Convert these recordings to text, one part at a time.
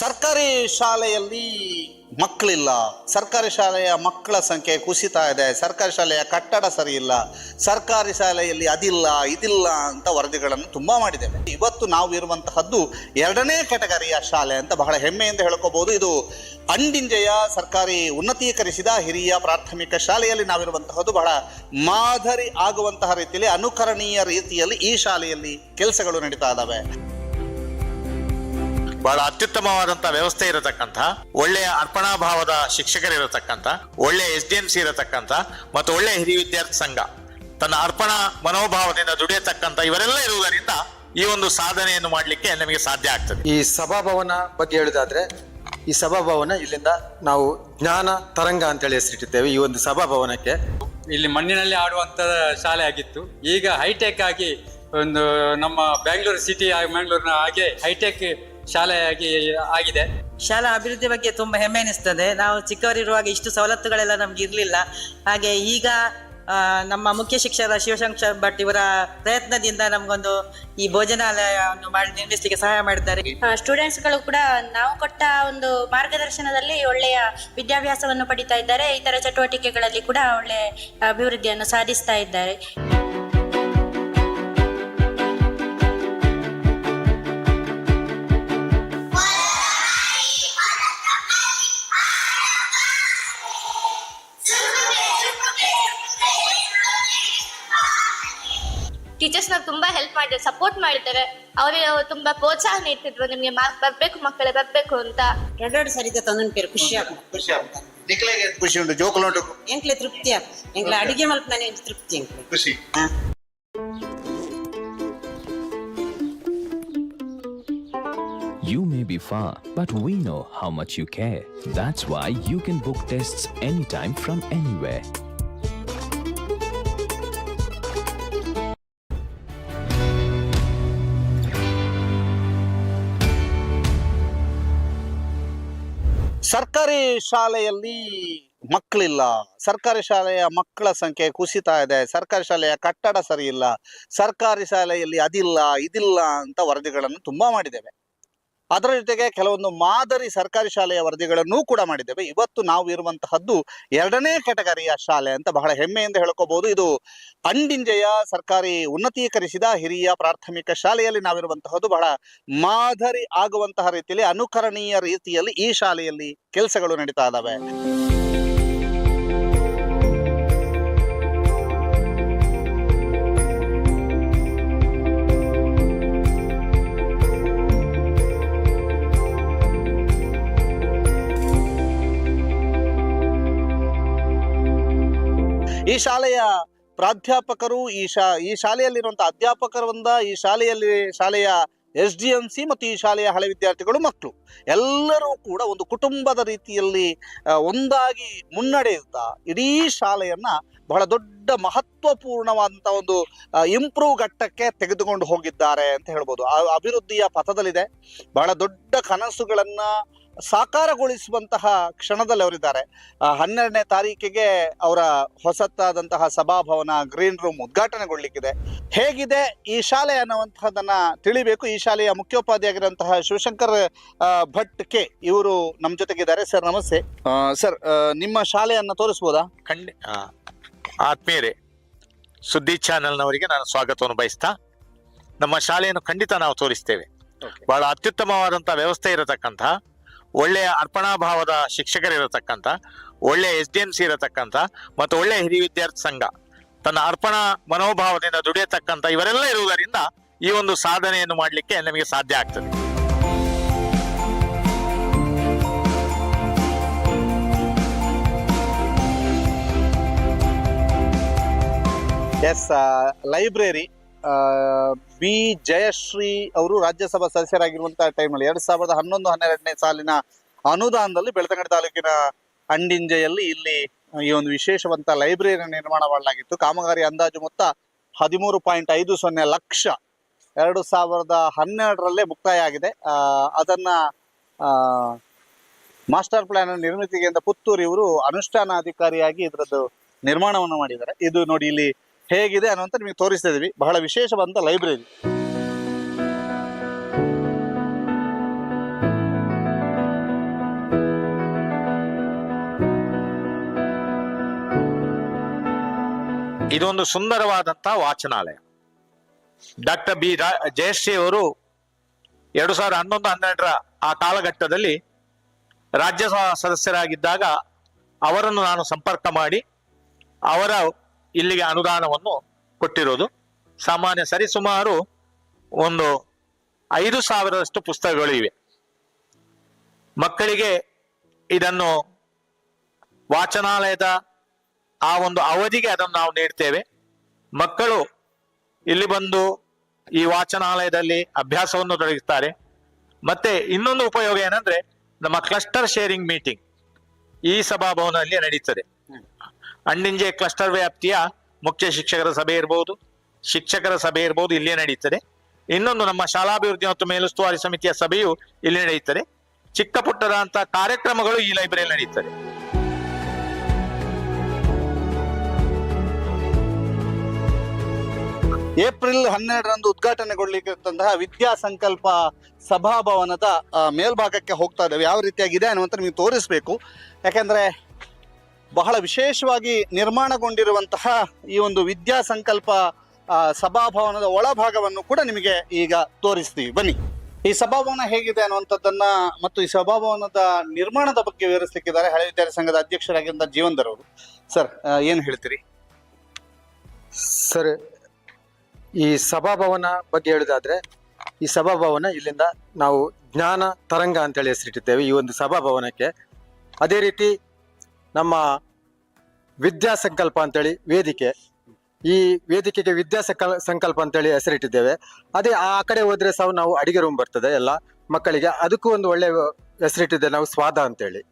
ಸರ್ಕಾರಿ ಶಾಲೆಯಲ್ಲಿ ಮಕ್ಕಳಿಲ್ಲ. ಸರ್ಕಾರಿ ಶಾಲೆಯ ಮಕ್ಕಳ ಸಂಖ್ಯೆ ಕುಸಿತಾ ಇದೆ. ಸರ್ಕಾರಿ ಶಾಲೆಯ ಕಟ್ಟಡ ಸರಿ ಇಲ್ಲ. ಸರ್ಕಾರಿ ಶಾಲೆಯಲ್ಲಿ ಅದಿಲ್ಲ ಇದಿಲ್ಲ ಅಂತ ವರದಿಗಳನ್ನು ತುಂಬಾ ಮಾಡಿದ್ದೇವೆ. ಇವತ್ತು ನಾವು ಇರುವಂತಹದ್ದು ಎರಡನೇ ಕೆಟಗರಿಯ ಶಾಲೆ ಅಂತ ಬಹಳ ಹೆಮ್ಮೆಯಿಂದ ಹೇಳ್ಕೋಬಹುದು. ಇದು ಅಂಡಿಂಜೆಯ ಸರ್ಕಾರಿ ಉನ್ನತೀಕರಿಸಿದ ಹಿರಿಯ ಪ್ರಾಥಮಿಕ ಶಾಲೆಯಲ್ಲಿ ನಾವಿರುವಂತಹದ್ದು. ಬಹಳ ಮಾದರಿ ಆಗುವಂತಹ ರೀತಿಯಲ್ಲಿ, ಅನುಕರಣೀಯ ರೀತಿಯಲ್ಲಿ ಈ ಶಾಲೆಯಲ್ಲಿ ಕೆಲಸಗಳು ನಡೀತಾ ಇದ್ದಾವೆ. ಬಹಳ ಅತ್ಯುತ್ತಮವಾದಂತಹ ವ್ಯವಸ್ಥೆ ಇರತಕ್ಕಂಥ, ಒಳ್ಳೆಯ ಅರ್ಪಣಾಭಾವದ ಶಿಕ್ಷಕರಿರತಕ್ಕಂಥ, ಒಳ್ಳೆಯ SDMC ಇರತಕ್ಕಂಥ ಮತ್ತು ಒಳ್ಳೆಯ ಹಿರಿಯ ವಿದ್ಯಾರ್ಥಿ ಸಂಘ ತನ್ನ ಅರ್ಪಣಾ ಮನೋಭಾವದಿಂದ ದುಡಿಯತಕ್ಕಂಥ ಇವರೆಲ್ಲ ಇರುವುದರಿಂದ ಈ ಒಂದು ಸಾಧನೆಯನ್ನು ಮಾಡಲಿಕ್ಕೆ ನಮಗೆ ಸಾಧ್ಯ ಆಗ್ತದೆ. ಈ ಸಭಾಭವನ ಬಗ್ಗೆ ಹೇಳುದಾದ್ರೆ, ಈ ಸಭಾಭವನ ಇಲ್ಲಿಂದ ನಾವು ಜ್ಞಾನ ತರಂಗ ಅಂತೇಳಿ ಹೆಸರಿಟ್ಟಿದ್ದೇವೆ. ಈ ಒಂದು ಸಭಾಭವನಕ್ಕೆ ಇಲ್ಲಿ ಮಣ್ಣಿನಲ್ಲಿ ಆಡುವಂತ ಶಾಲೆ ಆಗಿತ್ತು. ಈಗ ಹೈಟೆಕ್ ಆಗಿ ಒಂದು ನಮ್ಮ ಬ್ಯಾಂಗ್ಳೂರು ಸಿಟಿ ಮ್ಯಾಂಗ್ಳೂರಿನ ಹಾಗೆ ಹೈಟೆಕ್ ಶಾಲೆಯಾಗಿ ಆಗಿದೆ. ಶಾಲಾ ಅಭಿವೃದ್ಧಿ ಬಗ್ಗೆ ತುಂಬಾ ಹೆಮ್ಮೆ ಅನಿಸ್ತದೆ. ನಾವು ಚಿಕ್ಕವರಿರುವಾಗ ಇಷ್ಟು ಸವಲತ್ತುಗಳೆಲ್ಲ ನಮ್ಗೆ ಇರ್ಲಿಲ್ಲ. ಹಾಗೆ ಈಗ ನಮ್ಮ ಮುಖ್ಯ ಶಿಕ್ಷಕ ಶಿವಶಂಕರ್ ಭಟ್ ಇವರ ಪ್ರಯತ್ನದಿಂದ ನಮ್ಗೊಂದು ಈ ಭೋಜನಾಲಯವನ್ನು ಮಾಡಿ ನಿರ್ಮಿಸಲಿಕ್ಕೆ ಸಹಾಯ ಮಾಡಿದ್ದಾರೆ. ಸ್ಟೂಡೆಂಟ್ಸ್ಗಳು ಕೂಡ ನಾವು ಕೊಟ್ಟ ಒಂದು ಮಾರ್ಗದರ್ಶನದಲ್ಲಿ ಒಳ್ಳೆಯ ವಿದ್ಯಾಭ್ಯಾಸವನ್ನು ಪಡಿತಾ ಇದ್ದಾರೆ. ಇತರ ಚಟುವಟಿಕೆಗಳಲ್ಲಿ ಕೂಡ ಒಳ್ಳೆಯ ಅಭಿವೃದ್ಧಿಯನ್ನು ಸಾಧಿಸ್ತಾ ಇದ್ದಾರೆ. ಟೀಚರ್ಸ್ ನಾವು ತುಂಬಾ ಹೆಲ್ಪ್ ಮಾಡಿದ್ದಾರೆ, ಸಪೋರ್ಟ್ ಮಾಡಿದ್ದಾರೆ. ಅವರಿಗೆ ತುಂಬಾ ಪ್ರೋತ್ಸಾಹ ನೀಡ್ತಿದ್ರು, ನಿಮ್ಗೆ ಮಾರ್ಕ್ ಬರ್ಬೇಕು ಮಕ್ಕಳೇ ಬರ್ಬೇಕು ಅಂತ. ಎರಡು ಸರಿದ ತಂದನ್ಪೇರು ಖುಷಿ ಖುಷಿ ಉಂಟು, ಜೋಕುಲು ಉಂಟು, ಎಂಕ್ಲೆ ತೃಪ್ತಿ ಎಂಕ್ಲೆ ಅಡಿಗೆ ಮಲ್ಪ ನನಗೆ ತೃಪ್ತಿ ಎಂಕ್ಲೆ ಖುಷಿ. You may be far, but we know how much you care. That's why you can book tests anytime from anywhere. ಸರ್ಕಾರಿ ಶಾಲೆಯಲ್ಲಿ ಮಕ್ಕಳಿಲ್ಲ. ಸರ್ಕಾರಿ ಶಾಲೆಯ ಮಕ್ಕಳ ಸಂಖ್ಯೆ ಕುಸಿತಾ ಇದೆ. ಸರ್ಕಾರಿ ಶಾಲೆಯ ಕಟ್ಟಡ ಸರಿ ಇಲ್ಲ. ಸರ್ಕಾರಿ ಶಾಲೆಯಲ್ಲಿ ಅದಿಲ್ಲ ಇದಿಲ್ಲ ಅಂತ ವರದಿಗಳನ್ನು ತುಂಬಾ ಮಾಡಿದ್ದೇವೆ. ಅದರ ಜೊತೆಗೆ ಕೆಲವೊಂದು ಮಾದರಿ ಸರ್ಕಾರಿ ಶಾಲೆಯ ವರದಿಗಳನ್ನೂ ಕೂಡ ಮಾಡಿದ್ದೇವೆ. ಇವತ್ತು ನಾವು ಇರುವಂತಹದ್ದು ಎರಡನೇ ಕೆಟಗರಿಯ ಶಾಲೆ ಅಂತ ಬಹಳ ಹೆಮ್ಮೆಯಿಂದ ಹೇಳ್ಕೋಬಹುದು. ಇದು ಅಂಡಿಂಜೆಯ ಸರ್ಕಾರಿ ಉನ್ನತೀಕರಿಸಿದ ಹಿರಿಯ ಪ್ರಾಥಮಿಕ ಶಾಲೆಯಲ್ಲಿ ನಾವಿರುವಂತಹದ್ದು. ಬಹಳ ಮಾದರಿ ಆಗುವಂತಹ ರೀತಿಯಲ್ಲಿ, ಅನುಕರಣೀಯ ರೀತಿಯಲ್ಲಿ ಈ ಶಾಲೆಯಲ್ಲಿ ಕೆಲಸಗಳು ನಡೀತಾ ಇದ್ದಾವೆ. ಈ ಶಾಲೆಯ ಪ್ರಾಧ್ಯಾಪಕರು, ಈ ಶಾಲೆಯಲ್ಲಿರುವಂತಹ ಅಧ್ಯಾಪಕರಿಂದ, ಈ ಶಾಲೆಯ SDMC ಮತ್ತು ಈ ಶಾಲೆಯ ಹಳೆ ವಿದ್ಯಾರ್ಥಿಗಳು, ಮಕ್ಕಳು ಎಲ್ಲರೂ ಕೂಡ ಒಂದು ಕುಟುಂಬದ ರೀತಿಯಲ್ಲಿ ಒಂದಾಗಿ ಮುನ್ನಡೆಯುತ್ತಾ ಇಡೀ ಶಾಲೆಯನ್ನ ಬಹಳ ದೊಡ್ಡ ಮಹತ್ವಪೂರ್ಣವಾದಂತಹ ಒಂದು ಇಂಪ್ರೂವ್ ಘಟ್ಟಕ್ಕೆ ತೆಗೆದುಕೊಂಡು ಹೋಗಿದ್ದಾರೆ ಅಂತ ಹೇಳ್ಬೋದು. ಅಭಿವೃದ್ಧಿಯ ಪಥದಲ್ಲಿದೆ. ಬಹಳ ದೊಡ್ಡ ಕನಸುಗಳನ್ನ ಸಾಕಾರಗೊಳಿಸುವಂತಹ ಕ್ಷಣದಲ್ಲಿ ಅವರಿದ್ದಾರೆ. 12ನೇ ತಾರೀಕಿಗೆ ಅವರ ಹೊಸತಾದಂತಹ ಸಭಾಭವನ ಗ್ರೀನ್ ರೂಮ್ ಉದ್ಘಾಟನೆಗೊಳ್ಳಿಕ್ಕಿದೆ. ಹೇಗಿದೆ ಈ ಶಾಲೆ ಅನ್ನುವಂತಹದನ್ನ ತಿಳಿಬೇಕು. ಈ ಶಾಲೆಯ ಮುಖ್ಯೋಪಾಧ್ಯಾಯರಾಗಿರುವಂತಹ ಶಿವಶಂಕರ್ ಭಟ್ ಕೆ ಇವರು ನಮ್ಮ ಜೊತೆಗಿದ್ದಾರೆ. ಸರ್ ನಮಸ್ತೆ. ಸರ್, ನಿಮ್ಮ ಶಾಲೆಯನ್ನ ತೋರಿಸ್ಬೋದಾ? ಆತ್ಮೀಯರೇ, ಸುದ್ದಿ ಚಾನೆಲ್ನವರಿಗೆ ನಾನು ಸ್ವಾಗತವನ್ನು ಬಯಸ್ತಾ, ನಮ್ಮ ಶಾಲೆಯನ್ನು ಖಂಡಿತ ನಾವು ತೋರಿಸ್ತೇವೆ. ಬಹಳ ಅತ್ಯುತ್ತಮವಾದಂತಹ ವ್ಯವಸ್ಥೆ ಇರತಕ್ಕಂಥ, ಒಳ್ಳೆಯ ಅರ್ಪಣಾಭಾವದ ಶಿಕ್ಷಕರಿರತಕ್ಕಂಥ, ಒಳ್ಳೆಯ SDMC ಇರತಕ್ಕಂಥ ಮತ್ತು ಒಳ್ಳೆಯ ಹಿರಿಯ ವಿದ್ಯಾರ್ಥಿ ಸಂಘ ತನ್ನ ಅರ್ಪಣಾ ಮನೋಭಾವದಿಂದ ದುಡಿಯತಕ್ಕಂಥ ಇವರೆಲ್ಲ ಇರುವುದರಿಂದ ಈ ಒಂದು ಸಾಧನೆಯನ್ನು ಮಾಡಲಿಕ್ಕೆ ನಮಗೆ ಸಾಧ್ಯ ಆಗ್ತದೆ. ಎಸ್, ಲೈಬ್ರರಿ ಬಿ ಜಯಶ್ರೀ ಅವರು ರಾಜ್ಯಸಭಾ ಸದಸ್ಯರಾಗಿರುವಂತಹ ಟೈಮಲ್ಲಿ 2011-12ನೇ ಸಾಲಿನ ಅನುದಾನದಲ್ಲಿ ಬೆಳ್ತಂಗಡಿ ತಾಲೂಕಿನ ಅಂಡಿಂಜೆಯಲ್ಲಿ ಇಲ್ಲಿ ಈ ಒಂದು ವಿಶೇಷವಂತ ಲೈಬ್ರರಿ ನಿರ್ಮಾಣ ಮಾಡಲಾಗಿತ್ತು. ಕಾಮಗಾರಿ ಅಂದಾಜು ಮೊತ್ತ 13.50 ಲಕ್ಷ 2012ರಲ್ಲೇ ಮುಕ್ತಾಯ ಆಗಿದೆ. ಅದನ್ನ ಮಾಸ್ಟರ್ ಪ್ಲಾನ್ ನಿರ್ಮಿತಿಗೆ ಅಂತ ಪುತ್ತೂರು ಇವರು ಅನುಷ್ಠಾನಾಧಿಕಾರಿಯಾಗಿ ಇದರದ್ದು ನಿರ್ಮಾಣವನ್ನು ಮಾಡಿದ್ದಾರೆ. ಇದು ನೋಡಿ ಇಲ್ಲಿ ಹೇಗಿದೆ ಅನ್ನುವಂತ ನಿಮಗೆ ತೋರಿಸ್ತಾ ಇದೀವಿ. ಬಹಳ ವಿಶೇಷವಾದಂತ ಲೈಬ್ರರಿ. ಇದೊಂದು ಸುಂದರವಾದಂತಹ ವಾಚನಾಲಯ. ಡಾಕ್ಟರ್ ಬಿ ಜಯಶ್ರೀ ಅವರು 2011-12 ಆ ಕಾಲಘಟ್ಟದಲ್ಲಿ ರಾಜ್ಯಸಭಾ ಸದಸ್ಯರಾಗಿದ್ದಾಗ ಅವರನ್ನು ನಾನು ಸಂಪರ್ಕ ಮಾಡಿ ಅವರ ಇಲ್ಲಿಗೆ ಅನುದಾನವನ್ನು ಕೊಟ್ಟಿರೋದು. ಸಾಮಾನ್ಯ ಸರಿಸುಮಾರು ಒಂದು 5,000ರಷ್ಟು ಪುಸ್ತಕಗಳು ಇವೆ. ಮಕ್ಕಳಿಗೆ ಇದನ್ನು ವಾಚನಾಲಯದ ಆ ಒಂದು ಅವಧಿಗೆ ಅದನ್ನು ನಾವು ನೀಡ್ತೇವೆ. ಮಕ್ಕಳು ಇಲ್ಲಿ ಬಂದು ಈ ವಾಚನಾಲಯದಲ್ಲಿ ಅಭ್ಯಾಸವನ್ನು ತೊಡಗಿಸ್ತಾರೆ. ಮತ್ತೆ ಇನ್ನೊಂದು ಉಪಯೋಗ ಏನಂದ್ರೆ ನಮ್ಮ ಕ್ಲಸ್ಟರ್ ಶೇರಿಂಗ್ ಮೀಟಿಂಗ್ ಈ ಸಭಾಭವನದಲ್ಲಿ ನಡೀತದೆ. ಅಂಡಿಂಜೆ ಕ್ಲಸ್ಟರ್ ವ್ಯಾಪ್ತಿಯ ಮುಖ್ಯ ಶಿಕ್ಷಕರ ಸಭೆ ಇರಬಹುದು, ಶಿಕ್ಷಕರ ಸಭೆ ಇರಬಹುದು, ಇಲ್ಲೇ ನಡೀತದೆ. ಇನ್ನೊಂದು ನಮ್ಮ ಶಾಲಾಭಿವೃದ್ಧಿ ಮತ್ತು ಮೇಲುಸ್ತುವಾರಿ ಸಮಿತಿಯ ಸಭೆಯು ಇಲ್ಲಿ ನಡೆಯುತ್ತದೆ. ಚಿಕ್ಕ ಪುಟ್ಟದಂತ ಕಾರ್ಯಕ್ರಮಗಳು ಈ ಲೈಬ್ರರಿಯಲ್ಲಿ ನಡೆಯುತ್ತದೆ. ಏಪ್ರಿಲ್ 12ರಂದು ಉದ್ಘಾಟನೆಗೊಳ್ಳಲಿಕ್ಕಿರುವಂತಹ ವಿದ್ಯಾಸಂಕಲ್ಪ ಸಭಾಭವನದ ಮೇಲ್ಭಾಗಕ್ಕೆ ಹೋಗ್ತಾ ಇದ್ದೇವೆ. ಯಾವ ರೀತಿಯಾಗಿದೆ ಅನ್ನುವಂತ ನಿಮಗೆ ತೋರಿಸ್ಬೇಕು. ಯಾಕೆಂದ್ರೆ ಬಹಳ ವಿಶೇಷವಾಗಿ ನಿರ್ಮಾಣಗೊಂಡಿರುವಂತಹ ಈ ಒಂದು ವಿದ್ಯಾಸಂಕಲ್ಪ ಸಭಾಭವನದ ಒಳಭಾಗವನ್ನು ಕೂಡ ನಿಮಗೆ ಈಗ ತೋರಿಸ್ತೀವಿ. ಬನ್ನಿ, ಈ ಸಭಾಭವನ ಹೇಗಿದೆ ಅನ್ನುವಂಥದ್ದನ್ನ ಮತ್ತು ಈ ಸಭಾಭವನದ ನಿರ್ಮಾಣದ ಬಗ್ಗೆ ವಿವರಿಸಲಿಕ್ಕಿದ್ದಾರೆ ಹಳೆ ವಿದ್ಯಾರ್ಥಿ ಸಂಘದ ಅಧ್ಯಕ್ಷರಾಗಿದ್ದ ಜೀವನ್ಧರ್ ಅವರು. ಸರ್, ಏನು ಹೇಳ್ತೀರಿ? ಸರ್, ಈ ಸಭಾಭವನ ಬಗ್ಗೆ ಹೇಳುದಾದ್ರೆ, ಈ ಸಭಾಭವನ ಇಲ್ಲಿಂದ ನಾವು ಜ್ಞಾನ ತರಂಗ ಅಂತೇಳಿ ಹೆಸರಿಟ್ಟಿದ್ದೇವೆ ಈ ಒಂದು ಸಭಾಭವನಕ್ಕೆ. ಅದೇ ರೀತಿ ನಮ್ಮ ವಿದ್ಯಾಸಂಕಲ್ಪ ಅಂತೇಳಿ ವೇದಿಕೆ, ಈ ವೇದಿಕೆಗೆ ಸಂಕಲ್ಪ ಅಂತೇಳಿ ಹೆಸರಿಟ್ಟಿದ್ದೇವೆ. ಅದೇ ಆ ಕಡೆ ಹೋದ್ರೆ ಸಹ ನಾವು ಅಡಿಗೆ ರೂಮ್ ಬರ್ತದೆ ಎಲ್ಲ ಮಕ್ಕಳಿಗೆ, ಅದಕ್ಕೂ ಒಂದು ಒಳ್ಳೆ ಹೆಸರಿಟ್ಟಿದ್ದೇವೆ ನಾವು ಸ್ವಾದ ಅಂತೇಳಿ,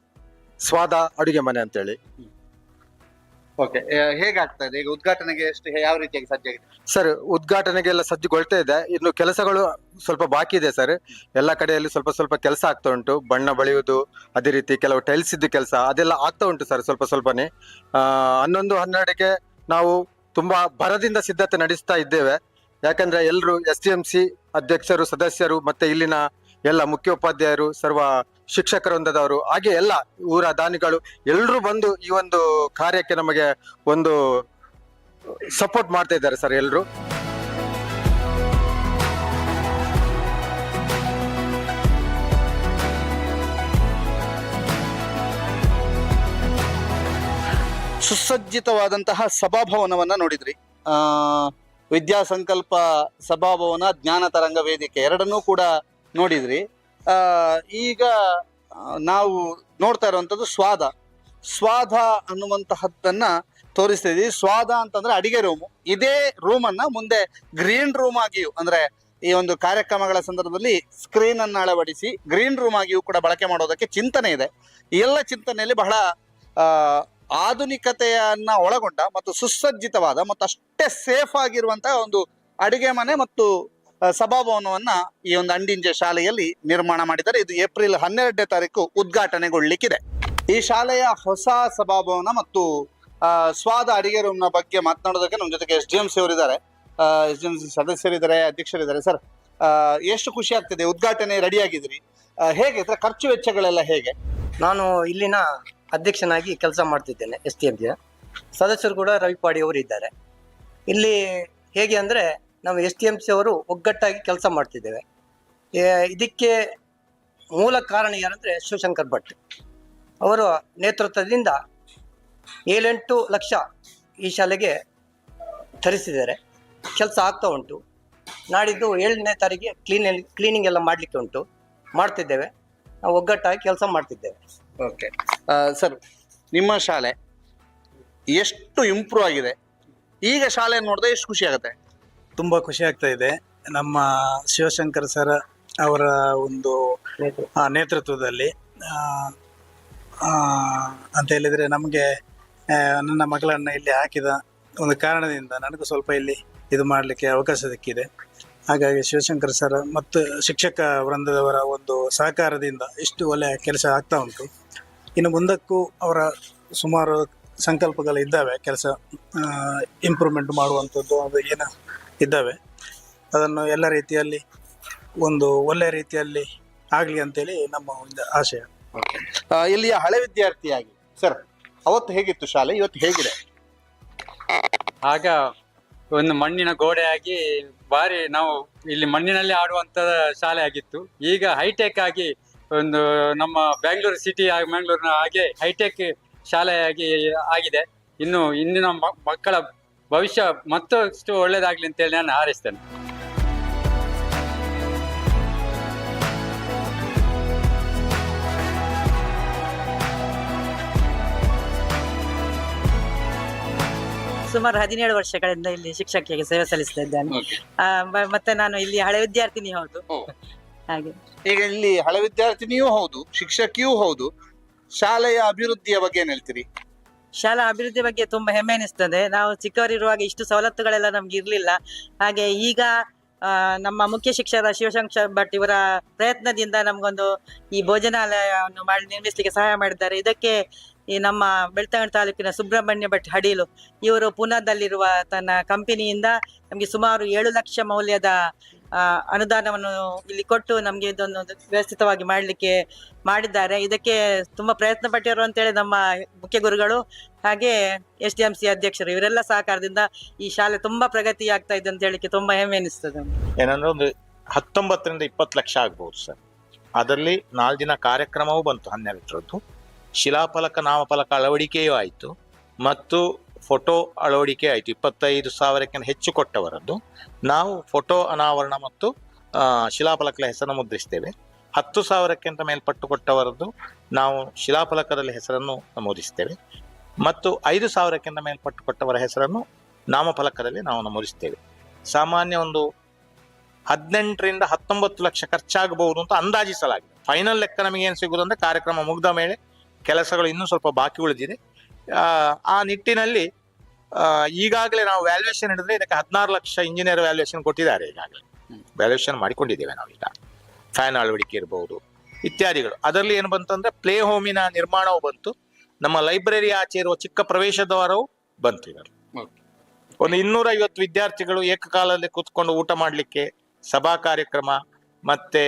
ಸ್ವಾದ ಅಡುಗೆ ಮನೆ ಅಂತೇಳಿ. ಓಕೆ, ಹೇಗಾಗ್ತಾ ಇದೆ ಈಗ ಉದ್ಘಾಟನೆಗೆ? ಯಾವ ರೀತಿಯಾಗಿ ಸಜ್ಜಾಗಿದೆ ಸರ್? ಉದ್ಘಾಟನೆಗೆಲ್ಲ ಸಜ್ಜುಗೊಳ್ತಾ ಇದೆ. ಇನ್ನು ಕೆಲಸಗಳು ಸ್ವಲ್ಪ ಬಾಕಿ ಇದೆ ಸರ್. ಎಲ್ಲ ಕಡೆಯಲ್ಲಿ ಸ್ವಲ್ಪ ಕೆಲಸ ಆಗ್ತಾ ಉಂಟು. ಬಣ್ಣ ಬಳಿಯುವುದು, ಅದೇ ರೀತಿ ಕೆಲವು ಟೈಲ್ಸ್ ಇದ್ದು ಕೆಲಸ ಅದೆಲ್ಲ ಆಗ್ತಾ ಉಂಟು ಸರ್, ಸ್ವಲ್ಪನೇ. 11-12ಕ್ಕೆ ನಾವು ತುಂಬಾ ಭರದಿಂದ ಸಿದ್ಧತೆ ನಡೆಸ್ತಾ ಇದ್ದೇವೆ. ಯಾಕಂದ್ರೆ ಎಲ್ಲರೂ SDMC ಅಧ್ಯಕ್ಷರು, ಸದಸ್ಯರು, ಮತ್ತೆ ಇಲ್ಲಿನ ಎಲ್ಲ ಮುಖ್ಯೋಪಾಧ್ಯಾಯರು, ಸರ್ವ ಶಿಕ್ಷಕ ವೃಂದದವರು, ಹಾಗೆ ಎಲ್ಲ ಊರ ದಾನಿಗಳು ಎಲ್ಲರೂ ಬಂದು ಈ ಒಂದು ಕಾರ್ಯಕ್ಕೆ ನಮಗೆ ಒಂದು ಸಪೋರ್ಟ್ ಮಾಡ್ತಾ ಇದ್ದಾರೆ ಸರ್ ಎಲ್ಲರೂ. ಸುಸಜ್ಜಿತವಾದಂತಹ ಸಭಾಭವನವನ್ನ ನೋಡಿದ್ರಿ. ವಿದ್ಯಾಸಂಕಲ್ಪ ಸಭಾಭವನ, ಜ್ಞಾನ ತರಂಗ ವೇದಿಕೆ ಎರಡನ್ನೂ ಕೂಡ ನೋಡಿದ್ರಿ. ಈಗ ನಾವು ನೋಡ್ತಾ ಇರುವಂತದ್ದು ಸ್ವಾದ ಅನ್ನುವಂತಹದ್ದನ್ನ ತೋರಿಸ್ತಾ ಇದೀವಿ. ಸ್ವಾದ ಅಂತಂದ್ರೆ ಅಡಿಗೆ ರೂಮು. ಇದೇ ರೂಮನ್ನ ಮುಂದೆ ಗ್ರೀನ್ ರೂಮ್ ಆಗಿಯೂ, ಅಂದ್ರೆ ಈ ಒಂದು ಕಾರ್ಯಕ್ರಮಗಳ ಸಂದರ್ಭದಲ್ಲಿ ಸ್ಕ್ರೀನ್ ಅನ್ನು ಅಳವಡಿಸಿ ಗ್ರೀನ್ ರೂಮ್ ಆಗಿಯೂ ಕೂಡ ಬಳಕೆ ಮಾಡೋದಕ್ಕೆ ಚಿಂತನೆ ಇದೆ. ಈ ಎಲ್ಲ ಚಿಂತನೆಯಲ್ಲಿ ಬಹಳ ಆಧುನಿಕತೆಯನ್ನ ಒಳಗೊಂಡ ಮತ್ತು ಸುಸಜ್ಜಿತವಾದ ಮತ್ತು ಅಷ್ಟೇ ಸೇಫ್ ಆಗಿರುವಂತಹ ಒಂದು ಅಡಿಗೆ ಮನೆ ಮತ್ತು ಸಭಾಭವನವನ್ನ ಈ ಒಂದು ಅಂಡಿಂಜೆ ಶಾಲೆಯಲ್ಲಿ ನಿರ್ಮಾಣ ಮಾಡಿದ್ದಾರೆ. ಇದು ಏಪ್ರಿಲ್ 12ನೇ ತಾರೀಕು ಉದ್ಘಾಟನೆಗೊಳ್ಳಲಿಕ್ಕಿದೆ. ಈ ಶಾಲೆಯ ಹೊಸ ಸಭಾಭವನ ಮತ್ತು ಸ್ವಾದ ಅಡಿಗೆ ರೂಮ್ನ ಬಗ್ಗೆ ಮಾತನಾಡೋದಕ್ಕೆ ನಮ್ಮ ಜೊತೆಗೆ SDMC ಅವರಿದ್ದಾರೆ, SDMC ಸದಸ್ಯರಿದ್ದಾರೆ, ಅಧ್ಯಕ್ಷರಿದ್ದಾರೆ. ಸರ್, ಎಷ್ಟು ಖುಷಿ ಆಗ್ತಿದೆ, ಉದ್ಘಾಟನೆ ರೆಡಿ ಆಗಿದ್ರಿ, ಹೇಗೆ ಖರ್ಚು ವೆಚ್ಚಗಳೆಲ್ಲ ಹೇಗೆ? ನಾನು ಇಲ್ಲಿನ ಅಧ್ಯಕ್ಷನಾಗಿ ಕೆಲಸ ಮಾಡ್ತಿದ್ದೇನೆ. SDMC ಸದಸ್ಯರು ಕೂಡ ರವಿಪಾಡಿ ಅವರು ಇದ್ದಾರೆ. ಇಲ್ಲಿ ಹೇಗೆ ಅಂದರೆ ನಾವು SDMC ಅವರು ಒಗ್ಗಟ್ಟಾಗಿ ಕೆಲಸ ಮಾಡ್ತಿದ್ದೇವೆ. ಇದಕ್ಕೆ ಮೂಲ ಕಾರಣ ಯಾರಂದರೆ ಶಿವಶಂಕರ್ ಭಟ್ ಅವರ ನೇತೃತ್ವದಿಂದ 7-8 ಲಕ್ಷ ಈ ಶಾಲೆಗೆ ತರಿಸಿದ್ದಾರೆ. ಕೆಲಸ ಆಗ್ತಾ ಉಂಟು. ನಾಡಿದ್ದು 7ನೇ ತಾರೀಕಿಗೆ ಕ್ಲೀನಿಂಗ್ ಎಲ್ಲ ಮಾಡಲಿಕ್ಕೆ ಉಂಟು, ಮಾಡ್ತಿದ್ದೇವೆ. ನಾವು ಒಗ್ಗಟ್ಟಾಗಿ ಕೆಲಸ ಮಾಡ್ತಿದ್ದೇವೆ. ಓಕೆ ಸರ್, ನಿಮ್ಮ ಶಾಲೆ ಎಷ್ಟು ಇಂಪ್ರೂವ್ ಆಗಿದೆ? ಈಗ ಶಾಲೆ ನೋಡಿದ್ರೆ ಎಷ್ಟು ಖುಷಿ ಆಗುತ್ತೆ? ತುಂಬ ಖುಷಿ ಆಗ್ತಾ ಇದೆ. ನಮ್ಮ ಶಿವಶಂಕರ್ ಸರ್ ಅವರ ಒಂದು ನೇತೃತ್ವದಲ್ಲಿ ಅಂತ ಹೇಳಿದರೆ ನಮಗೆ ನನ್ನ ಮಗಳನ್ನು ಇಲ್ಲಿ ಹಾಕಿದ ಒಂದು ಕಾರಣದಿಂದ ನನಗೂ ಸ್ವಲ್ಪ ಇಲ್ಲಿ ಇದು ಮಾಡಲಿಕ್ಕೆ ಅವಕಾಶ ಸಿಕ್ಕಿದೆ. ಹಾಗಾಗಿ ಶಿವಶಂಕರ್ ಸರ್ ಮತ್ತು ಶಿಕ್ಷಕ ವೃಂದದವರ ಒಂದು ಸಹಕಾರದಿಂದ ಇಷ್ಟು ಒಳ್ಳೆಯ ಕೆಲಸ ಆಗ್ತಾ ಉಂಟು. ಇನ್ನು ಮುಂದಕ್ಕೂ ಅವರ ಸುಮಾರು ಸಂಕಲ್ಪಗಳಿದ್ದಾವೆ, ಕೆಲಸ ಇಂಪ್ರೂವ್ಮೆಂಟ್ ಮಾಡುವಂಥದ್ದು ಅದು ಏನು ಇದ್ದಾವೆ. ಅದನ್ನು ಎಲ್ಲ ರೀತಿಯಲ್ಲಿ ಒಂದು ಒಳ್ಳೆಯ ರೀತಿಯಲ್ಲಿ ಆಗಲಿ ಅಂತೇಳಿ ನಮ್ಮ ಒಂದು ಆಶಯ. ಇಲ್ಲಿಯ ಹಳೆ ವಿದ್ಯಾರ್ಥಿಯಾಗಿ ಸರ್, ಅವತ್ತು ಹೇಗಿತ್ತು ಶಾಲೆ, ಇವತ್ತು ಹೇಗಿದೆ? ಆಗ ಒಂದು ಮಣ್ಣಿನ ಗೋಡೆಯಾಗಿ ಭಾರಿ ನಾವು ಇಲ್ಲಿ ಮಣ್ಣಿನಲ್ಲಿ ಆಡುವಂತ ಶಾಲೆ ಆಗಿತ್ತು. ಈಗ ಹೈಟೆಕ್ ಆಗಿ ಒಂದು ನಮ್ಮ ಬ್ಯಾಂಗ್ಳೂರು ಸಿಟಿ ಮ್ಯಾಂಗ್ಳೂರಿನ ಹಾಗೆ ಹೈಟೆಕ್ ಶಾಲೆಯಾಗಿ ಆಗಿದೆ. ಇನ್ನು ಇಂದಿನ ಮಕ್ಕಳ ಭವಿಷ್ಯ ಮತ್ತಷ್ಟು ಒಳ್ಳೇದಾಗ್ಲಿ ಅಂತೇಳಿ ನಾನು ಹಾರೈಸ್ತೇನೆ. ಸುಮಾರು 17 ವರ್ಷಗಳಿಂದ ಇಲ್ಲಿ ಶಿಕ್ಷಕಿಯಾಗಿ ಸೇವೆ ಸಲ್ಲಿಸ್ತಾ ಇದ್ದೇನೆ. ಮತ್ತೆ ನಾನು ಇಲ್ಲಿ ಹಳೆ ವಿದ್ಯಾರ್ಥಿನಿ ಹೌದು. ಹಾಗೆ ಈಗ ಇಲ್ಲಿ ಹಳೆ ವಿದ್ಯಾರ್ಥಿನಿಯೂ ಹೌದು, ಶಿಕ್ಷಕಿಯೂ ಹೌದು. ಶಾಲೆಯ ಅಭಿವೃದ್ಧಿಯ ಬಗ್ಗೆ ಏನ್ ಹೇಳ್ತೀರಿ? ಶಾಲಾ ಅಭಿವೃದ್ಧಿ ಬಗ್ಗೆ ತುಂಬಾ ಹೆಮ್ಮೆ ಅನಿಸ್ತದೆ. ನಾವು ಚಿಕ್ಕವರಿರುವಾಗ ಇಷ್ಟು ಸವಲತ್ತುಗಳೆಲ್ಲ ನಮ್ಗೆ ಇರ್ಲಿಲ್ಲ. ಹಾಗೆ ಈಗ ನಮ್ಮ ಮುಖ್ಯ ಶಿಕ್ಷಕ ಶಿವಶಂಕರ್ ಭಟ್ ಇವರ ಪ್ರಯತ್ನದಿಂದ ನಮ್ಗೊಂದು ಈ ಭೋಜನಾಲಯವನ್ನು ಮಾಡಿ ನಿರ್ಮಿಸಲಿಕ್ಕೆ ಸಹಾಯ ಮಾಡಿದ್ದಾರೆ. ಇದಕ್ಕೆ ಈ ನಮ್ಮ ಬೆಳ್ತಂಗಡಿ ತಾಲೂಕಿನ ಸುಬ್ರಹ್ಮಣ್ಯ ಭಟ್ ಹಡೀಲು ಇವರು ಪೂನಾದಲ್ಲಿರುವ ತನ್ನ ಕಂಪನಿಯಿಂದ ನಮಗೆ ಸುಮಾರು 7 ಲಕ್ಷ ಮೌಲ್ಯದ ಅನುದಾನವನ್ನು ಇಲ್ಲಿ ಕೊಟ್ಟು ನಮಗೆ ಇದೊಂದು ವ್ಯವಸ್ಥಿತವಾಗಿ ಮಾಡಲಿಕ್ಕೆ ಮಾಡಿದ್ದಾರೆ. ಇದಕ್ಕೆ ತುಂಬಾ ಪ್ರಯತ್ನ ಪಟ್ಟಿರು ಅಂತೇಳಿ ನಮ್ಮ ಮುಖ್ಯ ಗುರುಗಳು ಹಾಗೆ SDMC ಅಧ್ಯಕ್ಷರು ಇವರೆಲ್ಲ ಸಹಕಾರದಿಂದ ಈ ಶಾಲೆ ತುಂಬಾ ಪ್ರಗತಿ ಆಗ್ತಾ ಇದೆ ಅಂತ ಹೇಳಿಕ್ಕೆ ತುಂಬಾ ಹೆಮ್ಮೆ ಅನಿಸ್ತದೆ. ಏನಂದ್ರೆ ಒಂದು 19 ರಿಂದ 20 ಲಕ್ಷ ಆಗ್ಬಹುದು ಸರ್. ಅದರಲ್ಲಿ 4 ದಿನ ಕಾರ್ಯಕ್ರಮವೂ ಬಂತು, 12ರದ್ದು ಶಿಲಾಫಲಕ ನಾಮಫಲಕ ಅಳವಡಿಕೆಯೂ ಆಯಿತು ಮತ್ತು ಫೋಟೋ ಅಳವಡಿಕೆ ಆಯಿತು. 25,000ಕ್ಕಿಂತ ಹೆಚ್ಚು ಕೊಟ್ಟವರದ್ದು ನಾವು ಫೋಟೋ ಅನಾವರಣ ಮತ್ತು ಶಿಲಾಫಲಕದ ಹೆಸರನ್ನು ಮುದ್ರಿಸ್ತೇವೆ. 10,000ಕ್ಕಿಂತ ಮೇಲ್ಪಟ್ಟು ಕೊಟ್ಟವರದ್ದು ನಾವು ಶಿಲಾಫಲಕದಲ್ಲಿ ಹೆಸರನ್ನು ನಮೂದಿಸ್ತೇವೆ ಮತ್ತು 5,000ಕ್ಕಿಂತ ಮೇಲ್ಪಟ್ಟು ಕೊಟ್ಟವರ ಹೆಸರನ್ನು ನಾಮಫಲಕದಲ್ಲಿ ನಾವು ನಮೂದಿಸ್ತೇವೆ. ಸಾಮಾನ್ಯ ಒಂದು 18 ರಿಂದ 19 ಲಕ್ಷ ಖರ್ಚಾಗಬಹುದು ಅಂತ ಅಂದಾಜಿಸಲಾಗಿದೆ. ಫೈನಲ್ ಲೆಕ್ಕ ನಮಗೆ ಏನು ಸಿಗುವುದಂದ್ರೆ ಕಾರ್ಯಕ್ರಮ ಮುಗಿದ ಮೇಲೆ ಕೆಲಸಗಳು ಇನ್ನೂ ಸ್ವಲ್ಪ ಬಾಕಿ ಉಳಿದಿದೆ. ಆ ನಿಟ್ಟಿನಲ್ಲಿ ಈಗಾಗಲೇ ನಾವು ವ್ಯಾಲ್ಯೂಯೇಷನ್ ಹಿಡಿದ್ರೆ ಇದಕ್ಕೆ 16 ಲಕ್ಷ ಇಂಜಿನಿಯರ್ ವ್ಯಾಲ್ಯೂಯೇಷನ್ ಕೊಟ್ಟಿದ್ದಾರೆ. ಈಗಾಗಲೇ ವ್ಯಾಲ್ಯೂಯೇಷನ್ ಮಾಡಿಕೊಂಡಿದ್ದೇವೆ ನಾವೀಗ. ಫ್ಯಾನ್ ಅಳವಡಿಕೆ ಇರಬಹುದು ಇತ್ಯಾದಿಗಳು. ಅದರಲ್ಲಿ ಏನು ಬಂತಂದ್ರೆ ಪ್ಲೇ ಹೋಮಿನ ನಿರ್ಮಾಣವು ಬಂತು. ನಮ್ಮ ಲೈಬ್ರರಿ ಆಚೆ ಇರುವ ಚಿಕ್ಕ ಪ್ರವೇಶ ದ್ವಾರವು ಬಂತು. ಇದರಲ್ಲಿ ಒಂದು 250 ವಿದ್ಯಾರ್ಥಿಗಳು ಏಕಕಾಲದಲ್ಲಿ ಕೂತ್ಕೊಂಡು ಊಟ ಮಾಡಲಿಕ್ಕೆ ಸಭಾ ಕಾರ್ಯಕ್ರಮ ಮತ್ತೆ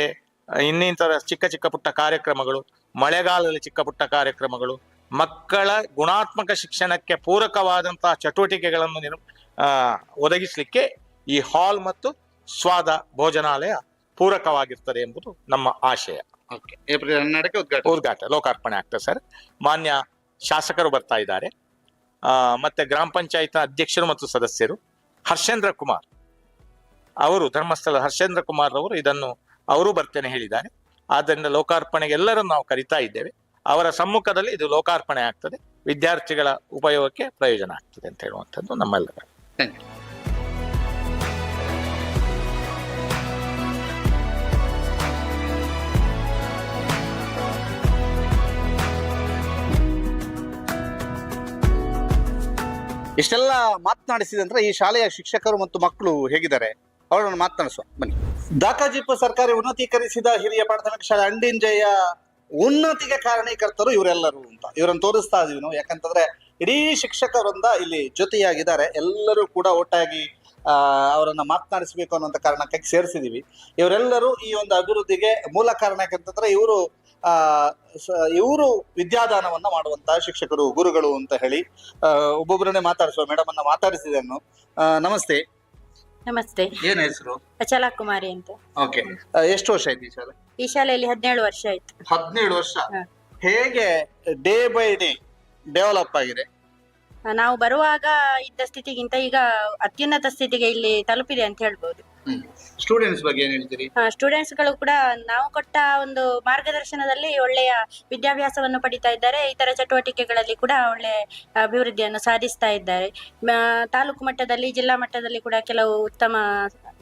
ಇನ್ನಿತರ ಚಿಕ್ಕ ಚಿಕ್ಕ ಪುಟ್ಟ ಕಾರ್ಯಕ್ರಮಗಳು, ಮಳೆಗಾಲದಲ್ಲಿ ಚಿಕ್ಕ ಪುಟ್ಟ ಕಾರ್ಯಕ್ರಮಗಳು, ಮಕ್ಕಳ ಗುಣಾತ್ಮಕ ಶಿಕ್ಷಣಕ್ಕೆ ಪೂರಕವಾದಂತಹ ಚಟುವಟಿಕೆಗಳನ್ನು ಒದಗಿಸಲಿಕ್ಕೆ ಈ ಹಾಲ್ ಮತ್ತು ಸ್ವಾದ ಭೋಜನಾಲಯ ಪೂರಕವಾಗಿರ್ತದೆ ಎಂಬುದು ನಮ್ಮ ಆಶಯ. ಏಪ್ರಿಲ್ 12ಕ್ಕೆ ಉದ್ಘಾಟನೆ ಲೋಕಾರ್ಪಣೆ ಆಗ್ತದೆ ಸರ್. ಮಾನ್ಯ ಶಾಸಕರು ಬರ್ತಾ ಇದ್ದಾರೆ, ಮತ್ತೆ ಗ್ರಾಮ ಪಂಚಾಯತ್ ಅಧ್ಯಕ್ಷರು ಮತ್ತು ಸದಸ್ಯರು. ಹರ್ಷೇಂದ್ರ ಕುಮಾರ್ ಅವರು, ಧರ್ಮಸ್ಥಳ ಹರ್ಷೇಂದ್ರ ಕುಮಾರ್ ಅವರು ಇದನ್ನು ಅವರು ಬರ್ತೇನೆ ಹೇಳಿದ್ದಾರೆ. ಆದ್ದರಿಂದ ಲೋಕಾರ್ಪಣೆಗೆ ಎಲ್ಲರನ್ನು ನಾವು ಕರಿತಾ ಇದ್ದೇವೆ. ಅವರ ಸಮ್ಮುಖದಲ್ಲಿ ಇದು ಲೋಕಾರ್ಪಣೆ ಆಗ್ತದೆ, ವಿದ್ಯಾರ್ಥಿಗಳ ಉಪಯೋಗಕ್ಕೆ ಪ್ರಯೋಜನ ಆಗ್ತದೆ ಅಂತ ಹೇಳುವಂಥದ್ದು ನಮ್ಮೆಲ್ಲರ. ಇಷ್ಟೆಲ್ಲ ಮಾತನಾಡಿಸಿದ ನಂತರ ಈ ಶಾಲೆಯ ಶಿಕ್ಷಕರು ಮತ್ತು ಮಕ್ಕಳು ಹೇಗಿದ್ದಾರೆ ಅವರನ್ನು ಮಾತನಾಡಿಸುವ ಬನ್ನಿ. ದಾಕಾಜಿಪ್ಪ ಸರ್ಕಾರಿ ಉನ್ನತೀಕರಿಸಿದ ಹಿರಿಯ ಪ್ರಾಥಮಿಕ ಶಾಲೆ ಅಂಡಿಂಜಯ್ಯ ಉನ್ನತಿಗೆ ಕಾರಣೀಕರ್ತರು ಇವರೆಲ್ಲರೂ ಅಂತ ಇವರನ್ನು ತೋರಿಸ್ತಾ ಇದೀವಿ ನಾವು. ಯಾಕಂತಂದ್ರೆ ಇಡೀ ಶಿಕ್ಷಕ ವೃಂದ ಇಲ್ಲಿ ಜೊತೆಯಾಗಿದ್ದಾರೆ. ಎಲ್ಲರೂ ಕೂಡ ಒಟ್ಟಾಗಿ ಅವರನ್ನ ಮಾತನಾಡಿಸಬೇಕು ಅನ್ನುವಂಥ ಕಾರಣಕ್ಕಾಗಿ ಸೇರಿಸಿದೀವಿ. ಇವರೆಲ್ಲರೂ ಈ ಒಂದು ಅಭಿವೃದ್ಧಿಗೆ ಮೂಲ ಕಾರಣ ಯಾಕಂತಂದ್ರೆ ಇವರು ವಿದ್ಯಾದಾನವನ್ನ ಮಾಡುವಂತಹ ಶಿಕ್ಷಕರು, ಗುರುಗಳು ಅಂತ ಹೇಳಿ ಒಬ್ಬೊಬ್ಬರನ್ನೇ ಮಾತಾಡಿಸುವ. ಮೇಡಮ್ ಅನ್ನ ಮಾತಾಡಿಸಿದೆನು. ನಮಸ್ತೆ. ನಮಸ್ತೆ. ಏನ್ ಹೆಸರು? ಅಚಲಾ ಕುಮಾರಿ ಅಂತ. ಓಕೆ. ಎಷ್ಟು ವರ್ಷ ಆಯ್ತು ಈ ಶಾಲೆ? ಈ ಶಾಲೆಯಲ್ಲಿ 17 ವರ್ಷ ಆಯ್ತು. 17 ವರ್ಷ. ಹೇಗೆ ಡೇ ಬೈ ಡೇ ಡೆವಲಪ್ ಆಗಿದೆ? ನಾವು ಬರುವಾಗ ಇದ್ದ ಸ್ಥಿತಿಗಿಂತ ಈಗ ಅತ್ಯುನ್ನತ ಸ್ಥಿತಿಗೆ ಇಲ್ಲಿ ತಲುಪಿದೆ ಅಂತ ಹೇಳ್ಬೋದು. ಸ್ಟೂಡೆಂಟ್ಸ್ ಬಗ್ಗೆ ಏನ್ ಹೇಳ್ತೀರಿ? ಸ್ಟೂಡೆಂಟ್ಸ್ ಗಳು ಕೂಡ ನಾವು ಕೊಟ್ಟ ಒಂದು ಮಾರ್ಗದರ್ಶನದಲ್ಲಿ ಒಳ್ಳೆಯ ವಿದ್ಯಾಭ್ಯಾಸವನ್ನು ಪಡಿತಾ ಇದ್ದಾರೆ. ಇತರ ಚಟುವಟಿಕೆಗಳಲ್ಲಿ ಕೂಡ ಒಳ್ಳೆ ಅಭಿವೃದ್ಧಿಯನ್ನು ಸಾಧಿಸ್ತಾ ಇದ್ದಾರೆ. ತಾಲೂಕು ಮಟ್ಟದಲ್ಲಿ, ಜಿಲ್ಲಾ ಮಟ್ಟದಲ್ಲಿ ಕೂಡ ಕೆಲವು ಉತ್ತಮ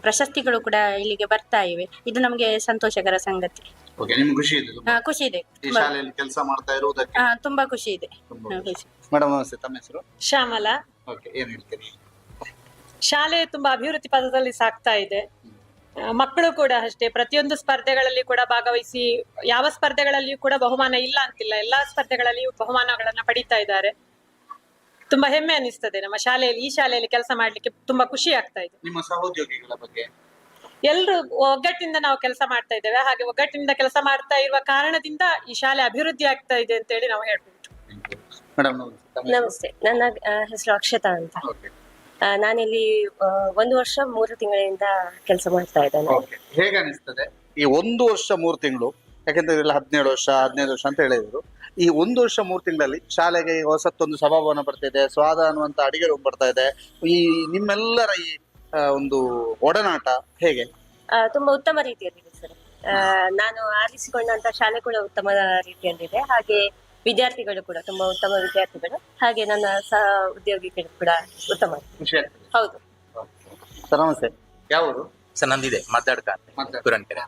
ಪ್ರಶಸ್ತಿಗಳು ಕೂಡ ಇಲ್ಲಿಗೆ ಬರ್ತಾ ಇವೆ. ಇದು ನಮಗೆ ಸಂತೋಷಕರ ಸಂಗತಿ. ಖುಷಿ ಇದೆ. ಕೆಲಸ ಮಾಡ್ತಾ ಇರುವುದಕ್ಕೆ ತುಂಬಾ ಖುಷಿ ಇದೆ. ಮೇಡಮ್ ನಮಸ್ತೆ. ತಮ್ಮ ಹೆಸರು? ಶ್ಯಾಮಲಾ. ಏನ್ ಹೇಳ್ತೀರಿ? ಶಾಲೆ ತುಂಬಾ ಅಭಿವೃದ್ಧಿ ಪಥದಲ್ಲಿ ಸಾಗ್ತಾ ಇದೆ. ಮಕ್ಕಳು ಕೂಡ ಅಷ್ಟೇ ಪ್ರತಿಯೊಂದು ಸ್ಪರ್ಧೆಗಳಲ್ಲಿ ಕೂಡ ಭಾಗವಹಿಸಿ, ಯಾವ ಸ್ಪರ್ಧೆಗಳಲ್ಲಿಯೂ ಕೂಡ ಬಹುಮಾನ ಇಲ್ಲ ಅಂತಿಲ್ಲ, ಎಲ್ಲಾ ಸ್ಪರ್ಧೆಗಳಲ್ಲಿಯೂ ಬಹುಮಾನಗಳನ್ನ ಪಡಿತಾ ಇದ್ದಾರೆ. ತುಂಬಾ ಹೆಮ್ಮೆ ಅನಿಸ್ತದೆ ನಮ್ಮ ಶಾಲೆಯಲ್ಲಿ, ಈ ಶಾಲೆಯಲ್ಲಿ ಕೆಲಸ ಮಾಡ್ಲಿಕ್ಕೆ ತುಂಬಾ ಖುಷಿ ಆಗ್ತಾ ಇದೆ. ನಿಮ್ಮ ಸಹೋದ್ಯೋಗಿಗಳ ಬಗ್ಗೆ? ಎಲ್ರು ಒಗ್ಗಟ್ಟಿನಿಂದ ನಾವು ಕೆಲಸ ಮಾಡ್ತಾ ಇದ್ದೇವೆ. ಹಾಗೆ ಒಗ್ಗಟ್ಟಿನಿಂದ ಕೆಲಸ ಮಾಡ್ತಾ ಇರುವ ಕಾರಣದಿಂದ ಈ ಶಾಲೆ ಅಭಿವೃದ್ಧಿ ಆಗ್ತಾ ಇದೆ ಅಂತ ಹೇಳಿ ನಾವು ಹೇಳ್ಬೋದು. ಮೇಡಮ್ ನಮಸ್ತೆ. ನನ್ನ ಹೆಸರು ಅಕ್ಷತಾ ಅಂತ. ನಾನಿಲ್ಲಿ 1 ವರ್ಷ 3 ತಿಂಗಳಿಂದ ಕೆಲಸ ಮಾಡ್ತಾ ಇದ್ದೇನೆ. ಹೇಗೆ ಅನಿಸ್ತದೆ ಈ 1 ವರ್ಷ 3 ತಿಂಗಳು? ಯಾಕಂದ್ರೆ ಇದೆಲ್ಲ 17 ವರ್ಷ 15 ವರ್ಷ ಅಂತ ಹೇಳಿದ್ರು. ಈ 1 ವರ್ಷ 3 ತಿಂಗಳಲ್ಲಿ ಶಾಲೆಗೆ ಈಗ ಹೊಸತ್ತೊಂದು ಸಭಾಭವನ ಬರ್ತಾ ಇದೆ, ಸ್ವಾದ ಅನ್ನುವಂತ ಅಡಿಗೆ ರೂಮ್ ಬರ್ತಾ ಇದೆ. ಈ ನಿಮ್ಮೆಲ್ಲರ ಈ ಒಂದು ಒಡನಾಟ ಹೇಗೆ? ತುಂಬಾ ಉತ್ತಮ ರೀತಿಯಲ್ಲಿದೆ ಸರ್. ನಾನು ಆರಿಸಿಕೊಂಡಂತ ಶಾಲೆ ಕೂಡ ಉತ್ತಮ ರೀತಿಯಲ್ಲಿದೆ. ಹಾಗೆ ವಿದ್ಯಾರ್ಥಿಗಳು ಕೂಡ ತುಂಬಾ ಉತ್ತಮ ವಿದ್ಯಾರ್ಥಿಗಳು. ಹಾಗೆ ನನ್ನ ಸಹ ಉದ್ಯೋಗಿಗಳು ಕೂಡ ಉತ್ತಮ. ಖುಷಿ ಆಗ್ತದೆ. ಹೌದು. ಸರ್ ನಮಸ್ತೆ, ಯಾವುದು? ಸರ್ ನಂದಿದೆ ಮಾತಾಡ್ಕ ಕುರನ್ಕೆರೆ.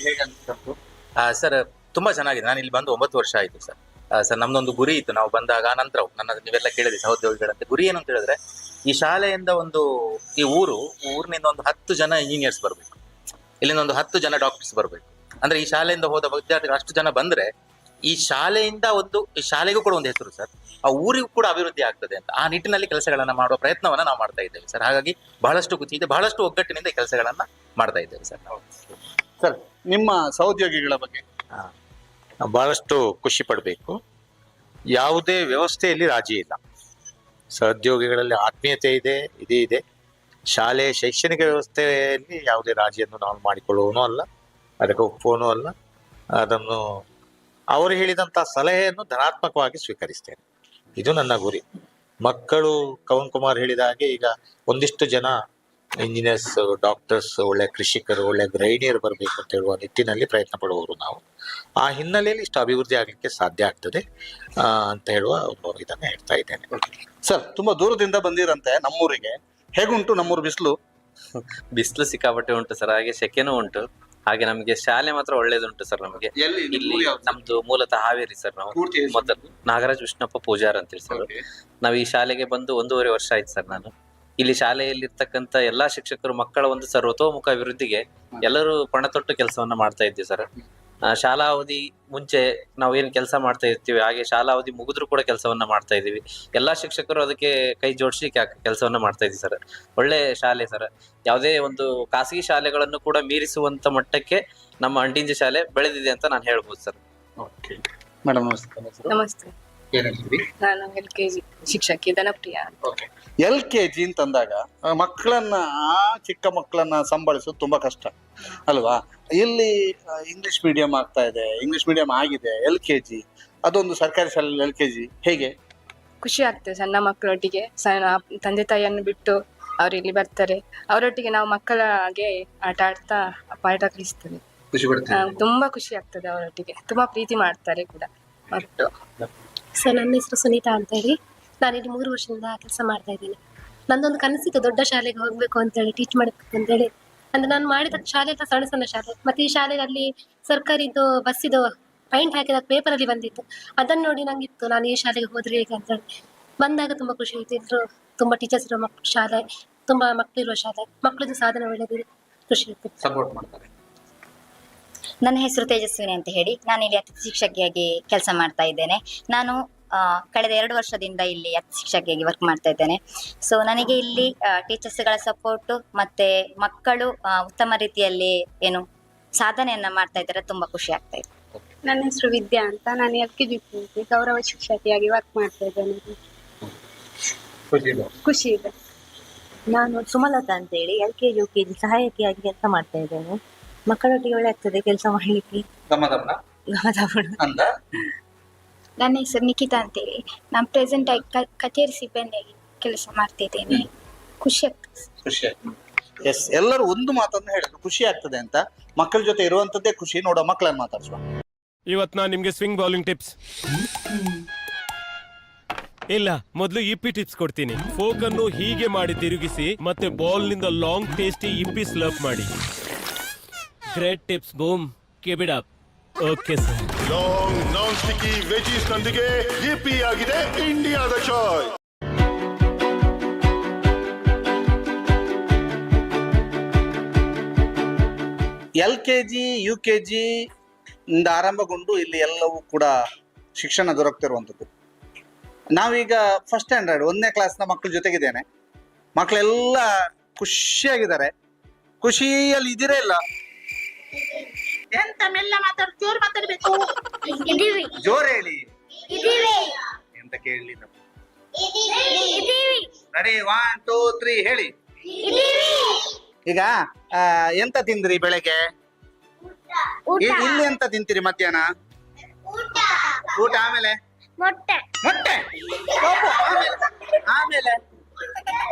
ಹೇಗೆ ಅನಿಸ್ತು? ಸರ್ ತುಂಬಾ ಚೆನ್ನಾಗಿದೆ. ನಾನು ಇಲ್ಲಿ ಬಂದು 9 ವರ್ಷ ಆಯ್ತು ಸರ್. ಸರ್ ನಮ್ದೊಂದು ಗುರಿ ಇತ್ತು ನಾವು ಬಂದಾಗ. ನಂತರ ನೀವೆಲ್ಲ ಕೇಳಿದೆ ಸಹೋದ್ಯೋಗಿಗಳಂತೆ ಗುರಿ ಏನು ಅಂತ ಹೇಳಿದ್ರೆ, ಈ ಶಾಲೆಯಿಂದ ಈ ಊರಿನಿಂದ ಒಂದು 10 ಜನ ಇಂಜಿನಿಯರ್ಸ್ ಬರ್ಬೇಕು, ಇಲ್ಲಿಂದ ಒಂದು 10 ಜನ ಡಾಕ್ಟರ್ಸ್ ಬರ್ಬೇಕು. ಅಂದ್ರೆ ಈ ಶಾಲೆಯಿಂದ ಹೋದ ವಿದ್ಯಾರ್ಥಿಗಳು ಅಷ್ಟು ಜನ ಬಂದ್ರೆ ಈ ಶಾಲೆಯಿಂದ ಈ ಶಾಲೆಗೂ ಕೂಡ ಒಂದು ಹೆಸರು ಸರ್, ಆ ಊರಿಗೂ ಕೂಡ ಅಭಿವೃದ್ಧಿ ಆಗ್ತದೆ ಅಂತ ಆ ನಿಟ್ಟಿನಲ್ಲಿ ಕೆಲಸಗಳನ್ನ ಮಾಡುವ ಪ್ರಯತ್ನವನ್ನ ನಾವು ಮಾಡ್ತಾ ಇದ್ದೇವೆ ಸರ್. ಹಾಗಾಗಿ ಬಹಳಷ್ಟು ಖುಷಿ ಇದೆ, ಬಹಳಷ್ಟು ಒಗ್ಗಟ್ಟಿನಿಂದ ಈ ಕೆಲಸಗಳನ್ನ ಮಾಡ್ತಾ ಇದ್ದೇವೆ ಸರ್ ನಾವು. ಸರ್ ನಿಮ್ಮ ಸಹೋದ್ಯೋಗಿಗಳ ಬಗ್ಗೆ? ಬಹಳಷ್ಟು ಖುಷಿ ಪಡಬೇಕು. ಯಾವುದೇ ವ್ಯವಸ್ಥೆಯಲ್ಲಿ ರಾಜಿ ಇಲ್ಲ. ಸಹೋದ್ಯೋಗಿಗಳಲ್ಲಿ ಆತ್ಮೀಯತೆ ಇದೆ, ಇದೆ. ಶಾಲೆ ಶೈಕ್ಷಣಿಕ ವ್ಯವಸ್ಥೆಯಲ್ಲಿ ಯಾವುದೇ ರಾಜಿಯನ್ನು ನಾವು ಮಾಡಿಕೊಳ್ಳುವನೂ ಅಲ್ಲ, ಅದಕ್ಕೆ ಒಪ್ಪುವನೂ ಅಲ್ಲ. ಅದನ್ನು ಅವರು ಹೇಳಿದಂತ ಸಲಹೆಯನ್ನು ಧನಾತ್ಮಕವಾಗಿ ಸ್ವೀಕರಿಸ್ತೇನೆ. ಇದು ನನ್ನ ಗುರಿ. ಮಕ್ಕಳು ಕವನ್ ಕುಮಾರ್ ಹೇಳಿದ ಹಾಗೆ ಈಗ ಒಂದಿಷ್ಟು ಜನ ಇಂಜಿನಿಯರ್ಸ್, ಡಾಕ್ಟರ್ಸ್, ಒಳ್ಳೆ ಕೃಷಿಕರು, ಒಳ್ಳೆ ಗೃಹಿಣಿಯರು ಬರಬೇಕು ಅಂತ ಹೇಳುವ ನಿಟ್ಟಿನಲ್ಲಿ ಪ್ರಯತ್ನ ಪಡುವವರು ನಾವು. ಆ ಹಿನ್ನೆಲೆಯಲ್ಲಿ ಇಷ್ಟು ಅಭಿವೃದ್ಧಿ ಆಗಲಿಕ್ಕೆ ಸಾಧ್ಯ ಆಗ್ತದೆ ಅಂತ ಹೇಳುವ ಇದನ್ನ ಹೇಳ್ತಾ ಇದ್ದೇನೆ. ಸರ್ ತುಂಬಾ ದೂರದಿಂದ ಬಂದಿರಂತೆ ನಮ್ಮೂರಿಗೆ, ಹೇಗುಂಟು ನಮ್ಮೂರು ಬಿಸಿಲು? ಬಿಸಿಲು ಸಿಕ್ಕಾಪಟ್ಟೆ ಉಂಟು ಸರ್, ಹಾಗೆ ಸೆಕೆನೂ ಉಂಟು. ಹಾಗೆ ನಮಗೆ ಶಾಲೆ ಮಾತ್ರ ಒಳ್ಳೇದುಂಟು ಸರ್. ನಮಗೆ ಇಲ್ಲಿ ನಮ್ದು ಮೂಲತಃ ಹಾವೇರಿ ಸರ್. ನಾವು ಮೊದಲು ನಾಗರಾಜ್ ವಿಷ್ಣಪ್ಪ ಪೂಜಾರ್ ಅಂತೇಳಿ ಸರ್. ನಾವು ಈ ಶಾಲೆಗೆ ಬಂದು 1.5 ವರ್ಷ ಆಯ್ತು ಸರ್. ನಾನು ಇಲ್ಲಿ ಶಾಲೆಯಲ್ಲಿರ್ತಕ್ಕಂಥ ಎಲ್ಲಾ ಶಿಕ್ಷಕರು ಮಕ್ಕಳ ಒಂದು ಸರ್ವತೋಮುಖ ಅಭಿವೃದ್ಧಿಗೆ ಎಲ್ಲರೂ ಪಣ ತೊಟ್ಟು ಕೆಲಸವನ್ನ ಮಾಡ್ತಾ ಇದ್ದೀವಿ ಸರ್. ಶಾಲಾ ಅವಧಿ ಮುಂಚೆ ನಾವು ಏನು ಕೆಲಸ ಮಾಡ್ತಾ ಇರ್ತೀವಿ, ಹಾಗೆ ಶಾಲಾ ಅವಧಿ ಮುಗಿದ್ರು ಕೂಡ ಕೆಲಸವನ್ನ ಮಾಡ್ತಾ ಇದೀವಿ. ಎಲ್ಲಾ ಶಿಕ್ಷಕರು ಅದಕ್ಕೆ ಕೈ ಜೋಡಿಸಿ ಕೆಲಸವನ್ನ ಮಾಡ್ತಾ ಇದ್ದೀವಿ ಸರ್. ಒಳ್ಳೆ ಶಾಲೆ ಸರ್. ಯಾವುದೇ ಒಂದು ಖಾಸಗಿ ಶಾಲೆಗಳನ್ನು ಕೂಡ ಮೀರಿಸುವಂತ ಮಟ್ಟಕ್ಕೆ ನಮ್ಮ ಅಂಟಿಂಜಿ ಶಾಲೆ ಬೆಳೆದಿದೆ ಅಂತ ನಾನು ಹೇಳ್ಬೋದು ಸರ್. ಮೇಡಮ್ ನಮಸ್ತೆ. ನಮಸ್ತೆ. ನಾನು LKG ಶಿಕ್ಷಕಿ ಧನಪ್ರಿಯ. LKG ಅಂತಂದಾಗ ಮಕ್ಕಳನ್ನ ಚಿಕ್ಕ ಮಕ್ಕಳನ್ನ ಸಂಭಾಳಿಸೋದು ತುಂಬಾ ಕಷ್ಟ ಅಲ್ವಾ? ಇಲ್ಲಿ ಇಂಗ್ಲಿಷ್ ಮೀಡಿಯಂ ಆಗ್ತಾ ಇದೆ, ಇಂಗ್ಲಿಷ್ ಮೀಡಿಯಂ ಆಗಿದೆ. LKG ಅದೊಂದು ಸರ್ಕಾರಿ ಶಾಲೆ LKG ಹೇಗೆ? ಖುಷಿ ಆಗ್ತದೆ ಸಣ್ಣ ಮಕ್ಕಳೊಟ್ಟಿಗೆ. ತಂದೆ ತಾಯಿಯನ್ನು ಬಿಟ್ಟು ಅವ್ರು ಇಲ್ಲಿ ಬರ್ತಾರೆ, ಅವರೊಟ್ಟಿಗೆ ನಾವು ಮಕ್ಕಳಿಗೆ ಆಟ ಆಡ್ತಾ ಪಾಠ ಕಲಿಸ್ತೇವೆ. ತುಂಬಾ ಖುಷಿ ಆಗ್ತದೆ. ಅವರೊಟ್ಟಿಗೆ ತುಂಬಾ ಪ್ರೀತಿ ಮಾಡ್ತಾರೆ ಕೂಡ. ಮತ್ತು ಸರ್ ನನ್ನ ಹೆಸರು ಸುನೀತಾ ಅಂತ ಹೇಳಿ. ನಾನಿಲ್ಲಿ 3 ವರ್ಷದಿಂದ ಕೆಲಸ ಮಾಡ್ತಾ ಇದ್ದೀನಿ. ನಂದೊಂದು ಕನಸಿತ್ತು ದೊಡ್ಡ ಶಾಲೆಗೆ ಹೋಗ್ಬೇಕು ಅಂತೇಳಿ, ಟೀಚ್ ಮಾಡಬೇಕು ಅಂತೇಳಿ. ಅಂದ್ರೆ ನಾನು ಮಾಡಿದ ಶಾಲೆ ಎಲ್ಲ ಸಣ್ಣ ಸಣ್ಣ ಶಾಲೆ. ಮತ್ತೆ ಈ ಶಾಲೆಯಲ್ಲಿ ಸರ್ಕಾರಿದ್ದು ಬಸ್ಸಿದು ಪೈಂಟ್ ಹಾಕಿದ ಪೇಪರ್ ಅಲ್ಲಿ ಬಂದಿತ್ತು. ಅದನ್ನು ನೋಡಿ ನಂಗಿತ್ತು ನಾನು ಈ ಶಾಲೆಗೆ ಹೋದ್ರೆ ಹೇಗೆ ಅಂತೇಳಿ. ಬಂದಾಗ ತುಂಬಾ ಖುಷಿ ಆಯ್ತು. ಇದ್ರು ತುಂಬಾ ಟೀಚರ್ಸ್ ಇರೋ ಶಾಲೆ, ತುಂಬಾ ಮಕ್ಕಳಿರುವ ಶಾಲೆ, ಮಕ್ಕಳದ್ದು ಸಾಧನೆ ಒಳ್ಳೆದಿದೆ, ಖುಷಿ ಆಯ್ತು. ಸಪೋರ್ಟ್ ಮಾಡ್ತಾರೆ. ನನ್ನ ಹೆಸರು ತೇಜಸ್ವಿನಿ ಅಂತ ಹೇಳಿ. ನಾನಿಲ್ಲಿ ಅತಿಥಿ ಶಿಕ್ಷಕಿಯಾಗಿ ಕೆಲಸ ಮಾಡ್ತಾ ಇದ್ದೇನೆ. ನಾನು ಕಳೆದ 2 ವರ್ಷದಿಂದ ಇಲ್ಲಿ ಅತಿಥಿ ಶಿಕ್ಷಕಿಯಾಗಿ ವರ್ಕ್ ಮಾಡ್ತಾ ಇದ್ದೇನೆ. ಸೊ ನನಗೆ ಇಲ್ಲಿ ಟೀಚರ್ಸ್ಗಳ ಸಪೋರ್ಟು ಮತ್ತೆ ಮಕ್ಕಳು ಉತ್ತಮ ರೀತಿಯಲ್ಲಿ ಸಾಧನೆಯನ್ನ ಮಾಡ್ತಾ ಇದ್ದಾರೆ, ತುಂಬಾ ಖುಷಿ ಆಗ್ತಾ ಇದೆ. ನನ್ನ ಹೆಸರು ವಿದ್ಯಾ ಅಂತ. ನಾನು LKG ಗೌರವ ಶಿಕ್ಷಕಿಯಾಗಿ ವರ್ಕ್ ಮಾಡ್ತಾ ಇದ್ದೇನೆ. ಖುಷಿ ಇದೆ. ನಾನು ಸುಮಲತಾ ಅಂತ ಹೇಳಿ LKG UKG ಸಹಾಯಕಿಯಾಗಿ ಕೆಲಸ ಮಾಡ್ತಾ ಇದ್ದೇನೆ. ಮಕ್ಕಳೊಟ್ಟಿಗೆ ಒಳ್ಳೆ ಆಗ್ತದೆ ಕೆಲಸ ಮಾಡ್ಲಿಕ್ಕೆ. ನನ್ನ ಹೆಸರು ನಿಖಿತಾ ಅಂತೇಳಿ. ನಾನು ಪ್ರೆಸೆಂಟ್ ಆಗಿ ಕಚೇರಿ ಸಿಬ್ಬಂದಿಯಾಗಿ ಕೆಲಸ ಮಾಡ್ತಿದ್ದೇನೆ. ಖುಷಿ ಆಗ್ತದೆ. ಎಸ್, ಎಲ್ಲರೂ ಒಂದು ಮಾತನ್ನು ಹೇಳಿದ್ರು, ಖುಷಿ ಆಗ್ತದೆ ಅಂತ. ಮಕ್ಕಳ ಜೊತೆ ಇರುವಂತದ್ದೇ ಖುಷಿ. ನೋಡೋ ಮಕ್ಕಳನ್ನ ಮಾತಾಡ್ಸುವ. ಇವತ್ತು ನಾನು ನಿಮ್ಗೆ ಸ್ವಿಂಗ್ ಬೌಲಿಂಗ್ ಟಿಪ್ಸ್ ಇಲ್ಲ, ಮೊದಲು ಇಪ್ಪಿ ಟಿಪ್ಸ್ ಕೊಡ್ತೀನಿ. ಫೋಕ್ ಅನ್ನು ಹೀಗೆ ಮಾಡಿ ತಿರುಗಿಸಿ ಮತ್ತೆ ಬಾಲ್ ನಿಂದ ಲಾಂಗ್ ಟೇಸ್ಟಿ ಇಪ್ಪಿ ಸ್ಲರ್ಪ್ ಮಾಡಿ. Great tips boom, keep it up. Okay sir. Long non sticky veggies ನೊಂದಿಗೆ ಇಪ್ಪಿ ಆಗಿದೆ ಇಂಡಿಯಾದ ಚಾಯ್. LKG UKG ಇಂದ ಆರಂಭಗೊಂಡು ಇಲ್ಲಿ ಎಲ್ಲವೂ ಕೂಡ ಶಿಕ್ಷಣ ದೊರಕ್ತಿರುವಂಥದ್ದು. ನಾವೀಗ ಫಸ್ಟ್ ಸ್ಟ್ಯಾಂಡರ್ಡ್ 1ನೇ ಕ್ಲಾಸ್ನ ಮಕ್ಕಳ ಜೊತೆಗಿದ್ದೇನೆ. ಮಕ್ಕಳೆಲ್ಲ ಖುಷಿಯಾಗಿದ್ದಾರೆ. ಖುಷಿಯಲ್ಲಿ ಇದ್ದೀರಾ ಇಲ್ಲ? ಎಂತ ಮೆಲ್ಲ ಮಾತಾಡ್, ಜೋರ್ ಮಾತಾಡ್ಬೇಕು. ಜೋರ್ ಹೇಳಿ. ಇದೀವಿ ಎಂತ ಕೇಳಲಿಲ್ಲ. ಇದೀವಿ. ರೆಡಿ 1 2 3 ಹೇಳಿ. ಈಗ ಎಂತ ತಿಂದ್ರಿ ಬೆಳಗ್ಗೆ? ಇಲ್ಲಿ ಎಂತ ತಿಂತೀರಿ ಮಧ್ಯಾಹ್ನ? ಊಟ ಆಮೇಲೆ ಮೊಟ್ಟೆ. ಆಮೇಲೆ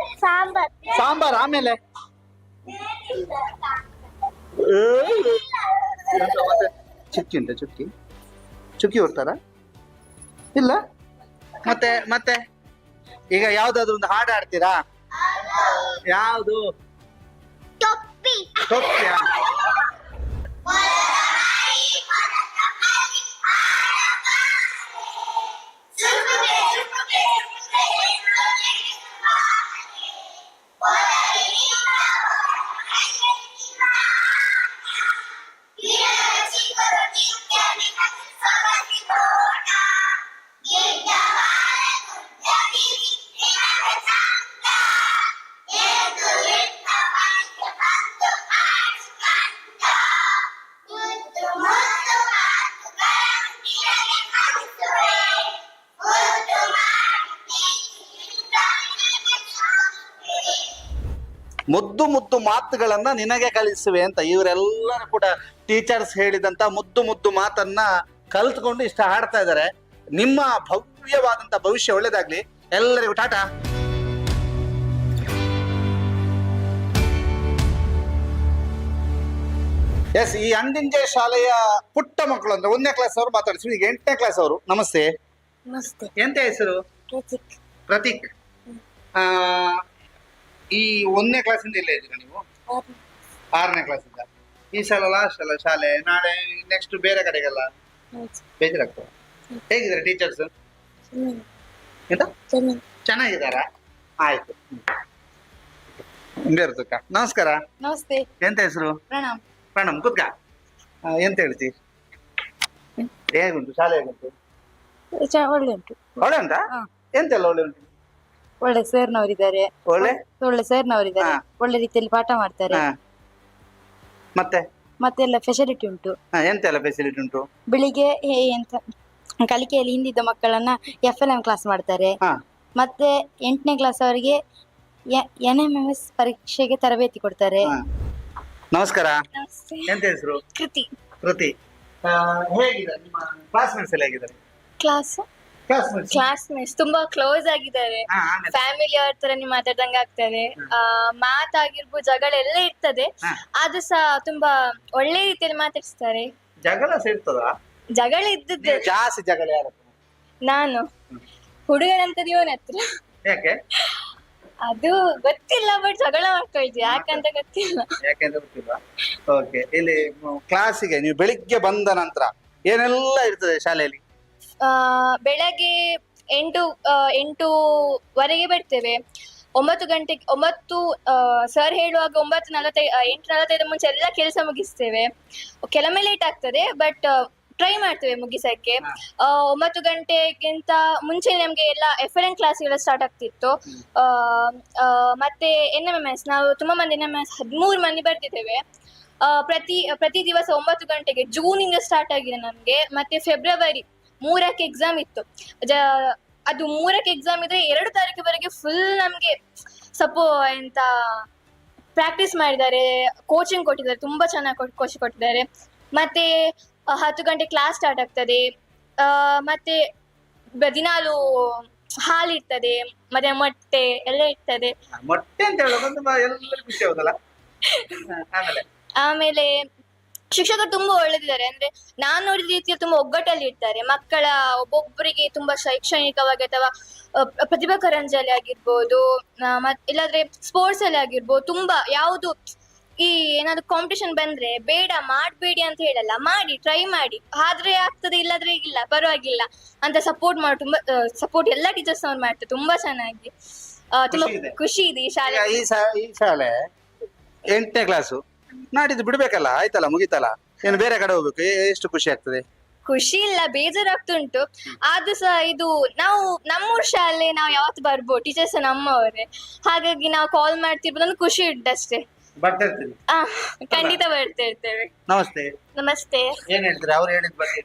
ಸಾಂಬಾರ್ ಆಮೇಲೆ ಚುಕ್ಕಿ ಉಂಟ? ಚುಕ್ಕಿ ಹೊರ್ತಾರ ಇಲ್ಲ? ಮತ್ತೆ ಈಗ ಯಾವ್ದಾದ್ರು ಒಂದು ಹಾಡು ಆಡ್ತೀರಾ? ಯಾವುದು? ಟೊಪ್ಪಿಯಾ? ಮುದ್ದು ಮುದ್ದು ಮಾತುಗಳನ್ನ ನಿನಗೆ ಕಲಿಸುವೆ ಅಂತ ಇವರೆಲ್ಲರೂ ಕೂಡ ಟೀಚರ್ಸ್ ಹೇಳಿದಂತ ಮುದ್ದು ಮಾತನ್ನ ಕಲ್ತ್ಕೊಂಡು ಇಷ್ಟ ಹಾಡ್ತಾ ಇದ್ದಾರೆ. ನಿಮ್ಮ ಭವ್ಯವಾದಂತ ಭವಿಷ್ಯ ಒಳ್ಳೇದಾಗ್ಲಿ. ಎಲ್ಲರಿಗೂ ಟಾಟಾ. ಎಸ್, ಈ ಅಂಡಿಂಜೆ ಶಾಲೆಯ ಪುಟ್ಟ ಮಕ್ಕಳು ಅಂದ್ರೆ 1ನೇ ಕ್ಲಾಸ್ ಅವರು ಮಾತಾಡಿಸ್ವಿ. ಈಗ 8ನೇ ಕ್ಲಾಸ್ ಅವರು. ನಮಸ್ತೆ. ಎಂತ ಹೆಸರು? ಪ್ರತೀಕ್. ಈ 1ನೇ ಕ್ಲಾಸಿಂದ ಇಲ್ಲೇ ಇದ್ದೀರಾ ನೀವು? 6ನೇ ಕ್ಲಾಸಿಂದ. ಈ ಸಲ ಲಾಸ್ಟ್ ಅಲ್ಲ ಶಾಲೆ, ನಾಳೆ ನೆಕ್ಸ್ಟ್ ಬೇರೆ ಕಡೆಗೆಲ್ಲ ಬೇಜಾರಾಗ್ತದೆ. ಹೇಗಿದ್ದಾರೆ ಟೀಚರ್ಸ್? ಎಂತ ಚೆನ್ನಾಗಿದ್ದಾರಾ? ಆಯ್ತು. ಬೇರೆದಕ್ಕ ನಮಸ್ಕಾರ. ನಮಸ್ತೆ. ಎಂತ ಹೆಸರು? ಪ್ರಣಾಮ್. ಕುತ್ಕ. ಎಂತ ಹೇಳ್ತಿ? ಹೇಗುಂಟು ಶಾಲೆ? ಹೇಗುಂಟು? ಒಳ್ಳೆ ಉಂಟು. ಒಳ್ಳೆ ಉಂಟಾ? ಎಂತೆಲ್ಲ ಒಳ್ಳೆ ಉಂಟು? ಒಳ್ಳೆ ಸರ್ನವರಿದ್ದಾರೆ. ಒಳ್ಳೆ ಸರ್ನವರಿದ್ದಾರೆ. ಒಳ್ಳೆ ರೀತಿಯಲ್ಲಿ ಪಾಠ ಮಾಡ್ತಾರೆ. ಮತ್ತೆಲ್ಲ ಫೆಸಿಲಿಟಿ ಉಂಟು. ಎಂತೆಲ್ಲ ಫೆಸಿಲಿಟಿ ಉಂಟು? ಬೆಳಿಗ್ಗೆ ಎಂತ ಕಲಿಕೆಯಲ್ಲಿ ಹಿಂದಿದ್ದ ಮಕ್ಕಳನ್ನ FLM ಕ್ಲಾಸ್ ಮಾಡ್ತಾರೆ. ಮತ್ತೆ 8ನೇ ಕ್ಲಾಸ್ ಅವರಿಗೆ NMMS ಪರೀಕ್ಷೆಗೆ ತರಬೇತಿ ಕೊಡ್ತಾರೆ. ನಮಸ್ಕಾರ. ಎಂತ ಹೆಸರು? ಕೃತಿ. ಹೇಗಿದ್ದಾರೆ ನಿಮ್ಮ ಕ್ಲಾಸ್ಮೇಟ್ಸ್ ಎಲ್ಲ? ಹೇಗಿದ್ದಾರೆ ಕ್ಲಾಸ್ಮೇಟ್ಸ್? ತುಂಬಾ ಕ್ಲೋಸ್ ಆಗಿದ್ದಾರೆ. ಫ್ಯಾಮಿಲಿ ಅವ್ರ ತರನೇ ಮಾತಾಡ್ದಂಗ ಆಗ್ತದೆ. ಮಾತಾಗಿರ್ಬೋದು, ಜಗಳ ಎಲ್ಲ ಇರ್ತದೆ, ಆದ್ರೂ ಸಹ ತುಂಬಾ ಒಳ್ಳೆ ರೀತಿಯಲ್ಲಿ ಮಾತಾಡಿಸ್ತಾರೆ. ಜಗಳ ಸೇರ್ತದ? ಜಗಳ ಇದ್ದದ್ದು ಜಾಸ್ತಿ. ಜಗಳ ಯಾರ? ನಾನು ಹುಡುಗನಂತದ ಇವನ ಹತ್ರ. ಯಾಕೆ? ಅದು ಗೊತ್ತಿಲ್ಲ, ಬಟ್ ಜಗಳ ಮಾಡ್ಕೊಳ್ತೀವಿ. ಯಾಕಂತ ಗೊತ್ತಿಲ್ಲ. ಓಕೆ. ಇಲ್ಲಿ ಕ್ಲಾಸಿಗೆ ನೀವು ಬೆಳಿಗ್ಗೆ ಬಂದ ನಂತರ ಏನೆಲ್ಲ ಇರ್ತದೆ ಶಾಲೆಯಲ್ಲಿ? ಬೆಳಗ್ಗೆ 8:00ವರೆಗೆ ಬರ್ತೇವೆ. 9 ಗಂಟೆಗೆ ಸರ್ ಹೇಳುವಾಗ 8:45 ಮುಂಚೆ ಎಲ್ಲ ಕೆಲಸ ಮುಗಿಸ್ತೇವೆ. ಕೆಲವೊಮ್ಮೆ ಲೇಟ್ ಆಗ್ತದೆ, ಬಟ್ ಟ್ರೈ ಮಾಡ್ತೇವೆ ಮುಗಿಸಕ್ಕೆ. 9 ಗಂಟೆಗಿಂತ ಮುಂಚೆ ನಮ್ಗೆ ಎಲ್ಲ FLM ಕ್ಲಾಸ್ಗೆಲ್ಲ ಸ್ಟಾರ್ಟ್ ಆಗ್ತಿತ್ತು. ಮತ್ತೆ NMMS ನಾವು ತುಂಬಾ ಮಂದಿ NMMS 13 ಮಂದಿ ಬರ್ತಿದ್ದೇವೆ. ಪ್ರತಿ ದಿವಸ 9 ಗಂಟೆಗೆ. ಜೂನಿಂದ ಸ್ಟಾರ್ಟ್ ಆಗಿದೆ ನಮ್ಗೆ. ಮತ್ತೆ ಫೆಬ್ರವರಿ 3ಕ್ಕೆ ಎಕ್ಸಾಮ್ ಇತ್ತು. ಅದು 3ಕ್ಕೆ ಎಕ್ಸಾಮ್ ಇದ್ರೆ 2 ತಾರೀಕಿವರೆಗೆ ಫುಲ್ ನಮ್ಗೆ ಪ್ರಾಕ್ಟೀಸ್ ಮಾಡಿದ್ದಾರೆ, ಕೋಚಿಂಗ್ ಕೊಟ್ಟಿದ್ದಾರೆ, ತುಂಬಾ ಚೆನ್ನಾಗಿ ಕೋಚಿಂಗ್ ಕೊಟ್ಟಿದ್ದಾರೆ. ಮತ್ತೆ 10 ಗಂಟೆ ಕ್ಲಾಸ್ ಸ್ಟಾರ್ಟ್ ಆಗ್ತದೆ. ಮತ್ತೆ ದಿನಾಲು ಹಾಲಿರ್ತದೆ, ಮತ್ತೆ ಮೊಟ್ಟೆ ಎಲ್ಲ ಇರ್ತದೆ. ಮೊಟ್ಟೆ ಅಂತ ಹೇಳೋದು ಖುಷಿ ಆಗುದಲ್ಲ. ಆಮೇಲೆ ಶಿಕ್ಷಕರು ತುಂಬಾ ಒಳ್ಳೆದಿದ್ದಾರೆ. ಅಂದ್ರೆ ನಾನ್ ನೋಡಿದ ರೀತಿಯಲ್ಲಿ ತುಂಬಾ ಒಗ್ಗಟ್ಟಲ್ಲಿ ಇರ್ತಾರೆ. ಮಕ್ಕಳ ಒಬ್ಬೊಬ್ಬರಿಗೆ ತುಂಬಾ ಶೈಕ್ಷಣಿಕವಾಗಿ ಅಥವಾ ಪ್ರತಿಭಾ ಕಾರಂಜಿಯಲ್ಲಿ ಆಗಿರ್ಬೋದು, ಇಲ್ಲಾಂದ್ರೆ ಸ್ಪೋರ್ಟ್ಸ್ ಅಲ್ಲಿ ಆಗಿರ್ಬೋದು, ತುಂಬಾ ಯಾವುದು ಈ ಏನಾದ್ರು ಕಾಂಪಿಟೇಷನ್ ಬಂದ್ರೆ ಬೇಡ ಮಾಡ್ಬೇಡಿ ಅಂತ ಹೇಳಲ್ಲ, ಮಾಡಿ ಟ್ರೈ ಮಾಡಿ, ಆದ್ರೆ ಆಗ್ತದೆ ಇಲ್ಲಾದ್ರೆ ಇಲ್ಲ ಪರವಾಗಿಲ್ಲ ಅಂತ ಸಪೋರ್ಟ್ ಎಲ್ಲ ಟೀಚರ್ಸ್ ಅವ್ರು ಮಾಡ್ತಾರೆ ತುಂಬಾ ಚೆನ್ನಾಗಿ. ತುಂಬಾ ಖುಷಿ ಇದೆ ಈ ಶಾಲೆ. ಈ ಶಾಲೆ 8ನೇ ಕ್ಲಾಸು, ನಾಡಿದ್ದು ಬಿಡ್ಬೇಕಲ್ಲ, ಆಯ್ತಲ್ಲ, ಮುಗಿತಲ್ಲ, ಏನು ಬೇರೆ ಕಡೆ ಹೋಗ್ಬೇಕು. ಎಷ್ಟು ಖುಷಿ ಆಗ್ತದೆ? ಖುಷಿ ಇಲ್ಲ, ಬೇಜಾರಾಗ್ತುಂಟು. ಆದ್ರೂ ಸಹ ಇದು ನಮ್ಮೂರ್ ಶಾಲೆ, ನಾವು ಯಾವತ್ತು ಬರ್ಬೋದು, ಟೀಚರ್ಸ್ ನಮ್ಮವರೇ, ಹಾಗಾಗಿ ನಾವು ಕಾಲ್ ಮಾಡ್ತಿರ್ಬೋದು, ಒಂದು ಖುಷಿ ಉಂಟಷ್ಟೇ. ಬರ್ತಿರ್ತೀವಿ? ಖಂಡಿತ ಬರ್ತಾ ಇರ್ತೇವೆ. ನಮಸ್ತೆ. ನಮಸ್ತೆ. ಏನ್ ಹೇಳ್ತೀರಾ? ಅವ್ರು ಹೇಳಿದ ಬಗ್ಗೆ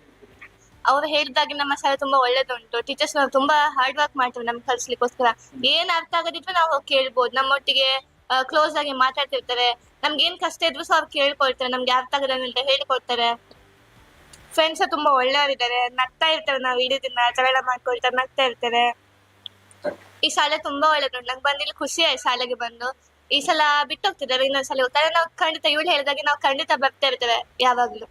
ಅವ್ರು ಹೇಳಿದಾಗೆ ನಮ್ಮ ಶಾಲೆ ತುಂಬಾ ಒಳ್ಳೇದುಂಟು. ಟೀಚರ್ಸ್ ನಾವು ತುಂಬಾ ಹಾರ್ಡ್ ವರ್ಕ್ ಮಾಡ್ತೀವಿ ನಮ್ಗೆ ಕಲಿಸ್ಲಿಕ್ಕೋಸ್ಕರ. ಏನ್ ಅರ್ಥ ಆಗದಿದ್ರು ನಾವು ಹೋಗಿ ಕೇಳ್ಬೋದು, ನಮ್ಮೊಟ್ಟಿಗೆ ಕ್ಲೋಸ್ ಆಗಿ ಮಾತಾಡ್ತಿರ್ತಾರೆ. ನಮ್ಗೆ ಏನ್ ಕಷ್ಟ ಇದ್ರು ಸಹ ಅವ್ರು ಕೇಳ್ಕೊಳ್ತಾರೆ, ನಮ್ಗೆ ಅರ್ಥ ಆಗದಂತ ಹೇಳ್ಕೊಡ್ತಾರೆ. ಫ್ರೆಂಡ್ಸ್ ತುಂಬಾ ಒಳ್ಳೆಯವರಿದ್ದಾರೆ, ನಗ್ತಾ ಇರ್ತಾರೆ, ನಾವು ಇಡೀ ದಿನ ಜಗಳ ಮಾಡ್ಕೊಳ್ತಾರೆ, ನಗ್ತಾ ಇರ್ತಾರೆ. ಈ ಶಾಲೆ ತುಂಬಾ ಒಳ್ಳೇದುಂಟು, ನಂಗೆ ಬಂದಿಲ್ಲಿ ಖುಷಿ ಆಯ್ತು ಶಾಲೆಗೆ ಬಂದು. ಈ ಸಲ ಬಿಟ್ಟು ಹೋಗ್ತಿದ್ದಾರೆ, ಇನ್ನೊಂದ್ಸಲ ಹೋಗ್ತಾರೆ. ನಾವು ಖಂಡಿತ ಇವಳು ಹೇಳಿದಾಗೆ ನಾವು ಖಂಡಿತ ಬರ್ತಾ ಇರ್ತೇವೆ ಯಾವಾಗ್ಲೂ.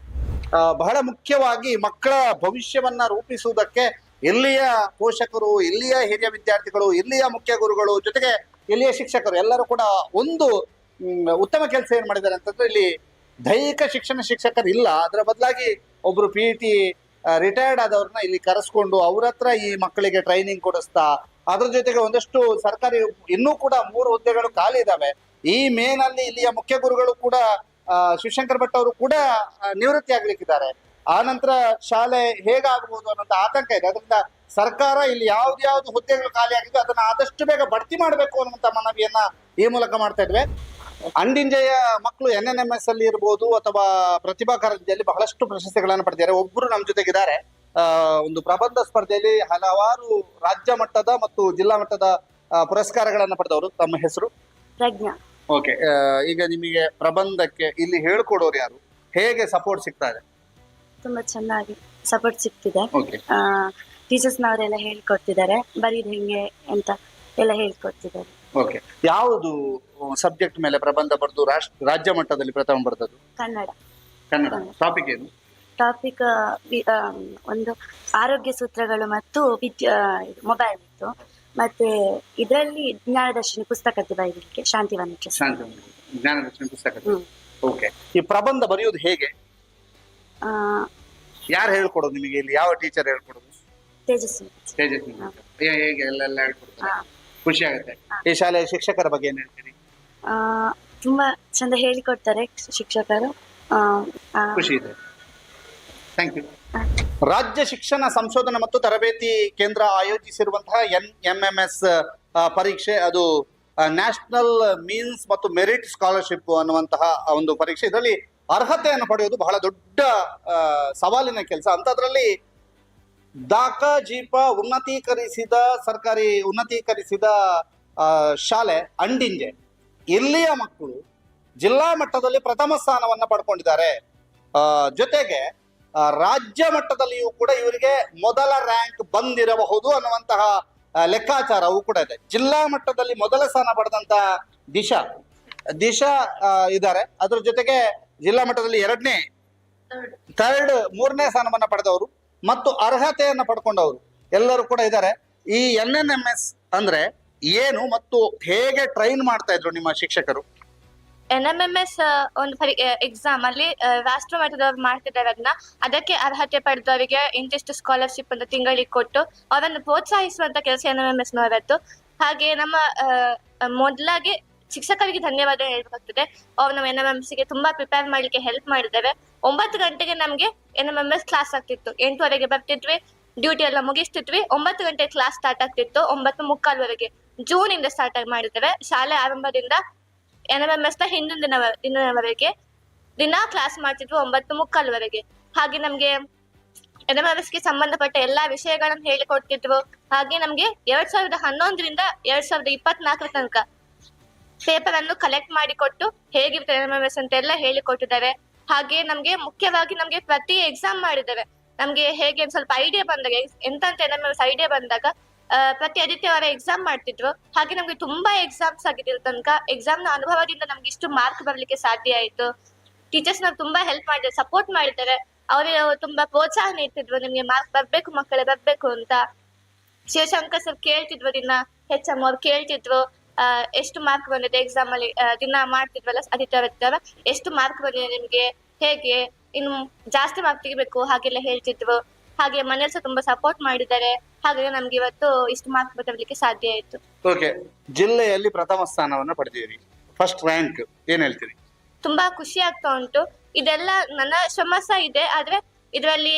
ಬಹಳ ಮುಖ್ಯವಾಗಿ ಮಕ್ಕಳ ಭವಿಷ್ಯವನ್ನ ರೂಪಿಸುವುದಕ್ಕೆ ಇಲ್ಲಿಯ ಪೋಷಕರು, ಇಲ್ಲಿಯ ಹಿರಿಯ ವಿದ್ಯಾರ್ಥಿಗಳು, ಇಲ್ಲಿಯ ಮುಖ್ಯ ಗುರುಗಳು, ಜೊತೆಗೆ ಇಲ್ಲಿಯ ಶಿಕ್ಷಕರು ಎಲ್ಲರೂ ಕೂಡ ಒಂದು ಉತ್ತಮ ಕೆಲಸ ಏನ್ ಮಾಡಿದ್ದಾರೆ ಅಂತಂದ್ರೆ, ಇಲ್ಲಿ ದೈಹಿಕ ಶಿಕ್ಷಕರು ಇಲ್ಲ, ಅದರ ಬದಲಾಗಿ ಒಬ್ರು PET ರಿಟೈರ್ಡ್ ಆದವ್ರನ್ನ ಇಲ್ಲಿ ಕರೆಸ್ಕೊಂಡು ಅವ್ರ ಹತ್ರ ಈ ಮಕ್ಕಳಿಗೆ ಟ್ರೈನಿಂಗ್ ಕೊಡಿಸ್ತಾ, ಅದ್ರ ಜೊತೆಗೆ ಒಂದಷ್ಟು ಸರ್ಕಾರಿ ಇನ್ನೂ ಕೂಡ 3 ಹುದ್ದೆಗಳು ಖಾಲಿ ಇದಾವೆ. ಈ ಮೇನಲ್ಲಿ ಇಲ್ಲಿಯ ಮುಖ್ಯ ಗುರುಗಳು ಕೂಡ ಶಿವಶಂಕರ್ ಭಟ್ ಅವರು ಕೂಡ ನಿವೃತ್ತಿ ಆಗ್ಲಿಕ್ಕಿದ್ದಾರೆ. ಆ ನಂತರ ಶಾಲೆ ಹೇಗಾಗಬಹುದು ಅನ್ನೋಂಥ ಆತಂಕ ಇದೆ. ಅದರಿಂದ ಸರ್ಕಾರ ಇಲ್ಲಿ ಯಾವ್ದು ಹುದ್ದೆಗಳು ಖಾಲಿ ಆಗಿದ್ದು ಅದನ್ನ ಆದಷ್ಟು ಬೇಗ ಬಡ್ತಿ ಮಾಡಬೇಕು ಅನ್ನುವಂಥ ಮನವಿಯನ್ನ ಈ ಮೂಲಕ ಮಾಡ್ತಾ ಇದ್ವಿ. ಅಂಡಿಂಜೆಯ ಮಕ್ಕಳು NNMS ಅಲ್ಲಿ ಇರ್ಬೋದು ಅಥವಾ ಪ್ರತಿಭಾ ಕಾರಂಜಿಯಲ್ಲಿ ಬಹಳಷ್ಟು ಪ್ರಶಸ್ತಿಗಳನ್ನು ಪಡೆದಿದ್ದಾರೆ. ಒಬ್ರು ನಮ್ಮ ಜೊತೆಗಿದ್ದಾರೆ. ಒಂದು ಪ್ರಬಂಧ ಸ್ಪರ್ಧೆಯಲ್ಲಿ ಹಲವಾರು ರಾಜ್ಯ ಮಟ್ಟದ ಮತ್ತು ಜಿಲ್ಲಾ ಮಟ್ಟದ ಪುರಸ್ಕಾರಗಳನ್ನು ಪಡೆದವರು. ತಮ್ಮ ಹೆಸರು? ಪ್ರಜ್ಞಾ. ಓಕೆ, ಈಗ ನಿಮಗೆ ಪ್ರಬಂಧಕ್ಕೆ ಇಲ್ಲಿ ಹೇಳ್ಕೊಡೋರು ಯಾರು, ಹೇಗೆ ಸಪೋರ್ಟ್ ಸಿಗ್ತಾ ಇದೆ? ತುಂಬಾ ಚೆನ್ನಾಗಿ ಸಪೋರ್ಟ್ ಸಿಗ್ತಿದೆ. ಓಕೆ, ಟೀಚರ್ಸ್ನವರೆಲ್ಲ ಹೇಳ್ಕೊಡ್ತಿದ್ದಾರೆ, ಬರೀದ್ ಹೆಂಗೆ ಅಂತ ಎಲ್ಲ ಹೇಳ್ಕೊಡ್ತಿದ್ದಾರೆ. ಓಕೆ, ಯಾವುದು ಸಬ್ಜೆಕ್ಟ್ ಮೇಲೆ ಪ್ರಬಂಧ ಬರೆದು ರಾಜ್ಯ ಮಟ್ಟದಲ್ಲಿ ಪ್ರಥಮ ಬರೆದದ್ದು? ಕನ್ನಡ. ಟಾಪಿಕ್ ಏನು? ಟಾಪಿಕ್ ಒಂದು ಆರೋಗ್ಯ ಸೂತ್ರಗಳು ಮತ್ತು ಮೊಬೈಲ್ ಇತ್ತು. ಮತ್ತೆ ಇದರಲ್ಲಿ ಜ್ಞಾನದರ್ಶಿನಿ ಪುಸ್ತಕದ್ದು ಬರೀಲಿಕ್ಕೆ ಶಾಂತಿವನಕ್ಕೆ. ಜ್ಞಾನದರ್ಶಿನಿ ಪುಸ್ತಕ. ಓಕೆ, ಈ ಪ್ರಬಂಧ ಬರೆಯೋದು ಹೇಗೆ, ಯಾರು ಹೇಳ್ಕೊಡೋದು ನಿಮಗೆ? ಇಲ್ಲಿ ಯಾವ ಟೀಚರ್ ಹೇಳ್ಕೊಡೋದು? ತೇಜಸ್ವಿ. ಹೇಗೆ ಎಲ್ಲ ಹೇಳ್ಕೊಡ್ತಾರೆ, ಖುಷಿ ಆಗುತ್ತೆ. ಈ ಶಾಲೆಯ ಶಿಕ್ಷಕರ ಬಗ್ಗೆ ಏನ್ ಹೇಳ್ತೀರಿ? ತುಂಬಾ ಚಂದ ಹೇಳಿಕೊಡ್ತಾರೆ ಶಿಕ್ಷಕರು, ಖುಷಿ ಇದೆ. Thank you. ರಾಜ್ಯ ಶಿಕ್ಷಣ ಸಂಶೋಧನೆ ಮತ್ತು ತರಬೇತಿ ಕೇಂದ್ರ ಆಯೋಜಿಸಿರುವಂತಹ NMS ಪರೀಕ್ಷೆ, ಅದು ನ್ಯಾಷನಲ್ ಮೀನ್ಸ್ ಮತ್ತು ಮೆರಿಟ್ ಸ್ಕಾಲರ್ಶಿಪ್ ಅನ್ನುವಂತಹ ಒಂದು ಪರೀಕ್ಷೆ. ಇದರಲ್ಲಿ ಅರ್ಹತೆಯನ್ನು ಪಡೆಯುವುದು ಬಹಳ ದೊಡ್ಡ ಸವಾಲಿನ ಕೆಲಸ. ಅಂತದ್ರಲ್ಲಿ ದಾಖ-ಜೀಪ ಸರ್ಕಾರಿ ಉನ್ನತೀಕರಿಸಿದ ಶಾಲೆ ಅಂಡಿಂಜೆ, ಇಲ್ಲಿಯ ಮಕ್ಕಳು ಜಿಲ್ಲಾ ಮಟ್ಟದಲ್ಲಿ ಪ್ರಥಮ ಸ್ಥಾನವನ್ನ ಪಡ್ಕೊಂಡಿದ್ದಾರೆ. ಜೊತೆಗೆ ರಾಜ್ಯ ಮಟ್ಟದಲ್ಲಿಯೂ ಕೂಡ ಇವರಿಗೆ ಮೊದಲ ರ್ಯಾಂಕ್ ಬಂದಿರಬಹುದು ಅನ್ನುವಂತಹ ಲೆಕ್ಕಾಚಾರವೂ ಕೂಡ ಇದೆ. ಜಿಲ್ಲಾ ಮಟ್ಟದಲ್ಲಿ ಮೊದಲ ಸ್ಥಾನ ಪಡೆದಂತಹ ದಿಶಾ ಇದ್ದಾರೆ. ಅದ್ರ ಜೊತೆಗೆ ಜಿಲ್ಲಾ ಮಟ್ಟದಲ್ಲಿ ಮೂರನೇ ಸ್ಥಾನವನ್ನ ಪಡೆದವರು ಮತ್ತು ಅರ್ಹತೆಯನ್ನ ಪಡ್ಕೊಂಡವರು ಎಲ್ಲರೂ ಕೂಡ ಇದ್ದಾರೆ. ಈ NNMS ಅಂದ್ರೆ ಏನು ಮತ್ತು ಹೇಗೆ ಟ್ರೈನ್ ಮಾಡ್ತಾ ಇದ್ರು ನಿಮ್ಮ ಶಿಕ್ಷಕರು? NMS ಒಂದು ಎಕ್ಸಾಮ್ ಅಲ್ಲಿ ರಾಷ್ಟ್ರ ಮಟ್ಟದವ್ರು ಮಾಡ್ತಿದ್ದಾರೆ. ಅದಕ್ಕೆ ಅರ್ಹತೆ ಪಡೆದವರಿಗೆ ಇಂತಿಷ್ಟು ಸ್ಕಾಲರ್ಶಿಪ್ ಅಂತ ತಿಂಗಳಿಗೆ ಕೊಟ್ಟು ಅವರನ್ನು ಪ್ರೋತ್ಸಾಹಿಸುವಂತ ಕೆಲಸ NMS ನವರದ್ದು. ಹಾಗೆ ನಮ್ಮ ಮೊದಲಾಗಿ ಶಿಕ್ಷಕರಿಗೆ ಧನ್ಯವಾದ ಹೇಳ್ಬೇಕಾಗ್ತದೆ. ಅವ್ರು ನಮ್ಮ NMS ಗೆ ತುಂಬಾ ಪ್ರಿಪೇರ್ ಮಾಡ್ಲಿಕ್ಕೆ ಹೆಲ್ಪ್ ಮಾಡಿದ್ದಾರೆ. 9 ಗಂಟೆಗೆ ನಮ್ಗೆ NMS ಕ್ಲಾಸ್ ಆಗ್ತಿತ್ತು. 8:30ಗೆ ಬರ್ತಿದ್ವಿ, ಡ್ಯೂಟಿ ಎಲ್ಲ ಮುಗಿಸ್ತಿದ್ವಿ. 9 ಗಂಟೆ ಕ್ಲಾಸ್ ಸ್ಟಾರ್ಟ್ ಆಗ್ತಿತ್ತು, 9:45ವರೆಗೆ. ಜೂನ್ ಇಂದ ಸ್ಟಾರ್ಟ್ ಮಾಡಿದ್ದಾರೆ. ಶಾಲೆ ಆರಂಭದಿಂದ NMS ನ ಹಿಂದಿನ ದಿನವರೆಗೆ ದಿನ ಕ್ಲಾಸ್ ಮಾಡ್ತಿದ್ವಿ 9:45ವರೆಗೆ. ಹಾಗೆ ನಮ್ಗೆ NMS ಗೆ ಸಂಬಂಧಪಟ್ಟ ಎಲ್ಲಾ ವಿಷಯಗಳನ್ನು ಹೇಳಿಕೊಡ್ತಿದ್ವು. ಹಾಗೆ ನಮ್ಗೆ 2011ರಿಂದ 2024 ತನಕ ಪೇಪರ್ ಅನ್ನು ಕಲೆಕ್ಟ್ ಮಾಡಿಕೊಟ್ಟು ಹೇಗಿರುತ್ತೆ NMS ಅಂತ ಎಲ್ಲ ಹೇಳಿಕೊಟ್ಟಿದ್ದಾರೆ. ಹಾಗೆ ನಮ್ಗೆ ಮುಖ್ಯವಾಗಿ ನಮ್ಗೆ ಪ್ರತಿ ಎಕ್ಸಾಮ್ ಮಾಡಿದ್ದಾರೆ. ನಮ್ಗೆ ಹೇಗೆ ಸ್ವಲ್ಪ ಐಡಿಯಾ ಬಂದಾಗ ಎಂತ NMS ಐಡಿಯಾ ಬಂದಾಗ ಪ್ರತಿ ಆದಿತ್ಯವಾರ ಎಕ್ಸಾಮ್ ಮಾಡ್ತಿದ್ರು. ಹಾಗೆ ನಮ್ಗೆ ತುಂಬಾ ಎಕ್ಸಾಮ್ಸ್ ಆಗಿದ್ರು ತನಕ. ಎಕ್ಸಾಮ್ ನ ಅನುಭವದಿಂದ ನಮ್ಗೆ ಇಷ್ಟು ಮಾರ್ಕ್ ಬರ್ಲಿಕ್ಕೆ ಸಾಧ್ಯ ಆಯ್ತು. ಟೀಚರ್ಸ್ ನಾವು ತುಂಬಾ ಹೆಲ್ಪ್ ಮಾಡಿದ್ದಾರೆ, ಸಪೋರ್ಟ್ ಮಾಡಿದ್ದಾರೆ. ಅವ್ರಿಗೆ ತುಂಬಾ ಪ್ರೋತ್ಸಾಹ ನೀಡ್ತಿದ್ರು, ನಿಮ್ಗೆ ಮಾರ್ಕ್ ಬರ್ಬೇಕು ಮಕ್ಕಳೇ ಬರ್ಬೇಕು ಅಂತ. ಶಿವಶಂಕರ್ ಸರ್ ಕೇಳ್ತಿದ್ರು, ದಿನ HM ಅವ್ರು ಕೇಳ್ತಿದ್ರು ಎಷ್ಟು ಮಾರ್ಕ್ ಬಂದಿದೆ ಎಕ್ಸಾಮ್ ಅಲ್ಲಿ. ದಿನ ಮಾಡ್ತಿದ್ವಲ್ಲ ಆದಿತ್ಯವಾರ ಎಷ್ಟು ಮಾರ್ಕ್ ಬಂದಿದೆ ನಿಮ್ಗೆ, ಹೇಗೆ ಇನ್ನು ಜಾಸ್ತಿ ಮಾರ್ಕ್ ತೆಗಿಬೇಕು ಹಾಗೆಲ್ಲ ಹೇಳ್ತಿದ್ರು. ಹಾಗೆ ಮನೇಲಿ ಸಹ ತುಂಬಾ ಸಪೋರ್ಟ್ ಮಾಡಿದ್ದಾರೆ. ಹಾಗಾಗಿ ನಮ್ಗೆ ಇವತ್ತು ಇಷ್ಟು ಮಾರ್ಕ್ ಬರಲಿಕ್ಕೆ ಸಾಧ್ಯ ಆಯ್ತು. ಓಕೆ, ಜಿಲ್ಲೆಯಲ್ಲಿ ಪ್ರಥಮ ಸ್ಥಾನವನ್ನ ಪಡೆದಿರಿ, ಫಸ್ಟ್ ರ್ಯಾಂಕ್, ಏನ್ ಹೇಳ್ತೀರಿ? ತುಂಬಾ ಖುಷಿ ಆಗ್ತಾ ಉಂಟು. ಇದೆಲ್ಲ ನನ್ನ ಶ್ರಮ ಸಹ ಇದೆ, ಆದ್ರೆ ಇದರಲ್ಲಿ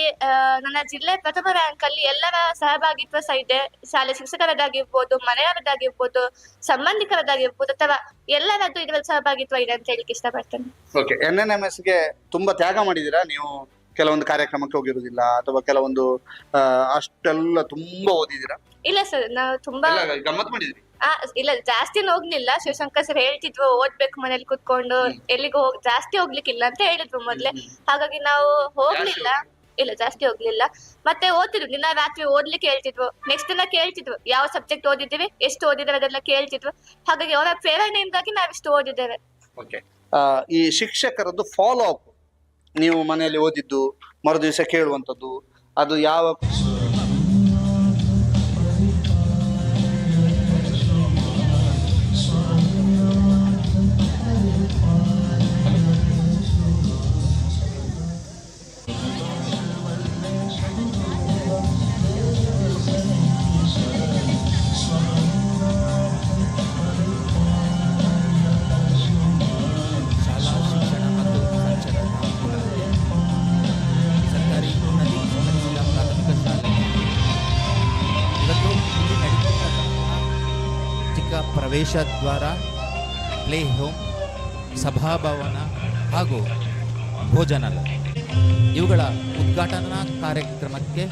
ನನ್ನ ಜಿಲ್ಲೆ ಪ್ರಥಮ ರ್ಯಾಂಕ್ ಅಲ್ಲಿ ಎಲ್ಲರ ಸಹಭಾಗಿತ್ವ ಸಹ ಇದೆ. ಶಾಲೆ ಶಿಕ್ಷಕರದ್ದಾಗಿರ್ಬೋದು, ಮನೆಯವರದ್ದಾಗಿರ್ಬೋದು, ಸಂಬಂಧಿಕರದ್ದಾಗಿರ್ಬೋದು, ಅಥವಾ ಎಲ್ಲರದ್ದು ಇದರಲ್ಲಿ ಸಹಭಾಗಿತ್ವ ಇದೆ ಅಂತ ಹೇಳಿಕ್ಕೆ ಇಷ್ಟಪಡ್ತೇನೆ. ಓಕೆ, NNMS ಗೆ ತುಂಬಾ ತ್ಯಾಗ ಮಾಡಿದೀರಾ ನೀವು. ಕೆಲವೊಂದು ಕಾರ್ಯಕ್ರಮಕ್ಕೆ ಹೋಗಿರುವುದಿಲ್ಲ ಅಥವಾ ಕೆಲವೊಂದು ಅಷ್ಟೆಲ್ಲ ತುಂಬಾ ಓದಿದ್ದೀರಾ? ಇಲ್ಲ ಸರ್, ನಾವು ತುಂಬಾ ಗಮ್ಮತ್ ಮಾಡಿದ್ರಿ? ಇಲ್ಲ, ಜಾಸ್ತಿನ ಹೋಗ್ಲಿಲ್ಲ. ಶಿವಶಂಕರ್ ಸರ್ ಹೇಳ್ತಿದ್ವು ಓದ್ಬೇಕು ಮನೇಲಿ ಕುತ್ಕೊಂಡು, ಎಲ್ಲಿಗೂ ಜಾಸ್ತಿ ಹೋಗ್ಲಿಕ್ಕಿಲ್ಲ ಅಂತ ಹೇಳಿದ್ವು ಮೊದ್ಲೇ. ಹಾಗಾಗಿ ನಾವು ಹೋಗ್ಲಿಲ್ಲ. ಇಲ್ಲ, ಜಾಸ್ತಿ ಹೋಗ್ಲಿಲ್ಲ. ಮತ್ತೆ ಓದ್ತಿದ್ವು, ದಿನ ರಾತ್ರಿ ಓದ್ಲಿಕ್ಕೆ ಹೇಳ್ತಿದ್ವು. ನೆಕ್ಸ್ಟ್ ದಿನ ಕೇಳ್ತಿದ್ವು ಯಾವ ಸಬ್ಜೆಕ್ಟ್ ಓದಿದ್ದೀವಿ, ಎಷ್ಟು ಓದಿದ್ರೆ ಅದೆಲ್ಲ ಕೇಳ್ತಿದ್ವು. ಹಾಗಾಗಿ ಅವರ ಪ್ರೇರಣೆಯಿಂದಾಗಿ ನಾವಿಷ್ಟು ಓದಿದ್ದೇವೆ. ಈ ಶಿಕ್ಷಕರದ್ದು ಫಾಲೋ ಅಪ್, ನೀವು ಮನೆಯಲ್ಲಿ ಓದಿದ್ದು ಮರು ದಿವಸ ಕೇಳುವಂಥದ್ದು, ಅದು ಯಾವ ಸರ್ಕಾರಿ ಉನ್ನತಿ ಸಂಬಂಧಿಸಿದ ಪ್ರಾಥಮಿಕ ಶಾಲೆ. ಇವತ್ತು ಇಲ್ಲಿ ನಡೆಯುತ್ತಿರತಕ್ಕಂತಹ ಚಿಕ್ಕ ಪ್ರವೇಶ ದ್ವಾರ, ಪ್ಲೇ ಹೋಮ್, ಸಭಾಭವನ ಹಾಗೂ ಭೋಜನಾಲಯ ಇವುಗಳ ಉದ್ಘಾಟನಾ ಕಾರ್ಯಕ್ರಮಕ್ಕೆ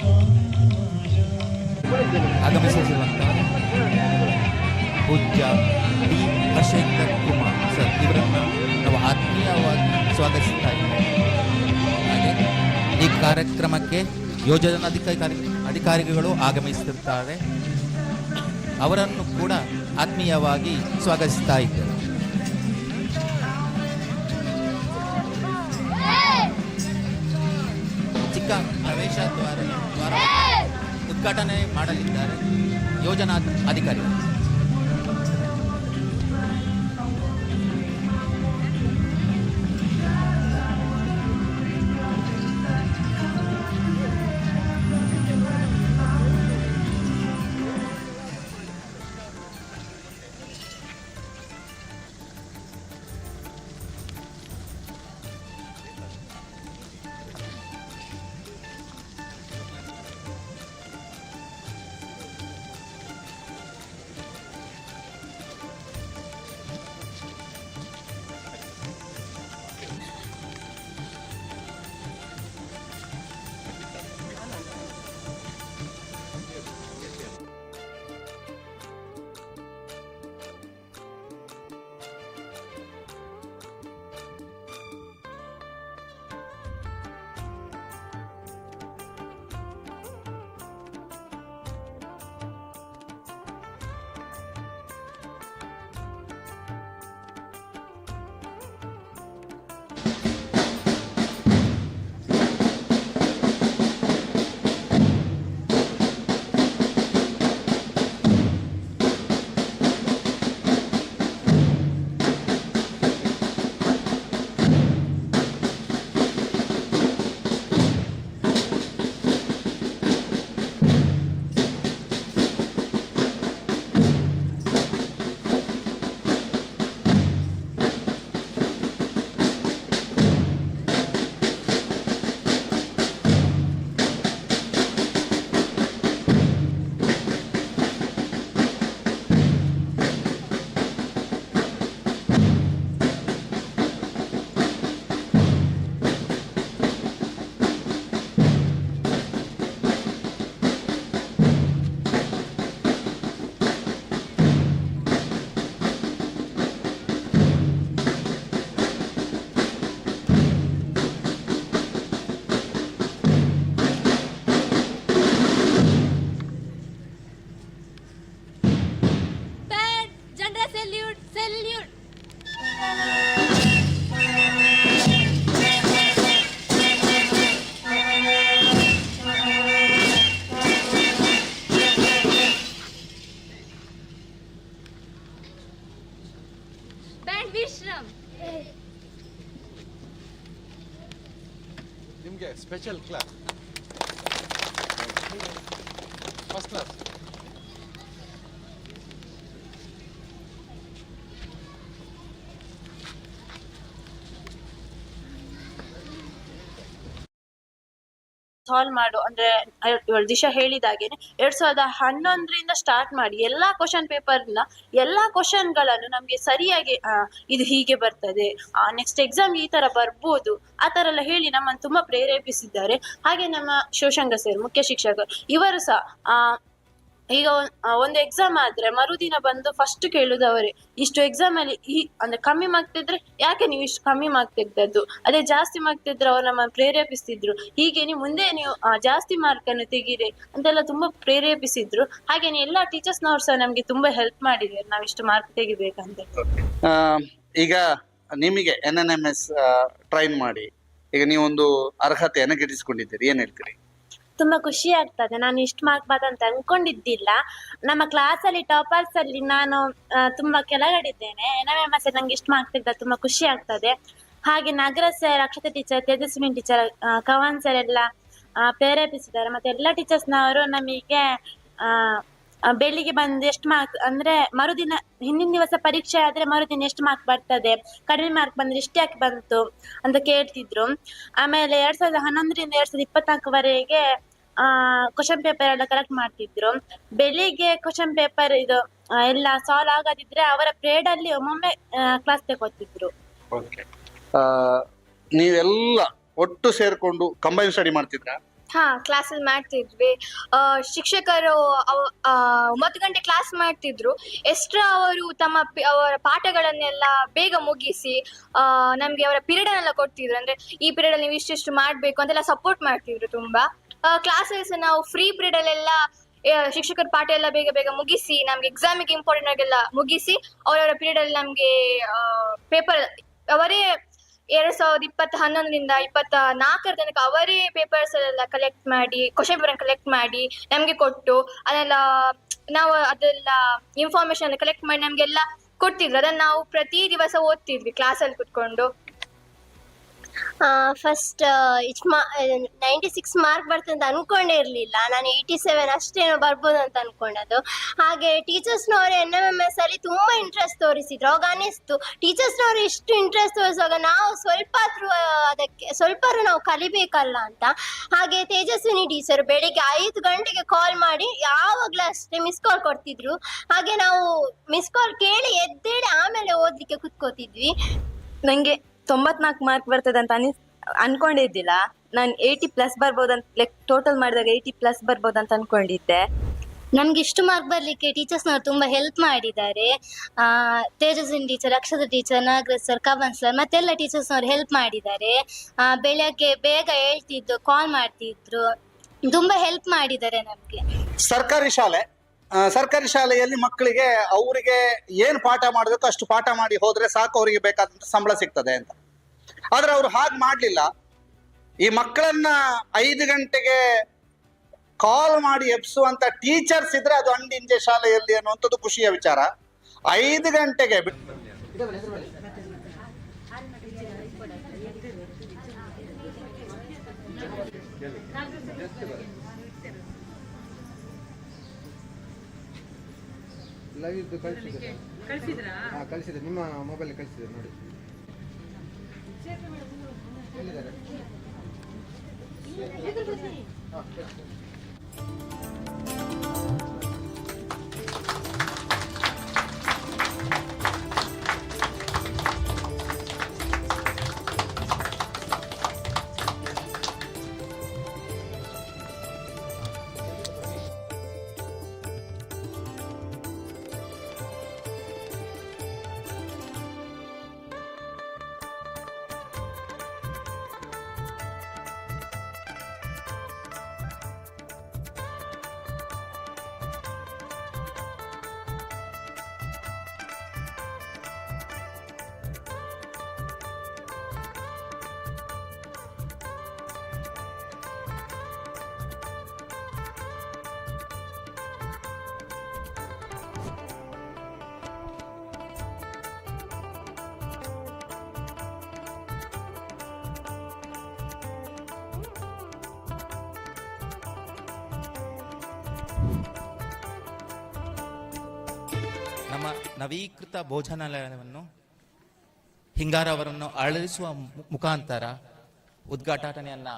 ಆಗಮಿಸಿರುವಂತಹ ಪೂಜ್ಯ ಡಿ ಹರ್ಷೇಂದ್ರ ಕುಮಾರ್ ಸರ್ ಇವರನ್ನು ನಾವು ಆತ್ಮೀಯವಾಗಿ ಸ್ವಾಗತಿಸ್ತಾ ಇದ್ದೇವೆ. ಹಾಗೆ ಈ ಕಾರ್ಯಕ್ರಮಕ್ಕೆ ಅಧಿಕಾರಿಗಳು ಆಗಮಿಸುತ್ತಾರೆ, ಅವರನ್ನು ಕೂಡ ಆತ್ಮೀಯವಾಗಿ ಸ್ವಾಗತಿಸ್ತಾ ಇದ್ದೇವೆ. ಚಿಕ್ಕ ಪ್ರವೇಶ ದ್ವಾರ ಉದ್ಘಾಟನೆ ಮಾಡಲಿದ್ದಾರೆ ಯೋಜನಾ ಅಧಿಕಾರಿಗಳು. ನಿಮಗೆ special class first class. Solve ಮಾಡು ಅಂದ್ರೆ ಇವಳು ದಿಶಾ ಹೇಳಿದಾಗೇನೆ 2011ರಿಂದ ಸ್ಟಾರ್ಟ್ ಮಾಡಿ ಎಲ್ಲಾ ಕ್ವಶನ್ ಪೇಪರ್ನ ಎಲ್ಲಾ ಕ್ವಶನ್ಗಳನ್ನು ನಮ್ಗೆ ಸರಿಯಾಗಿ ಇದು ಹೀಗೆ ಬರ್ತದೆ, ನೆಕ್ಸ್ಟ್ ಎಕ್ಸಾಮ್ ಈ ತರ ಬರ್ಬೋದು ಆ ತರ ಎಲ್ಲ ಹೇಳಿ ನಮ್ಮನ್ನು ತುಂಬಾ ಪ್ರೇರೇಪಿಸಿದ್ದಾರೆ. ಹಾಗೆ ನಮ್ಮ ಶಿವಶಂಕರ್ ಸರ್ ಮುಖ್ಯ ಶಿಕ್ಷಕರು ಇವರು ಸಹ ಈಗ ಒಂದು ಎಕ್ಸಾಮ್ ಆದ್ರೆ ಮರುದಿನ ಬಂದು ಫಸ್ಟ್ ಕೇಳುದು ಅವರೇ, ಇಷ್ಟು ಎಕ್ಸಾಮ್ ಅಲ್ಲಿ ಅಂದ್ರೆ ಕಮ್ಮಿ ಮಾರ್ಕ್ ತೆಗೆದ್ರೆ ಯಾಕೆ ನೀವು ಇಷ್ಟು ಕಮ್ಮಿ ಮಾರ್ಕ್ ತೆಗ್ದದ್ದು, ಅದೇ ಜಾಸ್ತಿ ಮಾರ್ಕ್ ತೆಗೆದ್ರೆ ಅವ್ರು ನಮ್ಮನ್ನು ಪ್ರೇರೇಪಿಸ್ತಿದ್ರು. ಹೀಗೆ ನೀವು ಮುಂದೆ ನೀವು ಜಾಸ್ತಿ ಮಾರ್ಕ್ ಅನ್ನು ತೆಗೀರಿ ಅಂತೆಲ್ಲ ತುಂಬಾ ಪ್ರೇರೇಪಿಸಿದ್ರು. ಹಾಗೇನೆ ಎಲ್ಲಾ ಟೀಚರ್ಸ್ನವ್ರು ಸಹ ನಮ್ಗೆ ತುಂಬಾ ಹೆಲ್ಪ್ ಮಾಡಿದ್ದಾರೆ ನಾವ್ ಇಷ್ಟು ಮಾರ್ಕ್ ತೆಗಿಬೇಕಂತ. ಈಗ ನಿಮಗೆ NNMS ಟ್ರೈನ್ ಮಾಡಿ ಈಗ ನೀವೊಂದು ಅರ್ಹತೆಯನ್ನು ಗಿಟ್ಟಿಸಿಕೊಂಡಿದ್ದೀರಿ, ಏನ್ ಹೇಳ್ತೀರಿ? ತುಂಬಾ ಖುಷಿ ಆಗ್ತದೆ. ನಾನು ಇಷ್ಟು ಮಾರ್ಕ್ ಬರ್ತಂತ ಅನ್ಕೊಂಡಿದ್ದಿಲ್ಲ. ನಮ್ಮ ಕ್ಲಾಸ್ ಅಲ್ಲಿ ಟಾಪರ್ಸ್ ಅಲ್ಲಿ ನಾನು ತುಂಬಾ ಕೆಳಗಡೆ ಇದ್ದೇನೆ. NMS ನಂಗೆ ಇಷ್ಟು ಮಾರ್ಕ್ ತೆಗ್ದ ತುಂಬಾ ಖುಷಿ ಆಗ್ತದೆ. ಹಾಗೆ Nagaraj sir, Akshata teacher, Tejaswini teacher, Kavan sir ಎಲ್ಲ ಪ್ರೇರೇಪಿಸಿದ್ದಾರೆ. ಮತ್ತೆ ಎಲ್ಲ ಟೀಚರ್ಸ್ನವರು ನಮಗೆ ಬೆಳಿಗ್ಗೆ ಬಂದು ಎಷ್ಟು ಮಾರ್ಕ್ ಅಂದ್ರೆ ಮರುದಿನ ಹಿಂದಿನ ದಿವಸ ಪರೀಕ್ಷೆ ಆದ್ರೆ ಮರುದಿನ ಎಷ್ಟು ಮಾರ್ಕ್ ಬರ್ತದೆ, ಕಡಿಮೆ ಮಾರ್ಕ್ ಬಂದ್ರೆ ಎಷ್ಟು ಯಾಕೆ ಬಂತು ಅಂತ ಕೇಳ್ತಿದ್ರು. ಆಮೇಲೆ 2011ರಿಂದ 2024ವರೆಗೆ ಕ್ವಶನ್ ಪೇಪರ್ ಎಲ್ಲ ಕಲೆಕ್ಟ್ ಮಾಡ್ತಿದ್ರು. ಬೆಳಿಗ್ಗೆ ಕ್ವಶನ್ ಪೇಪರ್ ಇದು ಎಲ್ಲ ಸಾಲ್ವ್ ಆಗದಿದ್ರೆ ಅವರ ಪ್ರೇಡ್ ಅಲ್ಲಿ ಒಮ್ಮೊಮ್ಮೆ ಕ್ಲಾಸ್ ತಗೋತಿದ್ರು. ನೀವೆಲ್ಲ ಒಟ್ಟು ಸೇರ್ಕೊಂಡು ಕಂಬೈನ್ ಸ್ಟಡಿ ಮಾಡ್ತಿದ್ರಾ? ಹಾ, ಕ್ಲಾಸಲ್ಲಿ ಮಾಡ್ತಿದ್ವಿ. ಶಿಕ್ಷಕರು 9 ಗಂಟೆ ಕ್ಲಾಸ್ ಮಾಡ್ತಿದ್ರು. ಎಕ್ಸ್ಟ್ರಾ ಅವರು ಅವರ ಪಾಠಗಳನ್ನೆಲ್ಲ ಬೇಗ ಮುಗಿಸಿ ನಮ್ಗೆ ಅವರ ಪೀರಿಯಡ್ ಎಲ್ಲ ಕೊಡ್ತಿದ್ರು. ಅಂದ್ರೆ ಈ ಪೀರಿಯಡ್ ಅಲ್ಲಿ ನೀವು ಇಷ್ಟಿಷ್ಟು ಮಾಡ್ಬೇಕು ಅಂತೆಲ್ಲ ಸಪೋರ್ಟ್ ಮಾಡ್ತಿದ್ರು ತುಂಬಾ. ಕ್ಲಾಸಸ್ ನಾವು ಫ್ರೀ ಪೀರಿಯಡ್ ಅಲ್ಲೆಲ್ಲ ಶಿಕ್ಷಕರ ಪಾಠ ಎಲ್ಲ ಬೇಗ ಬೇಗ ಮುಗಿಸಿ ನಮ್ಗೆ ಎಕ್ಸಾಮಿಗೆ ಇಂಪಾರ್ಟೆಂಟ್ ಆಗೆಲ್ಲ ಮುಗಿಸಿ ಅವರವರ ಪೀರಿಯಡ್ ಅಲ್ಲಿ ನಮ್ಗೆ ಪೇಪರ್ ಅವರೇ 2011ರಿಂದ 2024 ತನಕ ಅವರೇ ಪೇಪರ್ಸ್ ಎಲ್ಲ ಕಲೆಕ್ಟ್ ಮಾಡಿ ಕ್ವಶನ್ ಪೇಪರ್ ಕಲೆಕ್ಟ್ ಮಾಡಿ ನಮ್ಗೆ ಕೊಟ್ಟು ಅದೆಲ್ಲ ನಾವು ಅದೆಲ್ಲ ಇನ್ಫಾರ್ಮೇಶನ್ ಕಲೆಕ್ಟ್ ಮಾಡಿ ನಮ್ಗೆಲ್ಲ ಕೊಡ್ತಿದ್ರು. ಅದನ್ನ ನಾವು ಪ್ರತಿ ದಿವಸ ಓದ್ತಿದ್ವಿ ಕ್ಲಾಸಲ್ಲಿ ಕುತ್ಕೊಂಡು. ಫಸ್ಟ್ 96 ಮಾರ್ಕ್ ಬರ್ತಂತ ಅನ್ಕೊಂಡೇ ಇರ್ಲಿಲ್ಲ. ನಾನು 87 ಅಷ್ಟೇನೋ ಬರ್ಬೋದು ಅಂತ ಅನ್ಕೊಂಡದ್ದು. ಹಾಗೆ ಟೀಚರ್ಸ್ನವರು NMS ಅಲ್ಲಿ ತುಂಬಾ ಇಂಟ್ರೆಸ್ಟ್ ತೋರಿಸಿದ್ರು. ಅವಾಗ ಅನಿಸ್ತು ಟೀಚರ್ಸ್ನವರು ಇಷ್ಟು ಇಂಟ್ರೆಸ್ಟ್ ತೋರಿಸುವಾಗ ನಾವು ಸ್ವಲ್ಪ ನಾವು ಕಲಿಬೇಕಲ್ಲ ಅಂತ. ಹಾಗೆ ತೇಜಸ್ವಿನಿ ಟೀಚರ್ ಬೆಳಿಗ್ಗೆ 5 ಗಂಟೆಗೆ ಕಾಲ್ ಮಾಡಿ ಯಾವಾಗ್ಲೂ ಅಷ್ಟೇ ಮಿಸ್ ಕಾಲ್ ಕೊಡ್ತಿದ್ರು. ಹಾಗೆ ನಾವು ಮಿಸ್ ಕಾಲ್ ಕೇಳಿ ಎದ್ದೇಳಿ ಆಮೇಲೆ ಓದ್ಲಿಕ್ಕೆ ಕುತ್ಕೋತಿದ್ವಿ. ನಂಗೆ 94 ಮಾರ್ಕ್ ಬರ್ತದೆ ಅಂತ ಅನ್ಕೊಂಡಿದ್ದಿಲ್ಲ. ನಾನು 80+ ಬರ್ಬೋದಂತ ಟೋಟಲ್ ಮಾಡಿದಾಗ 80+ ಬರ್ಬೋದಂತ ಅನ್ಕೊಂಡಿದ್ದೆ. ನಮ್ಗೆ ಇಷ್ಟು ಮಾರ್ಕ್ ಬರ್ಲಿಕ್ಕೆ ಟೀಚರ್ಸ್ನವರು ತುಂಬಾ ಹೆಲ್ಪ್ ಮಾಡಿದ್ದಾರೆ. Tejaswini teacher, Akshata teacher, Nagaraj sir, Kavan sir ಮತ್ತೆಲ್ಲ ಟೀಚರ್ಸ್ನವರು ಹೆಲ್ಪ್ ಮಾಡಿದ್ದಾರೆ. ಬೆಳಗ್ಗೆ ಬೇಗ ಹೇಳ್ತಿದ್ರು, ಕಾಲ್ ಮಾಡ್ತಿದ್ರು, ತುಂಬಾ ಹೆಲ್ಪ್ ಮಾಡಿದ್ದಾರೆ ನಮ್ಗೆ. ಸರ್ಕಾರಿ ಶಾಲೆಯಲ್ಲಿ ಮಕ್ಕಳಿಗೆ ಅವರಿಗೆ ಏನ್ ಪಾಠ ಮಾಡಬೇಕು ಅಷ್ಟು ಪಾಠ ಮಾಡಿ ಹೋದ್ರೆ ಸಾಕು, ಅವರಿಗೆ ಬೇಕಾದಂತ ಸಂಬಳ ಸಿಗ್ತದೆ ಅಂತ. ಆದ್ರೆ ಅವ್ರು ಹಾಗೆ ಮಾಡ್ಲಿಲ್ಲ. ಈ ಮಕ್ಕಳನ್ನ 5 ಗಂಟೆಗೆ ಕಾಲ್ ಮಾಡಿ ಎಬ್ಸುವಂತ ಟೀಚರ್ಸ್ ಇದ್ರೆ ಅದು ಅಂಡಿಂಜೆ ಶಾಲೆಯಲ್ಲಿ ಅನ್ನುವಂಥದ್ದು ಖುಷಿಯ ವಿಚಾರ. 5 ಗಂಟೆಗೆ ಲೈವ್ ಇದ್ದು ಕಳಿಸಿದ್ರೆ ನಿಮ್ಮ ಮೊಬೈಲ್ ಕಳಿಸಿದ್ರೆ ನೋಡಿ. ಎಲ್ಲಿದ್ದಾರೆ? ನಮ್ಮ ನವೀಕೃತ ಭೋಜನಾಲಯವನ್ನು ಹಿಂಗಾರ ಅವರನ್ನು ಅಳವಡಿಸುವ ಮುಖಾಂತರ ಉದ್ಘಾಟನೆಯನ್ನ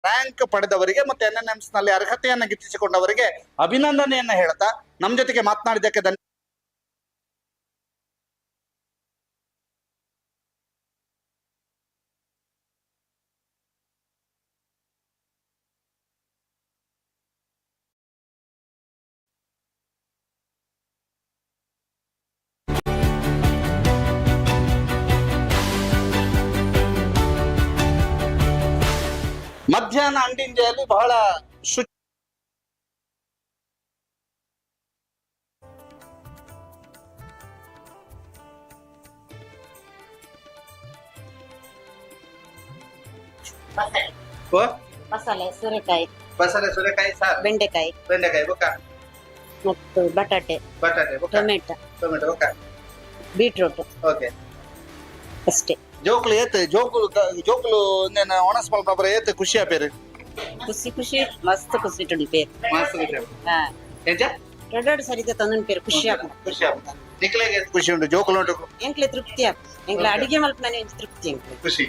ರ್ಯಾಂಕ್ ಪಡೆದವರಿಗೆ ಮತ್ತೆ NNMS ನಲ್ಲಿ ಅರ್ಹತೆಯನ್ನು ಗಿಟ್ಟಿಸಿಕೊಂಡವರಿಗೆ ಅಭಿನಂದನೆಯನ್ನ ಹೇಳ್ತಾ ನಮ್ಮ ಜೊತೆಗೆ ಮಾತನಾಡಿದ್ದಕ್ಕೆ ಧನ್ಯವಾದ. ಮಧ್ಯಾಹ್ನ ಅಂಡಿಂಜೆಯಲ್ಲಿ ಬಹಳ ಮಸಾಲೆ ಸೂರೆಕಾಯಿ, ಸೂರೆಕಾಯಿ ಸಾರು, ಬೆಂಡೆಕಾಯಿ ಮತ್ತು ಬಟಾಟೆ, ಟೊಮೆಟೊ, ಬೀಟ್ರೂಟ್ ಅಷ್ಟೇ. ಜೋಕುಲು ಏತೆ ಜೋಕುಲು ಒಣಸ್ಮಲ್ ಬಾಬರ ಏತೆ ಖುಷಿ ಆಪೇರು ಖುಷಿ ಮಸ್ತ್ ಖುಷಿ ಟುಂಡು ಪೇರು. ಎರಡು ಸರಿದ ತಂದು ಪೇರು ಖುಷಿ ಖುಷಿ ಉಂಟು ಜೋಕುಲು ಉಂಟು ಎಂಕ್ಲೆ ತೃಪ್ತಿ ಎಂಕ್ಲೆ ಅಡಿಗೆ ಮಲ್ಪ ನಾನು ತೃಪ್ತಿ ಖುಷಿ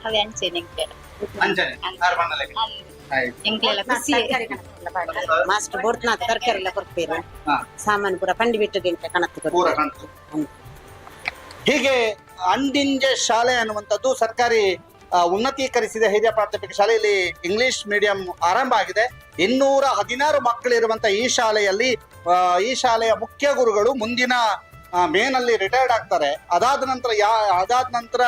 ಅವೆ ಅಂಚೆನೆ ಮಾಸ್ಟರ್ ಬೋರ್ತ್ನ ತರಕಾರಿ ಎಲ್ಲ ಕೊಡ್ಪೇರು, ಸಾಮಾನು ಪೂರ ಪಂಡಿ ಬಿಟ್ಟು ಕಣತ್ತು. ಹೀಗೆ ಅಂಡಿಂಜೆ ಶಾಲೆ ಅನ್ನುವಂಥದ್ದು ಸರ್ಕಾರಿ ಉನ್ನತೀಕರಿಸಿದ ಹಿರಿಯ ಪ್ರಾಥಮಿಕ ಶಾಲೆಯಲ್ಲಿ ಇಂಗ್ಲಿಷ್ ಮೀಡಿಯಂ ಆರಂಭ ಆಗಿದೆ. 216 ಮಕ್ಕಳಿರುವಂತ ಈ ಶಾಲೆಯಲ್ಲಿ ಈ ಶಾಲೆಯ ಮುಖ್ಯ ಗುರುಗಳು ಮುಂದಿನ ಮೇನಲ್ಲಿ ರಿಟೈರ್ಡ್ ಆಗ್ತಾರೆ. ಅದಾದ ನಂತರ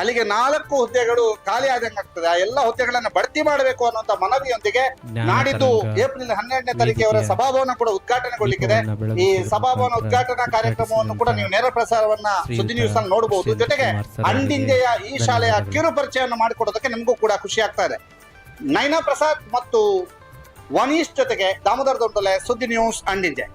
ಅಲ್ಲಿಗೆ 4 ಹುದ್ದೆಗಳು ಖಾಲಿ ಆದಂಗೆ ಆಗ್ತದೆ. ಆ ಎಲ್ಲ ಹುದ್ದೆಗಳನ್ನ ಭರ್ತಿ ಮಾಡಬೇಕು ಅನ್ನುವಂತ ಮನವಿಯೊಂದಿಗೆ ನಾಡಿದ್ದು ಏಪ್ರಿಲ್ 12ನೇ ತಾರೀಕಿಗೆ ಸಭಾಭವನ ಕೂಡ ಉದ್ಘಾಟನೆಗೊಳ್ಳಿಕ್ಕಿದೆ. ಈ ಸಭಾಭವನ ಉದ್ಘಾಟನಾ ಕಾರ್ಯಕ್ರಮವನ್ನು ಕೂಡ ನೀವು ನೇರ ಪ್ರಸಾರವನ್ನ ಸುದ್ದಿ ನ್ಯೂಸ್ ನಲ್ಲಿ ನೋಡಬಹುದು. ಜೊತೆಗೆ ಅಂಡಿಂಜೆಯ ಈ ಶಾಲೆಯ ಕಿರು ಪರಿಚಯವನ್ನು ಮಾಡಿಕೊಡೋದಕ್ಕೆ ನಿಮಗೂ ಕೂಡ ಖುಷಿ ಆಗ್ತಾ ಇದೆ. ನೈನಾ ಪ್ರಸಾದ್ ಮತ್ತು ವನೀಶ್ ಜೊತೆಗೆ ದಾಮೋದರ ದೊಡ್ಡಲೆ, ಸುದ್ದಿ ನ್ಯೂಸ್ ಅಂಡಿಂಜೆ.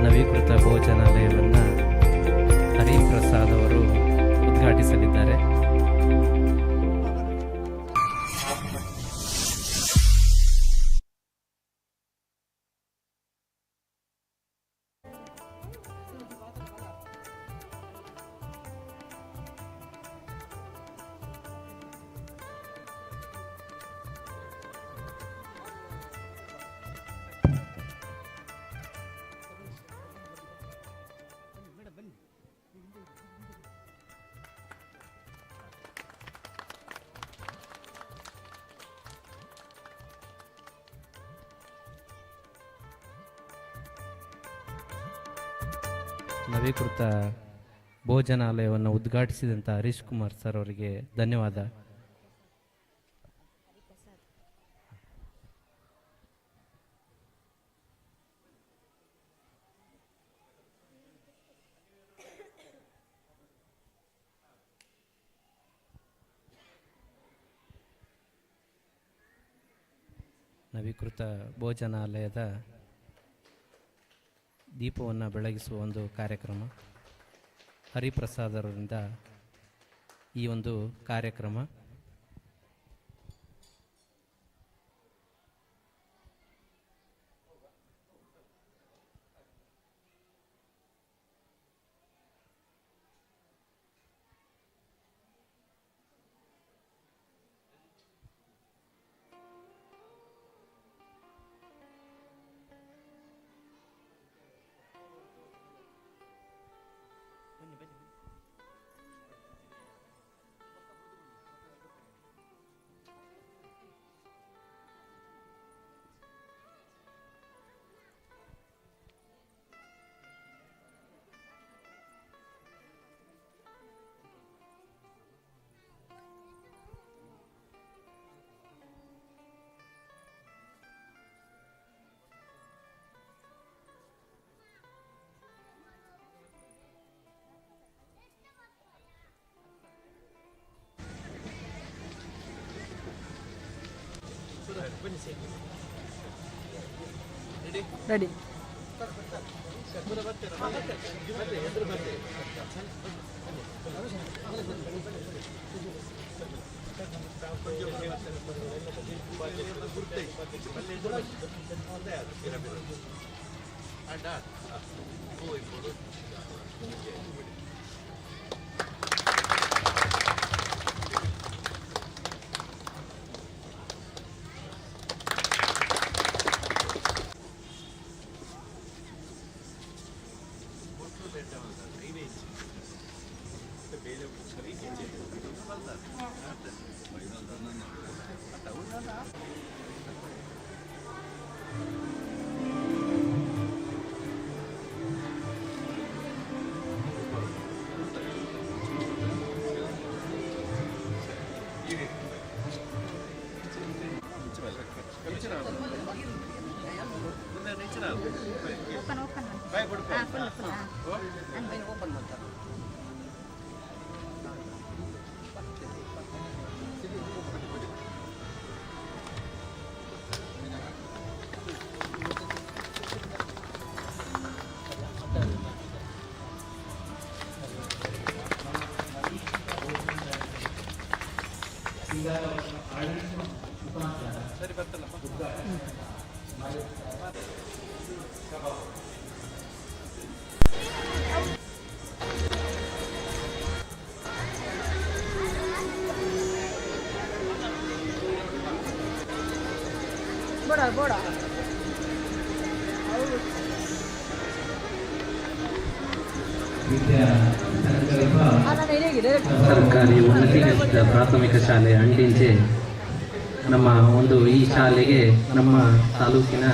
ನವೀಕೃತ ಭೋಜನಾಲಯವನ್ನು ಹರಿಪ್ರಸಾದ್ ಅವರು ಉದ್ಘಾಟಿಸಲಿದ್ದಾರೆ. ನವೀಕೃತ ಭೋಜನಾಲಯವನ್ನು ಉದ್ಘಾಟಿಸಿದಂಥ ಹರೀಶ್ ಕುಮಾರ್ ಸರ್ ಅವರಿಗೆ ಧನ್ಯವಾದ. ನವೀಕೃತ ಭೋಜನಾಲಯದ ದೀಪವನ್ನು ಬೆಳಗಿಸುವ ಒಂದು ಕಾರ್ಯಕ್ರಮ ಹರಿಪ್ರಸಾದರಿಂದ ಈ ಒಂದು ಕಾರ್ಯಕ್ರಮ ರೆಡಿ. ಸರ್ಕಾರಿ ಉನ್ನತೀಕರಿಸಿದ ಪ್ರಾಥಮಿಕ ಶಾಲೆ ಅಂಟಿಂಚೆ ನಮ್ಮ ಒಂದು ಈ ಶಾಲೆಗೆ ನಮ್ಮ ತಾಲೂಕಿನ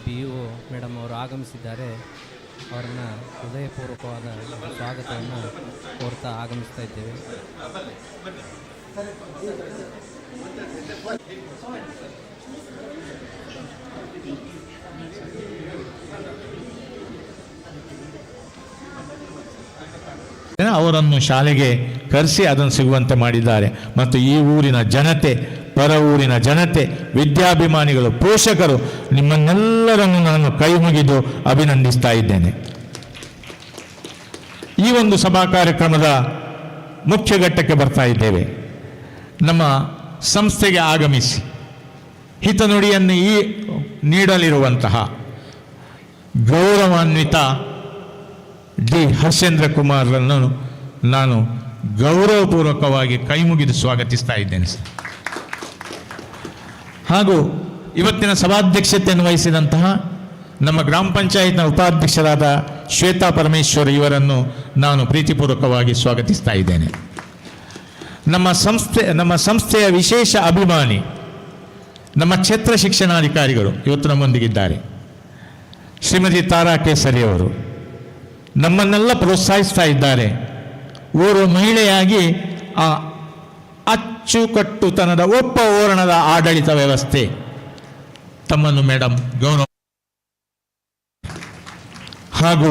PO ಮೇಡಮ್ ಅವರು ಆಗಮಿಸಿದ್ದಾರೆ. ಅವರನ್ನು ಹೃದಯಪೂರ್ವಕವಾದ ಸ್ವಾಗತವನ್ನು ಕೋರ್ತಾ ಆಗಮಿಸ್ತಾ ಇದ್ದೇವೆ. ಅವರನ್ನು ಶಾಲೆಗೆ ಕರೆಸಿ ಅದನ್ನು ಸಿಗುವಂತೆ ಮಾಡಿದ್ದಾರೆ. ಮತ್ತು ಈ ಊರಿನ ಜನತೆ, ಪರ ಊರಿನ ಜನತೆ, ವಿದ್ಯಾಭಿಮಾನಿಗಳು, ಪೋಷಕರು, ನಿಮ್ಮನ್ನೆಲ್ಲರನ್ನು ನಾನು ಕೈ ಮುಗಿದು ಅಭಿನಂದಿಸ್ತಾ ಇದ್ದೇನೆ. ಈ ಒಂದು ಸಭಾ ಕಾರ್ಯಕ್ರಮದ ಮುಖ್ಯ ಘಟ್ಟಕ್ಕೆ ಬರ್ತಾ ಇದ್ದೇವೆ. ನಮ್ಮ ಸಂಸ್ಥೆಗೆ ಆಗಮಿಸಿ ಹಿತನುಡಿಯನ್ನು ನೀಡಲಿರುವಂತಹ ಗೌರವಾನ್ವಿತ ಡಿ ಹರ್ಷೇಂದ್ರ ಕುಮಾರ್ರನ್ನು ನಾನು ಗೌರವಪೂರ್ವಕವಾಗಿ ಕೈ ಮುಗಿದು ಸ್ವಾಗತಿಸ್ತಾ ಇದ್ದೇನೆ ಸರ್. ಹಾಗೂ ಇವತ್ತಿನ ಸಭಾಧ್ಯಕ್ಷತೆಯನ್ನು ವಹಿಸಿದಂತಹ ನಮ್ಮ ಗ್ರಾಮ ಪಂಚಾಯತ್ನ ಉಪಾಧ್ಯಕ್ಷರಾದ ಶ್ವೇತಾ ಪರಮೇಶ್ವರ್ ಇವರನ್ನು ನಾನು ಪ್ರೀತಿಪೂರ್ವಕವಾಗಿ ಸ್ವಾಗತಿಸ್ತಾ ಇದ್ದೇನೆ. ನಮ್ಮ ಸಂಸ್ಥೆಯ ವಿಶೇಷ ಅಭಿಮಾನಿ ನಮ್ಮ ಕ್ಷೇತ್ರ ಶಿಕ್ಷಣಾಧಿಕಾರಿಗಳು ಇವತ್ತು ನಮ್ಮೊಂದಿಗಿದ್ದಾರೆ. ಶ್ರೀಮತಿ ತಾರಾ ಕೇಸರಿ ಅವರು ನಮ್ಮನ್ನೆಲ್ಲ ಪ್ರೋತ್ಸಾಹಿಸ್ತಾ ಇದ್ದಾರೆ. ಓರ್ವ ಮಹಿಳೆಯಾಗಿ ಆ ಅಚ್ಚುಕಟ್ಟುತನದ ಒಪ್ಪ ಓರಣದ ಆಡಳಿತ ವ್ಯವಸ್ಥೆ ತಮ್ಮನ್ನು ಮೇಡಮ್ ಗೌರವ. ಹಾಗೂ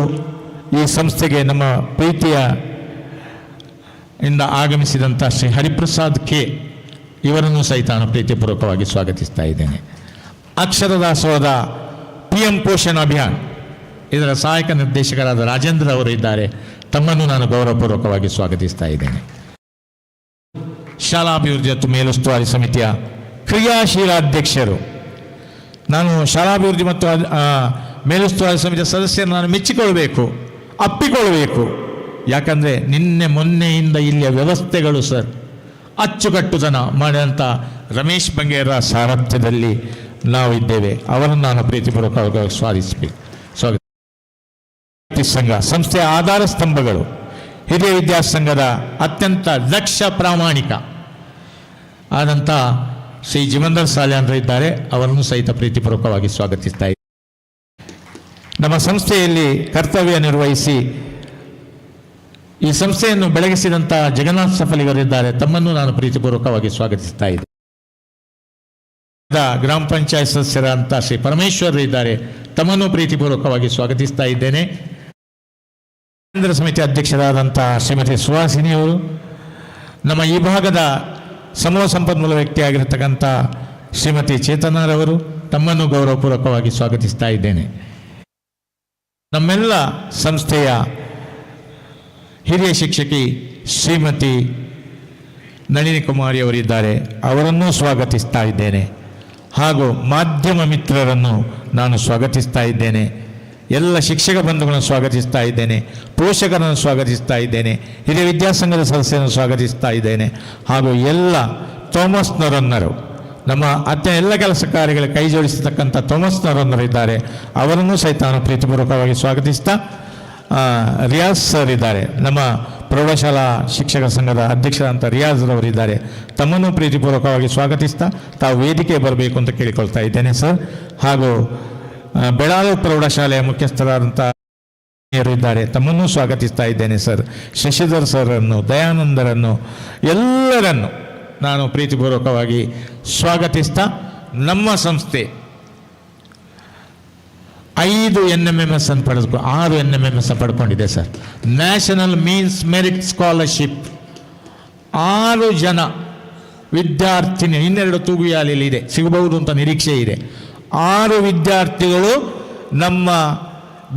ಈ ಸಂಸ್ಥೆಗೆ ನಮ್ಮ ಪ್ರೀತಿಯ ಇಂದ ಆಗಮಿಸಿದಂಥ ಶ್ರೀ ಹರಿಪ್ರಸಾದ್ ಕೆ ಇವರನ್ನು ಸಹಿತ ನಾನು ಪ್ರೀತಿಪೂರ್ವಕವಾಗಿ ಸ್ವಾಗತಿಸ್ತಾ ಇದ್ದೇನೆ. ಅಕ್ಷರ ದಾಸೋಹದ PM ಪೋಷಣ್ ಅಭಿಯಾನ್ ಇದರ ಸಹಾಯಕ ನಿರ್ದೇಶಕರಾದ ರಾಜೇಂದ್ರ ಅವರು ಇದ್ದಾರೆ. ತಮ್ಮನ್ನು ನಾನು ಗೌರವಪೂರ್ವಕವಾಗಿ ಸ್ವಾಗತಿಸ್ತಾ ಇದ್ದೇನೆ. ಶಾಲಾಭಿವೃದ್ಧಿ ಮತ್ತು ಮೇಲುಸ್ತುವಾರಿ ಸಮಿತಿಯ ಕ್ರಿಯಾಶೀಲ ಅಧ್ಯಕ್ಷರು, ನಾನು ಶಾಲಾಭಿವೃದ್ಧಿ ಮತ್ತು ಮೇಲುಸ್ತುವಾರಿ ಸಮಿತಿಯ ಸದಸ್ಯರು ನಾನು ಮೆಚ್ಚಿಕೊಳ್ಬೇಕು, ಅಪ್ಪಿಕೊಳ್ಬೇಕು. ಯಾಕಂದರೆ ನಿನ್ನೆ ಮೊನ್ನೆಯಿಂದ ಇಲ್ಲಿಯ ವ್ಯವಸ್ಥೆಗಳು ಸರ್ ಅಚ್ಚುಕಟ್ಟುತನ ಮಾಡಿದಂಥ ರಮೇಶ್ ಬಂಗೇರ ಸಾರಥ್ಯದಲ್ಲಿ ನಾವಿದ್ದೇವೆ. ಅವರನ್ನು ನಾನು ಪ್ರೀತಿಪೂರ್ವಕವಾಗಿ ಸ್ವಾಗತಿಸಬೇಕು. ಸಂಘ ಸಂಸ್ಥೆಯ ಆಧಾರ ಸ್ತಂಭಗಳು, ಹಿರಿಯ ವಿದ್ಯಾಸಂಘದ ಅತ್ಯಂತ ದಕ್ಷ ಪ್ರಾಮಾಣಿಕ ಆದಂಥ ಶ್ರೀ ಜಿಮಂದರ್ ಸಾಲ್ಯಾನ್ರು ಇದ್ದಾರೆ. ಅವರನ್ನು ಸಹಿತ ಪ್ರೀತಿಪೂರ್ವಕವಾಗಿ ಸ್ವಾಗತಿಸ್ತಾ ಇದ್ದಾರೆ. ನಮ್ಮ ಸಂಸ್ಥೆಯಲ್ಲಿ ಕರ್ತವ್ಯ ನಿರ್ವಹಿಸಿ ಈ ಸಂಸ್ಥೆಯನ್ನು ಬೆಳಗಿಸಿದಂಥ ಜಗನ್ನಾಥ್ ಸಫಲಿಗರಿದ್ದಾರೆ. ತಮ್ಮನ್ನು ನಾನು ಪ್ರೀತಿಪೂರ್ವಕವಾಗಿ ಸ್ವಾಗತಿಸ್ತಾ ಇದ್ದೇನೆ. ಗ್ರಾಮ ಪಂಚಾಯತ್ ಸದಸ್ಯರಾದಂಥ ಶ್ರೀ ಪರಮೇಶ್ವರ್ ಇದ್ದಾರೆ. ತಮ್ಮನ್ನು ಪ್ರೀತಿಪೂರ್ವಕವಾಗಿ ಸ್ವಾಗತಿಸ್ತಾ ಇದ್ದೇನೆ. ಕೇಂದ್ರ ಸಮಿತಿ ಅಧ್ಯಕ್ಷರಾದಂಥ ಶ್ರೀಮತಿ ಸುಹಾಸಿನಿಯವರು, ನಮ್ಮ ಈ ಭಾಗದ ಸಮೂಹ ಸಂಪನ್ಮೂಲ ವ್ಯಕ್ತಿಯಾಗಿರತಕ್ಕಂಥ ಶ್ರೀಮತಿ ಚೇತನಾರವರು ತಮ್ಮನ್ನು ಗೌರವಪೂರ್ವಕವಾಗಿ ಸ್ವಾಗತಿಸ್ತಾ ಇದ್ದೇನೆ. ನಮ್ಮೆಲ್ಲ ಸಂಸ್ಥೆಯ ಹಿರಿಯ ಶಿಕ್ಷಕಿ ಶ್ರೀಮತಿ ನಳಿನಿ ಕುಮಾರಿ ಅವರಿದ್ದಾರೆ, ಅವರನ್ನೂ ಸ್ವಾಗತಿಸ್ತಾ ಇದ್ದೇನೆ. ಹಾಗೂ ಮಾಧ್ಯಮ ಮಿತ್ರರನ್ನು ನಾನು ಸ್ವಾಗತಿಸ್ತಾ ಇದ್ದೇನೆ. ಎಲ್ಲ ಶಿಕ್ಷಕ ಬಂಧುಗಳನ್ನು ಸ್ವಾಗತಿಸ್ತಾ ಇದ್ದೇನೆ. ಪೋಷಕರನ್ನು ಸ್ವಾಗತಿಸ್ತಾ ಇದ್ದೇನೆ. ಹಿರಿಯ ವಿದ್ಯಾಸಂಘದ ಸದಸ್ಯರನ್ನು ಸ್ವಾಗತಿಸ್ತಾ ಇದ್ದೇನೆ. ಹಾಗೂ ಎಲ್ಲ ಥೋಮಸ್ ನೊರನ್ನರು, ನಮ್ಮ ಎಲ್ಲ ಕೆಲಸ ಕಾರ್ಯಗಳ ಕೈ ಜೋಡಿಸತಕ್ಕಂಥ ಥೋಮಸ್ ನೊರನ್ನರು ಇದ್ದಾರೆ, ಅವರನ್ನು ಸಹಿತ ನಾನು ಪ್ರೀತಿಪೂರ್ವಕವಾಗಿ ಸ್ವಾಗತಿಸ್ತಾ, ರಿಯಾಜ್ ಸರ್ ಇದ್ದಾರೆ, ನಮ್ಮ ಪ್ರೌಢಶಾಲಾ ಶಿಕ್ಷಕ ಸಂಘದ ಅಧ್ಯಕ್ಷರಾದಂಥ ರಿಯಾಜ್ರವರಿದ್ದಾರೆ, ತಮ್ಮನ್ನು ಪ್ರೀತಿಪೂರ್ವಕವಾಗಿ ಸ್ವಾಗತಿಸ್ತಾ ತಾವು ವೇದಿಕೆ ಬರಬೇಕು ಅಂತ ಕೇಳಿಕೊಳ್ತಾ ಇದ್ದೇನೆ ಸರ್. ಹಾಗೂ ಬೆಳಾಲು ಪ್ರೌಢಶಾಲೆಯ ಮುಖ್ಯಸ್ಥರಾದಂಥ ಇದ್ದಾರೆ, ತಮ್ಮನ್ನು ಸ್ವಾಗತಿಸ್ತಾ ಇದ್ದೇನೆ ಸರ್. ಶಶಿಧರ್ ಸರ್ರನ್ನು, ದಯಾನಂದರನ್ನು, ಎಲ್ಲರನ್ನು ನಾನು ಪ್ರೀತಿಪೂರ್ವಕವಾಗಿ ಸ್ವಾಗತಿಸ್ತಾ, ನಮ್ಮ ಸಂಸ್ಥೆ 5 NMMS ಅನ್ನು 6 NMMS ಪಡ್ಕೊಂಡಿದೆ ಸರ್. ನ್ಯಾಷನಲ್ ಮೀನ್ಸ್ ಮೆರಿಟ್ ಸ್ಕಾಲರ್ಶಿಪ್ 6 ಜನ ವಿದ್ಯಾರ್ಥಿನಿ, 12 ತೂಗುಯಾಲೆಯಲ್ಲಿ ಇದೆ, ಸಿಗಬಹುದು ಅಂತ ನಿರೀಕ್ಷೆ ಇದೆ. 6 ವಿದ್ಯಾರ್ಥಿಗಳು ನಮ್ಮ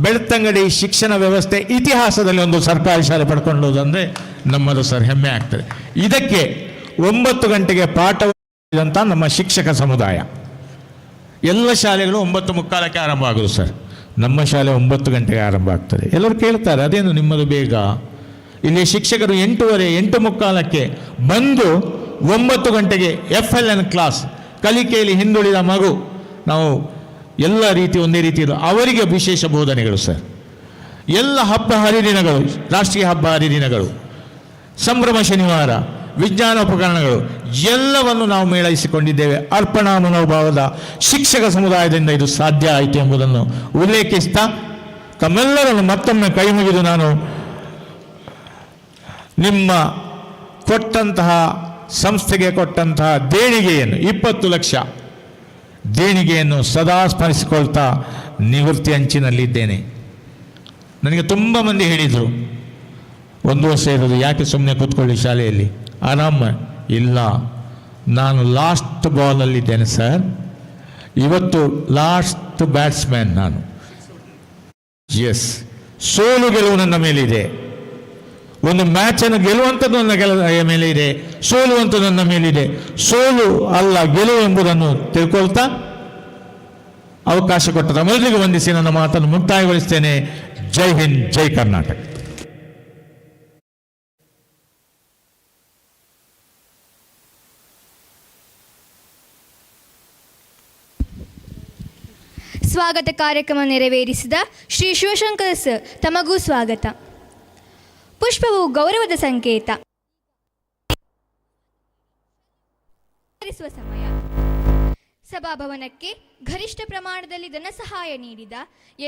ಬೆಳ್ತಂಗಡಿ ಶಿಕ್ಷಣ ವ್ಯವಸ್ಥೆ ಇತಿಹಾಸದಲ್ಲಿ ಒಂದು ಸರ್ಕಾರಿ ಶಾಲೆ ಪಡ್ಕೊಳ್ಳೋದಂದರೆ ನಮ್ಮದು ಸರ್ ಹೆಮ್ಮೆ ಆಗ್ತದೆ. ಇದಕ್ಕೆ 9 ಗಂಟೆಗೆ ಪಾಠವಂತ ನಮ್ಮ ಶಿಕ್ಷಕ ಸಮುದಾಯ. ಎಲ್ಲ ಶಾಲೆಗಳು 9:45 ಆರಂಭ ಆಗೋದು ಸರ್. ನಮ್ಮ ಶಾಲೆ 9 ಗಂಟೆಗೆ ಆರಂಭ ಆಗ್ತದೆ. ಎಲ್ಲರೂ ಕೇಳ್ತಾರೆ, ಅದೇನು ನಿಮ್ಮದು ಬೇಗ? ಇಲ್ಲಿ ಶಿಕ್ಷಕರು 8:15, 8:45 ಬಂದು 9 ಗಂಟೆಗೆ FLN ಕ್ಲಾಸ್, ಕಲಿಕೆಯಲ್ಲಿ ಹಿಂದುಳಿದ ಮಗು, ನಾವು ಎಲ್ಲ ರೀತಿ ಒಂದೇ ರೀತಿ ಅವರಿಗೆ ವಿಶೇಷ ಬೋಧನೆಗಳು ಸರ್. ಎಲ್ಲ ಹಬ್ಬ ಹರಿದಿನಗಳು, ರಾಷ್ಟ್ರೀಯ ಹಬ್ಬ ಹರಿದಿನಗಳು, ಸಂಭ್ರಮ ಶನಿವಾರ, ವಿಜ್ಞಾನ ಉಪಕರಣಗಳು ಎಲ್ಲವನ್ನು ನಾವು ಮೇಳೈಸಿಕೊಂಡಿದ್ದೇವೆ. ಅರ್ಪಣಾ ಮನೋಭಾವದ ಶಿಕ್ಷಕ ಸಮುದಾಯದಿಂದ ಇದು ಸಾಧ್ಯ ಆಯಿತು ಎಂಬುದನ್ನು ಉಲ್ಲೇಖಿಸ್ತಾ, ತಮ್ಮೆಲ್ಲರನ್ನು ಮತ್ತೊಮ್ಮೆ ಕೈ ಮುಗಿದು ನಾನು ನಿಮ್ಮ ಕೊಟ್ಟಂತಹ ಸಂಸ್ಥೆಗೆ ಕೊಟ್ಟಂತಹ ದೇಣಿಗೆಯನ್ನು 20 ಲಕ್ಷ ದೇಣಿಗೆಯನ್ನು ಸದಾ ಸ್ಮರಿಸಿಕೊಳ್ತಾ ನಿವೃತ್ತಿ ಅಂಚಿನಲ್ಲಿದ್ದೇನೆ. ನನಗೆ ತುಂಬ ಮಂದಿ ಹೇಳಿದರು, 1 ವರ್ಷ ಇರೋದು ಯಾಕೆ ಸುಮ್ಮನೆ ಕೂತ್ಕೊಳ್ಳಿ ಶಾಲೆಯಲ್ಲಿ ಆರಾಮ. ಇಲ್ಲ, ನಾನು ಲಾಸ್ಟ್ ಬಾಲಲ್ಲಿದ್ದೇನೆ ಸರ್. ಇವತ್ತು ಲಾಸ್ಟ್ ಬ್ಯಾಟ್ಸ್ಮ್ಯಾನ್ ನಾನು. ಎಸ್, ಸೋಲು ಗೆಲುವು ನನ್ನ ಮೇಲಿದೆ. ಒಂದು ಮ್ಯಾಚನ್ನು ಗೆಲ್ಲುವಂಥದ್ದು ನನ್ನ ಮೇಲೆ ಇದೆ, ಸೋಲುವಂಥದ್ದು ನನ್ನ ಮೇಲಿದೆ. ಸೋಲು ಅಲ್ಲ ಗೆಲುವು ಎಂಬುದನ್ನು ತಿಳ್ಕೊಳ್ತಾ ಅವಕಾಶ ಕೊಟ್ಟ ತಮ್ಮೆಲ್ಲರಿಗೂ ವಂದಿಸಿ ನನ್ನ ಮಾತನ್ನು ಮುಕ್ತಾಯಗೊಳಿಸ್ತೇನೆ. ಜೈ ಹಿಂದ್, ಜೈ ಕರ್ನಾಟಕ. ಸ್ವಾಗತ ಕಾರ್ಯಕ್ರಮ ನೆರವೇರಿಸಿದ ಶ್ರೀ ಶಿವಶಂಕರ ಸರ್ ತಮಗೂ ಸ್ವಾಗತ. ಪುಷ್ಪವು ಗೌರವದ ಸಂಕೇತ. ಸಮಯ. ಸಭಾಭವನಕ್ಕೆ ಗರಿಷ್ಠ ಪ್ರಮಾಣದಲ್ಲಿ ಧನ ಸಹಾಯ ನೀಡಿದ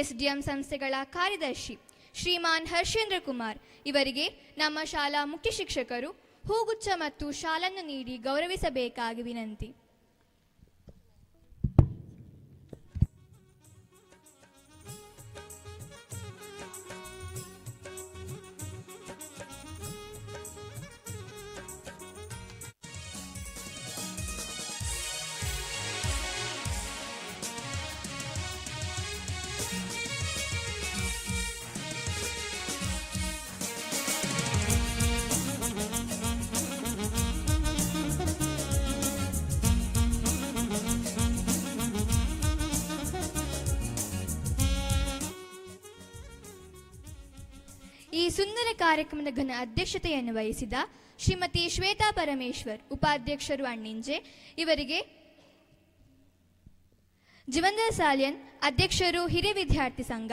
SDM ಸಂಸ್ಥೆಗಳ ಕಾರ್ಯದರ್ಶಿ ಶ್ರೀಮಾನ್ ಹರ್ಷೇಂದ್ರ ಕುಮಾರ್ ಇವರಿಗೆ ನಮ್ಮ ಶಾಲಾ ಮುಖ್ಯ ಶಿಕ್ಷಕರು ಹೂಗುಚ್ಛ ಮತ್ತು ಶಾಲನ್ನು ನೀಡಿ ಗೌರವಿಸಬೇಕಾಗಿ ವಿನಂತಿ. ಈ ಸುಂದರ ಕಾರ್ಯಕ್ರಮದ ಘನ ಅಧ್ಯಕ್ಷತೆಯನ್ನು ವಹಿಸಿದ ಶ್ರೀಮತಿ ಶ್ವೇತಾ ಪರಮೇಶ್ವರ್, ಉಪಾಧ್ಯಕ್ಷರು ಅಣ್ಣಿಂಜೆ ಇವರಿಗೆ, ಜೀವಂದರ್ ಸಾಲಿಯನ್, ಅಧ್ಯಕ್ಷರು ಹಿರಿಯ ವಿದ್ಯಾರ್ಥಿ ಸಂಘ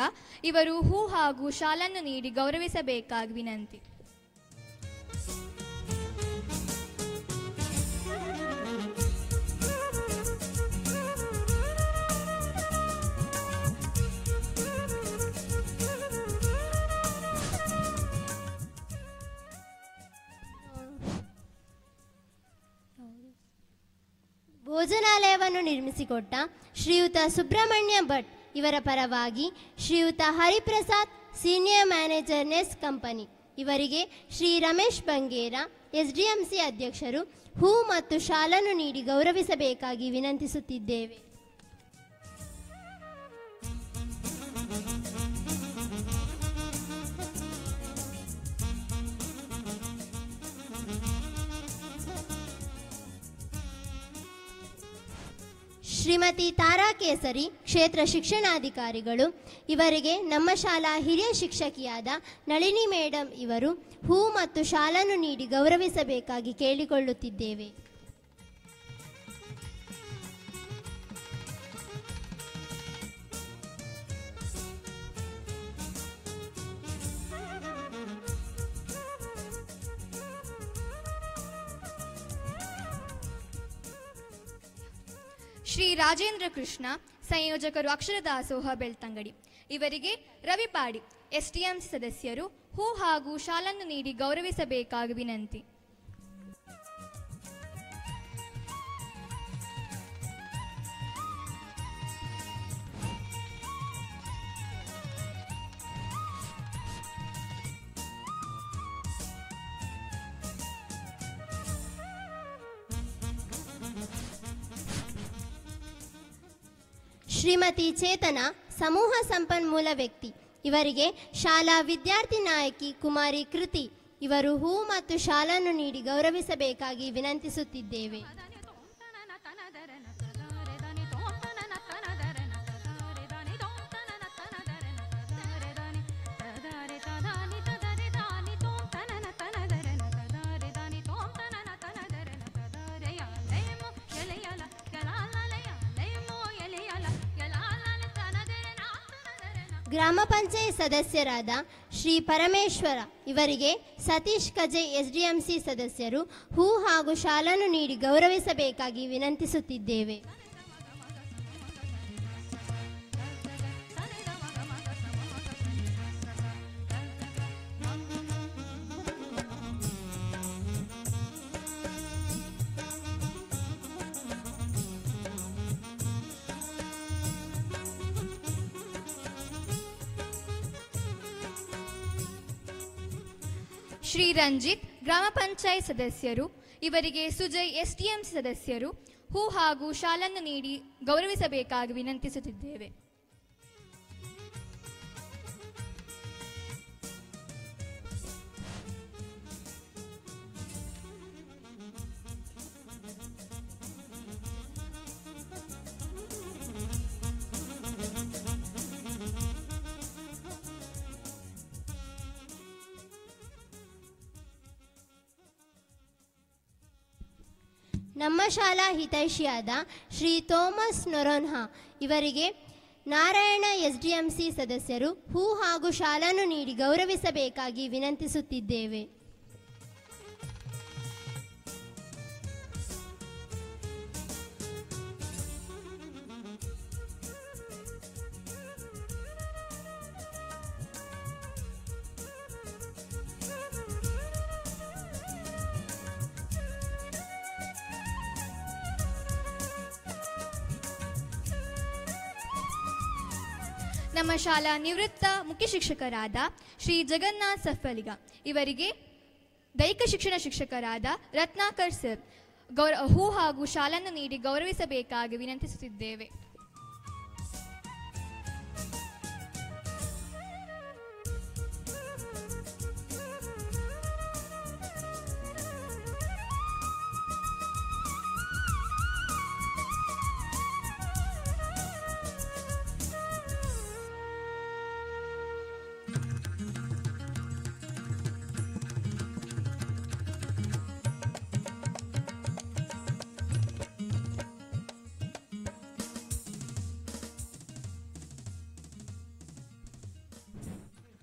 ಇವರು ಹೂ ಹಾಗೂ ಶಾಲನ್ನು ನೀಡಿ ಗೌರವಿಸಬೇಕಾಗಿ ವಿನಂತಿ. ಭೋಜನಾಲಯವನ್ನು ನಿರ್ಮಿಸಿಕೊಟ್ಟ ಶ್ರೀಯುತ ಸುಬ್ರಹ್ಮಣ್ಯ ಭಟ್ ಇವರ ಪರವಾಗಿ ಶ್ರೀಯುತ ಹರಿಪ್ರಸಾದ್, ಸೀನಿಯರ್ ಮ್ಯಾನೇಜರ್, ನೆಸ್ ಕಂಪನಿ. ಇವರಿಗೆ ಶ್ರೀ ರಮೇಶ್ ಬಂಗೇರ SDMC ಅಧ್ಯಕ್ಷರು ಹೂ ಮತ್ತು ಶಾಲನ್ನು ನೀಡಿ ಗೌರವಿಸಬೇಕಾಗಿ ವಿನಂತಿಸುತ್ತಿದ್ದೇವೆ. ಶ್ರೀಮತಿ ತಾರಾ ಕೇಸರಿ ಕ್ಷೇತ್ರ ಶಿಕ್ಷಣಾಧಿಕಾರಿಗಳು ಇವರಿಗೆ ನಮ್ಮ ಶಾಲಾ ಹಿರಿಯ ಶಿಕ್ಷಕಿಯಾದ ನಳಿನಿ ಮೇಡಮ್ ಇವರು ಹೂ ಮತ್ತು ಶಾಲನ್ನು ನೀಡಿ ಗೌರವಿಸಬೇಕಾಗಿ ಕೇಳಿಕೊಳ್ಳುತ್ತಿದ್ದೇವೆ. ಶ್ರೀ ರಾಜೇಂದ್ರ ಕೃಷ್ಣ ಸಂಯೋಜಕರು ಅಕ್ಷರ ದಾಸೋಹ ಬೆಳ್ತಂಗಡಿ ಇವರಿಗೆ ರವಿಪಾಡಿ SDMC ಸದಸ್ಯರು ಹೂ ಹಾಗೂ ಶಾಲನ್ನು ನೀಡಿ ಗೌರವಿಸಬೇಕಾಗಿ ವಿನಂತಿ. ಶ್ರೀಮತಿ ಚೇತನ ಸಮೂಹ ಸಂಪನ್ಮೂಲ ವ್ಯಕ್ತಿ ಇವರಿಗೆ ಶಾಲಾ ವಿದ್ಯಾರ್ಥಿ ನಾಯಕಿ ಕುಮಾರಿ ಕೃತಿ ಇವರು ಹೂ ಮತ್ತು ಶಾಲನ್ನು ನೀಡಿ ಗೌರವಿಸಬೇಕಾಗಿ ವಿನಂತಿಸುತ್ತಿದ್ದೇವೆ. ಗ್ರಾಮ ಪಂಚಾಯತ್ ಸದಸ್ಯರಾದ ಶ್ರೀ ಪರಮೇಶ್ವರ ಇವರಿಗೆ ಸತೀಶ್ ಕಜೆ SDMC ಸದಸ್ಯರು ಹೂ ಹಾಗೂ ಶಾಲನ್ನು ನೀಡಿ ಗೌರವಿಸಬೇಕಾಗಿ ವಿನಂತಿಸುತ್ತಿದ್ದೇವೆ. ಶ್ರೀ ರಂಜಿತ್ ಗ್ರಾಮ ಪಂಚಾಯತ್ ಸದಸ್ಯರು ಇವರಿಗೆ ಸುಜಯ್ SDMC ಸದಸ್ಯರು ಹೂ ಹಾಗೂ ಶಾಲನ್ನು ನೀಡಿ ಗೌರವಿಸಬೇಕಾಗಿ ವಿನಂತಿಸುತ್ತಿದ್ದೇವೆ. ನಮ್ಮ ಶಾಲಾ ಹಿತೈಷಿಯಾದ ಶ್ರೀ ಥೋಮಸ್ ನೊರೊನ್ಹಾ ಇವರಿಗೆ ನಾರಾಯಣ SDMC ಸದಸ್ಯರು ಹೂ ಹಾಗೂ ಶಾಲನ್ನು ನೀಡಿ ಗೌರವಿಸಬೇಕಾಗಿ ವಿನಂತಿಸುತ್ತಿದ್ದೇವೆ. ನಮ್ಮ ಶಾಲಾ ನಿವೃತ್ತ ಮುಖ್ಯ ಶಿಕ್ಷಕರಾದ ಶ್ರೀ ಜಗನ್ನಾಥ್ ಸಫಲಿಗ ಇವರಿಗೆ ದೈಹಿಕ ಶಿಕ್ಷಣ ಶಿಕ್ಷಕರಾದ ರತ್ನಾಕರ್ ಸರ್ ಹೂ ಹಾಗೂ ಶಾಲನ್ನು ನೀಡಿ ಗೌರವಿಸಬೇಕಾಗಿ ವಿನಂತಿಸುತ್ತಿದ್ದೇವೆ.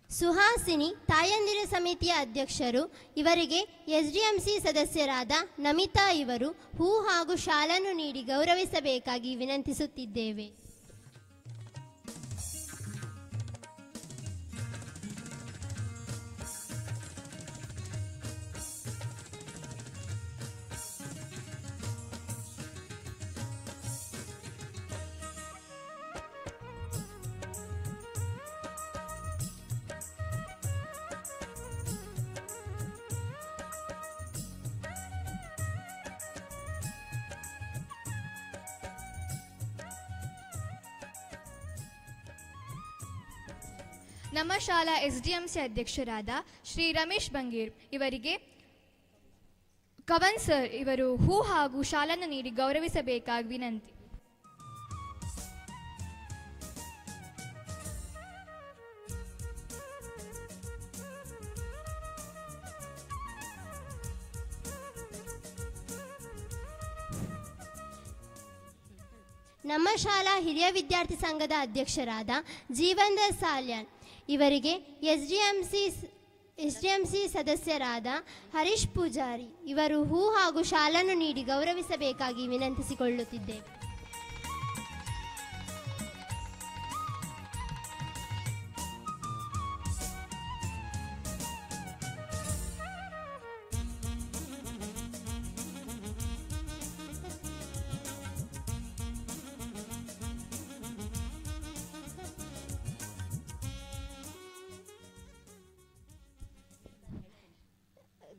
ಸುಹಾಸಿನಿ ತಾಯಂದಿರ ಸಮಿತಿಯ ಅಧ್ಯಕ್ಷರು ಇವರಿಗೆ SDMC ಸದಸ್ಯರಾದ ನಮಿತಾ ಇವರು ಹೂ ಹಾಗೂ ಶಾಲನ್ನು ನೀಡಿ ಗೌರವಿಸಬೇಕಾಗಿ ವಿನಂತಿಸುತ್ತಿದ್ದೇವೆ. ನಮ್ಮ ಶಾಲಾ SDMC ಅಧ್ಯಕ್ಷರಾದ ಶ್ರೀ ರಮೇಶ್ ಬಂಗೇರ್ ಇವರಿಗೆ ಕವನ್ ಸರ್ ಇವರು ಹೂ ಹಾಗೂ ಶಾಲನ್ನು ನೀಡಿ ಗೌರವಿಸಬೇಕಾಗಿ ವಿನಂತಿ. ನಮ್ಮ ಶಾಲಾ ಹಿರಿಯ ವಿದ್ಯಾರ್ಥಿ ಸಂಘದ ಅಧ್ಯಕ್ಷರಾದ ಜೀವಂದರ್ ಸಾಲ್ಯಾನ್ ಇವರಿಗೆ SDMC ಸದಸ್ಯರಾದ ಹರೀಶ್ ಪೂಜಾರಿ ಇವರು ಹೂ ಹಾಗೂ ಶಾಲನ್ನು ನೀಡಿ ಗೌರವಿಸಬೇಕಾಗಿ ವಿನಂತಿಸಿಕೊಳ್ಳುತ್ತಿದ್ದೇವೆ.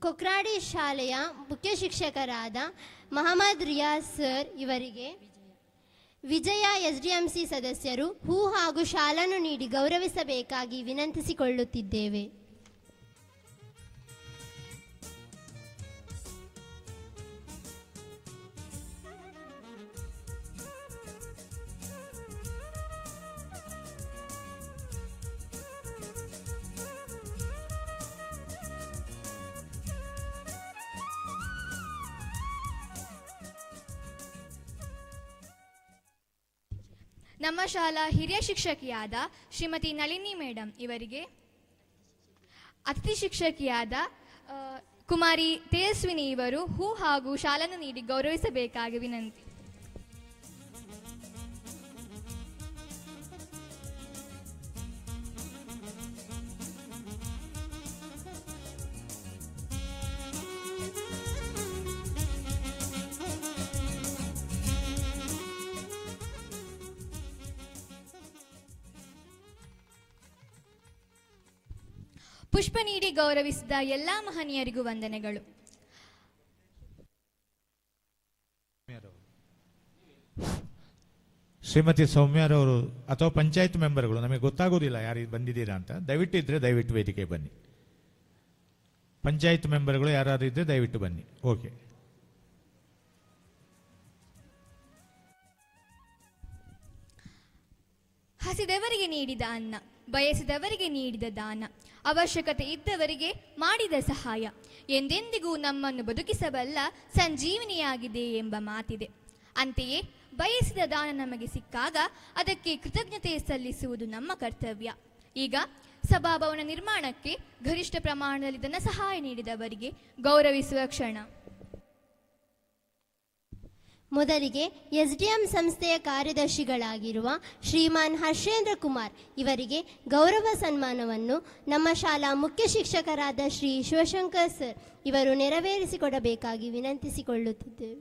ಕೊಕ್ರಾಡಿ ಶಾಲೆಯ ಮುಖ್ಯ ಶಿಕ್ಷಕರಾದ ಮಹಮ್ಮದ್ ರಿಯಾಜ್ ಸರ್ ಇವರಿಗೆ ವಿಜಯ SDMC ಸದಸ್ಯರು ಹೂ ಹಾಗೂ ಶಾಲನ್ನು ನೀಡಿ ಗೌರವಿಸಬೇಕಾಗಿ ವಿನಂತಿಸಿಕೊಳ್ಳುತ್ತಿದ್ದೇವೆ. ನಮ್ಮ ಶಾಲಾ ಹಿರಿಯ ಶಿಕ್ಷಕಿಯಾದ ಶ್ರೀಮತಿ ನಳಿನಿ ಮೇಡಮ್ ಇವರಿಗೆ ಅತಿಥಿ ಶಿಕ್ಷಕಿಯಾದ ಕುಮಾರಿ ತೇಜಸ್ವಿನಿ ಇವರು ಹೂ ಹಾಗೂ ಶಾಲನ್ನು ನೀಡಿ ಗೌರವಿಸಬೇಕಾಗಿ ವಿನಂತಿ. ಪುಷ್ಪ ನೀಡಿ ಗೌರವಿಸಿದ ಎಲ್ಲ ಮಹನೀಯರಿಗೂ ವಂದನೆಗಳು. ಶ್ರೀಮತಿ ಸೌಮ್ಯರವರು ಅಥವಾ ಪಂಚಾಯತ್ ಮೆಂಬರ್ಗಳು, ನಮಗೆ ಗೊತ್ತಾಗೋದಿಲ್ಲ ಯಾರು ಬಂದಿದ್ದೀರಾ ಅಂತ, ದಯವಿಟ್ಟು ಇದ್ದರೆ ದಯವಿಟ್ಟು ವೇದಿಕೆ ಬನ್ನಿ. ಪಂಚಾಯತ್ ಮೆಂಬರ್ಗಳು ಯಾರಾದರೂ ಇದ್ದರೆ ದಯವಿಟ್ಟು ಬನ್ನಿ. ಓಕೆ. ಹಸಿದವರಿಗೆ ನೀಡಿದ ಅನ್ನ, ಬಯಸಿದವರಿಗೆ ನೀಡಿದ ದಾನ, ಅವಶ್ಯಕತೆ ಇದ್ದವರಿಗೆ ಮಾಡಿದ ಸಹಾಯ ಎಂದೆಂದಿಗೂ ನಮ್ಮನ್ನು ಬದುಕಿಸಬಲ್ಲ ಸಂಜೀವನಿಯಾಗಿದೆ ಎಂಬ ಮಾತಿದೆ. ಅಂತೆಯೇ ಬಯಸಿದ ದಾನ ನಮಗೆ ಸಿಕ್ಕಾಗ ಅದಕ್ಕೆ ಕೃತಜ್ಞತೆ ಸಲ್ಲಿಸುವುದು ನಮ್ಮ ಕರ್ತವ್ಯ. ಈಗ ಸಭಾಭವನ ನಿರ್ಮಾಣಕ್ಕೆ ಗರಿಷ್ಠ ಪ್ರಮಾಣದಲ್ಲಿ ಧನ ಸಹಾಯ ನೀಡಿದವರಿಗೆ ಗೌರವಿಸುವ ಕ್ಷಣ. ಮೊದಲಿಗೆ SDM ಸಂಸ್ಥೆಯ ಕಾರ್ಯದರ್ಶಿಗಳಾಗಿರುವ ಶ್ರೀಮಾನ್ ಹರ್ಷೇಂದ್ರ ಕುಮಾರ್ ಇವರಿಗೆ ಗೌರವ ಸನ್ಮಾನವನ್ನು ನಮ್ಮ ಶಾಲಾ ಮುಖ್ಯ ಶಿಕ್ಷಕರಾದ ಶ್ರೀ ಶಿವಶಂಕರ್ ಸರ್ ಇವರು ನೆರವೇರಿಸಿಕೊಡಬೇಕಾಗಿ ವಿನಂತಿಸಿಕೊಳ್ಳುತ್ತಿದ್ದೇವೆ.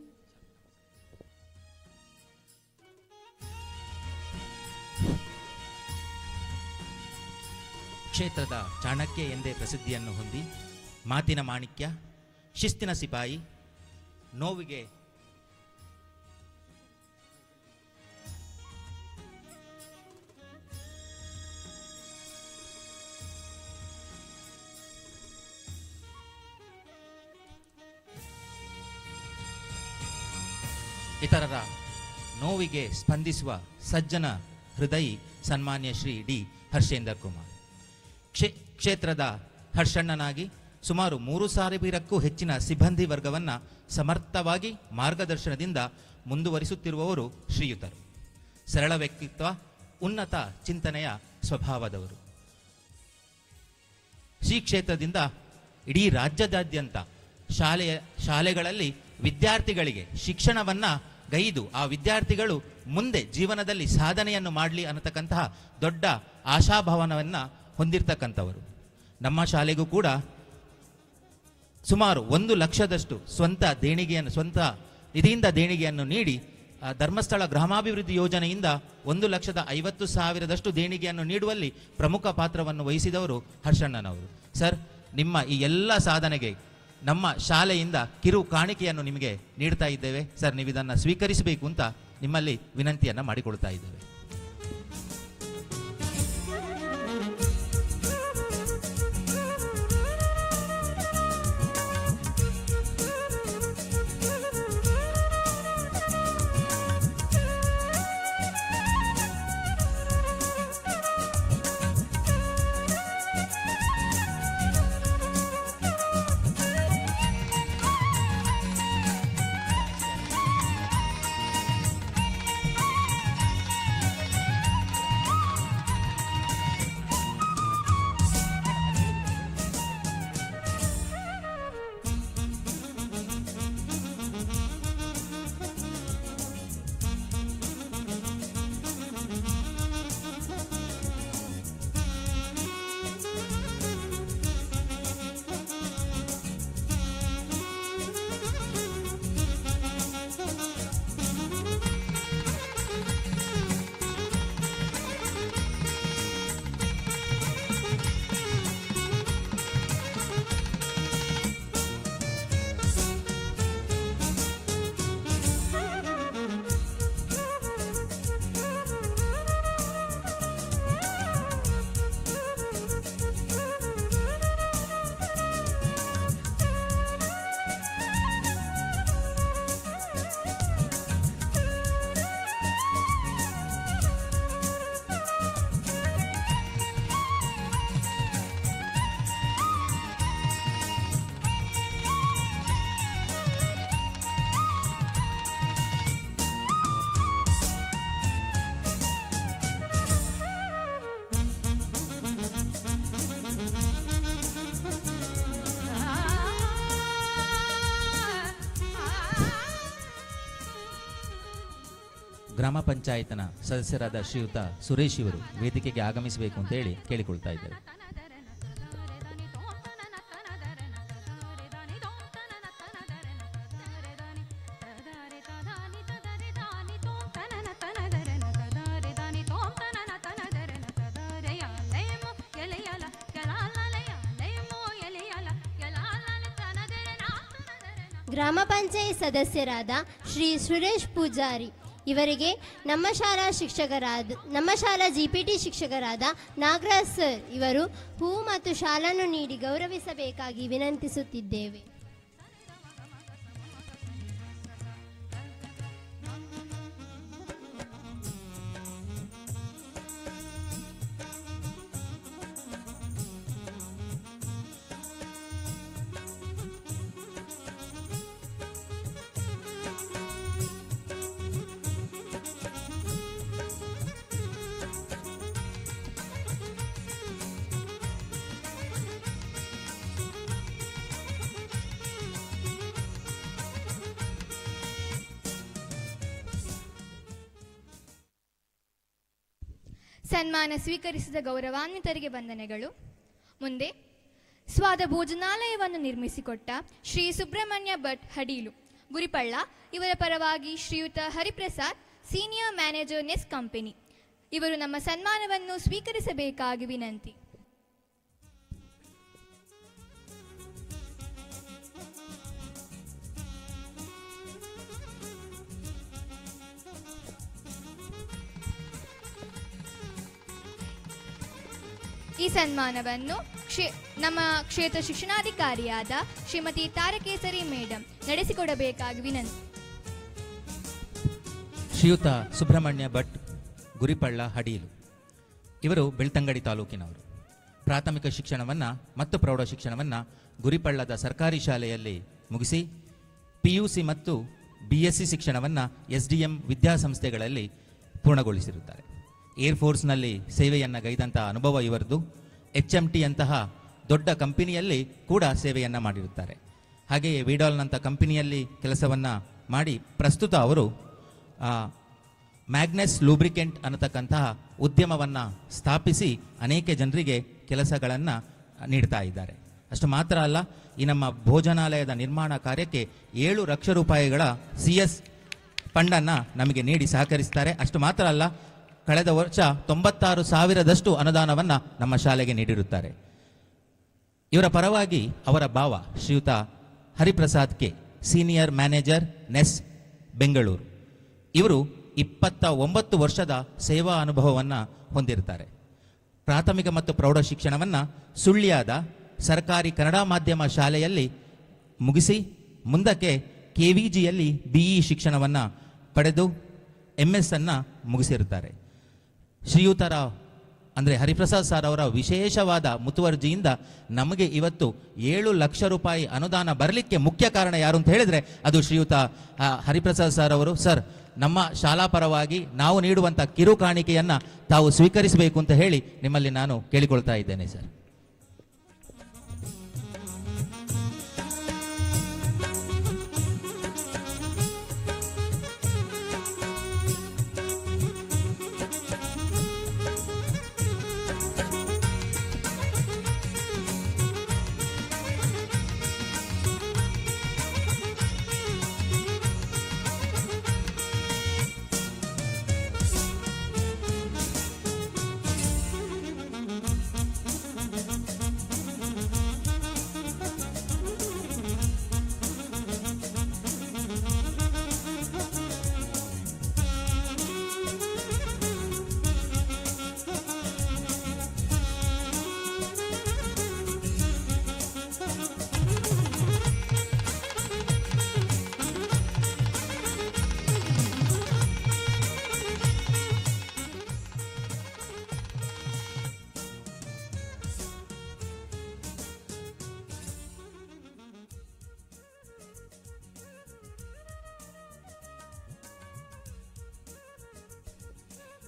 ಕ್ಷೇತ್ರದ ಚಾಣಕ್ಯ ಎಂದೇ ಪ್ರಸಿದ್ಧಿಯನ್ನು ಹೊಂದಿ ಮಾತಿನ ಮಾಣಿಕ್ಯ, ಶಿಸ್ತಿನ ಸಿಪಾಯಿ, ನೋವಿಗೆ ಇತರರ ನೋವಿಗೆ ಸ್ಪಂದಿಸುವ ಸಜ್ಜನ ಹೃದಯಿ ಸನ್ಮಾನ್ಯ ಶ್ರೀ ಡಿ ಹರ್ಷೇಂದ್ರ ಕುಮಾರ್. ಕ್ಷೇತ್ರದ ಹರ್ಷಣ್ಣನಾಗಿ ಸುಮಾರು 3,000ಕ್ಕೂ ಹೆಚ್ಚಿನ ಸಿಬ್ಬಂದಿ ವರ್ಗವನ್ನು ಸಮರ್ಥವಾಗಿ ಮಾರ್ಗದರ್ಶನದಿಂದ ಮುಂದುವರಿಸುತ್ತಿರುವವರು ಶ್ರೀಯುತರು. ಸರಳ ವ್ಯಕ್ತಿತ್ವ, ಉನ್ನತ ಚಿಂತನೆಯ ಸ್ವಭಾವದವರು. ಶ್ರೀ ಕ್ಷೇತ್ರದಿಂದ ಇಡೀ ರಾಜ್ಯದಾದ್ಯಂತ ಶಾಲೆಗಳಲ್ಲಿ ವಿದ್ಯಾರ್ಥಿಗಳಿಗೆ ಶಿಕ್ಷಣವನ್ನು ಗೈದು ಆ ವಿದ್ಯಾರ್ಥಿಗಳು ಮುಂದೆ ಜೀವನದಲ್ಲಿ ಸಾಧನೆಯನ್ನು ಮಾಡಲಿ ಅನ್ನತಕ್ಕಂತಹ ದೊಡ್ಡ ಆಶಾಭಾವನವನ್ನು ಹೊಂದಿರತಕ್ಕಂಥವರು. ನಮ್ಮ ಶಾಲೆಗೂ ಕೂಡ ಸುಮಾರು 1 ಲಕ್ಷದಷ್ಟು ಸ್ವಂತ ನಿಧಿಯಿಂದ ದೇಣಿಗೆಯನ್ನು ನೀಡಿ ಧರ್ಮಸ್ಥಳ ಗ್ರಾಮಾಭಿವೃದ್ಧಿ ಯೋಜನೆಯಿಂದ 1,50,000 ದೇಣಿಗೆಯನ್ನು ನೀಡುವಲ್ಲಿ ಪ್ರಮುಖ ಪಾತ್ರವನ್ನು ವಹಿಸಿದವರು ಹರ್ಷಣ್ಣನವರು. ಸರ್, ನಿಮ್ಮ ಈ ಎಲ್ಲ ಸಾಧನೆಗೆ ನಮ್ಮ ಶಾಲೆಯಿಂದ ಕಿರು ಕಾಣಿಕೆಯನ್ನು ನಿಮಗೆ ನೀಡ್ತಾ ಇದ್ದೇವೆ. ಸರ್, ನೀವು ಇದನ್ನು ಸ್ವೀಕರಿಸಬೇಕು ಅಂತ ನಿಮ್ಮಲ್ಲಿ ವಿನಂತಿಯನ್ನು ಮಾಡಿಕೊಳ್ತಾ ಇದ್ದೇವೆ. ಗ್ರಾಮ ಪಂಚಾಯತ್ನ ಸದಸ್ಯರಾದ ಶ್ರೀಯುತ ಸುರೇಶ್ ಇವರು ವೇದಿಕೆಗೆ ಆಗಮಿಸಬೇಕು ಅಂತ ಹೇಳಿ ಕೇಳಿಕೊಳ್ತಾ ಇದ್ದಾರೆ. ಗ್ರಾಮ ಪಂಚಾಯತ್ ಸದಸ್ಯರಾದ ಶ್ರೀ ಸುರೇಶ್ ಪೂಜಾರಿ ಇವರಿಗೆ ನಮ್ಮ ಶಾಲಾ ಜಿಪಿಟಿ ಶಿಕ್ಷಕರಾದ ನಾಗರಾಜ್ ಸರ್ ಇವರು ಹೂ ಮತ್ತು ಶಾಲನ್ನು ನೀಡಿ ಗೌರವಿಸಬೇಕಾಗಿ ವಿನಂತಿಸುತ್ತಿದ್ದೇವೆ. ಸನ್ಮಾನ ಸ್ವೀಕರಿಸಿದ ಗೌರವಾನ್ವಿತರಿಗೆ ವಂದನೆಗಳು. ಮುಂದೆ ಸ್ವಾದ ಭೋಜನಾಲಯವನ್ನು ನಿರ್ಮಿಸಿಕೊಟ್ಟ ಶ್ರೀ ಸುಬ್ರಹ್ಮಣ್ಯ ಭಟ್ ಹಡೀಲು ಗುರಿಪಳ್ಳ ಇವರ ಪರವಾಗಿ ಶ್ರೀಯುತ ಹರಿಪ್ರಸಾದ್ ಸೀನಿಯರ್ ಮ್ಯಾನೇಜರ್ ನೆಸ್ ಕಂಪನಿ ಇವರು ನಮ್ಮ ಸನ್ಮಾನವನ್ನು ಸ್ವೀಕರಿಸಬೇಕಾಗಿ ವಿನಂತಿ. ಈ ಸನ್ಮಾನವನ್ನು ನಮ್ಮ ಕ್ಷೇತ್ರ ಶಿಕ್ಷಣಾಧಿಕಾರಿಯಾದ ಶ್ರೀಮತಿ ತಾರಕೇಸರಿ ಮೇಡಮ್ ನಡೆಸಿಕೊಡಬೇಕಾಗಿ ವಿನಂತಿ. ಶ್ರೀಯುತ ಸುಬ್ರಹ್ಮಣ್ಯ ಭಟ್ ಗುರಿಪಳ್ಳ ಹಡೀಲು ಇವರು ಬೆಳ್ತಂಗಡಿ ತಾಲೂಕಿನವರು. ಪ್ರಾಥಮಿಕ ಶಿಕ್ಷಣವನ್ನು ಮತ್ತು ಪ್ರೌಢ ಶಿಕ್ಷಣವನ್ನು ಗುರಿಪಳ್ಳದ ಸರ್ಕಾರಿ ಶಾಲೆಯಲ್ಲಿ ಮುಗಿಸಿ PUC ಮತ್ತು BSc ಶಿಕ್ಷಣವನ್ನು SDM ವಿದ್ಯಾಸಂಸ್ಥೆಗಳಲ್ಲಿ ಪೂರ್ಣಗೊಳಿಸಿರುತ್ತಾರೆ. ಏರ್ಫೋರ್ಸ್ನಲ್ಲಿ ಸೇವೆಯನ್ನು ಗೈದಂಥ ಅನುಭವ ಇವರದು. HMT ಅಂತಹ ದೊಡ್ಡ ಕಂಪನಿಯಲ್ಲಿ ಕೂಡ ಸೇವೆಯನ್ನು ಮಾಡಿರುತ್ತಾರೆ. ಹಾಗೆಯೇ ವಿಡಾಲ್ನಂಥ ಕಂಪನಿಯಲ್ಲಿ ಕೆಲಸವನ್ನು ಮಾಡಿ ಪ್ರಸ್ತುತ ಅವರು ಮ್ಯಾಗ್ನೆಸ್ ಲೂಬ್ರಿಕೆಂಟ್ ಅನ್ನತಕ್ಕಂತಹ ಉದ್ಯಮವನ್ನು ಸ್ಥಾಪಿಸಿ ಅನೇಕ ಜನರಿಗೆ ಕೆಲಸಗಳನ್ನು ನೀಡ್ತಾ ಇದ್ದಾರೆ. ಅಷ್ಟು ಮಾತ್ರ ಅಲ್ಲ, ಈ ನಮ್ಮ ಭೋಜನಾಲಯದ ನಿರ್ಮಾಣ ಕಾರ್ಯಕ್ಕೆ 7 ಲಕ್ಷ ರೂಪಾಯಿಗಳ CS ಫಂಡನ್ನು ನಮಗೆ ನೀಡಿ ಸಹಕರಿಸ್ತಾರೆ. ಅಷ್ಟು ಮಾತ್ರ ಅಲ್ಲ, ಕಳೆದ ವರ್ಷ 96,000ದಷ್ಟು ಅನುದಾನವನ್ನು ನಮ್ಮ ಶಾಲೆಗೆ ನೀಡಿರುತ್ತಾರೆ. ಇವರ ಪರವಾಗಿ ಅವರ ಭಾವ ಶ್ರೀಯುತ ಹರಿಪ್ರಸಾದ್ ಕೆ ಸೀನಿಯರ್ ಮ್ಯಾನೇಜರ್ ನೆಸ್ ಬೆಂಗಳೂರು ಇವರು 29 ವರ್ಷದ ಸೇವಾ ಅನುಭವವನ್ನು ಹೊಂದಿರುತ್ತಾರೆ. ಪ್ರಾಥಮಿಕ ಮತ್ತು ಪ್ರೌಢ ಶಿಕ್ಷಣವನ್ನು ಸುಳ್ಯದ ಸರ್ಕಾರಿ ಕನ್ನಡ ಮಾಧ್ಯಮ ಶಾಲೆಯಲ್ಲಿ ಮುಗಿಸಿ ಮುಂದಕ್ಕೆ KVGಯಲ್ಲಿ BE ಶಿಕ್ಷಣವನ್ನು ಪಡೆದು MS ಅನ್ನು ಮುಗಿಸಿರುತ್ತಾರೆ. ಶ್ರೀಯುತರ ಅಂದರೆ ಹರಿಪ್ರಸಾದ್ ಸರ್ ಅವರ ವಿಶೇಷವಾದ ಮುತುವರ್ಜಿಯಿಂದ ನಮಗೆ ಇವತ್ತು 7 ಲಕ್ಷ ರೂಪಾಯಿ ಅನುದಾನ ಬರಲಿಕ್ಕೆ ಮುಖ್ಯ ಕಾರಣ ಯಾರು ಅಂತ ಹೇಳಿದರೆ ಅದು ಶ್ರೀಯುತ ಹರಿಪ್ರಸಾದ್ ಸರ್ ಅವರು. ಸರ್, ನಮ್ಮ ಶಾಲಾ ಪರವಾಗಿ ನಾವು ನೀಡುವಂಥ ಕಿರು ಕಾಣಿಕೆಯನ್ನು ತಾವು ಸ್ವೀಕರಿಸಬೇಕು ಅಂತ ಹೇಳಿ ನಿಮ್ಮಲ್ಲಿ ನಾನು ಕೇಳಿಕೊಳ್ತಾ ಇದ್ದೇನೆ ಸರ್.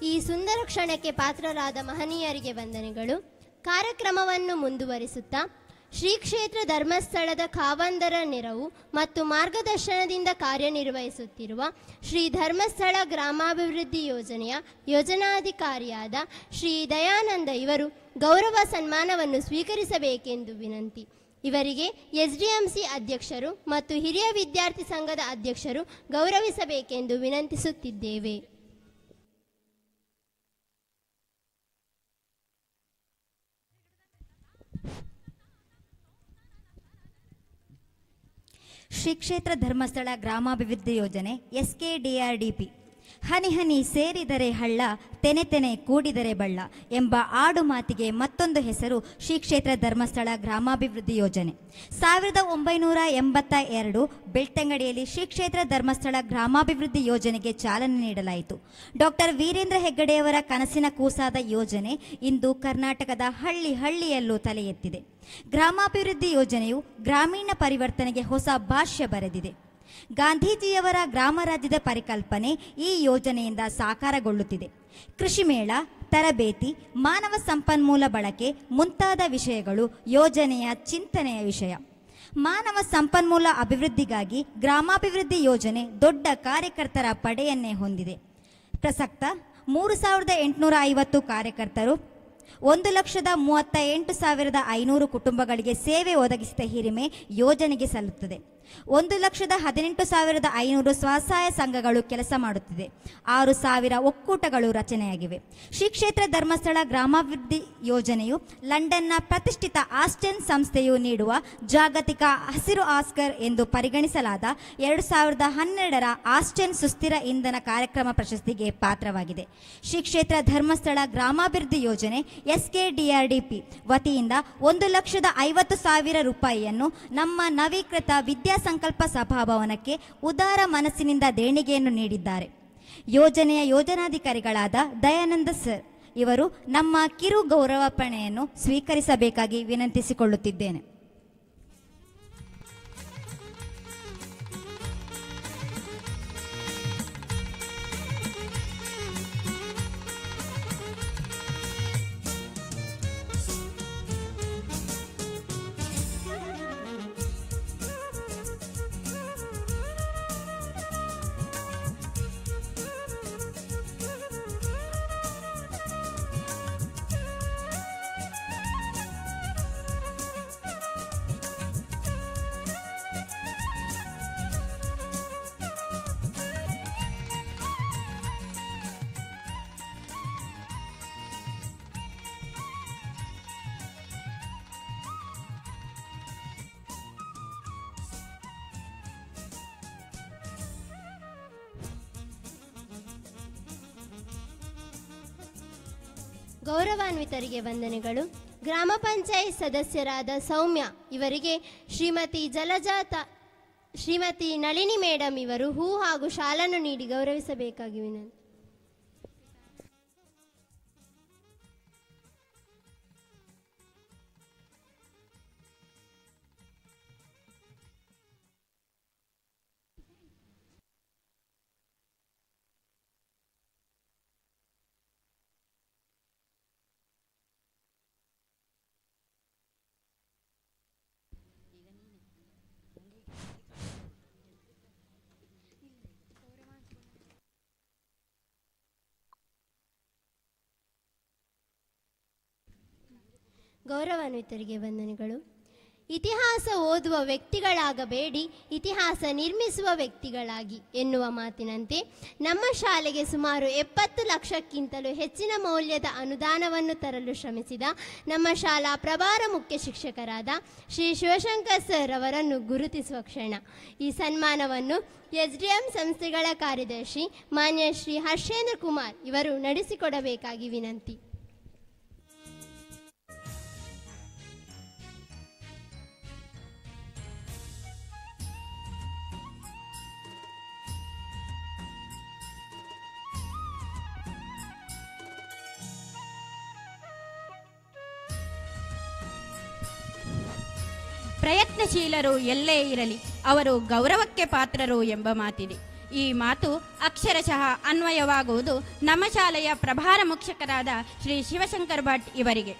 ಈ ಸುಂದರ ಕ್ಷಣಕ್ಕೆ ಪಾತ್ರರಾದ ಮಹನೀಯರಿಗೆ ವಂದನೆಗಳು. ಕಾರ್ಯಕ್ರಮವನ್ನು ಮುಂದುವರಿಸುತ್ತಾ ಶ್ರೀ ಕ್ಷೇತ್ರ ಧರ್ಮಸ್ಥಳದ ಕಾವಂದರ ನೆರವು ಮತ್ತು ಮಾರ್ಗದರ್ಶನದಿಂದ ಕಾರ್ಯನಿರ್ವಹಿಸುತ್ತಿರುವ ಶ್ರೀ ಧರ್ಮಸ್ಥಳ ಗ್ರಾಮಾಭಿವೃದ್ಧಿ ಯೋಜನೆಯ ಯೋಜನಾಧಿಕಾರಿಯಾದ ಶ್ರೀ ದಯಾನಂದ ಇವರು ಗೌರವ ಸನ್ಮಾನವನ್ನು ಸ್ವೀಕರಿಸಬೇಕೆಂದು ವಿನಂತಿ. ಇವರಿಗೆ SDMC ಅಧ್ಯಕ್ಷರು ಮತ್ತು ಹಿರಿಯ ವಿದ್ಯಾರ್ಥಿ ಸಂಘದ ಅಧ್ಯಕ್ಷರು ಗೌರವಿಸಬೇಕೆಂದು ವಿನಂತಿಸುತ್ತಿದ್ದೇವೆ. ಶ್ರೀ ಕ್ಷೇತ್ರ ಧರ್ಮಸ್ಥಳ ಗ್ರಾಮಾಭಿವೃದ್ಧಿ ಯೋಜನೆ SKDRDP. ಹನಿ ಹನಿ ಸೇರಿದರೆ ಹಳ್ಳ, ತೆನೆ ತೆನೆ ಕೂಡಿದರೆ ಬಳ್ಳ ಎಂಬ ಆಡು ಮಾತಿಗೆ ಮತ್ತೊಂದು ಹೆಸರು ಶ್ರೀ ಕ್ಷೇತ್ರ ಧರ್ಮಸ್ಥಳ ಗ್ರಾಮಾಭಿವೃದ್ಧಿ ಯೋಜನೆ. 1982 ಬೆಳ್ತಂಗಡಿಯಲ್ಲಿ ಶ್ರೀ ಕ್ಷೇತ್ರ ಧರ್ಮಸ್ಥಳ ಗ್ರಾಮಾಭಿವೃದ್ಧಿ ಯೋಜನೆಗೆ ಚಾಲನೆ ನೀಡಲಾಯಿತು. ಡಾಕ್ಟರ್ ವೀರೇಂದ್ರ ಹೆಗ್ಗಡೆಯವರ ಕನಸಿನ ಕೂಸಾದ ಯೋಜನೆ ಇಂದು ಕರ್ನಾಟಕದ ಹಳ್ಳಿ ಹಳ್ಳಿಯಲ್ಲೂ ತಲೆ ಎತ್ತಿದೆ. ಗ್ರಾಮಾಭಿವೃದ್ಧಿ ಯೋಜನೆಯು ಗ್ರಾಮೀಣ ಪರಿವರ್ತನೆಗೆ ಹೊಸ ಭಾಷ್ಯ ಬರೆದಿದೆ. ಗಾಂಧೀಜಿಯವರ ಗ್ರಾಮ ರಾಜ್ಯದ ಪರಿಕಲ್ಪನೆ ಈ ಯೋಜನೆಯಿಂದ ಸಾಕಾರಗೊಳ್ಳುತ್ತಿದೆ. ಕೃಷಿ ಮೇಳ, ತರಬೇತಿ, ಮಾನವ ಸಂಪನ್ಮೂಲ ಬಳಕೆ ಮುಂತಾದ ವಿಷಯಗಳು ಯೋಜನೆಯ ಚಿಂತನೆಯ ವಿಷಯ. ಮಾನವ ಸಂಪನ್ಮೂಲ ಅಭಿವೃದ್ಧಿಗಾಗಿ ಗ್ರಾಮಾಭಿವೃದ್ಧಿ ಯೋಜನೆ ದೊಡ್ಡ ಕಾರ್ಯಕರ್ತರ ಪಡೆಯನ್ನೇ ಹೊಂದಿದೆ. ಪ್ರಸಕ್ತ 3850 ಕಾರ್ಯಕರ್ತರು, 1,38,500 ಕುಟುಂಬಗಳಿಗೆ ಸೇವೆ ಒದಗಿಸಿದ ಹಿರಿಮೆ ಯೋಜನೆಗೆ ಸಲ್ಲುತ್ತದೆ. 1,18,500 ಸ್ವಸಹಾಯ ಸಂಘಗಳು ಕೆಲಸ ಮಾಡುತ್ತಿದೆ. 6,000 ಒಕ್ಕೂಟಗಳು ರಚನೆಯಾಗಿವೆ. ಶ್ರೀ ಕ್ಷೇತ್ರ ಧರ್ಮಸ್ಥಳ ಗ್ರಾಮಾಭಿವೃದ್ಧಿ ಯೋಜನೆಯು ಲಂಡನ್ನ ಪ್ರತಿಷ್ಠಿತ ಆಸ್ಟೆನ್ ಸಂಸ್ಥೆಯು ನೀಡುವ ಜಾಗತಿಕ ಹಸಿರು ಆಸ್ಕರ್ ಎಂದು ಪರಿಗಣಿಸಲಾದ 2012ರ ಆಸ್ಟೆನ್ ಸುಸ್ಥಿರ ಇಂಧನ ಕಾರ್ಯಕ್ರಮ ಪ್ರಶಸ್ತಿಗೆ ಪಾತ್ರವಾಗಿದೆ. ಶ್ರೀ ಕ್ಷೇತ್ರ ಧರ್ಮಸ್ಥಳ ಗ್ರಾಮಾಭಿವೃದ್ಧಿ ಯೋಜನೆ SKDRDP ವತಿಯಿಂದ 1,50,000 ರೂಪಾಯಿಯನ್ನು ನಮ್ಮ ನವೀಕೃತ ವಿದ್ಯಾಸಂಕಲ್ಪ ಸಭಾಭವನಕ್ಕೆ ಉದಾರ ಮನಸ್ಸಿನಿಂದ ದೇಣಿಗೆಯನ್ನು ನೀಡಿದ್ದಾರೆ. ಯೋಜನೆಯ ಯೋಜನಾಧಿಕಾರಿಗಳಾದ ದಯಾನಂದ ಸರ್ ಇವರು ನಮ್ಮ ಕಿರು ಗೌರವಾರ್ಪಣೆಯನ್ನು ಸ್ವೀಕರಿಸಬೇಕಾಗಿ ವಿನಂತಿಸಿಕೊಳ್ಳುತ್ತಿದ್ದೇನೆ. ಗೌರವಾನ್ವಿತರಿಗೆ ವಂದನೆಗಳು. ಗ್ರಾಮ ಪಂಚಾಯತ್ ಸದಸ್ಯರಾದ ಸೌಮ್ಯ ಇವರಿಗೆ ಶ್ರೀಮತಿ ನಳಿನಿ ಮೇಡಮ್ ಇವರು ಹೂ ಹಾಗೂ ಶಾಲನ್ನು ನೀಡಿ ಗೌರವಿಸಬೇಕಾಗಿ ವಿನಂತಿ. ಗೌರವಾನ್ವಿತರಿಗೆ ವಂದನೆಗಳು. ಇತಿಹಾಸ ಓದುವ ವ್ಯಕ್ತಿಗಳಾಗಬೇಡಿ, ಇತಿಹಾಸ ನಿರ್ಮಿಸುವ ವ್ಯಕ್ತಿಗಳಾಗಿ ಎನ್ನುವ ಮಾತಿನಂತೆ ನಮ್ಮ ಶಾಲೆಗೆ ಸುಮಾರು 70 ಲಕ್ಷಕ್ಕಿಂತಲೂ ಹೆಚ್ಚಿನ ಮೌಲ್ಯದ ಅನುದಾನವನ್ನು ತರಲು ಶ್ರಮಿಸಿದ ನಮ್ಮ ಶಾಲಾ ಪ್ರಭಾರ ಮುಖ್ಯ ಶಿಕ್ಷಕರಾದ ಶ್ರೀ ಶಿವಶಂಕರ್ ಸರ್ ಅವರನ್ನು ಗುರುತಿಸುವ ಕ್ಷಣ. ಈ ಸನ್ಮಾನವನ್ನು SDM ಸಂಸ್ಥೆಗಳ ಕಾರ್ಯದರ್ಶಿ ಮಾನ್ಯ ಶ್ರೀ ಹರ್ಷೇಂದ್ರ ಕುಮಾರ್ ಇವರು ನಡೆಸಿಕೊಡಬೇಕಾಗಿ ವಿನಂತಿ. ಪ್ರಯತ್ನಶೀಲರು ಎಲ್ಲೇ ಇರಲಿ ಅವರು ಗೌರವಕ್ಕೆ ಪಾತ್ರರು ಎಂಬ ಮಾತಿದೆ. ಈ ಮಾತು ಅಕ್ಷರಶಃ ಅನ್ವಯವಾಗುವುದು ನಮ್ಮ ಶಾಲೆಯ ಪ್ರಭಾರ ಮುಖ್ಯಕರಾದ ಶ್ರೀ ಶಿವಶಂಕರ್ ಭಟ್ ಇವರಿಗೆ.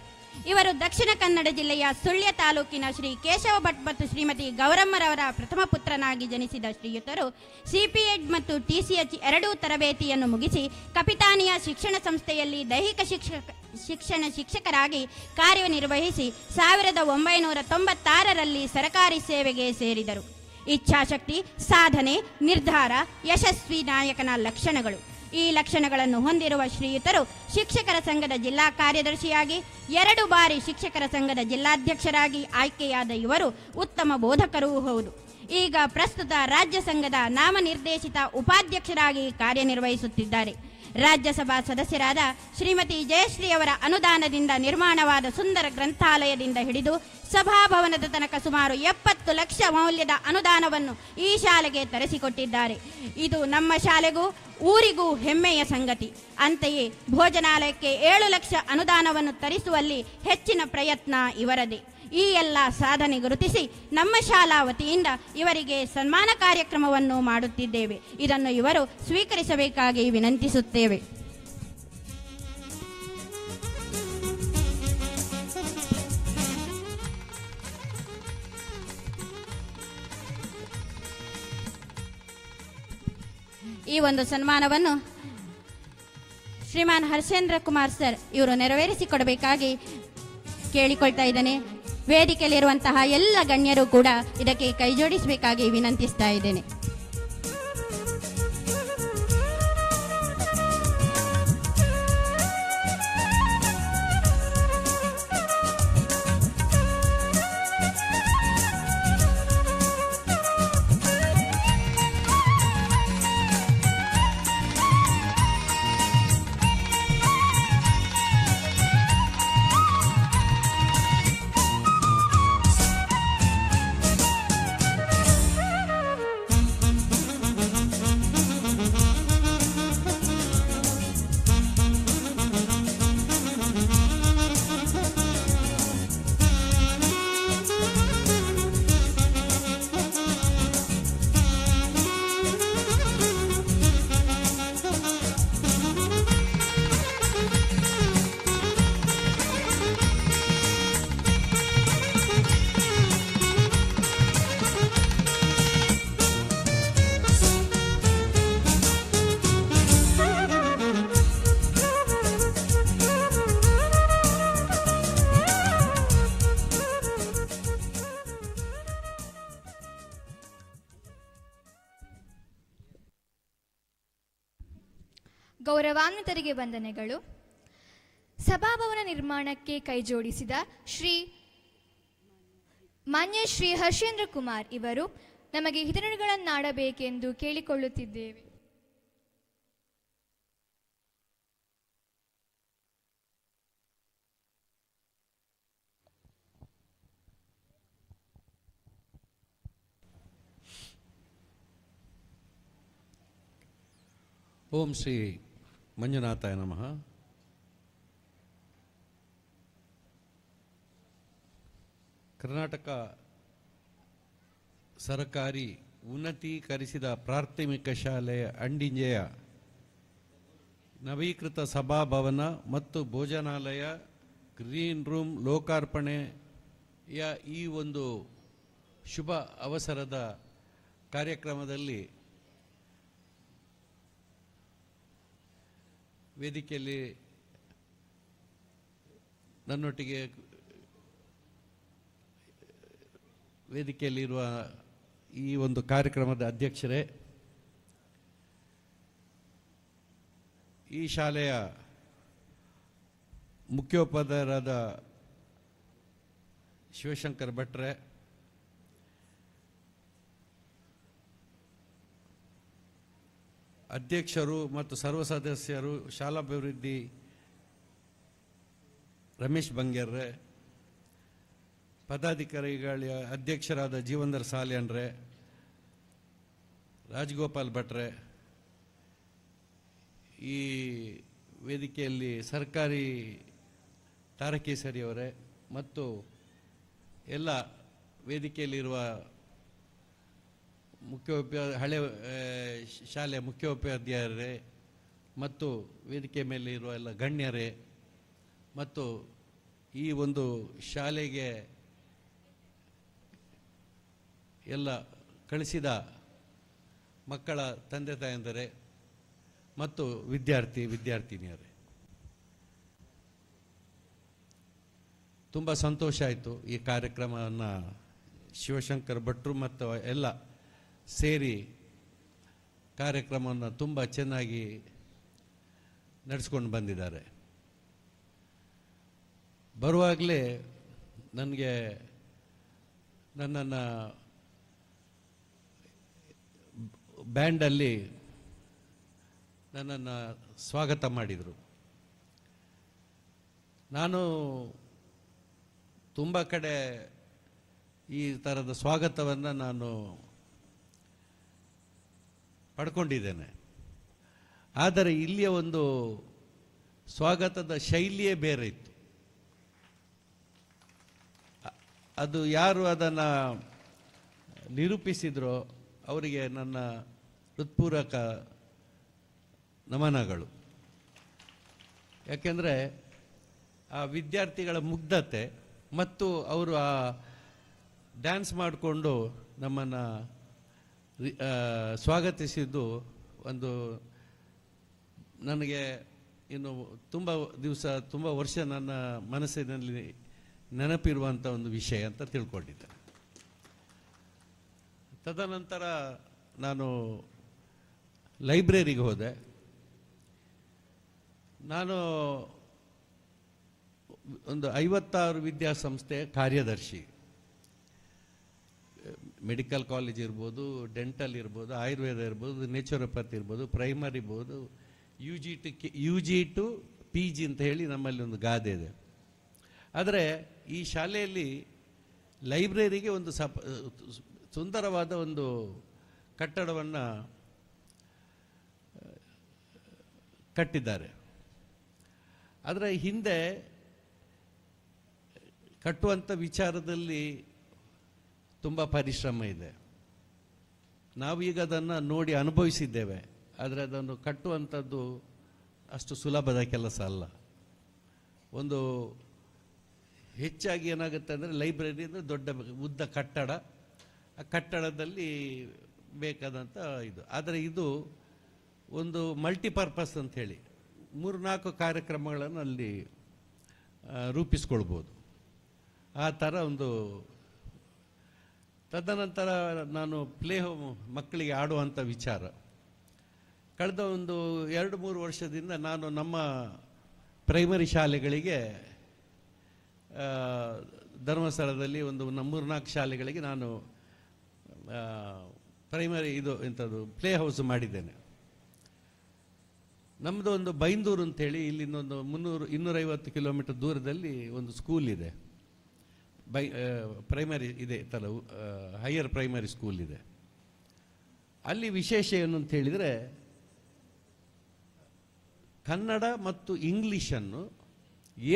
ಇವರು ದಕ್ಷಿಣ ಕನ್ನಡ ಜಿಲ್ಲೆಯ ಸುಳ್ಯ ತಾಲೂಕಿನ ಶ್ರೀ ಕೇಶವ ಭಟ್ ಮತ್ತು ಶ್ರೀಮತಿ ಗೌರಮ್ಮರವರ ಪ್ರಥಮ ಪುತ್ರನಾಗಿ ಜನಿಸಿದ ಶ್ರೀಯುತರು CPEd ಮತ್ತು TCH ಎರಡೂ ತರಬೇತಿಯನ್ನು ಮುಗಿಸಿ ಕಪಿತಾನಿಯ ಶಿಕ್ಷಣ ಸಂಸ್ಥೆಯಲ್ಲಿ ದೈಹಿಕ ಶಿಕ್ಷಕರಾಗಿ ಕಾರ್ಯನಿರ್ವಹಿಸಿ 1996ರಲ್ಲಿ ಸರಕಾರಿ ಸೇವೆಗೆ ಸೇರಿದರು. ಇಚ್ಛಾಶಕ್ತಿ, ಸಾಧನೆ, ನಿರ್ಧಾರ, ಯಶಸ್ವಿ ನಾಯಕನ ಲಕ್ಷಣಗಳು. ಈ ಲಕ್ಷಣಗಳನ್ನು ಹೊಂದಿರುವ ಶ್ರೀಯುತರು ಶಿಕ್ಷಕರ ಸಂಘದ ಜಿಲ್ಲಾ ಕಾರ್ಯದರ್ಶಿಯಾಗಿ 2 ಬಾರಿ ಶಿಕ್ಷಕರ ಸಂಘದ ಜಿಲ್ಲಾಧ್ಯಕ್ಷರಾಗಿ ಆಯ್ಕೆಯಾದ ಇವರು ಉತ್ತಮ ಬೋಧಕರೂ ಹೌದು. ಈಗ ಪ್ರಸ್ತುತ ರಾಜ್ಯ ಸಂಘದ ನಾಮನಿರ್ದೇಶಿತ ಉಪಾಧ್ಯಕ್ಷರಾಗಿ ಕಾರ್ಯನಿರ್ವಹಿಸುತ್ತಿದ್ದಾರೆ. ರಾಜ್ಯಸಭಾ ಸದಸ್ಯರಾದ ಶ್ರೀಮತಿ ಜಯಶ್ರೀ ಅವರ ಅನುದಾನದಿಂದ ನಿರ್ಮಾಣವಾದ ಸುಂದರ ಗ್ರಂಥಾಲಯದಿಂದ ಹಿಡಿದು ಸಭಾಭವನದ ತನಕ ಸುಮಾರು 70 ಲಕ್ಷ ಮೌಲ್ಯದ ಅನುದಾನವನ್ನು ಈ ಶಾಲೆಗೆ ತರಿಸಿಕೊಟ್ಟಿದ್ದಾರೆ. ಇದು ನಮ್ಮ ಶಾಲೆಗೂ ಊರಿಗೂ ಹೆಮ್ಮೆಯ ಸಂಗತಿ. ಅಂತೆಯೇ ಭೋಜನಾಲಯಕ್ಕೆ 7 ಲಕ್ಷ ಅನುದಾನವನ್ನು ತರಿಸುವಲ್ಲಿ ಹೆಚ್ಚಿನ ಪ್ರಯತ್ನ ಇವರದೇ. ಈ ಎಲ್ಲ ಸಾಧನೆ ಗುರುತಿಸಿ ನಮ್ಮ ಶಾಲಾ ವತಿಯಿಂದ ಇವರಿಗೆ ಸನ್ಮಾನ ಕಾರ್ಯಕ್ರಮವನ್ನು ಮಾಡುತ್ತಿದ್ದೇವೆ. ಇದನ್ನು ಇವರು ಸ್ವೀಕರಿಸಬೇಕಾಗಿ ವಿನಂತಿಸುತ್ತೇವೆ. ಈ ಒಂದು ಸನ್ಮಾನವನ್ನು ಶ್ರೀಮಾನ್ ಹರ್ಷೇಂದ್ರ ಕುಮಾರ್ ಸರ್ ಇವರು ನೆರವೇರಿಸಿಕೊಡಬೇಕಾಗಿ ಕೇಳಿಕೊಳ್ತಾ ಇದ್ದೇನೆ. ವೇದಿಕೆಯಲ್ಲಿರುವಂತಹ ಎಲ್ಲ ಗಣ್ಯರು ಕೂಡ ಇದಕ್ಕೆ ಕೈಜೋಡಿಸಬೇಕಾಗಿ ವಿನಂತಿಸ್ತಾ ಇದ್ದೇನೆ. ಗೌರವಾನ್ವಿತರಿಗೆ ವಂದನೆಗಳು. ಸಭಾಭವನ ನಿರ್ಮಾಣಕ್ಕೆ ಕೈಜೋಡಿಸಿದ ಮಾನ್ಯ ಶ್ರೀ ಹರ್ಷೇಂದ್ರ ಕುಮಾರ್ ಇವರು ನಮಗೆ ಹಿತನುಡಿಗಳನ್ನಾಡಬೇಕೆಂದು ಕೇಳಿಕೊಳ್ಳುತ್ತಿದ್ದೇವೆ. ಓಂ ಶ್ರೀ ಮಂಜುನಾಥಾಯ ನಮಃ. ಕರ್ನಾಟಕ ಸರಕಾರಿ ಉನ್ನತೀಕರಿಸಿದ ಪ್ರಾಥಮಿಕ ಶಾಲೆಯ ಅಂಡಿಂಜೆಯ ನವೀಕೃತ ಸಭಾಭವನ ಮತ್ತು ಭೋಜನಾಲಯ ಗ್ರೀನ್ ರೂಮ್ ಲೋಕಾರ್ಪಣೆಯ ಈ ಒಂದು ಶುಭ ಅವಸರದ ಕಾರ್ಯಕ್ರಮದಲ್ಲಿ ವೇದಿಕೆಯಲ್ಲಿ ನನ್ನೊಟ್ಟಿಗೆ ವೇದಿಕೆಯಲ್ಲಿರುವ ಈ ಒಂದು ಕಾರ್ಯಕ್ರಮದ ಅಧ್ಯಕ್ಷರೇ, ಈ ಶಾಲೆಯ ಮುಖ್ಯೋಪಾಧ್ಯಾಯರಾದ ಶಿವಶಂಕರ್ ಭಟ್ರೆ, ಅಧ್ಯಕ್ಷರು ಮತ್ತು ಸರ್ವ ಸದಸ್ಯರು, ಶಾಲಾಭಿವೃದ್ಧಿ ರಮೇಶ್ ಬಂಗೇರ್ರೆ, ಪದಾಧಿಕಾರಿಗಳ ಅಧ್ಯಕ್ಷರಾದ ಜೀವಂದರ್ ಸಾಲ್ಯನ್ರೆ, ರಾಜಗೋಪಾಲ್ ಭಟ್ರೆ, ಈ ವೇದಿಕೆಯಲ್ಲಿ ಸರ್ಕಾರಿ ತಾರಕೇಸರಿಯವರೇ ಮತ್ತು ಎಲ್ಲ ವೇದಿಕೆಯಲ್ಲಿರುವ ಹಳೆ ಶಾಲೆಯ ಮುಖ್ಯೋಪಾಧ್ಯಾಯರೇ ಮತ್ತು ವೇದಿಕೆ ಮೇಲೆ ಇರುವ ಎಲ್ಲ ಗಣ್ಯರೇ ಮತ್ತು ಈ ಒಂದು ಶಾಲೆಗೆ ಎಲ್ಲ ಕಳಿಸಿದ ಮಕ್ಕಳ ತಂದೆ ತಾಯಂದಿರೇ ಮತ್ತು ವಿದ್ಯಾರ್ಥಿನಿಯರೇ, ತುಂಬ ಸಂತೋಷ ಆಯಿತು. ಈ ಕಾರ್ಯಕ್ರಮವನ್ನು ಶಿವಶಂಕರ್ ಭಟ್ರು ಮತ್ತು ಎಲ್ಲ ಸೇರಿ ಕಾರ್ಯಕ್ರಮವನ್ನು ತುಂಬ ಚೆನ್ನಾಗಿ ನಡೆಸ್ಕೊಂಡು ಬಂದಿದ್ದಾರೆ. ಬರುವಾಗಲೇ ನನಗೆ ನನ್ನನ್ನು ಬ್ಯಾಂಡಲ್ಲಿ ನನ್ನನ್ನು ಸ್ವಾಗತ ಮಾಡಿದರು. ನಾನು ತುಂಬ ಕಡೆ ಈ ಥರದ ಸ್ವಾಗತವನ್ನು ನಾನು ಪಡ್ಕೊಂಡಿದ್ದೇನೆ. ಆದರೆ ಇಲ್ಲಿಯ ಒಂದು ಸ್ವಾಗತದ ಶೈಲಿಯೇ ಬೇರೆ ಇತ್ತು. ಅದು ಯಾರು ಅದನ್ನು ನಿರೂಪಿಸಿದ್ರೋ ಅವರಿಗೆ ನನ್ನ ಹೃತ್ಪೂರ್ವಕ ನಮನಗಳು. ಯಾಕೆಂದರೆ ಆ ವಿದ್ಯಾರ್ಥಿಗಳ ಮುಗ್ಧತೆ ಮತ್ತು ಅವರು ಆ ಡ್ಯಾನ್ಸ್ ಮಾಡಿಕೊಂಡು ನಮ್ಮನ್ನು ಸ್ವಾಗತಿಸಿದ್ದು ಒಂದು ನನಗೆ ಇನ್ನು ತುಂಬ ವರ್ಷ ನನ್ನ ಮನಸ್ಸಿನಲ್ಲಿ ನೆನಪಿರುವಂಥ ಒಂದು ವಿಷಯ ಅಂತ ತಿಳ್ಕೊಂಡಿದ್ದೆ. ತದನಂತರ ನಾನು ಲೈಬ್ರರಿಗೆ ಹೋದೆ. ನಾನು ಒಂದು 56 ವಿದ್ಯಾಸಂಸ್ಥೆ ಕಾರ್ಯದರ್ಶಿ. ಮೆಡಿಕಲ್ ಕಾಲೇಜ್ ಇರ್ಬೋದು, ಡೆಂಟಲ್ ಇರ್ಬೋದು, ಆಯುರ್ವೇದ ಇರ್ಬೋದು, ನೇಚುರೋಪತಿ ಇರ್ಬೋದು, ಪ್ರೈಮರಿ ಇರ್ಬೋದು, UG to PG ಅಂತ ಹೇಳಿ ನಮ್ಮಲ್ಲಿ ಒಂದು ಗಾದೆ ಇದೆ. ಆದರೆ ಈ ಶಾಲೆಯಲ್ಲಿ ಲೈಬ್ರರಿಗೆ ಒಂದು ಸುಂದರವಾದ ಒಂದು ಕಟ್ಟಡವನ್ನು ಕಟ್ಟಿದ್ದಾರೆ. ಆದರೆ ಹಿಂದೆ ಕಟ್ಟುವಂಥ ವಿಚಾರದಲ್ಲಿ ತುಂಬ ಪರಿಶ್ರಮ ಇದೆ. ನಾವೀಗ ಅದನ್ನು ನೋಡಿ ಅನುಭವಿಸಿದ್ದೇವೆ. ಆದರೆ ಅದನ್ನು ಕಟ್ಟುವಂಥದ್ದು ಅಷ್ಟು ಸುಲಭದ ಕೆಲಸ ಅಲ್ಲ. ಒಂದು ಹೆಚ್ಚಾಗಿ ಏನಾಗುತ್ತೆ ಅಂದರೆ ಲೈಬ್ರರಿ ಅಂದರೆ ದೊಡ್ಡ ಉದ್ದ ಕಟ್ಟಡ, ಆ ಕಟ್ಟಡದಲ್ಲಿ ಬೇಕಾದಂಥ ಇದು. ಆದರೆ ಇದು ಒಂದು ಮಲ್ಟಿಪರ್ಪಸ್ ಅಂಥೇಳಿ 3-4 ಕಾರ್ಯಕ್ರಮಗಳನ್ನು ಅಲ್ಲಿ ರೂಪಿಸ್ಕೊಳ್ಬೋದು. ಆ ಥರ ಒಂದು. ತದನಂತರ ನಾನು ಪ್ಲೇ ಹೋಮ್ ಮಕ್ಕಳಿಗೆ ಆಡುವಂಥ ವಿಚಾರ ಕಳೆದ ಒಂದು 2-3 ವರ್ಷದಿಂದ ನಾನು ನಮ್ಮ ಪ್ರೈಮರಿ ಶಾಲೆಗಳಿಗೆ ಧರ್ಮಸ್ಥಳದಲ್ಲಿ ಒಂದು 3-4 ಶಾಲೆಗಳಿಗೆ ನಾನು ಪ್ರೈಮರಿ ಎಂಥದ್ದು ಪ್ಲೇ ಹೌಸ್ ಮಾಡಿದ್ದೇನೆ. ನಮ್ಮದು ಒಂದು ಬೈಂದೂರು ಅಂತೇಳಿ ಇಲ್ಲಿಂದ ಒಂದು 250 ಕಿಲೋಮೀಟರ್ ದೂರದಲ್ಲಿ ಒಂದು ಸ್ಕೂಲ್ ಇದೆ. ಪ್ರೈಮರಿ ಇದೆ ಥರ ಹೈಯರ್ ಪ್ರೈಮರಿ ಸ್ಕೂಲ್ ಇದೆ. ಅಲ್ಲಿ ವಿಶೇಷ ಏನು ಅಂತ ಹೇಳಿದರೆ ಕನ್ನಡ ಮತ್ತು ಇಂಗ್ಲೀಷನ್ನು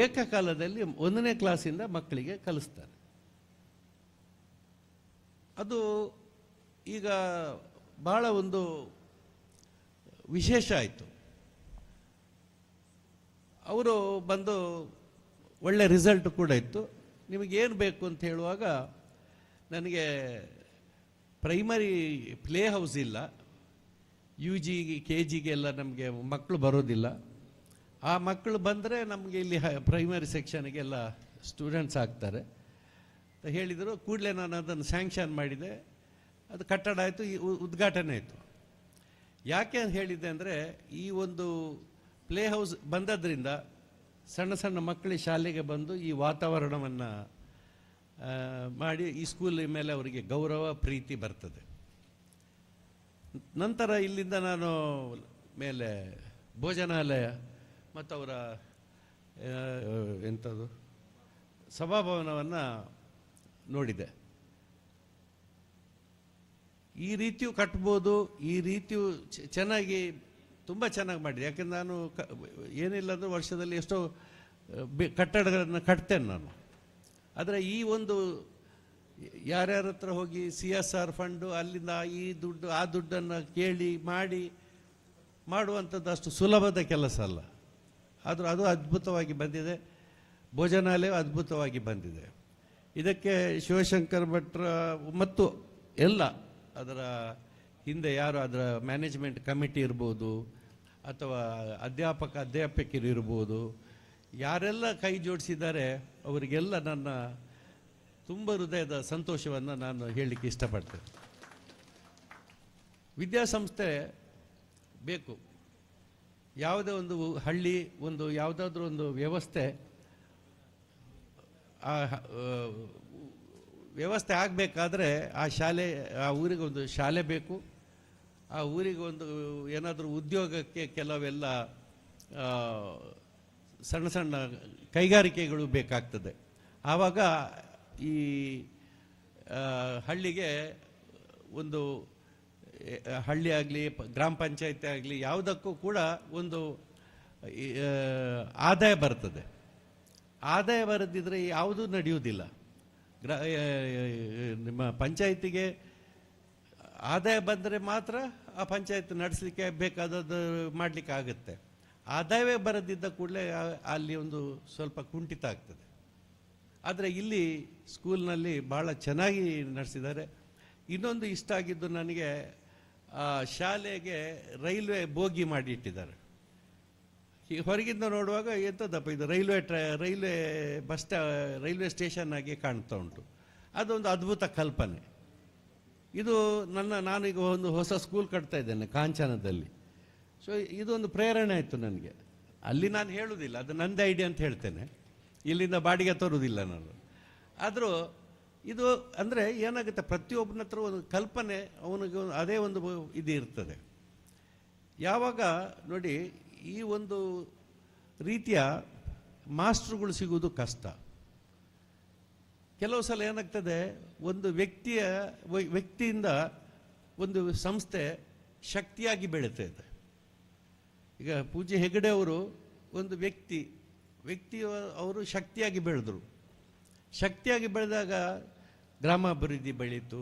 ಏಕಕಾಲದಲ್ಲಿ 1ನೇ ಕ್ಲಾಸಿಂದ ಮಕ್ಕಳಿಗೆ ಕಲಿಸ್ತಾರೆ. ಅದು ಈಗ ಬಹಳ ಒಂದು ವಿಶೇಷ ಆಯಿತು. ಅವರು ಬಂದು ಒಳ್ಳೆ ರಿಸಲ್ಟ್ ಕೂಡ ಇತ್ತು. ನಿಮಗೇನು ಬೇಕು ಅಂತ ಹೇಳುವಾಗ ನನಗೆ ಪ್ರೈಮರಿ ಪ್ಲೇ ಹೌಸ್ ಇಲ್ಲ, UG KG ಎಲ್ಲ ನಮಗೆ ಮಕ್ಕಳು ಬರೋದಿಲ್ಲ. ಆ ಮಕ್ಕಳು ಬಂದರೆ ನಮಗೆ ಇಲ್ಲಿ ಪ್ರೈಮರಿ ಸೆಕ್ಷನ್ಗೆಲ್ಲ ಸ್ಟೂಡೆಂಟ್ಸ್ ಆಗ್ತಾರೆ ಹೇಳಿದರು. ಕೂಡಲೇ ನಾನು ಅದನ್ನು ಸ್ಯಾಂಕ್ಷನ್ ಮಾಡಿದೆ. ಅದು ಕಟ್ಟಡ ಆಯಿತು, ಉದ್ಘಾಟನೆ ಆಯಿತು. ಯಾಕೆ ಅಂತ ಹೇಳಿದ್ದೆ ಅಂದರೆ ಈ ಒಂದು ಪ್ಲೇ ಹೌಸ್ ಬಂದದ್ರಿಂದ ಸಣ್ಣ ಸಣ್ಣ ಮಕ್ಕಳಿಗೆ ಶಾಲೆಗೆ ಬಂದು ಈ ವಾತಾವರಣವನ್ನು ಮಾಡಿ ಈ ಸ್ಕೂಲ್ ಮೇಲೆ ಅವರಿಗೆ ಗೌರವ ಪ್ರೀತಿ ಬರ್ತದೆ. ನಂತರ ಇಲ್ಲಿಂದ ನಾನು ಮೇಲೆ ಭೋಜನಾಲಯ ಮತ್ತು ಅವರ ಎಂಥದ್ದು ಸಭಾಭವನವನ್ನು ನೋಡಿದೆ. ಈ ರೀತಿಯೂ ಕಟ್ಬೋದು, ಈ ರೀತಿಯೂ ಚೆನ್ನಾಗಿ ತುಂಬ ಚೆನ್ನಾಗಿ ಮಾಡಿದೆ. ಯಾಕೆಂದ್ರೆ ನಾನು ಏನಿಲ್ಲ ಅಂದರೆ ವರ್ಷದಲ್ಲಿ ಎಷ್ಟೋ ಕಟ್ಟಡಗಳನ್ನು ಕಟ್ತೇನೆ ನಾನು. ಆದರೆ ಈ ಒಂದು ಯಾರ್ಯಾರ ಹತ್ರ ಹೋಗಿ CSR ಫಂಡು ಅಲ್ಲಿಂದ ಈ ದುಡ್ಡು ಆ ದುಡ್ಡನ್ನು ಕೇಳಿ ಮಾಡುವಂಥದ್ದು ಅಷ್ಟು ಸುಲಭದ ಕೆಲಸ ಅಲ್ಲ. ಆದರೂ ಅದು ಅದ್ಭುತವಾಗಿ ಬಂದಿದೆ. ಭೋಜನಾಲಯ ಅದ್ಭುತವಾಗಿ ಬಂದಿದೆ. ಇದಕ್ಕೆ ಶಿವಶಂಕರ್ ಭಟ್ರ ಮತ್ತು ಎಲ್ಲ ಅದರ ಹಿಂದೆ ಯಾರು ಅದರ ಮ್ಯಾನೇಜ್ಮೆಂಟ್ ಕಮಿಟಿ ಇರ್ಬೋದು ಅಥವಾ ಅಧ್ಯಾಪಕರು ಇರ್ಬೋದು, ಯಾರೆಲ್ಲ ಕೈ ಜೋಡಿಸಿದ್ದಾರೆ ಅವರಿಗೆಲ್ಲ ನನ್ನ ತುಂಬ ಹೃದಯದ ಸಂತೋಷವನ್ನು ನಾನು ಹೇಳಲಿಕ್ಕೆ ಇಷ್ಟಪಡ್ತೇನೆ. ವಿದ್ಯಾಸಂಸ್ಥೆ ಬೇಕು. ಯಾವುದೇ ಒಂದು ಹಳ್ಳಿ ಒಂದು ಯಾವುದಾದ್ರೂ ಒಂದು ವ್ಯವಸ್ಥೆ ಆಗಬೇಕಾದ್ರೆ ಆ ಊರಿಗೆ ಒಂದು ಶಾಲೆ ಬೇಕು. ಆ ಊರಿಗೆ ಒಂದು ಏನಾದರೂ ಉದ್ಯೋಗಕ್ಕೆ ಕೆಲವೆಲ್ಲ ಸಣ್ಣ ಸಣ್ಣ ಕೈಗಾರಿಕೆಗಳು ಬೇಕಾಗ್ತದೆ. ಆವಾಗ ಈ ಹಳ್ಳಿಗೆ ಒಂದು ಹಳ್ಳಿ ಆಗಲಿ ಗ್ರಾಮ ಪಂಚಾಯತಿ ಆಗಲಿ ಯಾವುದಕ್ಕೂ ಕೂಡ ಒಂದು ಆದಾಯ ಬರ್ತದೆ. ಆದಾಯ ಬರದಿದ್ದರೆ ಯಾವುದೂ ನಡೆಯುವುದಿಲ್ಲ. ನಿಮ್ಮ ಪಂಚಾಯತಿಗೆ ಆದಾಯ ಬಂದರೆ ಮಾತ್ರ ಆ ಪಂಚಾಯತ್ ನಡೆಸಲಿಕ್ಕೆ ಬೇಕಾದದ್ದು ಮಾಡಲಿಕ್ಕೆ ಆಗುತ್ತೆ. ಆದಾಯವೇ ಬರದಿದ್ದ ಕೂಡಲೇ ಅಲ್ಲಿ ಒಂದು ಸ್ವಲ್ಪ ಕುಂಠಿತ ಆಗ್ತದೆ. ಆದರೆ ಇಲ್ಲಿ ಸ್ಕೂಲ್ನಲ್ಲಿ ಭಾಳ ಚೆನ್ನಾಗಿ ನಡೆಸಿದ್ದಾರೆ. ಇನ್ನೊಂದು ಇಷ್ಟ ಆಗಿದ್ದು ನನಗೆ ಶಾಲೆಗೆ ರೈಲ್ವೆ ಬೋಗಿ ಮಾಡಿ ಇಟ್ಟಿದ್ದಾರೆ. ಹೊರಗಿಂದ ನೋಡುವಾಗ ಎಂಥದ್ದಪ್ಪ ಇದು ರೈಲ್ವೆ ಸ್ಟೇಷನ್ ಆಗಿ ಕಾಣ್ತಾ ಉಂಟು. ಅದೊಂದು ಅದ್ಭುತ ಕಲ್ಪನೆ. ಇದು ನಾನೀಗ ಒಂದು ಹೊಸ ಸ್ಕೂಲ್ ಕಟ್ತಾ ಇದ್ದೇನೆ ಕಾಂಚನದಲ್ಲಿ. ಸೊ ಇದೊಂದು ಪ್ರೇರಣೆ ಆಯಿತು ನನಗೆ. ಅಲ್ಲಿ ನಾನು ಹೇಳುವುದಿಲ್ಲ, ಅದು ನಂದೇ ಐಡಿಯಾ ಅಂತ ಹೇಳ್ತೇನೆ, ಇಲ್ಲಿಂದ ಬಾಡಿಗೆ ತರುವುದಿಲ್ಲ ನಾನು. ಆದರೂ ಇದು ಅಂದರೆ ಏನಾಗುತ್ತೆ, ಪ್ರತಿಯೊಬ್ಬನ ಹತ್ರ ಒಂದು ಕಲ್ಪನೆ ಅವನಿಗೆ ಅದೇ ಒಂದು ಇದು ಇರ್ತದೆ. ಯಾವಾಗ ನೋಡಿ ಈ ಒಂದು ರೀತಿಯ ಮಾಸ್ಟ್ರುಗಳು ಸಿಗುವುದು ಕಷ್ಟ. ಕೆಲವು ಸಲ ಏನಾಗ್ತದೆ, ಒಂದು ವ್ಯಕ್ತಿಯಿಂದ ಒಂದು ಸಂಸ್ಥೆ ಶಕ್ತಿಯಾಗಿ ಬೆಳೀತಾ ಇದೆ. ಈಗ ಪೂಜ್ಯ ಹೆಗಡೆ ಅವರು ಒಂದು ವ್ಯಕ್ತಿ ಅವರು ಶಕ್ತಿಯಾಗಿ ಬೆಳೆದರು. ಶಕ್ತಿಯಾಗಿ ಬೆಳೆದಾಗ ಗ್ರಾಮಾಭಿವೃದ್ಧಿ ಬೆಳೀತು,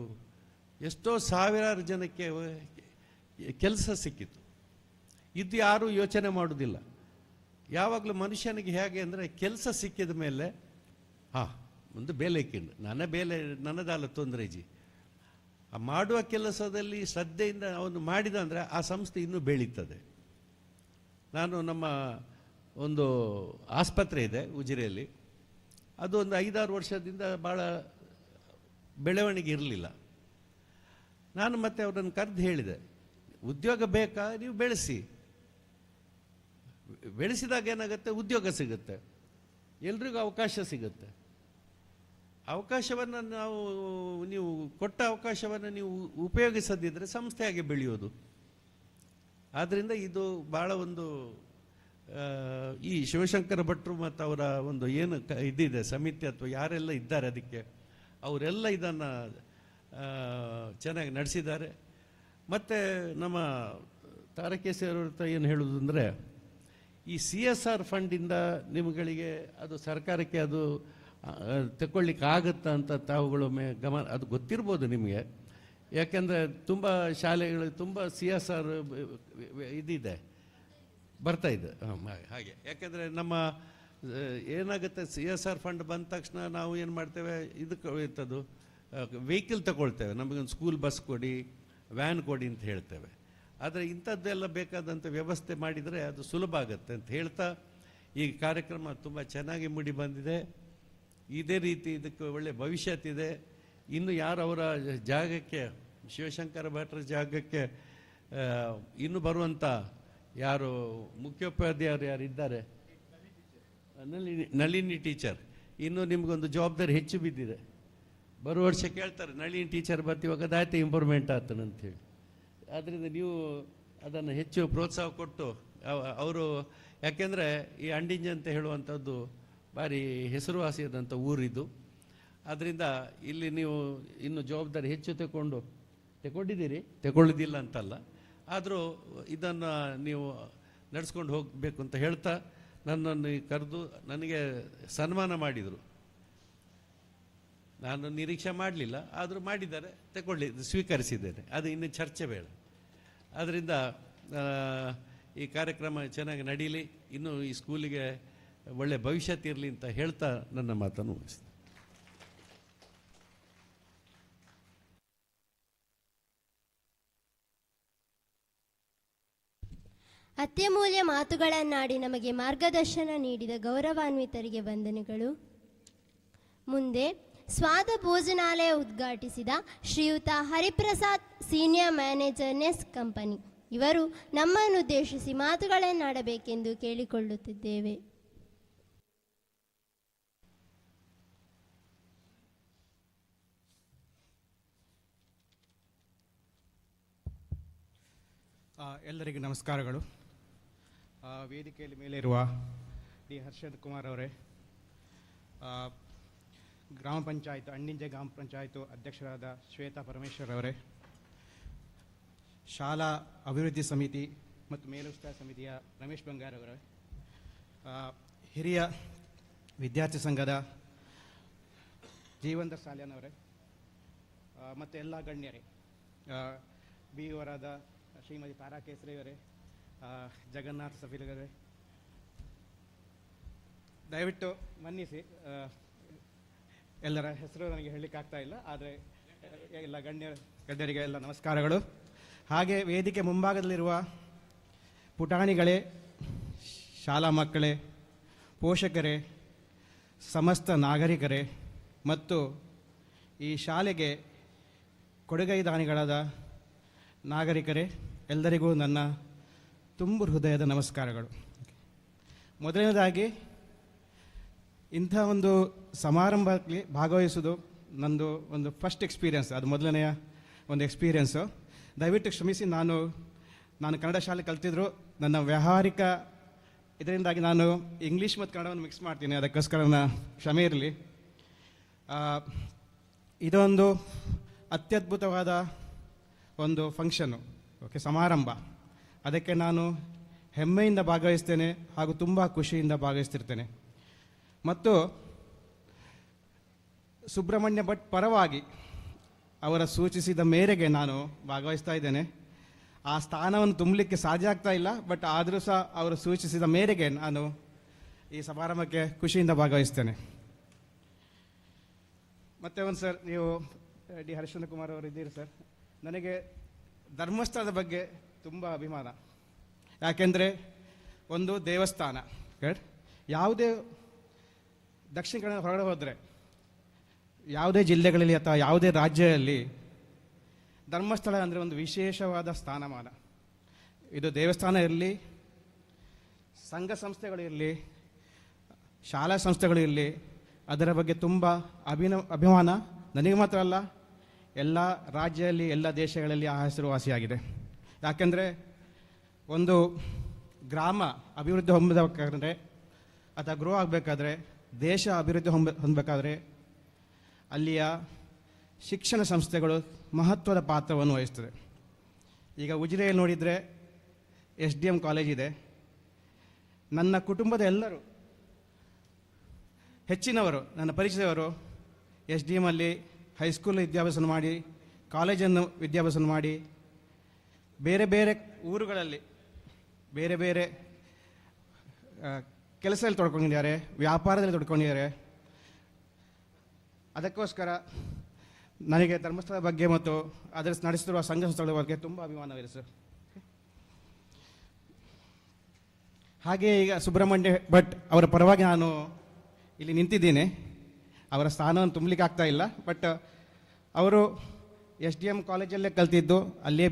ಎಷ್ಟೋ ಸಾವಿರಾರು ಜನಕ್ಕೆ ಕೆಲಸ ಸಿಕ್ಕಿತು. ಇದು ಯಾರೂ ಯೋಚನೆ ಮಾಡೋದಿಲ್ಲ. ಯಾವಾಗಲೂ ಮನುಷ್ಯನಿಗೆ ಹೇಗೆ ಅಂದರೆ, ಕೆಲಸ ಸಿಕ್ಕಿದ ಮೇಲೆ ಒಂದು ಬೇಲೆ ಕಿಂಡು ನನ್ನದಾಲ ತೊಂದರೆ ಜಿ ಆ ಮಾಡುವ ಕೆಲಸದಲ್ಲಿ ಶ್ರದ್ಧೆಯಿಂದ ಅವನು ಮಾಡಿದ ಅಂದರೆ ಆ ಸಂಸ್ಥೆ ಇನ್ನೂ ಬೆಳೀತದೆ. ನಾನು ನಮ್ಮ ಒಂದು ಆಸ್ಪತ್ರೆ ಇದೆ ಉಜಿರೆಯಲ್ಲಿ, ಅದು ಒಂದು 5-6 ವರ್ಷದಿಂದ ಭಾಳ ಬೆಳವಣಿಗೆ ಇರಲಿಲ್ಲ. ನಾನು ಮತ್ತೆ ಅವರನ್ನು ಕರೆದು ಹೇಳಿದೆ, ಉದ್ಯೋಗ ಬೇಕಾ, ನೀವು ಬೆಳೆಸಿದಾಗ ಏನಾಗುತ್ತೆ, ಉದ್ಯೋಗ ಸಿಗುತ್ತೆ, ಎಲ್ರಿಗೂ ಅವಕಾಶ ಸಿಗುತ್ತೆ. ಅವಕಾಶವನ್ನು ನೀವು ಕೊಟ್ಟ ಅವಕಾಶವನ್ನು ನೀವು ಉಪಯೋಗಿಸದಿದ್ದರೆ ಸಂಸ್ಥೆ ಹಾಗೆ ಬೆಳೆಯೋದು. ಆದ್ದರಿಂದ ಇದು ಭಾಳ ಒಂದು ಈ ಶಿವಶಂಕರ ಭಟ್ರು ಮತ್ತು ಅವರ ಒಂದು ಏನು ಇದಿದೆ ಸಮಿತಿ ಅಥವಾ ಯಾರೆಲ್ಲ ಇದ್ದಾರೆ ಅದಕ್ಕೆ, ಅವರೆಲ್ಲ ಇದನ್ನು ಚೆನ್ನಾಗಿ ನಡೆಸಿದ್ದಾರೆ. ಮತ್ತು ನಮ್ಮ ತಾರಕೇಸಿ ಅವರ ಏನು ಹೇಳೋದು ಅಂದರೆ, ಈ CSR ಫಂಡಿಂದ ನಿಮ್ಗಳಿಗೆ ಅದು ಸರ್ಕಾರಕ್ಕೆ ಅದು ತಗೊಳ್ಳಿಕ್ಕೆ ಆಗುತ್ತಾ ಅಂತ ತಾವುಗಳು ಅದು ಗೊತ್ತಿರ್ಬೋದು ನಿಮಗೆ. ಯಾಕೆಂದರೆ ತುಂಬ ಶಾಲೆಗಳು ತುಂಬ CSR ಇದಿದೆ ಬರ್ತಾ ಇದೆ ಹಾಗೆ. ಯಾಕೆಂದರೆ ನಮ್ಮ ಏನಾಗುತ್ತೆ, CSR ಫಂಡ್ ಬಂದ ತಕ್ಷಣ ನಾವು ಏನು ಮಾಡ್ತೇವೆ, ಇದಕ್ಕೆ ವೆಹಿಕಲ್ ತಗೊಳ್ತೇವೆ, ನಮಗೊಂದು ಸ್ಕೂಲ್ ಬಸ್ ಕೊಡಿ, ವ್ಯಾನ್ ಕೊಡಿ ಅಂತ ಹೇಳ್ತೇವೆ. ಆದರೆ ಇಂಥದ್ದೆಲ್ಲ ಬೇಕಾದಂಥ ವ್ಯವಸ್ಥೆ ಮಾಡಿದರೆ ಅದು ಸುಲಭ ಆಗುತ್ತೆ ಅಂತ ಹೇಳ್ತಾ, ಈ ಕಾರ್ಯಕ್ರಮ ತುಂಬ ಚೆನ್ನಾಗಿ ಮೂಡಿ ಬಂದಿದೆ. ಇದೇ ರೀತಿ ಇದಕ್ಕೆ ಒಳ್ಳೆ ಭವಿಷ್ಯತ್ತಿದೆ. ಇನ್ನು ಯಾರು ಅವರ ಜಾಗಕ್ಕೆ, ಶಿವಶಂಕರ ಭಟ್ರ ಜಾಗಕ್ಕೆ ಇನ್ನು ಬರುವಂಥ ಯಾರು ಮುಖ್ಯೋಪಾಧ್ಯಾಯರು ಯಾರಿದ್ದಾರೆ, ನಳಿನಿ ಟೀಚರ್, ಇನ್ನೂ ನಿಮಗೊಂದು ಜವಾಬ್ದಾರಿ ಹೆಚ್ಚು ಬಿದ್ದಿದೆ. ಬರುವ ವರ್ಷ ಕೇಳ್ತಾರೆ, ನಳಿನಿ ಟೀಚರ್ ಬರ್ತೀವಾಗ ಅದಾಯ್ತು ಇಂಪ್ರೂವ್ಮೆಂಟ್ ಆಗ್ತಾನೆ ಅಂಥೇಳಿ. ಆದ್ದರಿಂದ ನೀವು ಅದನ್ನು ಹೆಚ್ಚು ಪ್ರೋತ್ಸಾಹ ಕೊಟ್ಟು ಅವರು, ಯಾಕೆಂದರೆ ಈ ಅಂಡಿಂಜ ಅಂತ ಹೇಳುವಂಥದ್ದು ಭಾರಿ ಹೆಸರುವಾಸಿಯಾದಂಥ ಊರಿದು. ಆದ್ದರಿಂದ ಇಲ್ಲಿ ನೀವು ಇನ್ನು ಜವಾಬ್ದಾರಿ ಹೆಚ್ಚು ತಗೊಂಡಿದ್ದೀರಿ, ತಗೊಳ್ಳೋದಿಲ್ಲ ಅಂತಲ್ಲ, ಆದರೂ ಇದನ್ನು ನೀವು ನಡೆಸ್ಕೊಂಡು ಹೋಗಬೇಕು ಅಂತ ಹೇಳ್ತಾ ನನ್ನನ್ನು ಕರೆದು ನನಗೆ ಸನ್ಮಾನ ಮಾಡಿದರು. ನಾನು ನಿರೀಕ್ಷೆ ಮಾಡಲಿಲ್ಲ, ಆದರೂ ಮಾಡಿದ್ದಾರೆ, ಸ್ವೀಕರಿಸಿದ್ದೇನೆ. ಅದು ಇನ್ನು ಚರ್ಚೆ ಬೇಡ. ಆದ್ದರಿಂದ ಈ ಕಾರ್ಯಕ್ರಮ ಚೆನ್ನಾಗಿ ನಡೀಲಿ. ಇನ್ನು ಈ ಸ್ಕೂಲಿಗೆ ಒಳ್ಳೆ ಭವಿಷ್ಯತ್ ಇರಲಿ ಅಂತ ಹೇಳ್ತಾ ನನ್ನ ಮಾತನ್ನು ಮುಗಿಸ್ತೇನೆ. ಅತ್ಯಮೂಲ್ಯ ಮಾತುಗಳನ್ನಾಡಿ ನಮಗೆ ಮಾರ್ಗದರ್ಶನ ನೀಡಿದ ಗೌರವಾನ್ವಿತರಿಗೆ ವಂದನೆಗಳು. ಮುಂದೆ ಸ್ವಾದ ಭೋಜನಾಲಯ ಉದ್ಘಾಟಿಸಿದ ಶ್ರೀಯುತ ಹರಿಪ್ರಸಾದ್, ಸೀನಿಯರ್ ಮ್ಯಾನೇಜರ್ ನೆಸ್ ಕಂಪನಿ, ಇವರು ನಮ್ಮನ್ನುದ್ದೇಶಿಸಿ ಮಾತುಗಳನ್ನಾಡಬೇಕೆಂದು ಕೇಳಿಕೊಳ್ಳುತ್ತಿದ್ದೇವೆ. ಎಲ್ಲರಿಗೂ ನಮಸ್ಕಾರಗಳು. ವೇದಿಕೆಯಲ್ಲಿ ಮೇಲೆ ಇರುವ ಡಿ ಹರ್ಷದ್ ಕುಮಾರ್ ಅವರೇ, ಗ್ರಾಮ ಪಂಚಾಯತ್ ಅಣ್ಣಿಂಜೆ ಗ್ರಾಮ ಪಂಚಾಯತ್ ಅಧ್ಯಕ್ಷರಾದ ಶ್ವೇತಾ ಪರಮೇಶ್ವರ್ ಅವರೇ, ಶಾಲಾ ಅಭಿವೃದ್ಧಿ ಸಮಿತಿ ಮತ್ತು ಮೇಲುಸ್ತುವಾರಿ ಸಮಿತಿಯ ರಮೇಶ್ ಬಂಗಾರ್ ಅವರೇ, ಹಿರಿಯ ವಿದ್ಯಾರ್ಥಿ ಸಂಘದ ಜೀವಂತ ಸಾಲ್ಯಾನವರೇ, ಮತ್ತು ಎಲ್ಲ ಗಣ್ಯರೇ, ಬಿ ಅವರಾದ ಶ್ರೀಮತಿ ತಾರಾ ಕೇಸರಿ ಅವರೇ, ಜಗನ್ನಾಥ ಸಫೀಲಗರೇ, ದಯವಿಟ್ಟು ಮನ್ನಿಸಿ, ಎಲ್ಲರ ಹೆಸರು ನನಗೆ ಹೇಳಲಿಕ್ಕೆ ಆಗ್ತಾ ಇಲ್ಲ, ಆದರೆ ಎಲ್ಲ ಗಣ್ಯರಿಗೆ ಎಲ್ಲ ನಮಸ್ಕಾರಗಳು. ಹಾಗೆ ವೇದಿಕೆ ಮುಂಭಾಗದಲ್ಲಿರುವ ಪುಟಾಣಿಗಳೇ, ಶಾಲಾ ಮಕ್ಕಳೇ, ಪೋಷಕರೇ, ಸಮಸ್ತ ನಾಗರಿಕರೇ ಮತ್ತು ಈ ಶಾಲೆಗೆ ಕೊಡುಗೈದಾನಿಗಳಾದ ನಾಗರಿಕರೇ, ಎಲ್ಲರಿಗೂ ನನ್ನ ತುಂಬು ಹೃದಯದ ನಮಸ್ಕಾರಗಳು. ಮೊದಲನೇದಾಗಿ ಇಂಥ ಒಂದು ಸಮಾರಂಭಕ್ಕೆ ಭಾಗವಹಿಸೋದು ನಂದು ಒಂದು ಫಸ್ಟ್ ಎಕ್ಸ್ಪೀರಿಯನ್ಸ್, ಅದು ಮೊದಲನೆಯ ಒಂದು ಎಕ್ಸ್ಪೀರಿಯನ್ಸು. ದಯವಿಟ್ಟು ಕ್ಷಮಿಸಿ, ನಾನು ಕನ್ನಡ ಶಾಲೆ ಕಲ್ತಿದ್ರು, ನನ್ನ ವ್ಯಾವಹಾರಿಕ ಇದರಿಂದಾಗಿ ನಾನು ಇಂಗ್ಲೀಷ್ ಮತ್ತು ಕನ್ನಡವನ್ನು ಮಿಕ್ಸ್ ಮಾಡ್ತೀನಿ, ಅದಕ್ಕೋಸ್ಕರ ನನ್ನ ಕ್ಷಮೆ ಇರಲಿ. ಇದೊಂದು ಅತ್ಯದ್ಭುತವಾದ ಒಂದು ಫಂಕ್ಷನ್ನು, ಓಕೆ, ಸಮಾರಂಭ. ಅದಕ್ಕೆ ನಾನು ಹೆಮ್ಮೆಯಿಂದ ಭಾಗವಹಿಸ್ತೇನೆ ಹಾಗೂ ತುಂಬ ಖುಷಿಯಿಂದ ಭಾಗವಹಿಸ್ತಿರ್ತೇನೆ. ಮತ್ತು ಸುಬ್ರಹ್ಮಣ್ಯ ಭಟ್ ಪರವಾಗಿ ಅವರ ಸೂಚಿಸಿದ ಮೇರೆಗೆ ನಾನು ಭಾಗವಹಿಸ್ತಾ ಇದ್ದೇನೆ. ಆ ಸ್ಥಾನವನ್ನು ತುಂಬಲಿಕ್ಕೆ ಸಾಧ್ಯ ಆಗ್ತಾ ಇಲ್ಲ, ಬಟ್ ಆದರೂ ಸಹ ಅವರು ಸೂಚಿಸಿದ ಮೇರೆಗೆ ನಾನು ಈ ಸಮಾರಂಭಕ್ಕೆ ಖುಷಿಯಿಂದ ಭಾಗವಹಿಸ್ತೇನೆ. ಮತ್ತೆ ಒಂದು ಸರ್, ನೀವು ಡಿ ಹರಿಶ್ಚಂದ್ರ ಕುಮಾರ್ ಅವರು ಇದ್ದೀರಿ ಸರ್. ನನಗೆ ಧರ್ಮಸ್ಥಳದ ಬಗ್ಗೆ ತುಂಬ ಅಭಿಮಾನ. ಯಾಕೆಂದರೆ ಒಂದು ದೇವಸ್ಥಾನ, ಯಾವುದೇ ದಕ್ಷಿಣ ಕನ್ನಡ ಹೊರಗಡೆ ಹೋದರೆ, ಯಾವುದೇ ಜಿಲ್ಲೆಗಳಲ್ಲಿ ಅಥವಾ ಯಾವುದೇ ರಾಜ್ಯದಲ್ಲಿ ಧರ್ಮಸ್ಥಳ ಅಂದರೆ ಒಂದು ವಿಶೇಷವಾದ ಸ್ಥಾನಮಾನ. ಇದು ದೇವಸ್ಥಾನ ಇರಲಿ, ಸಂಘ ಸಂಸ್ಥೆಗಳು ಇರಲಿ, ಶಾಲಾ ಸಂಸ್ಥೆಗಳು ಇರಲಿ, ಅದರ ಬಗ್ಗೆ ತುಂಬ ಅಭಿಮಾನ ನನಗೆ ಮಾತ್ರ ಅಲ್ಲ, ಎಲ್ಲ ರಾಜ್ಯದಲ್ಲಿ ಎಲ್ಲ ದೇಶಗಳಲ್ಲಿ ಆ ಹೆಸರುವಾಸಿಯಾಗಿದೆ. ಯಾಕೆಂದರೆ ಒಂದು ಗ್ರಾಮ ಅಭಿವೃದ್ಧಿ ಹೊಂದಬೇಕಾದ್ರೆ ಅಥವಾ ಗ್ರೋ ಆಗಬೇಕಾದ್ರೆ, ದೇಶ ಅಭಿವೃದ್ಧಿ ಹೊಂದಬೇಕಾದ್ರೆ ಅಲ್ಲಿಯ ಶಿಕ್ಷಣ ಸಂಸ್ಥೆಗಳು ಮಹತ್ವದ ಪಾತ್ರವನ್ನು ವಹಿಸ್ತದೆ. ಈಗ ಉಜಿರೆಯಲ್ಲಿ ನೋಡಿದರೆ SDM ಕಾಲೇಜ್ ಇದೆ. ನನ್ನ ಕುಟುಂಬದ ಎಲ್ಲರೂ ಹೆಚ್ಚಿನವರು, ನನ್ನ ಪರಿಚಯವರು SDM ಅಲ್ಲಿ ಹೈಸ್ಕೂಲ್ ವಿದ್ಯಾಭ್ಯಾಸ ಮಾಡಿ, ಕಾಲೇಜನ್ನು ವಿದ್ಯಾಭ್ಯಾಸ ಮಾಡಿ, ಬೇರೆ ಬೇರೆ ಊರುಗಳಲ್ಲಿ ಬೇರೆ ಬೇರೆ ಕೆಲಸದಲ್ಲಿ ತೊಡ್ಕೊಂಡಿದ್ದಾರೆ, ವ್ಯಾಪಾರದಲ್ಲಿ ತೊಡ್ಕೊಂಡಿದ್ದಾರೆ. ಅದಕ್ಕೋಸ್ಕರ ನನಗೆ ಧರ್ಮಸ್ಥಳದ ಬಗ್ಗೆ ಮತ್ತು ಅದರ ನಡೆಸುತ್ತಿರುವ ಸಂಘ ಸಂಸ್ಥೆಗಳ ಬಗ್ಗೆ ತುಂಬ ಅಭಿಮಾನವಿದೆ ಸರ್. ಹಾಗೆ ಈಗ ಸುಬ್ರಹ್ಮಣ್ಯ ಭಟ್ ಅವರ ಪರವಾಗಿ ನಾನು ಇಲ್ಲಿ ನಿಂತಿದ್ದೀನಿ. ಅವರ ಸ್ಥಾನವನ್ನು ತುಂಬಲಿಕ್ಕೆ ಆಗ್ತಾ ಇಲ್ಲ, ಬಟ್ ಅವರು SDM ಕಾಲೇಜಲ್ಲೇ ಕಲ್ತಿದ್ದು, ಅಲ್ಲೇ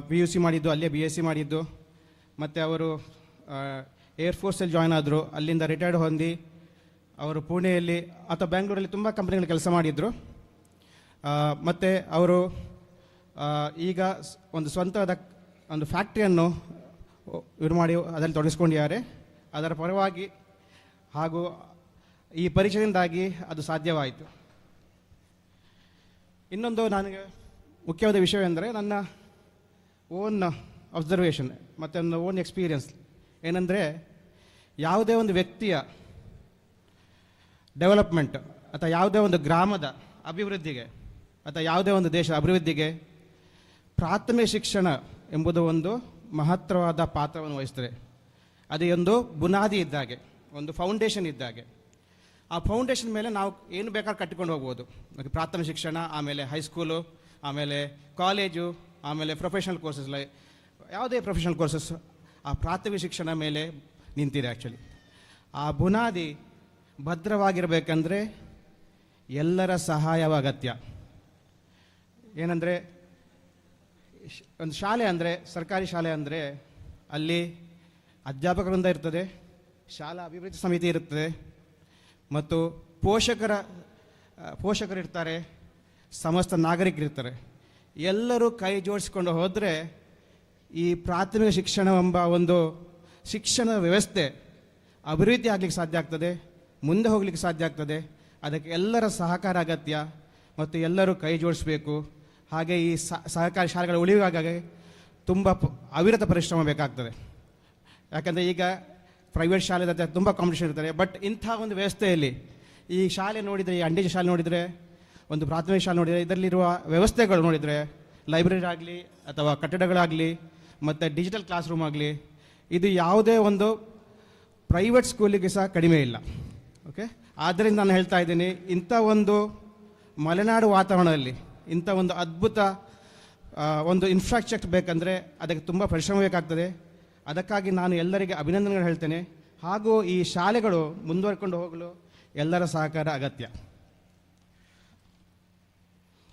PUC ಮಾಡಿದ್ದು, ಅಲ್ಲೇ BSc ಮಾಡಿದ್ದು, ಮತ್ತು ಅವರು ಏರ್ಫೋರ್ಸಲ್ಲಿ ಜಾಯ್ನ್ ಆದರು. ಅಲ್ಲಿಂದ ರಿಟೈರ್ಡ್ ಹೊಂದಿ ಅವರು ಪುಣೆಯಲ್ಲಿ ಅಥವಾ ಬೆಂಗಳೂರಲ್ಲಿ ತುಂಬ ಕಂಪ್ನಿಗಳಲ್ಲಿ ಕೆಲಸ ಮಾಡಿದರು. ಮತ್ತು ಅವರು ಈಗ ಒಂದು ಸ್ವಂತದ ಒಂದು ಫ್ಯಾಕ್ಟ್ರಿಯನ್ನು ಇವ್ರು ಮಾಡಿ ಅದರಲ್ಲಿ ತೊಡಗಿಸ್ಕೊಂಡಿದ್ದಾರೆ. ಅದರ ಪರವಾಗಿ ಹಾಗೂ ಈ ಪರಿಚಯದಿಂದಾಗಿ ಅದು ಸಾಧ್ಯವಾಯಿತು. ಇನ್ನೊಂದು ನನಗೆ ಮುಖ್ಯವಾದ ವಿಷಯವೆಂದರೆ ನನ್ನ ಓನ್ ಅಬ್ಸರ್ವೇಷನ್ ಮತ್ತು ನನ್ನ ಓನ್ ಎಕ್ಸ್ಪೀರಿಯನ್ಸ್ ಏನಂದರೆ, ಯಾವುದೇ ಒಂದು ವ್ಯಕ್ತಿಯ ಡೆವಲಪ್ಮೆಂಟ್ ಅಥವಾ ಯಾವುದೇ ಒಂದು ಗ್ರಾಮದ ಅಭಿವೃದ್ಧಿಗೆ ಅಥವಾ ಯಾವುದೇ ಒಂದು ದೇಶದ ಅಭಿವೃದ್ಧಿಗೆ ಪ್ರಾಥಮಿಕ ಶಿಕ್ಷಣ ಎಂಬುದು ಒಂದು ಮಹತ್ತರವಾದ ಪಾತ್ರವನ್ನು ವಹಿಸ್ತದೆ. ಅದು ಒಂದು ಬುನಾದಿ ಇದ್ದಾಗೆ. ಒಂದು ಫೌಂಡೇಶನ್ ಇದ್ದಾಗೆ. ಆ ಫೌಂಡೇಶನ್ ಮೇಲೆ ನಾವು ಏನು ಬೇಕಾದ್ರೂ ಕಟ್ಟಿಕೊಂಡು ಹೋಗ್ಬೋದು. ಪ್ರಾಥಮಿಕ ಶಿಕ್ಷಣ, ಆಮೇಲೆ ಹೈಸ್ಕೂಲು, ಆಮೇಲೆ ಕಾಲೇಜು, ಆಮೇಲೆ ಪ್ರೊಫೆಷನಲ್ ಕೋರ್ಸಸ್, ಯಾವುದೇ ಪ್ರೊಫೆಷನಲ್ ಕೋರ್ಸಸ್ ಆ ಪ್ರಾಥಮಿಕ ಶಿಕ್ಷಣ ಮೇಲೆ ನಿಂತಿದೆ. ಆ್ಯಕ್ಚುಲಿ ಆ ಬುನಾದಿ ಭದ್ರವಾಗಿರಬೇಕಂದ್ರೆ ಎಲ್ಲರ ಸಹಾಯವ ಅಗತ್ಯ. ಏನಂದರೆ ಒಂದು ಶಾಲೆ ಅಂದರೆ, ಸರ್ಕಾರಿ ಶಾಲೆ ಅಂದರೆ ಅಲ್ಲಿ ಅಧ್ಯಾಪಕರಿಂದ ಇರ್ತದೆ, ಶಾಲಾ ಅಭಿವೃದ್ಧಿ ಸಮಿತಿ ಇರುತ್ತದೆ, ಮತ್ತು ಪೋಷಕರಿರ್ತಾರೆ, ಸಮಸ್ತ ನಾಗರಿಕರಿರ್ತಾರೆ. ಎಲ್ಲರೂ ಕೈ ಜೋಡಿಸ್ಕೊಂಡು ಹೋದರೆ ಈ ಪ್ರಾಥಮಿಕ ಶಿಕ್ಷಣವೆಂಬ ಒಂದು ಶಿಕ್ಷಣದ ವ್ಯವಸ್ಥೆ ಅಭಿವೃದ್ಧಿ ಆಗಲಿಕ್ಕೆ ಸಾಧ್ಯ ಆಗ್ತದೆ, ಮುಂದೆ ಹೋಗಲಿಕ್ಕೆ ಸಾಧ್ಯ ಆಗ್ತದೆ. ಅದಕ್ಕೆ ಎಲ್ಲರ ಸಹಕಾರ ಅಗತ್ಯ ಮತ್ತು ಎಲ್ಲರೂ ಕೈ ಜೋಡಿಸಬೇಕು. ಹಾಗೆ ಈ ಸಹಕಾರಿ ಶಾಲೆಗಳ ಉಳಿವಿಗಾಗಿ ತುಂಬ ಅವಿರತ ಪರಿಶ್ರಮ ಬೇಕಾಗ್ತದೆ. ಯಾಕಂದರೆ ಈಗ ಪ್ರೈವೇಟ್ ಶಾಲೆ ಜೊತೆ ತುಂಬ ಕಾಂಪಿಟೇಷನ್ ಇರ್ತಾರೆ. ಬಟ್ ಇಂಥ ಒಂದು ವ್ಯವಸ್ಥೆಯಲ್ಲಿ ಈ ಶಾಲೆ ನೋಡಿದರೆ, ಈ ಅಂಡೇಜ್ ಶಾಲೆ ನೋಡಿದರೆ, ಒಂದು ಪ್ರಾಥಮಿಕ ಶಾಲೆ ನೋಡಿದರೆ, ಇದರಲ್ಲಿರುವ ವ್ಯವಸ್ಥೆಗಳು ನೋಡಿದರೆ, ಲೈಬ್ರರಿ ಆಗಲಿ ಅಥವಾ ಕಟ್ಟಡಗಳಾಗಲಿ ಮತ್ತು ಡಿಜಿಟಲ್ ಕ್ಲಾಸ್ ರೂಮ್ ಆಗಲಿ, ಇದು ಯಾವುದೇ ಒಂದು ಪ್ರೈವೇಟ್ ಸ್ಕೂಲಿಗೆ ಸಹ ಕಡಿಮೆ ಇಲ್ಲ. ಓಕೆ, ಆದ್ದರಿಂದ ನಾನು ಹೇಳ್ತಾ ಇದ್ದೀನಿ, ಇಂಥ ಒಂದು ಮಲೆನಾಡು ವಾತಾವರಣದಲ್ಲಿ ಇಂಥ ಒಂದು ಅದ್ಭುತ ಒಂದು ಇನ್ಫ್ರಾಸ್ಟ್ರಕ್ಚರ್ ಬೇಕಂದರೆ ಅದಕ್ಕೆ ತುಂಬ ಪರಿಶ್ರಮ ಬೇಕಾಗ್ತದೆ. ಅದಕ್ಕಾಗಿ ನಾನು ಎಲ್ಲರಿಗೆ ಅಭಿನಂದನೆಗಳು ಹೇಳ್ತೇನೆ. ಹಾಗೂ ಈ ಶಾಲೆಗಳು ಮುಂದುವರ್ಕೊಂಡು ಹೋಗಲು ಎಲ್ಲರ ಸಹಕಾರ ಅಗತ್ಯ.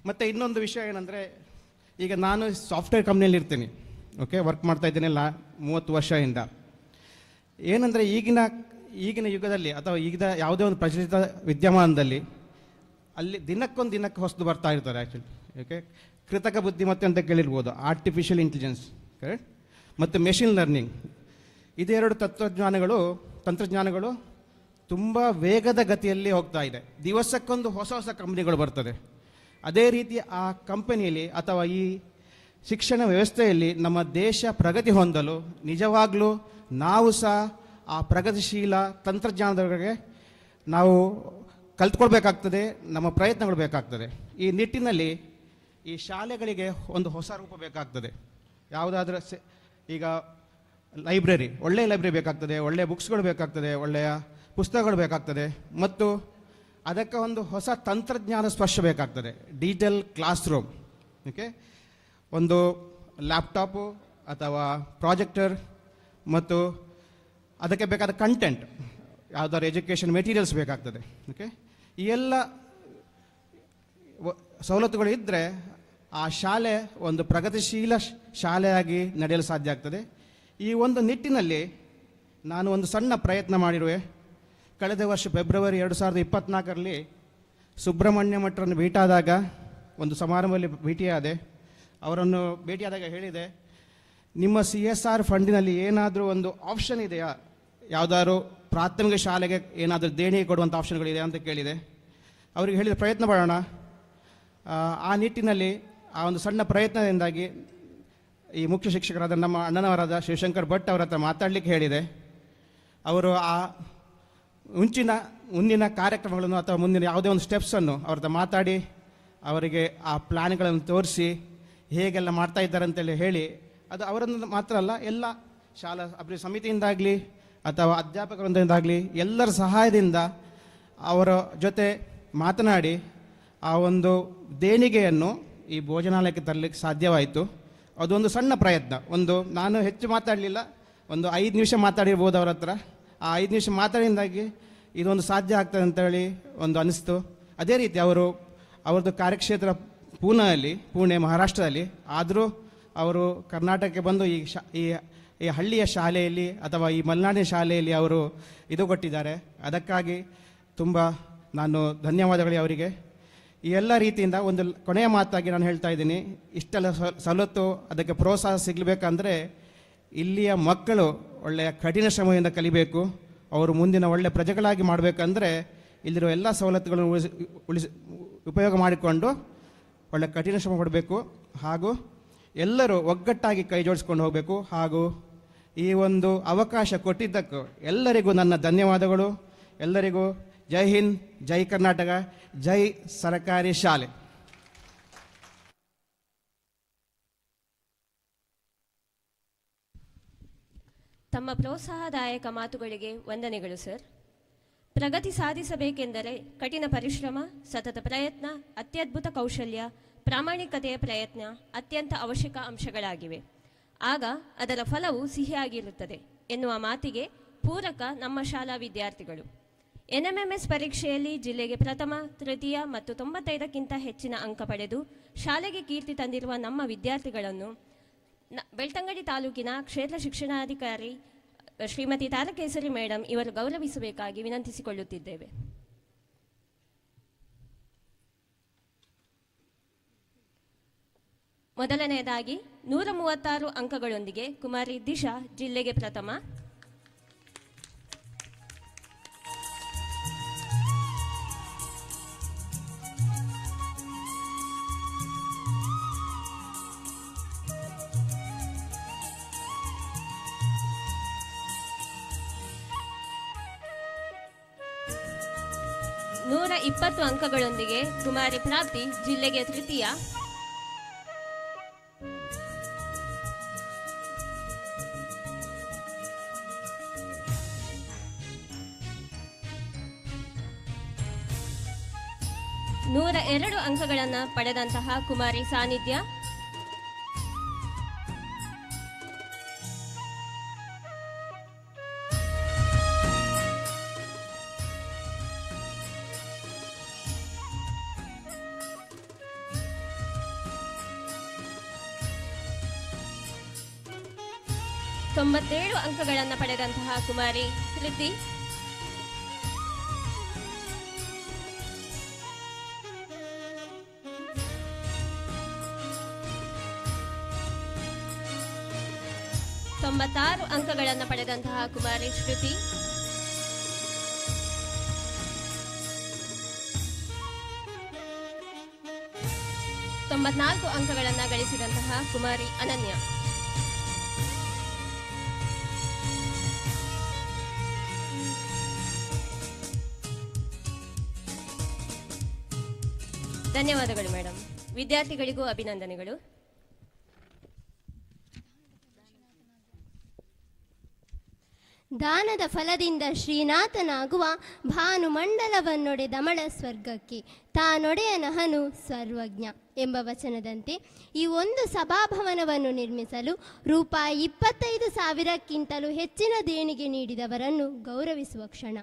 ಮತ್ತು ಇನ್ನೊಂದು ವಿಷಯ ಏನಂದರೆ, ಈಗ ನಾನು ಸಾಫ್ಟ್ವೇರ್ ಕಂಪ್ನಿಯಲ್ಲಿ ಇರ್ತೀನಿ. ಓಕೆ, ವರ್ಕ್ ಮಾಡ್ತಾ ಇದ್ದೇನೆ 30 ವರ್ಷದಿಂದ. ಏನಂದರೆ ಈಗಿನ ಯುಗದಲ್ಲಿ ಅಥವಾ ಈಗಿನ ಯಾವುದೇ ಒಂದು ಪ್ರಚಲಿತ ವಿದ್ಯಮಾನದಲ್ಲಿ ಅಲ್ಲಿ ದಿನಕ್ಕೆ ಹೊಸದು ಬರ್ತಾ ಇರ್ತಾರೆ. ಆ್ಯಕ್ಚುಲಿ ಓಕೆ, ಕೃತಕ ಬುದ್ಧಿಮತ್ತೆ ಅಂತ ಕೇಳಿರ್ಬೋದು, ಆರ್ಟಿಫಿಷಿಯಲ್ ಇಂಟೆಲಿಜೆನ್ಸ್, ಕರೆಕ್ಟ್, ಮತ್ತು ಮೆಷಿನ್ ಲರ್ನಿಂಗ್. ಇದೆರಡು ತಂತ್ರಜ್ಞಾನಗಳು ತುಂಬ ವೇಗದ ಗತಿಯಲ್ಲಿ ಹೋಗ್ತಾ ಇದೆ. ದಿವಸಕ್ಕೊಂದು ಹೊಸ ಕಂಪ್ನಿಗಳು ಬರ್ತದೆ. ಅದೇ ರೀತಿ ಆ ಕಂಪನಿಯಲ್ಲಿ ಅಥವಾ ಈ ಶಿಕ್ಷಣ ವ್ಯವಸ್ಥೆಯಲ್ಲಿ ನಮ್ಮ ದೇಶ ಪ್ರಗತಿ ಹೊಂದಲು ನಿಜವಾಗಲೂ ನಾವು ಸಹ ಆ ಪ್ರಗತಿಶೀಲ ತಂತ್ರಜ್ಞಾನದವರೆಗೆ ನಾವು ಕಲ್ತ್ಕೊಳ್ಬೇಕಾಗ್ತದೆ, ನಮ್ಮ ಪ್ರಯತ್ನಗಳು ಬೇಕಾಗ್ತದೆ. ಈ ನಿಟ್ಟಿನಲ್ಲಿ ಈ ಶಾಲೆಗಳಿಗೆ ಒಂದು ಹೊಸ ರೂಪ ಬೇಕಾಗ್ತದೆ. ಯಾವುದಾದ್ರೂ ಈಗ ಒಳ್ಳೆಯ ಲೈಬ್ರರಿ ಬೇಕಾಗ್ತದೆ, ಒಳ್ಳೆಯ ಬುಕ್ಸ್ಗಳು ಬೇಕಾಗ್ತದೆ, ಒಳ್ಳೆಯ ಪುಸ್ತಕಗಳು ಬೇಕಾಗ್ತದೆ, ಮತ್ತು ಅದಕ್ಕೆ ಒಂದು ಹೊಸ ತಂತ್ರಜ್ಞಾನ ಸ್ಪರ್ಶ ಬೇಕಾಗ್ತದೆ. ಡಿಜಿಟಲ್ ಕ್ಲಾಸ್ ರೂಮ್, ಓಕೆ, ಒಂದು ಲ್ಯಾಪ್ಟಾಪು ಅಥವಾ ಪ್ರಾಜೆಕ್ಟರ್ ಮತ್ತು ಅದಕ್ಕೆ ಬೇಕಾದ ಕಂಟೆಂಟ್, ಯಾವುದಾದ್ರು ಎಜುಕೇಷನ್ ಮೆಟೀರಿಯಲ್ಸ್ ಬೇಕಾಗ್ತದೆ. ಓಕೆ, ಈ ಎಲ್ಲ ಸವಲತ್ತುಗಳು ಇದ್ದರೆ ಆ ಶಾಲೆ ಒಂದು ಪ್ರಗತಿಶೀಲ ಶಾಲೆಯಾಗಿ ನಡೆಯಲು ಸಾಧ್ಯ ಆಗ್ತದೆ. ಈ ಒಂದು ನಿಟ್ಟಿನಲ್ಲಿ ನಾನು ಒಂದು ಸಣ್ಣ ಪ್ರಯತ್ನ ಮಾಡಿರುವೆ. ಕಳೆದ ವರ್ಷ ಫೆಬ್ರವರಿ 2024ರಲ್ಲಿ ಸುಬ್ರಹ್ಮಣ್ಯ ಮಠರನ್ನು ಭೇಟಿಯಾದಾಗ, ಒಂದು ಸಮಾರಂಭದಲ್ಲಿ ಭೇಟಿಯಾದೆ. ಅವರನ್ನು ಭೇಟಿಯಾದಾಗ ಹೇಳಿದೆ, ನಿಮ್ಮ CSR ಫಂಡಿನಲ್ಲಿ ಏನಾದರೂ ಒಂದು ಆಪ್ಷನ್ ಇದೆಯಾ, ಯಾವುದಾದ್ರು ಪ್ರಾಥಮಿಕ ಶಾಲೆಗೆ ಏನಾದರೂ ದೇಣಿಗೆ ಕೊಡುವಂಥ ಆಪ್ಷನ್ಗಳಿದೆ ಅಂತ ಕೇಳಿದೆ. ಅವರಿಗೆ ಹೇಳಿದ ಪ್ರಯತ್ನ ಮಾಡೋಣ. ಆ ನಿಟ್ಟಿನಲ್ಲಿ ಆ ಒಂದು ಸಣ್ಣ ಪ್ರಯತ್ನದಿಂದಾಗಿ ಈ ಮುಖ್ಯ ಶಿಕ್ಷಕರಾದ ನಮ್ಮ ಅಣ್ಣನವರಾದ ಶಿವಶಂಕರ್ ಭಟ್ ಅವರ ಹತ್ರ ಮಾತಾಡಲಿಕ್ಕೆ ಹೇಳಿದೆ. ಅವರು ಆ ಮುಂದಿನ ಕಾರ್ಯಕ್ರಮಗಳನ್ನು ಅಥವಾ ಮುಂದಿನ ಯಾವುದೇ ಒಂದು ಸ್ಟೆಪ್ಸನ್ನು ಅವ್ರ ಹತ್ರ ಮಾತಾಡಿ ಅವರಿಗೆ ಆ ಪ್ಲ್ಯಾನ್ಗಳನ್ನು ತೋರಿಸಿ ಹೇಗೆಲ್ಲ ಮಾಡ್ತಾ ಇದ್ದಾರೆ ಅಂತೇಳಿ ಹೇಳಿ, ಅದು ಅವರನ್ನು ಮಾತ್ರ ಅಲ್ಲ, ಎಲ್ಲ ಶಾಲಾ ಅಭಿವೃದ್ಧಿ ಸಮಿತಿಯಿಂದಾಗಲಿ ಅಥವಾ ಅಧ್ಯಾಪಕರಿಂದಾಗಲಿ ಎಲ್ಲರ ಸಹಾಯದಿಂದ ಅವರ ಜೊತೆ ಮಾತನಾಡಿ ಆ ಒಂದು ದೇಣಿಗೆಯನ್ನು ಈ ಭೋಜನಾಲಯಕ್ಕೆ ತರಲಿಕ್ಕೆ ಸಾಧ್ಯವಾಯಿತು. ಅದೊಂದು ಸಣ್ಣ ಪ್ರಯತ್ನ. ನಾನು ಹೆಚ್ಚು ಮಾತಾಡಲಿಲ್ಲ, ಒಂದು 5 ನಿಮಿಷ ಮಾತಾಡಿರ್ಬೋದು ಅವರ ಹತ್ರ. ಆ 5 ನಿಮಿಷ ಮಾತಾಡಿದಾಗಿ ಇದೊಂದು ಸಾಧ್ಯ ಆಗ್ತದೆ ಅಂತೇಳಿ ಅನಿಸ್ತು. ಅದೇ ರೀತಿ ಅವ್ರದ್ದು ಕಾರ್ಯಕ್ಷೇತ್ರ ಪುಣೆ ಮಹಾರಾಷ್ಟ್ರದಲ್ಲಿ, ಆದರೂ ಅವರು ಕರ್ನಾಟಕಕ್ಕೆ ಬಂದು ಈ ಹಳ್ಳಿಯ ಶಾಲೆಯಲ್ಲಿ ಅಥವಾ ಈ ಮಲೆನಾಡಿನ ಶಾಲೆಯಲ್ಲಿ ಅವರು ಇದು ಕೊಟ್ಟಿದ್ದಾರೆ. ಅದಕ್ಕಾಗಿ ತುಂಬ ನಾನು ಧನ್ಯವಾದಗಳು ಅವರಿಗೆ. ಈ ಎಲ್ಲ ರೀತಿಯಿಂದ ಒಂದು ಕೊನೆಯ ಮಾತಾಗಿ ನಾನು ಹೇಳ್ತಾ ಇದ್ದೀನಿ, ಇಷ್ಟೆಲ್ಲ ಸವಲತ್ತು ಅದಕ್ಕೆ ಪ್ರೋತ್ಸಾಹ ಸಿಗಬೇಕಂದ್ರೆ ಇಲ್ಲಿಯ ಮಕ್ಕಳು ಒಳ್ಳೆಯ ಕಠಿಣ ಶ್ರಮದಿಂದ ಕಲಿಬೇಕು. ಅವರು ಮುಂದಿನ ಒಳ್ಳೆಯ ಪ್ರಜೆಗಳಾಗಿ ಮಾಡಬೇಕಂದ್ರೆ ಇಲ್ಲಿರುವ ಎಲ್ಲ ಸವಲತ್ತುಗಳನ್ನು ಉಪಯೋಗ ಮಾಡಿಕೊಂಡು ಒಳ್ಳೆಯ ಕಠಿಣ ಶ್ರಮ ಪಡಬೇಕು. ಹಾಗೂ ಎಲ್ಲರೂ ಒಗ್ಗಟ್ಟಾಗಿ ಕೈ ಜೋಡಿಸ್ಕೊಂಡು ಹೋಗಬೇಕು. ಹಾಗೂ ಈ ಒಂದು ಅವಕಾಶ ಕೊಟ್ಟಿದ್ದಕ್ಕೂ ಎಲ್ಲರಿಗೂ ನನ್ನ ಧನ್ಯವಾದಗಳು. ಎಲ್ಲರಿಗೂ ಜೈ ಹಿಂದ್, ಜೈ ಕರ್ನಾಟಕ, ಜೈ ಸರಕಾರಿ ಶಾಲೆ. ತಮ್ಮ ಪ್ರೋತ್ಸಾಹದಾಯಕ ಮಾತುಗಳಿಗೆ ವಂದನೆಗಳು ಸರ್. ಪ್ರಗತಿ ಸಾಧಿಸಬೇಕೆಂದರೆ ಕಠಿಣ ಪರಿಶ್ರಮ, ಸತತ ಪ್ರಯತ್ನ, ಅತ್ಯದ್ಭುತ ಕೌಶಲ್ಯ, ಪ್ರಾಮಾಣಿಕತೆಯ ಪ್ರಯತ್ನ ಅತ್ಯಂತ ಅವಶ್ಯಕ ಅಂಶಗಳಾಗಿವೆ. ಆಗ ಅದರ ಫಲವು ಸಿಹಿಯಾಗಿರುತ್ತದೆ ಎನ್ನುವ ಮಾತಿಗೆ ಪೂರಕ ನಮ್ಮ ಶಾಲಾ ವಿದ್ಯಾರ್ಥಿಗಳು. NMMS ಪರೀಕ್ಷೆಯಲ್ಲಿ ಜಿಲ್ಲೆಗೆ ಪ್ರಥಮ, ತೃತೀಯ ಮತ್ತು 95ಕ್ಕಿಂತ ಹೆಚ್ಚಿನ ಅಂಕ ಪಡೆದು ಶಾಲೆಗೆ ಕೀರ್ತಿ ತಂದಿರುವ ನಮ್ಮ ವಿದ್ಯಾರ್ಥಿಗಳನ್ನು ಬೆಳ್ತಂಗಡಿ ತಾಲೂಕಿನ ಕ್ಷೇತ್ರ ಶಿಕ್ಷಣಾಧಿಕಾರಿ ಶ್ರೀಮತಿ ತಾರಕೇಸರಿ ಮೇಡಮ್ ಇವರು ಗೌರವಿಸಬೇಕಾಗಿ ವಿನಂತಿಸಿಕೊಳ್ಳುತ್ತಿದ್ದೇವೆ. ಮೊದಲನೆಯದಾಗಿ 136 ಅಂಕಗಳೊಂದಿಗೆ ಕುಮಾರಿ ದಿಶಾ ಜಿಲ್ಲೆಗೆ ಪ್ರಥಮ, ನೂರ 20 ಅಂಕಗಳೊಂದಿಗೆ ಕುಮಾರಿ ಪ್ರಾಪ್ತಿ ಜಿಲ್ಲೆಗೆ ತೃತೀಯ, ನೂರ 2 ಅಂಕಗಳನ್ನು ಪಡೆದಂತಹ ಕುಮಾರಿ ಸಾನ್ನಿಧ್ಯ, ತೊಂಬತ್ತೇಳು ಅಂಕಗಳನ್ನು ಪಡೆದಂತಹ ಕುಮಾರಿ ಕೃತಿ, ತೊಂಬತ್ತಾರು ಅಂಕಗಳನ್ನು ಪಡೆದಂತಹ ಕುಮಾರಿ ಶ್ರುತಿ, ತೊಂಬತ್ನಾಲ್ಕು ಅಂಕಗಳನ್ನು ಗಳಿಸಿದಂತಹ ಕುಮಾರಿ ಅನನ್ಯ. ಧನ್ಯವಾದಗಳು ಮೇಡಮ್. ವಿದ್ಯಾರ್ಥಿಗಳಿಗೂ ಅಭಿನಂದನೆಗಳು. ದಾನದ ಫಲದಿಂದ ಶ್ರೀನಾಥನಾಗುವ ಭಾನುಮಂಡಲವನ್ನೊಡೆದಮಳ ಸ್ವರ್ಗಕ್ಕೆ ತಾನೊಡೆಯನಹನು ಸರ್ವಜ್ಞ ಎಂಬ ವಚನದಂತೆ ಈ ಒಂದು ಸಭಾಭವನವನ್ನು ನಿರ್ಮಿಸಲು ರೂಪಾಯಿ 25,000ಕ್ಕಿಂತಲೂ ಹೆಚ್ಚಿನ ದೇಣಿಗೆ ನೀಡಿದವರನ್ನು ಗೌರವಿಸುವ ಕ್ಷಣ.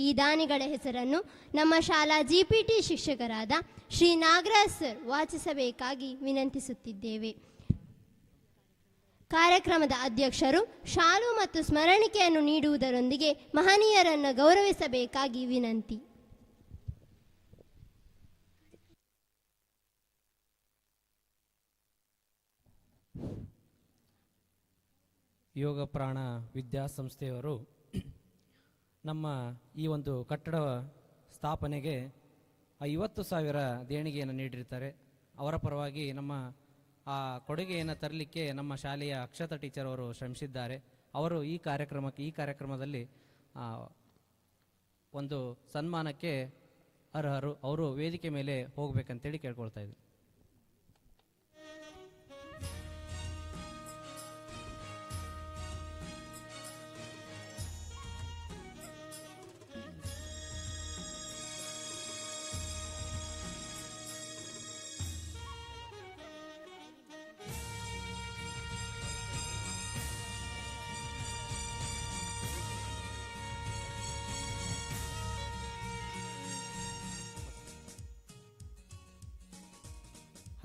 ಈ ದಾನಿಗಳ ಹೆಸರನ್ನು ನಮ್ಮ ಶಾಲಾ GPT ಶಿಕ್ಷಕರಾದ ಶ್ರೀ ನಾಗರಾಜ್ ಸರ್ ವಾಚಿಸಬೇಕಾಗಿ ವಿನಂತಿಸುತ್ತಿದ್ದೇವೆ. ಕಾರ್ಯಕ್ರಮದ ಅಧ್ಯಕ್ಷರು ಶಾಲು ಮತ್ತು ಸ್ಮರಣಿಕೆಯನ್ನು ನೀಡುವುದರೊಂದಿಗೆ ಮಹನೀಯರನ್ನು ಗೌರವಿಸಬೇಕಾಗಿ ವಿನಂತಿ. ಯೋಗ ಪ್ರಾಣ ವಿದ್ಯಾಸಂಸ್ಥೆಯವರು ನಮ್ಮ ಈ ಒಂದು ಕಟ್ಟಡ ಸ್ಥಾಪನೆಗೆ 50,000 ದೇಣಿಗೆಯನ್ನು ನೀಡಿರ್ತಾರೆ. ಅವರ ಪರವಾಗಿ ನಮ್ಮ ಆ ಕೊಡುಗೆಯನ್ನು ತರಲಿಕ್ಕೆ ನಮ್ಮ ಶಾಲೆಯ ಅಕ್ಷತಾ ಟೀಚರ್ ಅವರು ಶ್ರಮಿಸಿದ್ದಾರೆ. ಅವರು ಈ ಕಾರ್ಯಕ್ರಮದಲ್ಲಿ ಒಂದು ಸನ್ಮಾನಕ್ಕೆ ಅರ್ಹರು. ಅವರು ವೇದಿಕೆ ಮೇಲೆ ಹೋಗ್ಬೇಕಂತೇಳಿ ಕೇಳ್ಕೊಳ್ತಾ ಇದ್ದೀನಿ.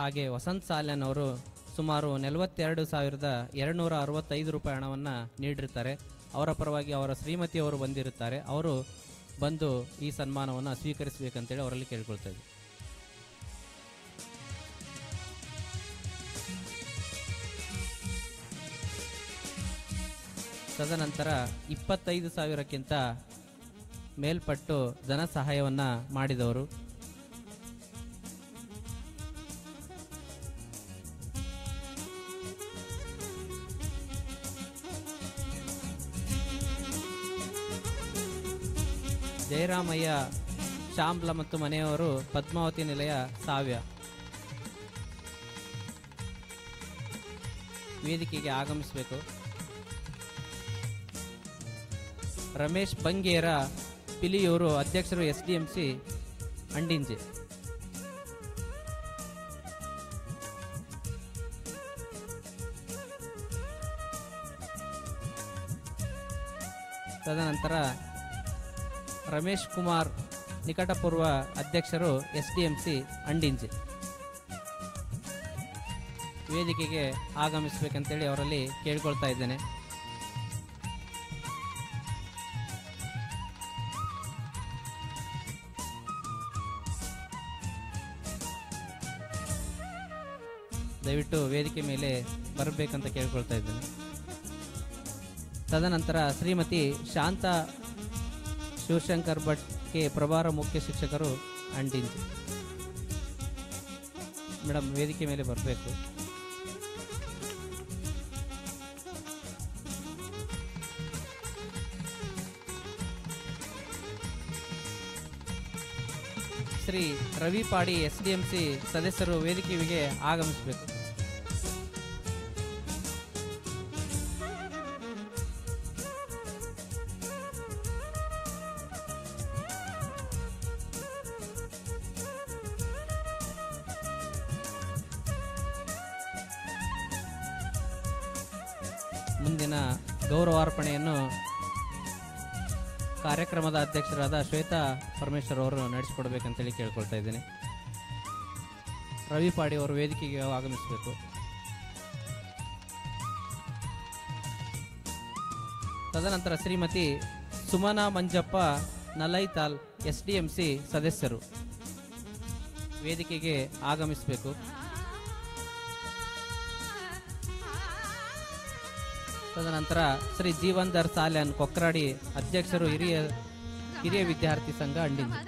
ಹಾಗೆ ವಸಂತ್ ಸಾಲ್ಯನ್ ಅವರು ಸುಮಾರು 42,265 ರೂಪಾಯಿ ಹಣವನ್ನು ನೀಡಿರ್ತಾರೆ. ಅವರ ಪರವಾಗಿ ಅವರ ಶ್ರೀಮತಿಯವರು ಬಂದಿರುತ್ತಾರೆ. ಅವರು ಬಂದು ಈ ಸನ್ಮಾನವನ್ನು ಸ್ವೀಕರಿಸಬೇಕಂತೇಳಿ ಅವರಲ್ಲಿ ಕೇಳ್ಕೊಳ್ತಾ ಇದ್ದೀವಿ. ತದನಂತರ 25,000ಕ್ಕಿಂತ ಮೇಲ್ಪಟ್ಟು ಧನ ಸಹಾಯವನ್ನು ಮಾಡಿದವರು ಜಯರಾಮಯ್ಯ ಶಾಂಬ್ಲ ಮತ್ತು ಮನೆಯವರು ಪದ್ಮಾವತಿ ನಿಲಯ ಸಾವ್ಯ ವೇದಿಕೆಗೆ ಆಗಮಿಸಬೇಕು. ರಮೇಶ್ ಬಂಗೇರ ಪಿಲಿಯೂರು, ಅಧ್ಯಕ್ಷರು SDMC ಅಂಡಿಂಜೆ. ತದನಂತರ ರಮೇಶ್ ಕುಮಾರ್ ನಿಕಟಪೂರ್ವ, ಅಧ್ಯಕ್ಷರು SDMC ಅಂಡಿಂಜೆ. ವೇದಿಕೆಗೆ ಆಗಮಿಸಬೇಕಂತೇಳಿ ಅವರಲ್ಲಿ ಕೇಳ್ಕೊಳ್ತಾ ಇದ್ದೇನೆ. ದಯವಿಟ್ಟು ವೇದಿಕೆ ಮೇಲೆ ಬರಬೇಕಂತ ಕೇಳ್ಕೊಳ್ತಾ ಇದ್ದೇನೆ. ತದನಂತರ ಶ್ರೀಮತಿ ಶಾಂತಾ ಶಿವಶಂಕರ್ ಭಟ್ ಕೆ, ಪ್ರಭಾರ ಮುಖ್ಯ ಶಿಕ್ಷಕರು ಅಂಡಿಂಜೆ. ಮೇಡಮ್ ವೇದಿಕೆ ಮೇಲೆ ಬರಬೇಕು. ಶ್ರೀ ರವಿ ಪಾಡಿ SDMC ಸದಸ್ಯರು ವೇದಿಕೆಗೆ ಆಗಮಿಸಬೇಕು. ಮುಂದಿನ ಗೌರವಾರ್ಪಣೆಯನ್ನು ಕಾರ್ಯಕ್ರಮದ ಅಧ್ಯಕ್ಷರಾದ ಶ್ವೇತಾ ಪರಮೇಶ್ವರ್ ಅವರು ನಡೆಸಿಕೊಡ್ಬೇಕಂತೇಳಿ ಕೇಳ್ಕೊಳ್ತಾ ಇದ್ದೇನೆ. ರವಿ ಪಾಡಿ ಅವರು ವೇದಿಕೆಗೆ ಆಗಮಿಸಬೇಕು. ತದನಂತರ ಶ್ರೀಮತಿ ಸುಮನಾ ಮಂಜಪ್ಪ ನಲೈತಾಲ್ SDMC ಸದಸ್ಯರು ವೇದಿಕೆಗೆ ಆಗಮಿಸಬೇಕು. ತದನಂತರ ಶ್ರೀ ಜೀವನ್ಧರ್ ಸಾಲ್ಯಾನ್ ಕೊಕ್ರಾಡಿ, ಅಧ್ಯಕ್ಷರು ಹಿರಿಯ ವಿದ್ಯಾರ್ಥಿ ಸಂಘ ಅಂಡಿಂಜೆ.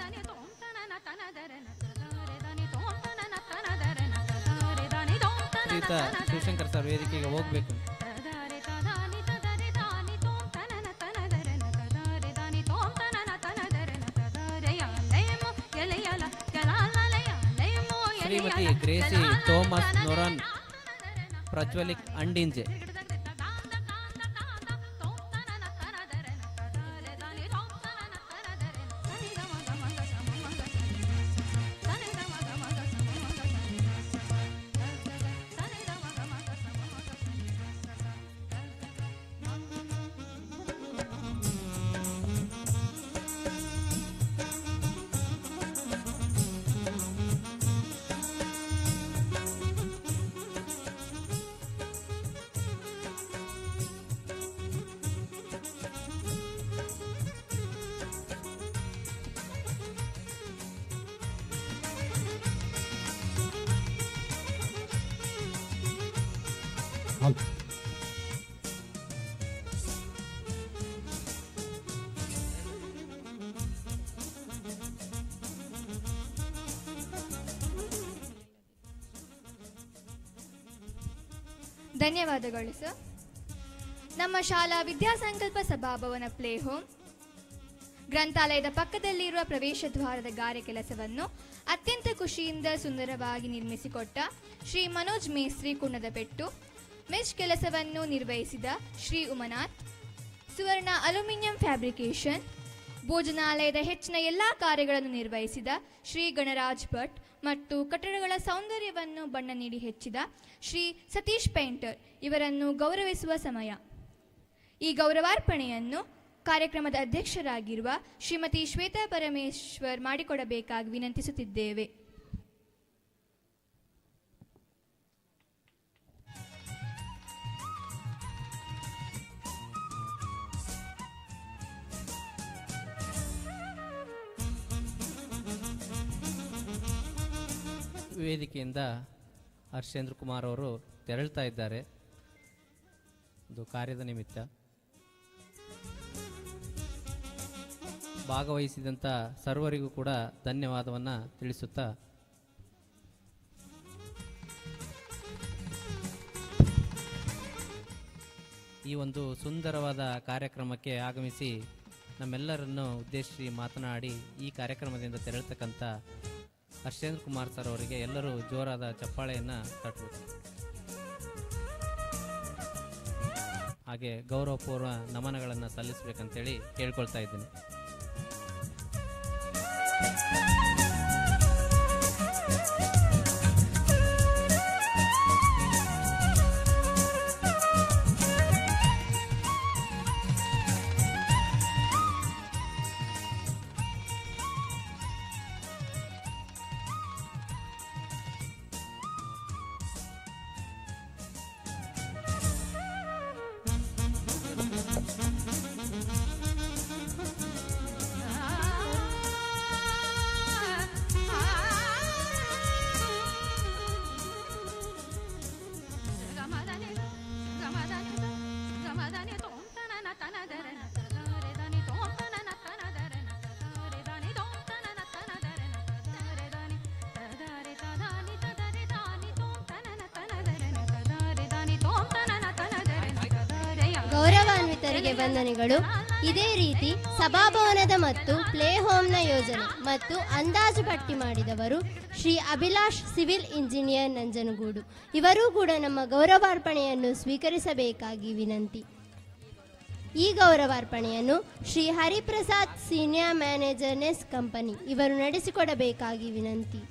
ಶ್ರೀಯುತ ಶಿವಶಂಕರ್ ಸರ್ ವೇದಿಕೆಗೆ ಹೋಗಬೇಕು. ಶ್ರೀಮತಿ ಗ್ರೇಸಿ ಥೋಮಸ್ ನೊರನ್ ಪ್ರಜ್ವಲಿಕ್ ಅಂಡಿಂಜೆ. ಧನ್ಯವಾದಗಳು ಸರ್. ನಮ್ಮ ಶಾಲಾ ವಿದ್ಯಾಸಂಕಲ್ಪ ಸಭಾಭವನ ಪ್ಲೇ ಹೋಮ್ ಗ್ರಂಥಾಲಯದ ಪಕ್ಕದಲ್ಲಿರುವ ಪ್ರವೇಶ ದ್ವಾರದ ಗಾರೆ ಕೆಲಸವನ್ನು ಅತ್ಯಂತ ಖುಷಿಯಿಂದ ಸುಂದರವಾಗಿ ನಿರ್ಮಿಸಿಕೊಟ್ಟ ಶ್ರೀ ಮನೋಜ್ ಮೇಸ್ತ್ರಿ ಕುಣದಪೆಟ್ಟು, ಮೆಶ್ ಕೆಲಸವನ್ನು ನಿರ್ವಹಿಸಿದ ಶ್ರೀ ಉಮನಾಥ್, ಸುವರ್ಣ ಅಲ್ಯೂಮಿನಿಯಂ ಫ್ಯಾಬ್ರಿಕೇಶನ್, ಭೋಜನಾಲಯದ ಹೆಚ್ಚಿನ ಎಲ್ಲ ಕಾರ್ಯಗಳನ್ನು ನಿರ್ವಹಿಸಿದ ಶ್ರೀ ಗಣರಾಜ್ ಭಟ್ ಮತ್ತು ಕಟ್ಟಡಗಳ ಸೌಂದರ್ಯವನ್ನು ಬಣ್ಣ ನೀಡಿ ಹೆಚ್ಚಿದ ಶ್ರೀ ಸತೀಶ್ ಪೇಂಟರ್ ಇವರನ್ನು ಗೌರವಿಸುವ ಸಮಯ. ಈ ಗೌರವಾರ್ಪಣೆಯನ್ನು ಕಾರ್ಯಕ್ರಮದ ಅಧ್ಯಕ್ಷರಾಗಿರುವ ಶ್ರೀಮತಿ ಶ್ವೇತಾ ಪರಮೇಶ್ವರ್ ಮಾಡಿಕೊಡಬೇಕಾಗಿ ವಿನಂತಿಸುತ್ತಿದ್ದೇವೆ. ವೇದಿಕೆಯಿಂದ ಹರ್ಷೇಂದ್ರ ಕುಮಾರ್ ಅವರು ತೆರಳ್ತಾ ಇದ್ದಾರೆ ಒಂದು ಕಾರ್ಯದ ನಿಮಿತ್ತ. ಭಾಗವಹಿಸಿದಂಥ ಸರ್ವರಿಗೂ ಕೂಡ ಧನ್ಯವಾದವನ್ನು ತಿಳಿಸುತ್ತಾ ಈ ಒಂದು ಸುಂದರವಾದ ಕಾರ್ಯಕ್ರಮಕ್ಕೆ ಆಗಮಿಸಿ ನಮ್ಮೆಲ್ಲರನ್ನು ಉದ್ದೇಶಿಸಿ ಮಾತನಾಡಿ ಈ ಕಾರ್ಯಕ್ರಮದಿಂದ ತೆರಳತಕ್ಕಂಥ ಹರ್ಷೇಂದ್ರ ಕುಮಾರ್ ಸರ್ ಅವರಿಗೆ ಎಲ್ಲರೂ ಜೋರಾದ ಚಪ್ಪಾಳೆಯನ್ನು ತಟ್ಟಬೇಕು. ಹಾಗೆ ಗೌರವಪೂರ್ವ ನಮನಗಳನ್ನು ಸಲ್ಲಿಸಬೇಕಂತೇಳಿ ಕೇಳ್ಕೊಳ್ತಾ ಇದ್ದೀನಿ. ಗೌರವಾನ್ವಿತರಿಗೆ ವಂದನೆಗಳು. ಇದೇ ರೀತಿ ಸಭಾಭವನದ ಮತ್ತು ಪ್ಲೇ ಹೋಮ್ನ ಯೋಜನೆ ಮತ್ತು ಅಂದಾಜು ಪಟ್ಟಿ ಮಾಡಿದವರು ಶ್ರೀ ಅಭಿಲಾಷ್ ಸಿವಿಲ್ ಇಂಜಿನಿಯರ್ ನಂಜನಗೂಡು. ಇವರೂ ಕೂಡ ನಮ್ಮ ಗೌರವಾರ್ಪಣೆಯನ್ನು ಸ್ವೀಕರಿಸಬೇಕಾಗಿ ವಿನಂತಿ. ಈ ಗೌರವಾರ್ಪಣೆಯನ್ನು ಶ್ರೀ ಹರಿಪ್ರಸಾದ್ ಸೀನಿಯರ್ ಮ್ಯಾನೇಜರ್ ನೆಸ್ ಕಂಪನಿ ಇವರು ನಡೆಸಿಕೊಡಬೇಕಾಗಿ ವಿನಂತಿ.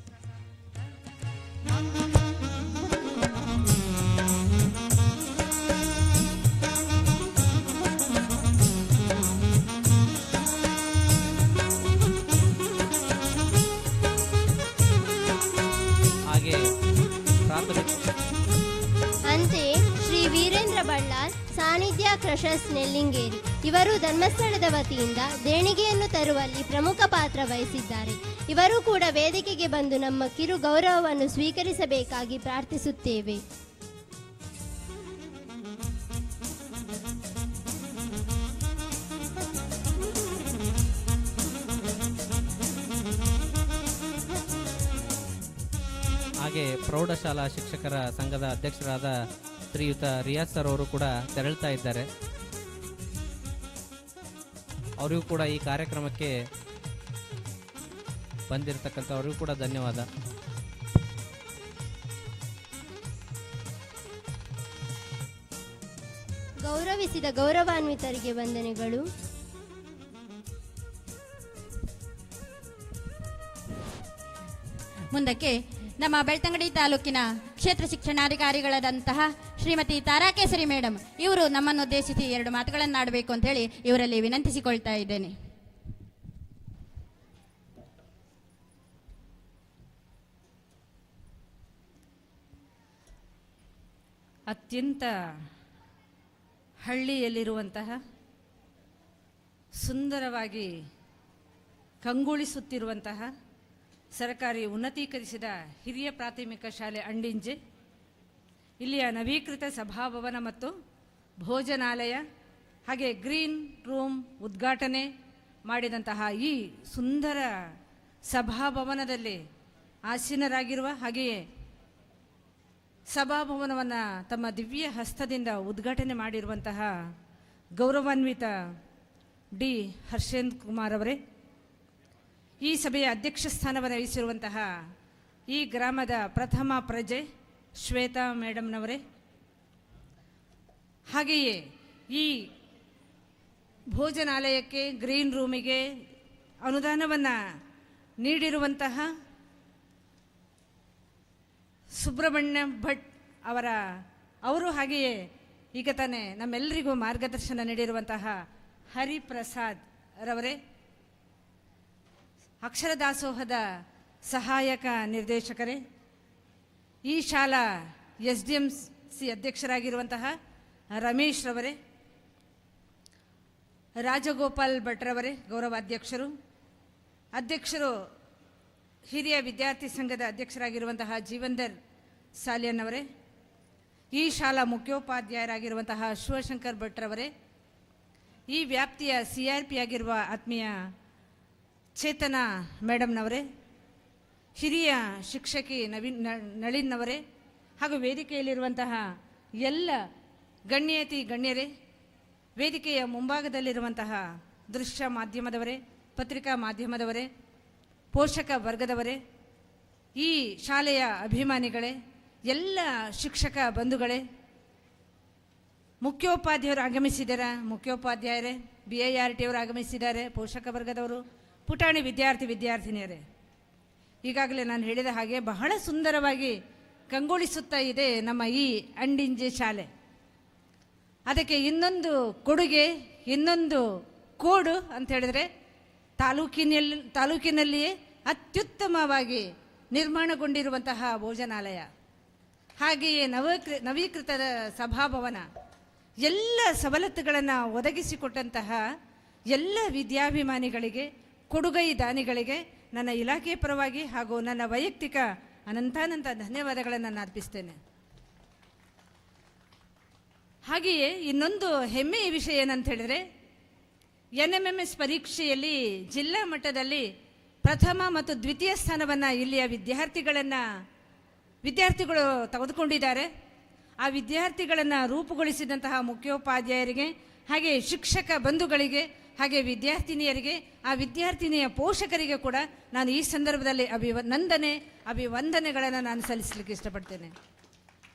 ಅಂತೆಯೇ ಶ್ರೀ ವೀರೇಂದ್ರ ಬಳ್ಳಾರ್ ಸಾನ್ನಿಧ್ಯ ಕ್ರಷರ್ಸ್ ನೆಲ್ಲಿಂಗೇರಿ ಇವರು ಧರ್ಮಸ್ಥಳದ ವತಿಯಿಂದ ದೇಣಿಗೆಯನ್ನು ತರುವಲ್ಲಿ ಪ್ರಮುಖ ಪಾತ್ರ ವಹಿಸಿದ್ದಾರೆ. ಇವರು ಕೂಡ ವೇದಿಕೆಗೆ ಬಂದು ನಮ್ಮ ಕಿರು ಗೌರವವನ್ನು ಸ್ವೀಕರಿಸಬೇಕಾಗಿ ಪ್ರಾರ್ಥಿಸುತ್ತೇವೆ. ಹಾಗೆ ಪ್ರೌಢಶಾಲಾ ಶಿಕ್ಷಕರ ಸಂಘದ ಅಧ್ಯಕ್ಷರಾದ ಶ್ರೀಯುತ ರಿಯಾಜ್ ಸರ್ ಅವರು ಕೂಡ ತೆರಳ್ತಾ ಇದ್ದಾರೆ. ಅವರಿಗೂ ಕೂಡ ಈ ಕಾರ್ಯಕ್ರಮಕ್ಕೆ ಬಂದಿರತಕ್ಕಂಥವ್ರಿಗೂ ಕೂಡ ಧನ್ಯವಾದ. ಗೌರವಿಸಿದ ಗೌರವಾನ್ವಿತರಿಗೆ ವಂದನೆಗಳು. ಮುಂದಕ್ಕೆ ನಮ್ಮ ಬೆಳ್ತಂಗಡಿ ತಾಲೂಕಿನ ಕ್ಷೇತ್ರ ಶಿಕ್ಷಣಾಧಿಕಾರಿಗಳಾದಂತಹ ಶ್ರೀಮತಿ ತಾರಾಕೇಸರಿ ಮೇಡಮ್ ಇವರು ನಮ್ಮನ್ನು ಉದ್ದೇಶಿಸಿ 2 ಮಾತುಗಳನ್ನಾಡಬೇಕು ಅಂತ ಹೇಳಿ ಇವರಲ್ಲಿ ವಿನಂತಿಸಿಕೊಳ್ತಾ ಇದ್ದೇನೆ. ಅತ್ಯಂತ ಹಳ್ಳಿಯಲ್ಲಿರುವಂತಹ ಸುಂದರವಾಗಿ ಕಂಗೊಳಿಸುತ್ತಿರುವಂತಹ ಸರ್ಕಾರಿ ಉನ್ನತೀಕರಿಸಿದ ಹಿರಿಯ ಪ್ರಾಥಮಿಕ ಶಾಲೆ ಅಂಡಿಂಜೆ, ಇಲ್ಲಿಯ ನವೀಕೃತ ಸಭಾಭವನ ಮತ್ತು ಭೋಜನಾಲಯ ಹಾಗೆ ಗ್ರೀನ್ ರೂಮ್ ಉದ್ಘಾಟನೆ ಮಾಡಿದಂತಹ ಈ ಸುಂದರ ಸಭಾಭವನದಲ್ಲಿ ಆಸೀನರಾಗಿರುವ ಹಾಗೆಯೇ ಸಭಾಭವನವನ್ನು ತಮ್ಮ ದಿವ್ಯ ಹಸ್ತದಿಂದ ಉದ್ಘಾಟನೆ ಮಾಡಿರುವಂತಹ ಗೌರವಾನ್ವಿತ ಡಿ ಹರ್ಷೇಂದ್ರ ಕುಮಾರ್ ಅವರೇ, ಈ ಸಭೆಯ ಅಧ್ಯಕ್ಷ ಸ್ಥಾನವನ್ನು ವಹಿಸಿರುವಂತಹ ಈ ಗ್ರಾಮದ ಪ್ರಥಮ ಪ್ರಜೆ ಶ್ವೇತಾ ಮೇಡಮ್ನವರೇ, ಹಾಗೆಯೇ ಈ ಭೋಜನಾಲಯಕ್ಕೆ ಗ್ರೀನ್ ರೂಮಿಗೆ ಅನುದಾನವನ್ನು ನೀಡಿರುವಂತಹ ಸುಬ್ರಹ್ಮಣ್ಯ ಭಟ್ ಅವರು ಹಾಗೆಯೇ ಈಗ ತಾನೇ ನಮ್ಮೆಲ್ಲರಿಗೂ ಮಾರ್ಗದರ್ಶನ ನೀಡಿರುವಂತಹ ಹರಿಪ್ರಸಾದ್ ರವರೇ, ಅಕ್ಷರ ದಾಸೋಹದ ಸಹಾಯಕ ನಿರ್ದೇಶಕರೇ, ಈ ಶಾಲಾ SDMC ಅಧ್ಯಕ್ಷರಾಗಿರುವಂತಹ ರಮೇಶ್ ರವರೇ, ರಾಜಗೋಪಾಲ್ ಭಟ್ರವರೇ ಗೌರವಾಧ್ಯಕ್ಷರು, ಅಧ್ಯಕ್ಷರು ಹಿರಿಯ ವಿದ್ಯಾರ್ಥಿ ಸಂಘದ ಅಧ್ಯಕ್ಷರಾಗಿರುವಂತಹ ಜೀವಂದರ್ ಸಾಲಿಯನ್ ಅವರೇ, ಈ ಶಾಲಾ ಮುಖ್ಯೋಪಾಧ್ಯಾಯರಾಗಿರುವಂತಹ ಶಿವಶಂಕರ್ ಭಟ್ರವರೇ, ಈ ವ್ಯಾಪ್ತಿಯ CRP ಆಗಿರುವ ಆತ್ಮೀಯ ಚೇತನ ಮೇಡಮ್ನವರೇ, ಹಿರಿಯ ಶಿಕ್ಷಕಿ ನಳಿನ್ನವರೇ, ಹಾಗೂ ವೇದಿಕೆಯಲ್ಲಿರುವಂತಹ ಎಲ್ಲ ಗಣ್ಯತಿ ಗಣ್ಯರೇ, ವೇದಿಕೆಯ ಮುಂಭಾಗದಲ್ಲಿರುವಂತಹ ದೃಶ್ಯ ಮಾಧ್ಯಮದವರೇ, ಪತ್ರಿಕಾ ಮಾಧ್ಯಮದವರೇ, ಪೋಷಕ ವರ್ಗದವರೇ, ಈ ಶಾಲೆಯ ಅಭಿಮಾನಿಗಳೇ, ಎಲ್ಲ ಶಿಕ್ಷಕ ಬಂಧುಗಳೇ, ಮುಖ್ಯೋಪಾಧ್ಯಾಯರು ಆಗಮಿಸಿದ್ದಾರೆ, ಮುಖ್ಯೋಪಾಧ್ಯಾಯರೇ, BIRT ಅವರು ಆಗಮಿಸಿದ್ದಾರೆ, ಪೋಷಕ ವರ್ಗದವರು, ಪುಟಾಣಿ ವಿದ್ಯಾರ್ಥಿನಿಯರೇ, ಈಗಾಗಲೇ ನಾನು ಹೇಳಿದ ಹಾಗೆ ಬಹಳ ಸುಂದರವಾಗಿ ಕಂಗೊಳಿಸುತ್ತಾ ಇದೆ ನಮ್ಮ ಈ ಅಂಡಿಂಜೆ ಶಾಲೆ. ಅದಕ್ಕೆ ಇನ್ನೊಂದು ಕೊಡುಗೆ, ಇನ್ನೊಂದು ಕೋಡು ಅಂತ ಹೇಳಿದ್ರೆ ತಾಲೂಕಿನಲ್ಲಿಯೇ ಅತ್ಯುತ್ತಮವಾಗಿ ನಿರ್ಮಾಣಗೊಂಡಿರುವಂತಹ ಭೋಜನಾಲಯ, ಹಾಗೆಯೇ ನವೀಕೃತ ಸಭಾಭವನ, ಎಲ್ಲ ಸವಲತ್ತುಗಳನ್ನು ಒದಗಿಸಿಕೊಟ್ಟಂತಹ ಎಲ್ಲ ವಿದ್ಯಾಭಿಮಾನಿಗಳಿಗೆ, ಕೊಡುಗೈ ದಾನಿಗಳಿಗೆ ನನ್ನ ಇಲಾಖೆ ಪರವಾಗಿ ಹಾಗೂ ನನ್ನ ವೈಯಕ್ತಿಕ ಅನಂತಾನಂತ ಧನ್ಯವಾದಗಳನ್ನು ನಾನು ಅರ್ಪಿಸ್ತೇನೆ. ಹಾಗೆಯೇ ಇನ್ನೊಂದು ಹೆಮ್ಮೆಯ ವಿಷಯ ಏನಂತ ಹೇಳಿದರೆ, NMMS ಪರೀಕ್ಷೆಯಲ್ಲಿ ಜಿಲ್ಲಾ ಮಟ್ಟದಲ್ಲಿ ಪ್ರಥಮ ಮತ್ತು ದ್ವಿತೀಯ ಸ್ಥಾನವನ್ನು ಇಲ್ಲಿಯ ವಿದ್ಯಾರ್ಥಿಗಳು ತೆಗೆದುಕೊಂಡಿದ್ದಾರೆ. ಆ ವಿದ್ಯಾರ್ಥಿಗಳನ್ನು ರೂಪುಗೊಳಿಸಿದಂತಹ ಮುಖ್ಯೋಪಾಧ್ಯಾಯರಿಗೆ, ಹಾಗೆ ಶಿಕ್ಷಕ ಬಂಧುಗಳಿಗೆ, ಹಾಗೆ ವಿದ್ಯಾರ್ಥಿನಿಯರಿಗೆ, ಆ ವಿದ್ಯಾರ್ಥಿನಿಯ ಪೋಷಕರಿಗೆ ಕೂಡ ನಾನು ಈ ಸಂದರ್ಭದಲ್ಲಿ ಅಭಿವಂದನೆಗಳನ್ನು ನಾನು ಸಲ್ಲಿಸಲಿಕ್ಕೆ ಇಷ್ಟಪಡ್ತೇನೆ.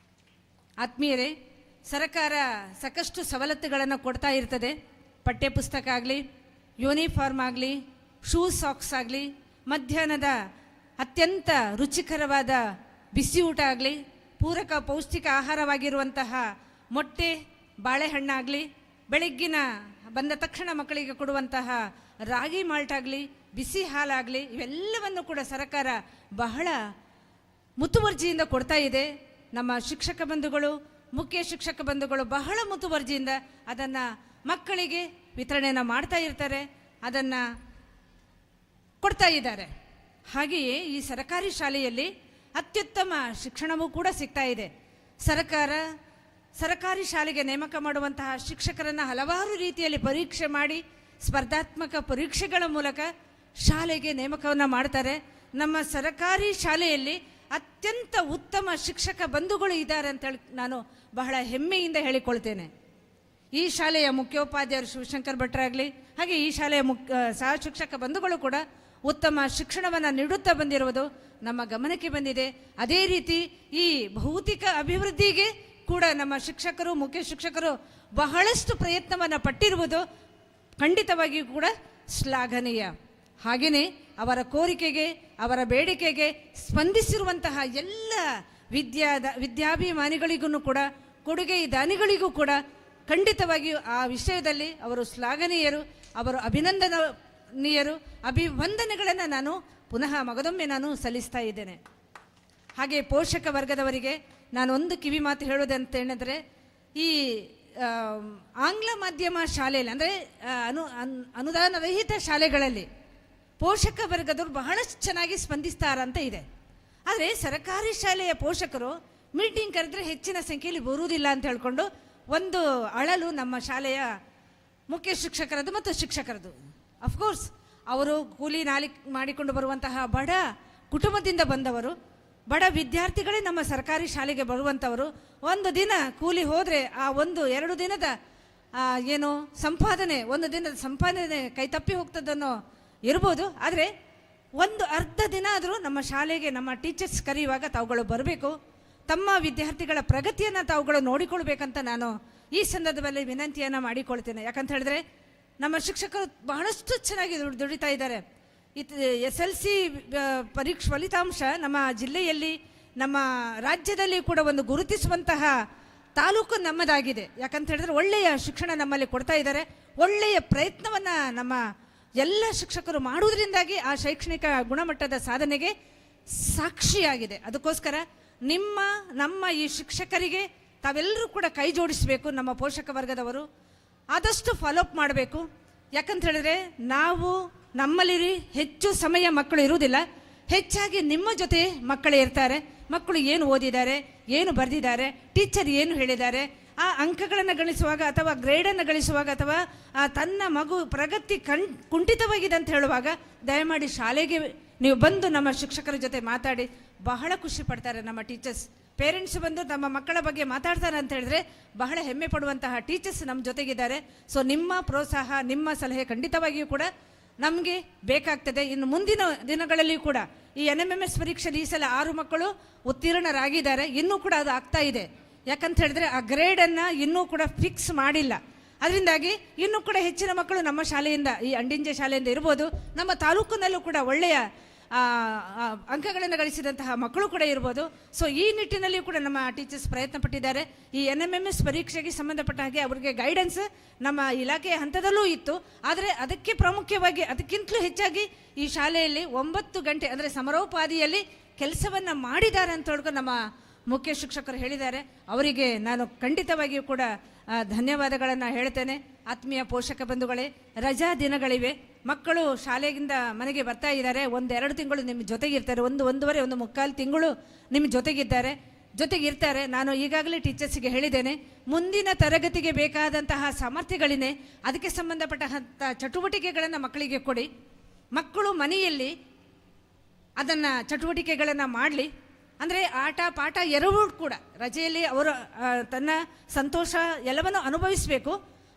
ಆತ್ಮೀಯರೇ, ಸರ್ಕಾರ ಸಾಕಷ್ಟು ಸವಲತ್ತುಗಳನ್ನು ಕೊಡ್ತಾ ಇರ್ತದೆ. ಪಠ್ಯಪುಸ್ತಕ ಆಗಲಿ, ಯೂನಿಫಾರ್ಮ್ ಆಗಲಿ, ಶೂ ಸಾಕ್ಸ್ ಆಗಲಿ, ಮಧ್ಯಾಹ್ನದ ಅತ್ಯಂತ ರುಚಿಕರವಾದ ಬಿಸಿ ಊಟ ಆಗಲಿ, ಪೂರಕ ಪೌಷ್ಟಿಕ ಆಹಾರವಾಗಿರುವಂತಹ ಮೊಟ್ಟೆ, ಬಾಳೆಹಣ್ಣಾಗಲಿ, ಬೆಳಗ್ಗಿನ ಬಂದ ತಕ್ಷಣ ಮಕ್ಕಳಿಗೆ ಕೊಡುವಂತಹ ರಾಗಿ ಮಾಲ್ಟ್ ಆಗಲಿ, ಬಿಸಿ ಹಾಲಾಗಲಿ, ಇವೆಲ್ಲವನ್ನು ಕೂಡ ಸರ್ಕಾರ ಬಹಳ ಮುತುವರ್ಜಿಯಿಂದ ಕೊಡ್ತಾ ಇದೆ. ನಮ್ಮ ಶಿಕ್ಷಕ ಬಂಧುಗಳು, ಮುಖ್ಯ ಶಿಕ್ಷಕ ಬಂಧುಗಳು ಬಹಳ ಮುತುವರ್ಜಿಯಿಂದ ಅದನ್ನು ಮಕ್ಕಳಿಗೆ ವಿತರಣೆಯನ್ನು ಮಾಡ್ತಾ ಇರ್ತಾರೆ, ಅದನ್ನು ಕೊಡ್ತಾ ಇದ್ದಾರೆ. ಹಾಗೆಯೇ ಈ ಸರ್ಕಾರಿ ಶಾಲೆಯಲ್ಲಿ ಅತ್ಯುತ್ತಮ ಶಿಕ್ಷಣವೂ ಕೂಡ ಸಿಗ್ತಾ ಇದೆ. ಸರ್ಕಾರಿ ಶಾಲೆಗೆ ನೇಮಕ ಮಾಡುವಂತಹ ಶಿಕ್ಷಕರನ್ನು ಹಲವಾರು ರೀತಿಯಲ್ಲಿ ಪರೀಕ್ಷೆ ಮಾಡಿ, ಸ್ಪರ್ಧಾತ್ಮಕ ಪರೀಕ್ಷೆಗಳ ಮೂಲಕ ಶಾಲೆಗೆ ನೇಮಕವನ್ನು ಮಾಡ್ತಾರೆ. ನಮ್ಮ ಸರ್ಕಾರಿ ಶಾಲೆಯಲ್ಲಿ ಅತ್ಯಂತ ಉತ್ತಮ ಶಿಕ್ಷಕ ಬಂಧುಗಳು ಇದ್ದಾರೆ ಅಂತೇಳಿ ನಾನು ಬಹಳ ಹೆಮ್ಮೆಯಿಂದ ಹೇಳಿಕೊಳ್ತೇನೆ. ಈ ಶಾಲೆಯ ಮುಖ್ಯೋಪಾಧ್ಯಾಯರು ಶಿವಶಂಕರ್ ಭಟ್ರಾಗಲಿ, ಹಾಗೆ ಈ ಶಾಲೆಯ ಸಹ ಶಿಕ್ಷಕ ಬಂಧುಗಳು ಕೂಡ ಉತ್ತಮ ಶಿಕ್ಷಣವನ್ನು ನೀಡುತ್ತಾ ಬಂದಿರುವುದು ನಮ್ಮ ಗಮನಕ್ಕೆ ಬಂದಿದೆ. ಅದೇ ರೀತಿ ಈ ಭೌತಿಕ ಅಭಿವೃದ್ಧಿಗೆ ಕೂಡ ನಮ್ಮ ಶಿಕ್ಷಕರು, ಮುಖ್ಯ ಶಿಕ್ಷಕರು ಬಹಳಷ್ಟು ಪ್ರಯತ್ನವನ್ನು ಪಟ್ಟಿರುವುದು ಖಂಡಿತವಾಗಿಯೂ ಕೂಡ ಶ್ಲಾಘನೀಯ. ಹಾಗೆಯೇ ಅವರ ಕೋರಿಕೆಗೆ, ಅವರ ಬೇಡಿಕೆಗೆ ಸ್ಪಂದಿಸಿರುವಂತಹ ಎಲ್ಲ ವಿದ್ಯಾಭಿಮಾನಿಗಳಿಗೂ ಕೂಡ, ಕೊಡುಗೆ ದಾನಿಗಳಿಗೂ ಕೂಡ ಖಂಡಿತವಾಗಿಯೂ ಆ ವಿಷಯದಲ್ಲಿ ಅವರು ಶ್ಲಾಘನೀಯರು, ಅವರು ಅಭಿನಂದನೀಯರು. ಅಭಿವಂದನೆಗಳನ್ನು ನಾನು ಪುನಃ ಮಗದೊಮ್ಮೆ ನಾನು ಸಲ್ಲಿಸ್ತಾ ಇದ್ದೇನೆ. ಹಾಗೆ ಪೋಷಕ ವರ್ಗದವರಿಗೆ ನಾನು ಒಂದು ಕಿವಿ ಮಾತು ಹೇಳೋದಂತ ಹೇಳಿದ್ರೆ, ಈ ಆಂಗ್ಲ ಮಾಧ್ಯಮ ಶಾಲೆಯಲ್ಲಿ ಅಂದರೆ ಅನುದಾನ ರಹಿತ ಶಾಲೆಗಳಲ್ಲಿ ಪೋಷಕ ವರ್ಗದವರು ಬಹಳಷ್ಟು ಚೆನ್ನಾಗಿ ಸ್ಪಂದಿಸ್ತಾರಂತ ಇದೆ. ಆದರೆ ಸರ್ಕಾರಿ ಶಾಲೆಯ ಪೋಷಕರು ಮೀಟಿಂಗ್ ಕರೆದ್ರೆ ಹೆಚ್ಚಿನ ಸಂಖ್ಯೆಯಲ್ಲಿ ಬರುವುದಿಲ್ಲ ಅಂತ ಹೇಳ್ಕೊಂಡು ಒಂದು ಅಳಲು ನಮ್ಮ ಶಾಲೆಯ ಮುಖ್ಯ ಶಿಕ್ಷಕರದ್ದು ಮತ್ತು ಶಿಕ್ಷಕರದ್ದು. ಅಫ್ಕೋರ್ಸ್ ಅವರು ಕೂಲಿ ನಾಲಿ ಮಾಡಿಕೊಂಡು ಬರುವಂತಹ ಬಡ ಕುಟುಂಬದಿಂದ ಬಂದವರು, ಬಡ ವಿದ್ಯಾರ್ಥಿಗಳೇ ನಮ್ಮ ಸರ್ಕಾರಿ ಶಾಲೆಗೆ ಬರುವಂಥವರು. ಒಂದು ದಿನ ಕೂಲಿ ಹೋದರೆ ಆ 1-2 ದಿನದ ಒಂದು ದಿನದ ಸಂಪಾದನೆ ಕೈತಪ್ಪಿ ಹೋಗ್ತದನ್ನೋ ಇರ್ಬೋದು. ಆದರೆ ಒಂದು ಅರ್ಧ ದಿನ ಆದರೂ ನಮ್ಮ ಶಾಲೆಗೆ ನಮ್ಮ ಟೀಚರ್ಸ್ ಕರೆಯುವಾಗ ತಾವುಗಳು ಬರಬೇಕು, ತಮ್ಮ ವಿದ್ಯಾರ್ಥಿಗಳ ಪ್ರಗತಿಯನ್ನು ತಾವುಗಳು ನೋಡಿಕೊಳ್ಬೇಕಂತ ನಾನು ಈ ಸಂದರ್ಭದಲ್ಲಿ ವಿನಂತಿಯನ್ನು ಮಾಡಿಕೊಳ್ತೇನೆ. ಯಾಕಂತ ಹೇಳಿದ್ರೆ ನಮ್ಮ ಶಿಕ್ಷಕರು ಬಹಳಷ್ಟು ಚೆನ್ನಾಗಿ ದುಡಿತಾ ಇದ್ದಾರೆ. SLC ಪರೀಕ್ಷೆ ಫಲಿತಾಂಶ ನಮ್ಮ ಜಿಲ್ಲೆಯಲ್ಲಿ, ನಮ್ಮ ರಾಜ್ಯದಲ್ಲಿ ಕೂಡ ಒಂದು ಗುರುತಿಸುವಂತಹ ತಾಲೂಕು ನಮ್ಮದಾಗಿದೆ. ಯಾಕಂತ ಹೇಳಿದ್ರೆ ಒಳ್ಳೆಯ ಶಿಕ್ಷಣ ನಮ್ಮಲ್ಲಿ ಕೊಡ್ತಾ ಇದ್ದಾರೆ. ಒಳ್ಳೆಯ ಪ್ರಯತ್ನವನ್ನು ನಮ್ಮ ಎಲ್ಲ ಶಿಕ್ಷಕರು ಮಾಡುವುದರಿಂದಾಗಿ ಆ ಶೈಕ್ಷಣಿಕ ಗುಣಮಟ್ಟದ ಸಾಧನೆಗೆ ಸಾಕ್ಷಿಯಾಗಿದೆ. ಅದಕ್ಕೋಸ್ಕರ ನಮ್ಮ ಈ ಶಿಕ್ಷಕರಿಗೆ ತಾವೆಲ್ಲರೂ ಕೂಡ ಕೈ ಜೋಡಿಸಬೇಕು. ನಮ್ಮ ಪೋಷಕ ವರ್ಗದವರು ಆದಷ್ಟು ಫಾಲೋಅಪ್ ಮಾಡಬೇಕು. ಯಾಕಂತ ಹೇಳಿದ್ರೆ ನಮ್ಮಲ್ಲಿ ಹೆಚ್ಚು ಸಮಯ ಮಕ್ಕಳು ಇರುವುದಿಲ್ಲ, ಹೆಚ್ಚಾಗಿ ನಿಮ್ಮ ಜೊತೆ ಮಕ್ಕಳು ಇರ್ತಾರೆ. ಮಕ್ಕಳು ಏನು ಓದಿದ್ದಾರೆ, ಏನು ಬರೆದಿದ್ದಾರೆ, ಟೀಚರ್ ಏನು ಹೇಳಿದ್ದಾರೆ, ಆ ಅಂಕಗಳನ್ನು ಗಳಿಸುವಾಗ ಅಥವಾ ಗ್ರೇಡನ್ನು ಗಳಿಸುವಾಗ ಅಥವಾ ತನ್ನ ಮಗು ಪ್ರಗತಿ ಕುಂಠಿತವಾಗಿದೆ ಅಂತ ಹೇಳುವಾಗ ದಯಮಾಡಿ ಶಾಲೆಗೆ ನೀವು ಬಂದು ನಮ್ಮ ಶಿಕ್ಷಕರ ಜೊತೆ ಮಾತಾಡಿ. ಬಹಳ ಖುಷಿ ಪಡ್ತಾರೆ ನಮ್ಮ ಟೀಚರ್ಸ್. ಪೇರೆಂಟ್ಸ್ ಬಂದು ನಮ್ಮ ಮಕ್ಕಳ ಬಗ್ಗೆ ಮಾತಾಡ್ತಾರೆ ಅಂತ ಹೇಳಿದ್ರೆ ಬಹಳ ಹೆಮ್ಮೆ ಪಡುವಂತಹ ಟೀಚರ್ಸ್ ನಮ್ಮ ಜೊತೆಗಿದ್ದಾರೆ. ಸೊ ನಿಮ್ಮ ಪ್ರೋತ್ಸಾಹ, ನಿಮ್ಮ ಸಲಹೆ ಖಂಡಿತವಾಗಿಯೂ ಕೂಡ ನಮಗೆ ಬೇಕಾಗ್ತದೆ. ಇನ್ನು ಮುಂದಿನ ದಿನಗಳಲ್ಲಿ ಕೂಡ ಈ NMMS ಪರೀಕ್ಷೆಯಲ್ಲಿ ಈ ಸಲ 6 ಮಕ್ಕಳು ಉತ್ತೀರ್ಣರಾಗಿದ್ದಾರೆ. ಇನ್ನೂ ಕೂಡ ಅದು ಆಗ್ತಾ ಇದೆ. ಯಾಕಂತ ಹೇಳಿದ್ರೆ ಆ ಗ್ರೇಡನ್ನು ಇನ್ನೂ ಕೂಡ ಫಿಕ್ಸ್ ಮಾಡಿಲ್ಲ. ಅದರಿಂದಾಗಿ ಇನ್ನೂ ಕೂಡ ಹೆಚ್ಚಿನ ಮಕ್ಕಳು ನಮ್ಮ ಶಾಲೆಯಿಂದ, ಈ ಅಂಡಿಂಜೆ ಶಾಲೆಯಿಂದ ಇರ್ಬೋದು, ನಮ್ಮ ತಾಲೂಕಿನಲ್ಲೂ ಕೂಡ ಒಳ್ಳೆಯ ಅಂಕಗಳನ್ನು ಗಳಿಸಿದಂತಹ ಮಕ್ಕಳು ಕೂಡ ಇರ್ಬೋದು. ಸೊ ಈ ನಿಟ್ಟಿನಲ್ಲಿ ಕೂಡ ನಮ್ಮ ಟೀಚರ್ಸ್ ಪ್ರಯತ್ನ ಪಟ್ಟಿದ್ದಾರೆ. ಈ NMMS ಪರೀಕ್ಷೆಗೆ ಸಂಬಂಧಪಟ್ಟ ಹಾಗೆ ಅವರಿಗೆ ಗೈಡೆನ್ಸ್ ನಮ್ಮ ಇಲಾಖೆಯ ಹಂತದಲ್ಲೂ ಇತ್ತು. ಆದರೆ ಅದಕ್ಕೆ ಪ್ರಾಮುಖ್ಯವಾಗಿ, ಅದಕ್ಕಿಂತಲೂ ಹೆಚ್ಚಾಗಿ ಈ ಶಾಲೆಯಲ್ಲಿ 9 ಗಂಟೆ ಅಂದರೆ ಸಮರೋಪಾದಿಯಲ್ಲಿ ಕೆಲಸವನ್ನು ಮಾಡಿದ್ದಾರೆ ಅಂತ ಹೇಳ್ಕೊಂಡು ನಮ್ಮ ಮುಖ್ಯ ಶಿಕ್ಷಕರು ಹೇಳಿದ್ದಾರೆ. ಅವರಿಗೆ ನಾನು ಖಂಡಿತವಾಗಿಯೂ ಕೂಡ ಧನ್ಯವಾದಗಳನ್ನು ಹೇಳ್ತೇನೆ. ಆತ್ಮೀಯ ಪೋಷಕ ಬಂಧುಗಳೇ, ರಜಾ ದಿನಗಳಿವೆ, ಮಕ್ಕಳು ಶಾಲೆಯಿಂದ ಮನೆಗೆ ಬರ್ತಾ ಇದ್ದಾರೆ. 1-2 ತಿಂಗಳು ನಿಮ್ಮ ಜೊತೆಗಿರ್ತಾರೆ, 1-1.5 ತಿಂಗಳು ನಿಮ್ಮ ಜೊತೆಗಿರ್ತಾರೆ. ನಾನು ಈಗಾಗಲೇ ಟೀಚರ್ಸ್ಗೆ ಹೇಳಿದ್ದೇನೆ, ಮುಂದಿನ ತರಗತಿಗೆ ಬೇಕಾದಂತಹ ಸಾಮರ್ಥ್ಯಗಳಿದೆ, ಅದಕ್ಕೆ ಸಂಬಂಧಪಟ್ಟಂಥ ಚಟುವಟಿಕೆಗಳನ್ನು ಮಕ್ಕಳಿಗೆ ಕೊಡಿ. ಮಕ್ಕಳು ಮನೆಯಲ್ಲಿ ಅದನ್ನು ಚಟುವಟಿಕೆಗಳನ್ನು ಮಾಡಲಿ. ಅಂದರೆ ಆಟ ಪಾಠ ಎರಡೂ ಕೂಡ ರಜೆಯಲ್ಲಿ ಅವರು ತನ್ನ ಸಂತೋಷ ಎಲ್ಲವನ್ನು ಅನುಭವಿಸಬೇಕು.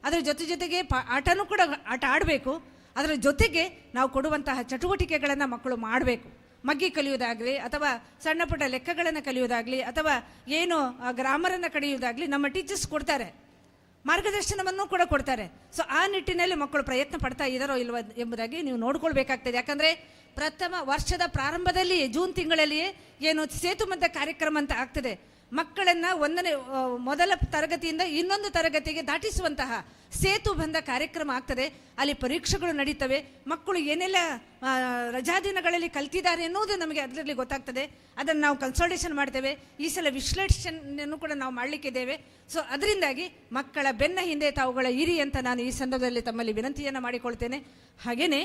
ಅದರ ಜೊತೆಗೆ ಆಟನೂ ಕೂಡ ಆಟ ಆಡಬೇಕು. ಅದರ ಜೊತೆಗೆ ನಾವು ಕೊಡುವಂತಹ ಚಟುವಟಿಕೆಗಳನ್ನು ಮಕ್ಕಳು ಮಾಡಬೇಕು. ಮಗ್ಗಿ ಕಲಿಯೋದಾಗಲಿ, ಅಥವಾ ಸಣ್ಣ ಪುಟ್ಟ ಲೆಕ್ಕಗಳನ್ನು ಕಲಿಯೋದಾಗಲಿ, ಅಥವಾ ಏನು ಗ್ರಾಮರನ್ನು ಕಲಿಯೋದಾಗಲಿ ನಮ್ಮ ಟೀಚರ್ಸ್ ಕೊಡ್ತಾರೆ, ಮಾರ್ಗದರ್ಶನವನ್ನು ಕೂಡ ಕೊಡ್ತಾರೆ. ಸೊ ಆ ನಿಟ್ಟಿನಲ್ಲಿ ಮಕ್ಕಳು ಪ್ರಯತ್ನ ಪಡ್ತಾ ಇದ್ದಾರೋ ಇಲ್ವ ಎಂಬುದಾಗಿ ನೀವು ನೋಡ್ಕೊಳ್ಬೇಕಾಗ್ತದೆ. ಯಾಕಂದರೆ ಪ್ರಥಮ ವರ್ಷದ ಪ್ರಾರಂಭದಲ್ಲಿ ಜೂನ್ ತಿಂಗಳಲ್ಲಿಯೇ ಏನು ಸೇತುಬಂಧ ಕಾರ್ಯಕ್ರಮ ಅಂತ ಆಗ್ತದೆ. ಮಕ್ಕಳನ್ನು ಮೊದಲ ತರಗತಿಯಿಂದ ಇನ್ನೊಂದು ತರಗತಿಗೆ ದಾಟಿಸುವಂತಹ ಸೇತುಬಂಧ ಕಾರ್ಯಕ್ರಮ ಆಗ್ತದೆ. ಅಲ್ಲಿ ಪರೀಕ್ಷೆಗಳು ನಡೀತವೆ. ಮಕ್ಕಳು ಏನೆಲ್ಲ ರಜಾದಿನಗಳಲ್ಲಿ ಕಲ್ತಿದ್ದಾರೆ ಎನ್ನುವುದು ನಮಗೆ ಅದರಲ್ಲಿ ಗೊತ್ತಾಗ್ತದೆ. ಅದನ್ನು ನಾವು ಕನ್ಸಲ್ಟೇಷನ್ ಮಾಡ್ತೇವೆ. ಈ ಸಲ ವಿಶ್ಲೇಷಣೆಯನ್ನು ಕೂಡ ನಾವು ಮಾಡಲಿಕ್ಕಿದ್ದೇವೆ. ಸೊ ಅದರಿಂದಾಗಿ ಮಕ್ಕಳ ಬೆನ್ನ ಹಿಂದೆ ತಾವುಗಳ ಇರಿ ಅಂತ ನಾನು ಈ ಸಂದರ್ಭದಲ್ಲಿ ತಮ್ಮಲ್ಲಿ ವಿನಂತಿಯನ್ನು ಮಾಡಿಕೊಳ್ತೇನೆ. ಹಾಗೆಯೇ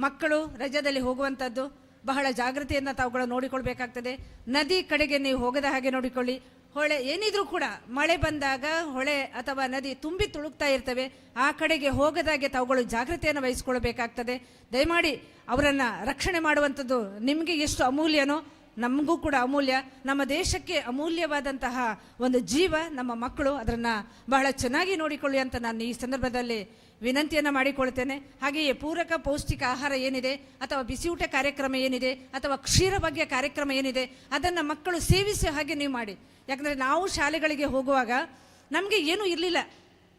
ಮಕ್ಕಳು ರಜಾದಲ್ಲಿ ಹೋಗುವಂಥದ್ದು ಬಹಳ ಜಾಗೃತಿಯನ್ನು ತಾವುಗಳು ನೋಡಿಕೊಳ್ಬೇಕಾಗ್ತದೆ. ನದಿ ಕಡೆಗೆ ನೀವು ಹೋಗದ ಹಾಗೆ ನೋಡಿಕೊಳ್ಳಿ. ಹೊಳೆ ಏನಿದ್ರೂ ಕೂಡ ಮಳೆ ಬಂದಾಗ ಹೊಳೆ ಅಥವಾ ನದಿ ತುಂಬಿ ತುಳುಕ್ತಾ ಇರ್ತವೆ, ಆ ಕಡೆಗೆ ಹೋಗದಾಗೆ ತಾವುಗಳು ಜಾಗೃತಿಯನ್ನು ವಹಿಸ್ಕೊಳ್ಬೇಕಾಗ್ತದೆ. ದಯಮಾಡಿ ಅವರನ್ನು ರಕ್ಷಣೆ ಮಾಡುವಂಥದ್ದು ನಿಮಗೆ ಎಷ್ಟು ಅಮೂಲ್ಯನೋ ನಮಗೂ ಕೂಡ ಅಮೂಲ್ಯ. ನಮ್ಮ ದೇಶಕ್ಕೆ ಅಮೂಲ್ಯವಾದಂತಹ ಒಂದು ಜೀವ ನಮ್ಮ ಮಕ್ಕಳು. ಅದನ್ನು ಬಹಳ ಚೆನ್ನಾಗಿ ನೋಡಿಕೊಳ್ಳಿ ಅಂತ ನಾನು ಈ ಸಂದರ್ಭದಲ್ಲಿ ವಿನಂತಿಯನ್ನು ಮಾಡಿಕೊಳ್ತೇನೆ. ಹಾಗೆಯೇ ಪೂರಕ ಪೌಷ್ಟಿಕ ಆಹಾರ ಏನಿದೆ, ಅಥವಾ ಬಿಸಿಯೂಟ ಕಾರ್ಯಕ್ರಮ ಏನಿದೆ, ಅಥವಾ ಕ್ಷೀರ ಬಗ್ಗೆ ಕಾರ್ಯಕ್ರಮ ಏನಿದೆ, ಅದನ್ನು ಮಕ್ಕಳು ಸೇವಿಸಿ ಹಾಗೆ ನೀವು ಮಾಡಿ. ಯಾಕಂದರೆ ನಾವು ಶಾಲೆಗಳಿಗೆ ಹೋಗುವಾಗ ನಮಗೆ ಏನೂ ಇರಲಿಲ್ಲ.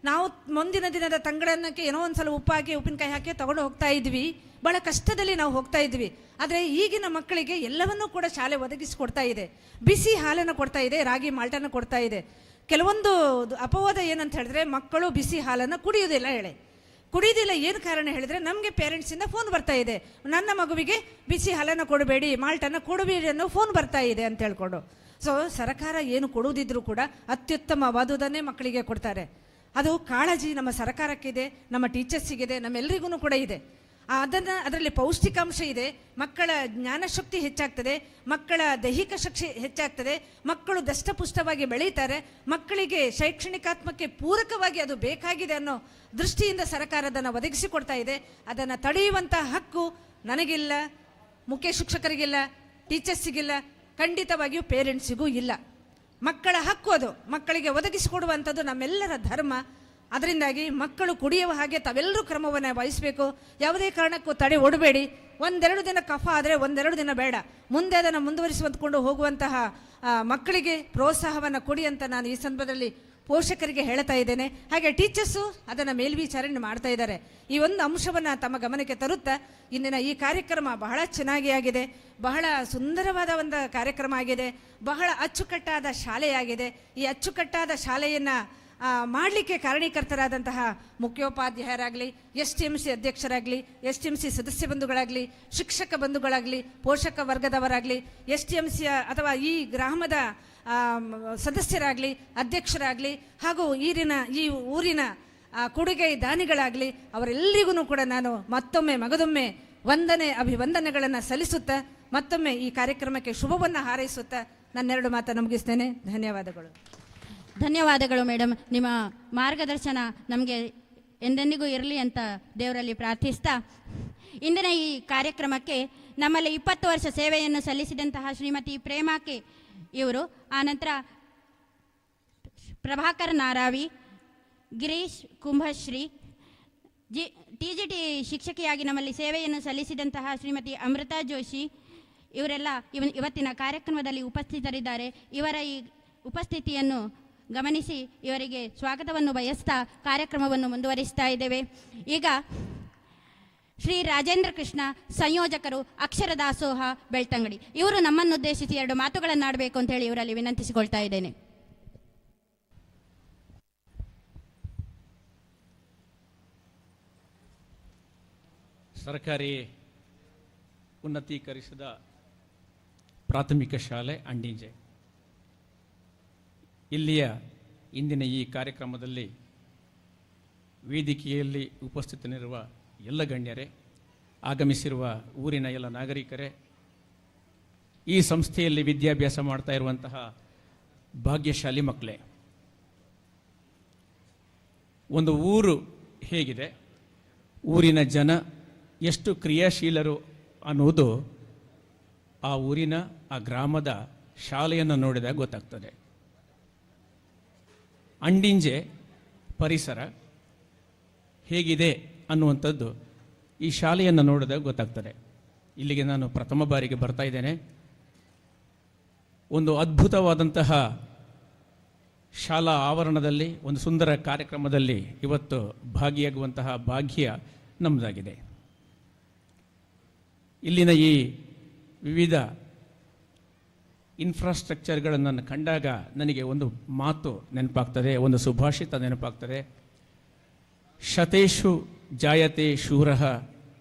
ನಾವು ಮುಂದಿನ ದಿನದ ತಂಗಳನ್ನಕ್ಕೆ ಏನೋ ಒಂದು ಸಲ ಉಪ್ಪು ಹಾಕಿ ಉಪ್ಪಿನಕಾಯಿ ಹಾಕಿ ತೊಗೊಂಡು ಹೋಗ್ತಾ ಇದ್ವಿ. ಭಾಳ ಕಷ್ಟದಲ್ಲಿ ನಾವು ಹೋಗ್ತಾ ಇದ್ವಿ. ಆದರೆ ಈಗಿನ ಮಕ್ಕಳಿಗೆ ಎಲ್ಲವನ್ನೂ ಕೂಡ ಶಾಲೆ ಒದಗಿಸಿಕೊಡ್ತಾ ಇದೆ. ಬಿಸಿ ಹಾಲನ್ನು ಕೊಡ್ತಾ ಇದೆ, ರಾಗಿ ಮಾಲ್ಟನ್ನು ಕೊಡ್ತಾ ಇದೆ. ಕೆಲವೊಂದು ಅಪವಾದ ಏನಂತ ಹೇಳಿದ್ರೆ, ಮಕ್ಕಳು ಬಿಸಿ ಹಾಲನ್ನು ಕುಡಿಯೋದಿಲ್ಲ ಕುಡಿಯೋದಿಲ್ಲ. ಏನು ಕಾರಣ ಹೇಳಿದರೆ, ನಮಗೆ ಪೇರೆಂಟ್ಸಿಂದ ಫೋನ್ ಬರ್ತಾ ಇದೆ, ನನ್ನ ಮಗುವಿಗೆ ಬಿಸಿ ಹಾಲನ್ನು ಕೊಡಬೇಡಿ, ಮಾಲ್ಟನ್ನು ಕೊಡಬೇಡಿ ಅನ್ನೋ ಫೋನ್ ಬರ್ತಾ ಇದೆ ಅಂತ ಹೇಳ್ಕೊಂಡು. ಸೊ ಸರ್ಕಾರ ಏನು ಕೊಡುವುದಿದ್ರೂ ಕೂಡ ಅತ್ಯುತ್ತಮವಾದುದನ್ನೇ ಮಕ್ಕಳಿಗೆ ಕೊಡ್ತಾರೆ. ಅದು ಕಾಳಜಿ ನಮ್ಮ ಸರ್ಕಾರಕ್ಕಿದೆ, ನಮ್ಮ ಟೀಚರ್ಸಿಗಿದೆ, ನಮ್ಮೆಲ್ಲರಿಗೂ ಕೂಡ ಇದೆ. ಅದರಲ್ಲಿ ಪೌಷ್ಟಿಕಾಂಶ ಇದೆ. ಮಕ್ಕಳ ಜ್ಞಾನಶಕ್ತಿ ಹೆಚ್ಚಾಗ್ತದೆ, ಮಕ್ಕಳ ದೈಹಿಕ ಶಕ್ತಿ ಹೆಚ್ಚಾಗ್ತದೆ, ಮಕ್ಕಳು ದಷ್ಟಪುಷ್ಟವಾಗಿ ಬೆಳೀತಾರೆ. ಮಕ್ಕಳಿಗೆ ಶೈಕ್ಷಣಿಕಾತ್ಮಕ್ಕೆ ಪೂರಕವಾಗಿ ಅದು ಬೇಕಾಗಿದೆ ಅನ್ನೋ ದೃಷ್ಟಿಯಿಂದ ಸರ್ಕಾರ ಅದನ್ನು ಒದಗಿಸಿಕೊಡ್ತಾ ಇದೆ. ಅದನ್ನು ತಡೆಯುವಂಥ ಹಕ್ಕು ನನಗಿಲ್ಲ, ಮುಖ್ಯ ಶಿಕ್ಷಕರಿಗಿಲ್ಲ, ಟೀಚರ್ಸಿಗಿಲ್ಲ, ಖಂಡಿತವಾಗಿಯೂ ಪೇರೆಂಟ್ಸಿಗೂ ಇಲ್ಲ. ಮಕ್ಕಳ ಹಕ್ಕು ಅದು, ಮಕ್ಕಳಿಗೆ ಒದಗಿಸಿಕೊಡುವಂಥದ್ದು ನಮ್ಮೆಲ್ಲರ ಧರ್ಮ. ಅದರಿಂದಾಗಿ ಮಕ್ಕಳು ಕುಡಿಯುವ ಹಾಗೆ ತಾವೆಲ್ಲರೂ ಕ್ರಮವನ್ನು ವಹಿಸಬೇಕು. ಯಾವುದೇ ಕಾರಣಕ್ಕೂ ತಡೆ ಒಡಬೇಡಿ. 1-2 ದಿನ ಕಫ ಆದರೆ 1-2 ದಿನ ಬೇಡ, ಮುಂದೆ ಅದನ್ನು ಮುಂದುವರಿಸಿಕೊಂಡು ಹೋಗುವಂತಹ ಮಕ್ಕಳಿಗೆ ಪ್ರೋತ್ಸಾಹವನ್ನು ಕೊಡಿ ಅಂತ ನಾನು ಈ ಸಂದರ್ಭದಲ್ಲಿ ಪೋಷಕರಿಗೆ ಹೇಳ್ತಾ ಇದ್ದೇನೆ. ಹಾಗೆ ಟೀಚರ್ಸು ಅದನ್ನು ಮೇಲ್ವಿಚಾರಣೆ ಮಾಡ್ತಾ ಇದ್ದಾರೆ. ಈ ಒಂದು ಅಂಶವನ್ನು ತಮ್ಮ ಗಮನಕ್ಕೆ ತರುತ್ತಾ ಇಂದಿನ ಈ ಕಾರ್ಯಕ್ರಮ ಬಹಳ ಚೆನ್ನಾಗಿ ಆಗಿದೆ, ಬಹಳ ಸುಂದರವಾದ ಒಂದು ಕಾರ್ಯಕ್ರಮ ಆಗಿದೆ, ಬಹಳ ಅಚ್ಚುಕಟ್ಟಾದ ಶಾಲೆಯಾಗಿದೆ. ಈ ಅಚ್ಚುಕಟ್ಟಾದ ಶಾಲೆಯನ್ನು ಮಾಡಲಿಕ್ಕೆ ಕಾರಣೀಕರ್ತರಾದಂತಹ ಮುಖ್ಯೋಪಾಧ್ಯಾಯರಾಗಲಿ, STMC ಅಧ್ಯಕ್ಷರಾಗಲಿ, STMC ಸದಸ್ಯ ಬಂಧುಗಳಾಗಲಿ, ಶಿಕ್ಷಕ ಬಂಧುಗಳಾಗಲಿ, ಪೋಷಕ ವರ್ಗದವರಾಗಲಿ, STMC ಅಥವಾ ಈ ಗ್ರಾಮದ ಸದಸ್ಯರಾಗಲಿ, ಅಧ್ಯಕ್ಷರಾಗಲಿ, ಹಾಗೂ ಈ ಊರಿನ ಕೊಡುಗೆ ದಾನಿಗಳಾಗಲಿ, ಅವರೆಲ್ಲರಿಗೂ ಕೂಡ ನಾನು ಮಗದೊಮ್ಮೆ ಅಭಿವಂದನೆಗಳನ್ನು ಸಲ್ಲಿಸುತ್ತಾ ಮತ್ತೊಮ್ಮೆ ಈ ಕಾರ್ಯಕ್ರಮಕ್ಕೆ ಶುಭವನ್ನು ಹಾರೈಸುತ್ತಾ ನನ್ನೆರಡು ಮಾತನ್ನು ಮುಗಿಸ್ತೇನೆ. ಧನ್ಯವಾದಗಳು ಮೇಡಮ್. ನಿಮ್ಮ ಮಾರ್ಗದರ್ಶನ ನಮಗೆ ಎಂದೆಂದಿಗೂ ಇರಲಿ ಅಂತ ದೇವರಲ್ಲಿ ಪ್ರಾರ್ಥಿಸ್ತಾ, ಇಂದಿನ ಈ ಕಾರ್ಯಕ್ರಮಕ್ಕೆ ನಮ್ಮಲ್ಲಿ 20 ವರ್ಷ ಸೇವೆಯನ್ನು ಸಲ್ಲಿಸಿದಂತಹ ಶ್ರೀಮತಿ ಪ್ರೇಮಾಕೆ ಇವರು, ಆನಂತರ ಪ್ರಭಾಕರ್ ನಾರಾವಿ, ಗಿರೀಶ್ ಕುಂಭಶ್ರೀ, TGT ಶಿಕ್ಷಕಿಯಾಗಿ ನಮ್ಮಲ್ಲಿ ಸೇವೆಯನ್ನು ಸಲ್ಲಿಸಿದಂತಹ ಶ್ರೀಮತಿ ಅಮೃತಾ ಜೋಶಿ, ಇವರೆಲ್ಲ ಇವತ್ತಿನ ಕಾರ್ಯಕ್ರಮದಲ್ಲಿ ಉಪಸ್ಥಿತರಿದ್ದಾರೆ. ಇವರ ಈ ಉಪಸ್ಥಿತಿಯನ್ನು ಗಮನಿಸಿ ಇವರಿಗೆ ಸ್ವಾಗತವನ್ನು ಬಯಸ್ತಾ ಕಾರ್ಯಕ್ರಮವನ್ನು ಮುಂದುವರಿಸ್ತಾ ಇದ್ದೇವೆ. ಈಗ ಶ್ರೀ ರಾಜೇಂದ್ರ ಕೃಷ್ಣ, ಸಂಯೋಜಕರು, ಅಕ್ಷರ ದಾಸೋಹ, ಬೆಳ್ತಂಗಡಿ, ಇವರು ನಮ್ಮನ್ನುದ್ದೇಶಿಸಿ 2 ಮಾತುಗಳನ್ನಾಡಬೇಕು ಅಂತ ಹೇಳಿ ಇವರಲ್ಲಿ ವಿನಂತಿಸಿಕೊಳ್ತಾ ಇದ್ದೇನೆ. ಸರ್ಕಾರಿ ಉನ್ನತೀಕರಿಸಿದ ಪ್ರಾಥಮಿಕ ಶಾಲೆ ಅಂಡಿಂಜೆ, ಇಲ್ಲಿಯ ಇಂದಿನ ಈ ಕಾರ್ಯಕ್ರಮದಲ್ಲಿ ವೇದಿಕೆಯಲ್ಲಿ ಉಪಸ್ಥಿತನಿರುವ ಎಲ್ಲ ಗಣ್ಯರೇ, ಆಗಮಿಸಿರುವ ಊರಿನ ಎಲ್ಲ ನಾಗರಿಕರೇ, ಈ ಸಂಸ್ಥೆಯಲ್ಲಿ ವಿದ್ಯಾಭ್ಯಾಸ ಮಾಡ್ತಾ ಇರುವಂತಹ ಭಾಗ್ಯಶಾಲಿ ಮಕ್ಕಳೇ, ಒಂದು ಊರು ಹೇಗಿದೆ, ಊರಿನ ಜನ ಎಷ್ಟು ಕ್ರಿಯಾಶೀಲರು ಅನ್ನುವುದು ಆ ಊರಿನ, ಆ ಗ್ರಾಮದ ಶಾಲೆಯನ್ನು ನೋಡಿದಾಗ ಗೊತ್ತಾಗ್ತದೆ. ಅಂಡಿಂಜೆ ಪರಿಸರ ಹೇಗಿದೆ ಅನ್ನುವಂಥದ್ದು ಈ ಶಾಲೆಯನ್ನು ನೋಡಿದಾಗ ಗೊತ್ತಾಗ್ತದೆ. ಇಲ್ಲಿಗೆ ನಾನು ಪ್ರಥಮ ಬಾರಿಗೆ ಬರ್ತಾ ಇದ್ದೇನೆ. ಒಂದು ಅದ್ಭುತವಾದಂತಹ ಶಾಲಾ ಆವರಣದಲ್ಲಿ ಒಂದು ಸುಂದರ ಕಾರ್ಯಕ್ರಮದಲ್ಲಿ ಇವತ್ತು ಭಾಗಿಯಾಗುವಂತಹ ಭಾಗ್ಯ ನಮ್ಮದಾಗಿದೆ. ಇಲ್ಲಿನ ಈ ವಿವಿಧ ಇನ್ಫ್ರಾಸ್ಟ್ರಕ್ಚರ್ಗಳನ್ನು ಕಂಡಾಗ ನನಗೆ ಒಂದು ಮಾತು ನೆನಪಾಗ್ತದೆ, ಒಂದು ಸುಭಾಷಿತ ನೆನಪಾಗ್ತದೆ. ಶತೇಷು ಜಾಯತೆ ಶೂರಃ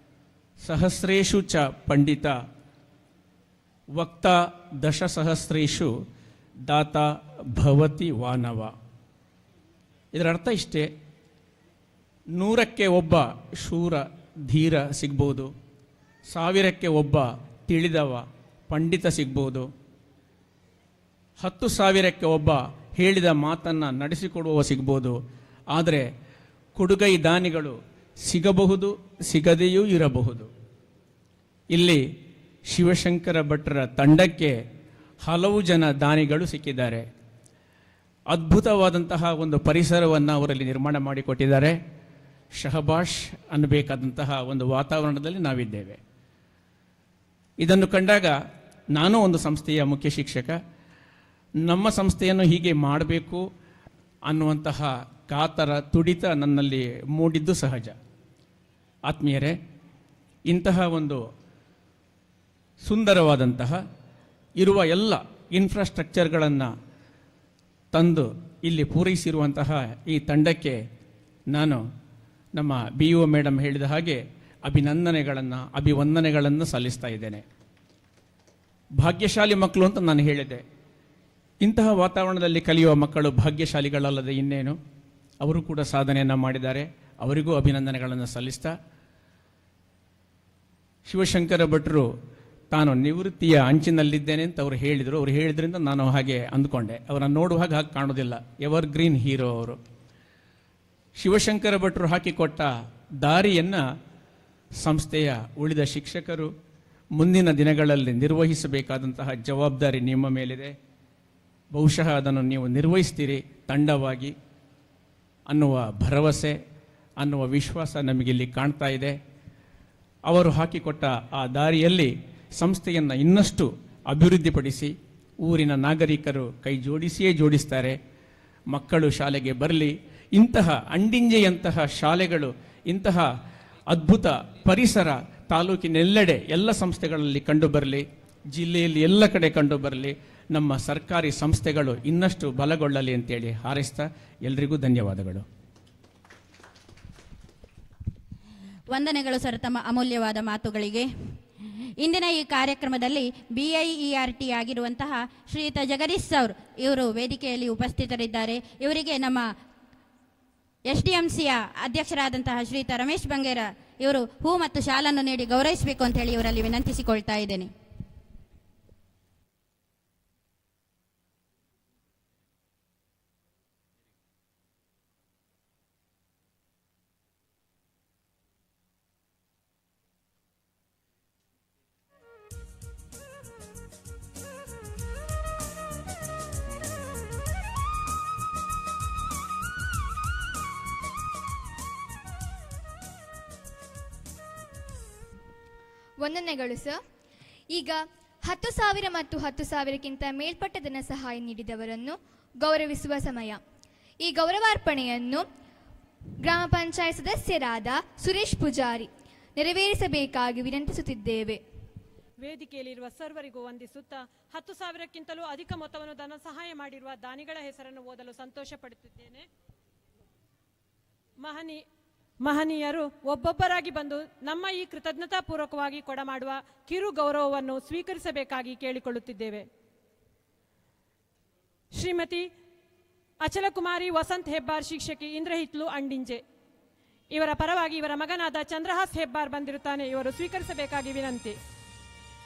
ಸಹಸ್ರೇಷು ಚ ಪಂಡಿತ ವಕ್ತಾ ದಶಸಹಸ್ರೇಷು ದಾತ ಭವತಿ ವಾನವ. ಇದರ ಅರ್ಥ ಇಷ್ಟೇ, 100ಕ್ಕೆ ಒಬ್ಬ ಶೂರ ಧೀರ ಸಿಗ್ಬೋದು, 1000ಕ್ಕೆ ಒಬ್ಬ ತಿಳಿದವ ಪಂಡಿತ ಸಿಗ್ಬೋದು, 10,000ಕ್ಕೆ ಒಬ್ಬ ಹೇಳಿದ ಮಾತನ್ನು ನಡೆಸಿಕೊಡುವವ ಸಿಗ್ಬೋದು. ಆದರೆ ಕೊಡುಗೈ ದಾನಿಗಳು ಸಿಗಬಹುದು, ಸಿಗದೆಯೂ ಇರಬಹುದು. ಇಲ್ಲಿ ಶಿವಶಂಕರ ಭಟ್ರ ತಂಡಕ್ಕೆ ಹಲವು ಜನ ದಾನಿಗಳು ಸಿಕ್ಕಿದ್ದಾರೆ. ಅದ್ಭುತವಾದಂತಹ ಒಂದು ಪರಿಸರವನ್ನು ಅವರಲ್ಲಿ ನಿರ್ಮಾಣ ಮಾಡಿಕೊಟ್ಟಿದ್ದಾರೆ. ಶಹಬಾಷ್ ಅನ್ನಬೇಕಾದಂತಹ ಒಂದು ವಾತಾವರಣದಲ್ಲಿ ನಾವಿದ್ದೇವೆ. ಇದನ್ನು ಕಂಡಾಗ ನಾನು ಒಂದು ಸಂಸ್ಥೆಯ ಮುಖ್ಯ ಶಿಕ್ಷಕ, ನಮ್ಮ ಸಂಸ್ಥೆಯನ್ನು ಹೀಗೆ ಮಾಡಬೇಕು ಅನ್ನುವಂತಹ ಕಾತರ ತುಡಿತ ನನ್ನಲ್ಲಿ ಮೂಡಿದ್ದು ಸಹಜ. ಆತ್ಮೀಯರೇ, ಇಂತಹ ಒಂದು ಸುಂದರವಾದಂತಹ ಇರುವ ಎಲ್ಲ ಇನ್ಫ್ರಾಸ್ಟ್ರಕ್ಚರ್ಗಳನ್ನು ತಂದು ಇಲ್ಲಿ ಪೂರೈಸಿರುವಂತಹ ಈ ತಂಡಕ್ಕೆ ನಾನು ನಮ್ಮ BO ಮೇಡಮ್ ಹೇಳಿದ ಹಾಗೆ ಅಭಿವಂದನೆಗಳನ್ನು ಸಲ್ಲಿಸ್ತಾ ಇದ್ದೇನೆ. ಭಾಗ್ಯಶಾಲಿ ಮಕ್ಕಳು ಅಂತ ನಾನು ಹೇಳಿದೆ. ಇಂತಹ ವಾತಾವರಣದಲ್ಲಿ ಕಲಿಯುವ ಮಕ್ಕಳು ಭಾಗ್ಯಶಾಲಿಗಳಲ್ಲದೆ ಇನ್ನೇನು. ಅವರು ಕೂಡ ಸಾಧನೆಯನ್ನು ಮಾಡಿದ್ದಾರೆ, ಅವರಿಗೂ ಅಭಿನಂದನೆಗಳನ್ನು ಸಲ್ಲಿಸ್ತಾ, ಶಿವಶಂಕರ ಭಟ್ರು ತಾನು ನಿವೃತ್ತಿಯ ಅಂಚಿನಲ್ಲಿದ್ದೇನೆ ಅಂತ ಅವರು ಹೇಳಿದರು. ಅವರು ಹೇಳಿದ್ರಿಂದ ನಾನು ಹಾಗೆ ಅಂದ್ಕೊಂಡೆ. ಅವರನ್ನು ನೋಡುವಾಗ ಹಾಗೆ ಕಾಣೋದಿಲ್ಲ, ಎವರ್ ಗ್ರೀನ್ ಹೀರೋ ಅವರು. ಶಿವಶಂಕರ ಭಟ್ರು ಹಾಕಿಕೊಟ್ಟ ದಾರಿಯನ್ನು ಸಂಸ್ಥೆಯ ಉಳಿದ ಶಿಕ್ಷಕರು ಮುಂದಿನ ದಿನಗಳಲ್ಲಿ ನಿರ್ವಹಿಸಬೇಕಾದಂತಹ ಜವಾಬ್ದಾರಿ ನಿಮ್ಮ ಮೇಲಿದೆ. ಬಹುಶಃ ಅದನ್ನು ನೀವು ನಿರ್ವಹಿಸ್ತೀರಿ ತಂಡವಾಗಿ ಅನ್ನುವ ಭರವಸೆ, ಅನ್ನುವ ವಿಶ್ವಾಸ ನಮಗಿಲ್ಲಿ ಕಾಣ್ತಾ ಇದೆ. ಅವರು ಹಾಕಿಕೊಟ್ಟ ಆ ದಾರಿಯಲ್ಲಿ ಸಂಸ್ಥೆಯನ್ನು ಇನ್ನಷ್ಟು ಅಭಿವೃದ್ಧಿಪಡಿಸಿ ಊರಿನ ನಾಗರಿಕರು ಕೈ ಜೋಡಿಸಿಯೇ ಜೋಡಿಸ್ತಾರೆ. ಮಕ್ಕಳು ಶಾಲೆಗೆ ಬರಲಿ, ಇಂತಹ ಅಂಡಿಂಜೆಯಂತಹ ಶಾಲೆಗಳು, ಇಂತಹ ಅದ್ಭುತ ಪರಿಸರ ತಾಲೂಕಿನೆಲ್ಲೆಡೆ ಎಲ್ಲ ಸಂಸ್ಥೆಗಳಲ್ಲಿ ಕಂಡುಬರಲಿ, ಜಿಲ್ಲೆಯಲ್ಲಿ ಎಲ್ಲ ಕಡೆ ಕಂಡುಬರಲಿ. ನಮ್ಮ ಸರ್ಕಾರಿ ಸಂಸ್ಥೆಗಳು ಇನ್ನಷ್ಟು ಬಲಗೊಳ್ಳಲಿ ಅಂತೇಳಿ ಹಾರೈಸ್ತಾ ಎಲ್ರಿಗೂ ಧನ್ಯವಾದಗಳು. ವಂದನೆಗಳು ಸರ್ ತಮ್ಮ ಅಮೂಲ್ಯವಾದ ಮಾತುಗಳಿಗೆ. ಇಂದಿನ ಈ ಕಾರ್ಯಕ್ರಮದಲ್ಲಿ BIERT ಆಗಿರುವಂತಹ ಶ್ರೀಯುತ ಜಗದೀಶ್ ಸರ್ ಇವರು ವೇದಿಕೆಯಲ್ಲಿ ಉಪಸ್ಥಿತರಿದ್ದಾರೆ. ಇವರಿಗೆ ನಮ್ಮ SDMCಯ ಅಧ್ಯಕ್ಷರಾದಂತಹ ಶ್ರೀಯುತ ರಮೇಶ್ ಬಂಗೇರ ಇವರು ಹೂ ಮತ್ತು ಶಾಲನ್ನು ನೀಡಿ ಗೌರವಿಸಬೇಕು ಅಂತ ಹೇಳಿ ಇವರಲ್ಲಿ ವಿನಂತಿಸಿಕೊಳ್ತಾ ಇದ್ದೇನೆ. ವಂದನೆಗಳು ಸರ್. ಈಗ 10,000 ಮತ್ತು 10,000ಕ್ಕಿಂತ ಮೇಲ್ಪಟ್ಟ ಧನ ಸಹಾಯ ನೀಡಿದವರನ್ನು ಗೌರವಿಸುವ ಸಮಯ. ಈ ಗೌರವಾರ್ಪಣೆಯನ್ನು ಗ್ರಾಮ ಪಂಚಾಯತ್ ಸದಸ್ಯರಾದ ಸುರೇಶ್ ಪೂಜಾರಿ ನೆರವೇರಿಸಬೇಕಾಗಿ ವಿನಂತಿಸುತ್ತಿದ್ದೇವೆ. ವೇದಿಕೆಯಲ್ಲಿರುವ ಸರ್ವರಿಗೂ ವಂದಿಸುತ್ತಾ 10,000ಕ್ಕಿಂತಲೂ ಅಧಿಕ ಮೊತ್ತವನ್ನು ಧನ ಸಹಾಯ ಮಾಡಿರುವ ದಾನಿಗಳ ಹೆಸರನ್ನು ಓದಲು ಸಂತೋಷ ಪಡುತ್ತಿದ್ದೇನೆ. ಮಹನೀಯರು ಒಬ್ಬೊಬ್ಬರಾಗಿ ಬಂದು ನಮ್ಮ ಈ ಕೃತಜ್ಞತಾಪೂರ್ವಕವಾಗಿ ಕೊಡಮಾಡುವ ಕಿರು ಗೌರವವನ್ನು ಸ್ವೀಕರಿಸಬೇಕಾಗಿ ಕೇಳಿಕೊಳ್ಳುತ್ತಿದ್ದೇವೆ. ಶ್ರೀಮತಿ ಅಚಲಕುಮಾರಿ ವಸಂತ್ ಹೆಬ್ಬಾರ್, ಶಿಕ್ಷಕಿ, ಇಂದ್ರಹಿತ್ಲು, ಅಂಡಿಂಜೆ. ಇವರ ಪರವಾಗಿ ಇವರ ಮಗನಾದ ಚಂದ್ರಹಾಸ್ ಹೆಬ್ಬಾರ್ ಬಂದಿರುತ್ತಾನೆ, ಇವರು ಸ್ವೀಕರಿಸಬೇಕಾಗಿ ವಿನಂತಿ.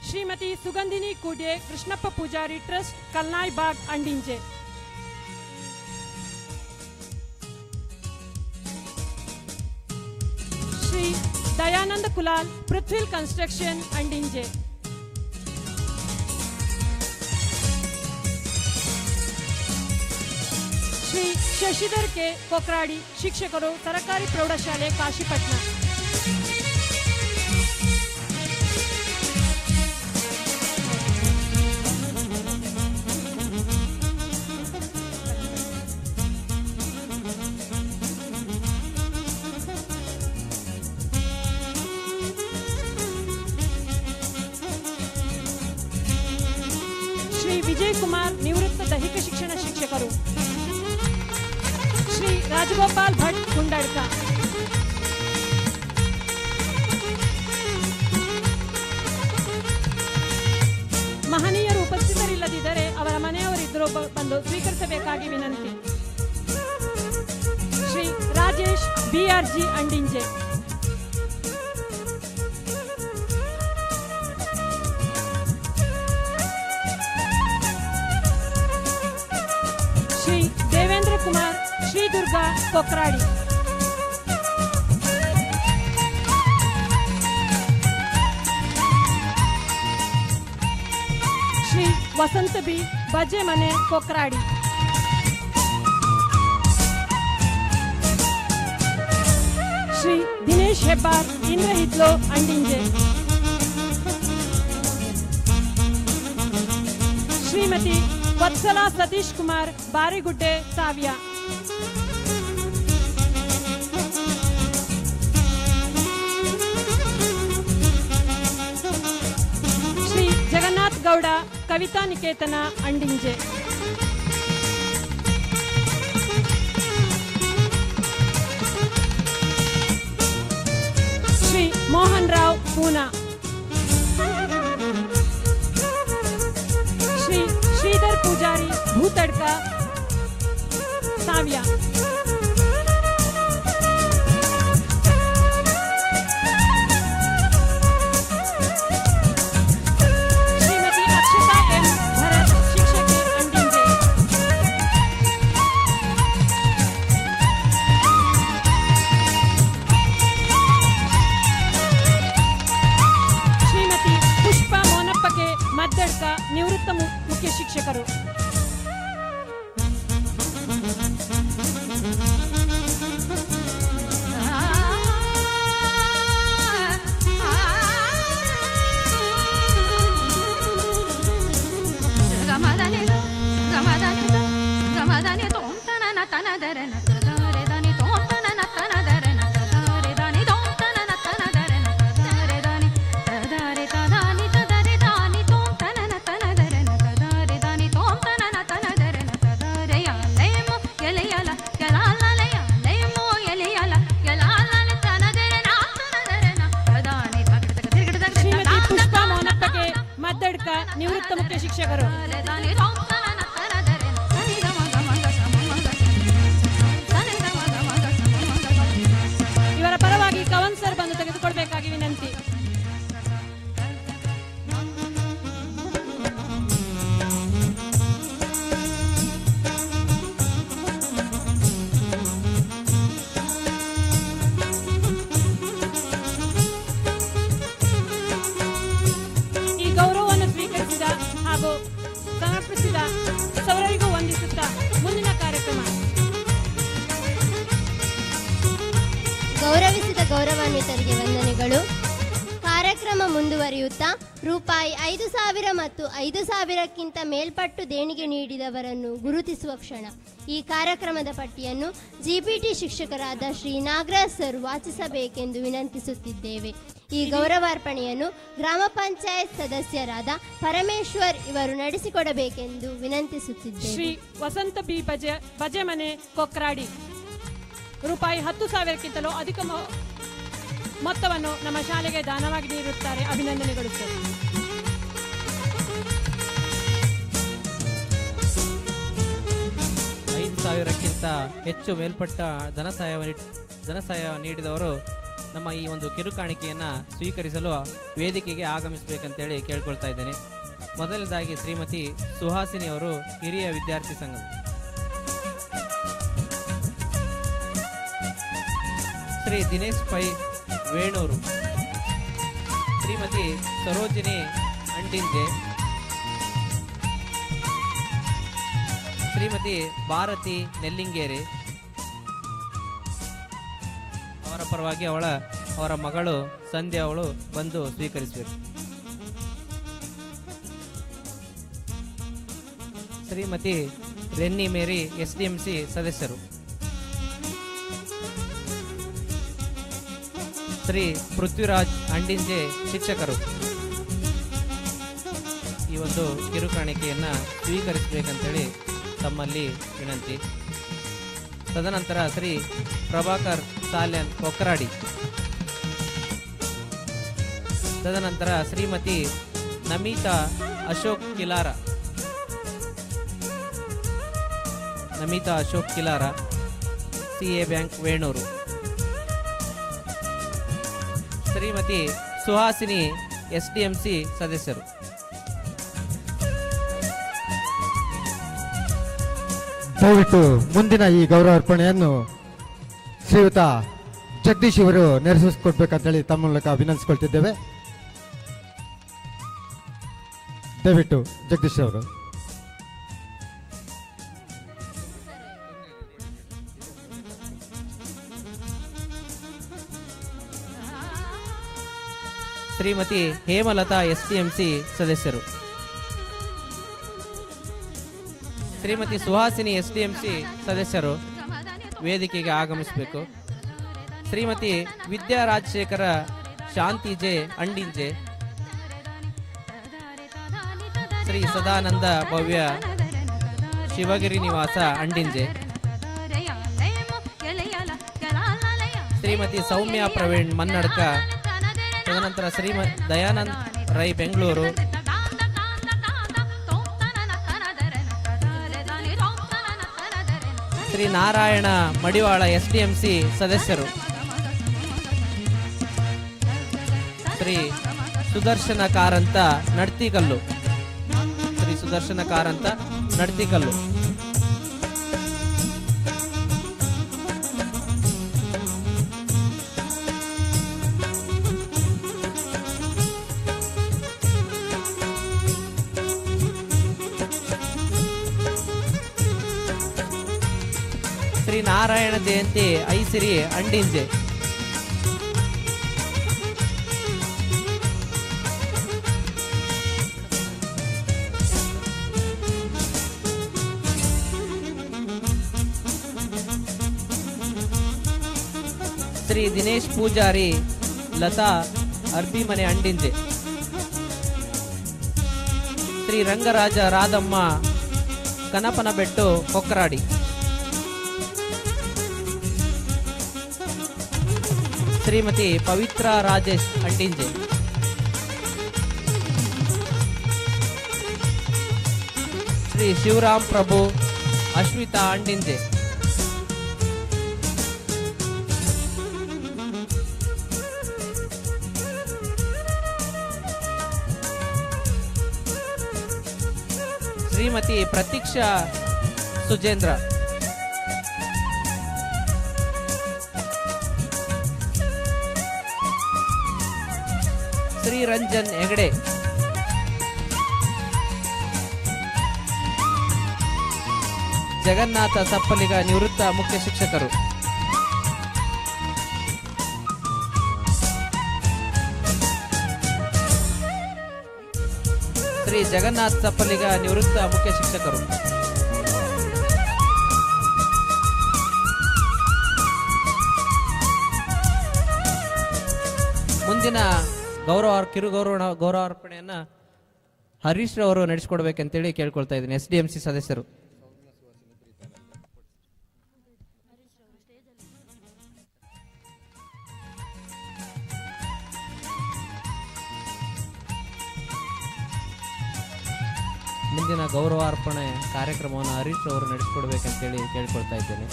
Shrimati Sugandhini Kudye, Krishnappa Poojary trust, Kalnay Bag, Andinje. Shri Dayananda Kulal, Prithvil construction, Andinje. Shri Shashidhar K Kokradi, ಶಿಕ್ಷಕರು, ಸರಕಾರಿ ಪ್ರೌಢಶಾಲೆ, ಕಾಶಿಪಟ್ನ. ಶ್ರೀ ವಿಜಯ್ ಕುಮಾರ್, ನಿವೃತ್ತ ದೈಹಿಕ ಶಿಕ್ಷಣ ಶಿಕ್ಷಕರು. ಶ್ರೀ ರಾಜಗೋಪಾಲ್ ಭಟ್, ಗುಂಡಡ್ಕ. ಮಹನೀಯರು ಉಪಸ್ಥಿತರಿಲ್ಲದಿದ್ದರೆ ಅವರ ಮನೆಯವರಿದ್ದರೂ ಬಂದು ಸ್ವೀಕರಿಸಬೇಕಾಗಿ ವಿನಂತಿ. ಶ್ರೀ ರಾಜೇಶ್ BRG, ಅಂಡಿಂಜೆ. ಶ್ರೀ ದೇವೇಂದ್ರ ಕುಮಾರ್, ಶ್ರೀ ದುರ್ಗಾ, ಕೊಕ್ರಾಡಿ. ಶ್ರೀ ವಸಂತ ಬಿ, ಬಜೆ ಮನೆ, ಕೊಕ್ರಾಡಿ. ಶ್ರೀ ದಿನೇಶ್ ಹೆಬ್ಬಾರ್, ಇಂದ್ರಹಿತ್ಲೋ, ಅಂಡಿಂಜೆ. ಶ್ರೀಮತಿ ವತ್ಸಲ ಸತೀಶ್ ಕುಮಾರ್, ಬಾರಿಗುಡ್ಡೆ, ಸಾವ್ಯ. ಶ್ರೀ ಜಗನ್ನಾಥ್ ಗೌಡ, ಕವಿತಾ ನಿಕೇತನ, ಅಂಡಿಂಜೆ. ಶ್ರೀ ಮೋಹನ್ ರಾವ್, ಪೂನಾ. ಶ್ರೀ ಶ್ರೀಧರ್ ಪೂಜಾರಿ, ಭೂತಡ್ಕ, ಸಾವ್ಯ. ಶ್ರೀಮತಿ ಅಕ್ಷತಾ ಎಂ ಭರತ್, ಶಿಕ್ಷಕಿ, ಅಂಡಿಂಜೆ. ಶ್ರೀಮತಿ ಪುಷ್ಪಾ ಮೋನಪ್ಪಗೆ, ಮದ್ದಡ್ಕ, ನಿವೃತ್ತ ಮುಖ್ಯ ಶಿಕ್ಷಕರು. ನಿವೃತ್ತ ಮುಖ್ಯ ಶಿಕ್ಷಕರು. ಇವರ ಪರವಾಗಿ ಕವನ್ ಸರ್ ಬಂದು ತೆಗೆದುಕೊಳ್ಬೇಕಾಗಿ ವಿನಂತಿ. ಹಾಗೂ ಸಮರ್ಪಿಸಿದ ಸರ್ವರಿಗೂ ವಂದಿಸುತ್ತಾ ಮುಂದಿನ ಕಾರ್ಯಕ್ರಮ. ಗೌರವಿಸಿದ ಗೌರವಾನ್ವಿತರಿಗೆ ವಂದನೆಗಳು. ಕಾರ್ಯಕ್ರಮ ಮುಂದುವರಿಯುತ್ತಾ ರೂಪಾಯಿ 5,000 ಮತ್ತು 5,000ಕ್ಕಿಂತ ಮೇಲ್ಪಟ್ಟು ದೇಣಿಗೆ ನೀಡಿದವರನ್ನು ಗುರುತಿಸುವ ಕ್ಷಣ. ಈ ಕಾರ್ಯಕ್ರಮದ ಪಟ್ಟಿಯನ್ನು ಜಿಪಿಟಿ ಶಿಕ್ಷಕರಾದ ಶ್ರೀ ನಾಗರಾಜ್ ಸರ್ ವಾಚಿಸಬೇಕೆಂದು ವಿನಂತಿಸುತ್ತಿದ್ದೇವೆ. ಈ ಗೌರವಾರ್ಪಣೆಯನ್ನು ಗ್ರಾಮ ಪಂಚಾಯತ್ ಸದಸ್ಯರಾದ ಪರಮೇಶ್ವರ್ ಇವರು ನಡೆಸಿಕೊಡಬೇಕೆಂದು ವಿನಂತಿಸುತ್ತಿದ್ದೇವೆ. ಶ್ರೀ ವಸಂತ ಬಿ ಬಜೆಮನೆ ಕೊಕ್ರಾಡಿ ರೂಪಾಯಿ 10,000ಕ್ಕಿಂತಲೂ ಅಧಿಕ ಮೊತ್ತವನ್ನು ನಮ್ಮ ಶಾಲೆಗೆ ದಾನವಾಗಿ ನೀಡುತ್ತಾರೆ. ಅಭಿನಂದನೆಗಳು ಸರ್. $5,000ಕ್ಕಿಂತ ಹೆಚ್ಚು ಮೇಲ್ಪಟ್ಟ ಧನಸಹಾಯ ನೀಡಿದವರು ನಮ್ಮ ಈ ಒಂದು ಕಿರುಕಾಣಿಕೆಯನ್ನು ಸ್ವೀಕರಿಸಲು ವೇದಿಕೆಗೆ ಆಗಮಿಸಬೇಕಂತೇಳಿ ಕೇಳ್ಕೊಳ್ತಾ ಇದ್ದೇನೆ. ಮೊದಲನೇದಾಗಿ ಶ್ರೀಮತಿ ಸುಹಾಸಿನಿ ಅವರು, ಹಿರಿಯ ವಿದ್ಯಾರ್ಥಿ ಸಂಘ. ಶ್ರೀ ದಿನೇಶ್ ಪೈ ವೇಣೂರು, ಶ್ರೀಮತಿ ಸರೋಜಿನಿ ಅಂಡಿಂಜೆ, ಶ್ರೀಮತಿ ಭಾರತಿ ನೆಲ್ಲಿಂಗೇರಿ. ಅವರ ಪರವಾಗಿ ಅವರ ಮಗಳು ಸಂಧ್ಯಾ ಅವಳು ಬಂದು ಸ್ವೀಕರಿಸಬೇಕು. ಶ್ರೀಮತಿ ರೆನ್ನಿ ಮೇರಿ SDMC ಸದಸ್ಯರು. ಶ್ರೀ ಪೃಥ್ವಿರಾಜ್ ಅಂಡಿಂಜೆ ಶಿಕ್ಷಕರು ಈ ಒಂದು ಕಿರುಕಾಣಿಕೆಯನ್ನು ಸ್ವೀಕರಿಸಬೇಕಂತೇಳಿ ತಮ್ಮಲ್ಲಿ ವಿನಂತಿ. ತದನಂತರ ಶ್ರೀ ಪ್ರಭಾಕರ್ ಸಾಲ್ಯನ್ ಕೊಕ್ರಾಡಿ, ತದನಂತರ Shrimati Namita Ashok ಕಿಲಾರ, CA bank Venur. Shrimati Suhasini SDMC ಸದಸ್ಯರು. ದಯವಿಟ್ಟು ಮುಂದಿನ ಈ ಗೌರವಾರ್ಪಣೆಯನ್ನು ಶ್ರೀಯುತ ಜಗದೀಶ್ ಇವರು ನೆರವೇರಿಸಿಕೊಡ್ಬೇಕಂತೇಳಿ ತಮ್ಮ ಮೂಲಕ ವಿನಂತಿಸಿಕೊಳ್ತಿದ್ದೇವೆ. ದಯವಿಟ್ಟು ಜಗದೀಶ್ ಅವರು. ಶ್ರೀಮತಿ ಹೇಮಲತಾ SDMC ಸದಸ್ಯರು. ಶ್ರೀಮತಿ ಸುಹಾಸಿನಿ SDMC ಸದಸ್ಯರು ವೇದಿಕೆಗೆ ಆಗಮಿಸಬೇಕು. ಶ್ರೀಮತಿ ವಿದ್ಯಾ ರಾಜಶೇಖರ ಶಾಂತಿ ಜೆ ಅಂಡಿಂಜೆ, ಶ್ರೀ ಸದಾನಂದ ಭವ್ಯ ಶಿವಗಿರಿ ನಿವಾಸ ಅಂಡಿಂಜೆ, ಶ್ರೀಮತಿ ಸೌಮ್ಯ ಪ್ರವೀಣ್ ಮನ್ನಡ್ಕ, ತದನಂತರ ದಯಾನಂದ್ ರೈ ಬೆಂಗಳೂರು, ಶ್ರೀ ನಾರಾಯಣ ಮಡಿವಾಳ SDMC ಸದಸ್ಯರು. ಶ್ರೀ ಸುದರ್ಶನ ಕಾರಂತ ನಡ್ತಿಕಲ್ಲು, ಶ್ರೀ ನಾರಾಯಣ ಜಯಂತಿ ಐಸಿರಿ ಅಂಡಿಂಜೆ, ಶ್ರೀ ದಿನೇಶ್ ಪೂಜಾರಿ ಲತಾ ಅರ್ಬಿಮನೆ ಅಂಡಿಂಜೆ, ಶ್ರೀ ರಂಗರಾಜ ರಾಧಮ್ಮ ಕನಪನಬೆಟ್ಟು ಕೊಕ್ರಾಡಿ, ಶ್ರೀಮತಿ ಪವಿತ್ರ ರಾಜೇಶ್ ಅಂಡಿಂಜೆ, ಶ್ರೀ ಶಿವರಾಮ್ ಪ್ರಭು ಅಶ್ವಿತಾ ಅಂಡಿಂಜೆ, ಶ್ರೀಮತಿ ಪ್ರತೀಕ್ಷಾ ಸುಜೇಂದ್ರ, ಶ್ರೀ ರಂಜನ್ ಹೆಗಡೆ, ಜಗನ್ನಾಥ ಸಪ್ಪಲಿಗ ನಿವೃತ್ತ ಮುಖ್ಯ ಶಿಕ್ಷಕರು, ಶ್ರೀ ಜಗನ್ನಾಥ್ ಸಪ್ಪಲಿಗ ನಿವೃತ್ತ ಮುಖ್ಯ ಶಿಕ್ಷಕರು. ಮುಂದಿನ ಕಿರು ಗೌರವಾರ್ಪಣೆಯನ್ನು ಹರೀಶ್ ರವರು ನಡೆಸಿಕೊಡ್ಬೇಕಂತೇಳಿ ಕೇಳ್ಕೊಳ್ತಾ ಇದ್ದೀನಿ. SDMC ಸದಸ್ಯರು. ಮುಂದಿನ ಗೌರವಾರ್ಪಣೆ ಕಾರ್ಯಕ್ರಮವನ್ನು ಹರೀಶ್ ಅವರು ನಡೆಸಿಕೊಡ್ಬೇಕಂತೇಳಿ ಕೇಳ್ಕೊಳ್ತಾ ಇದ್ದೇನೆ.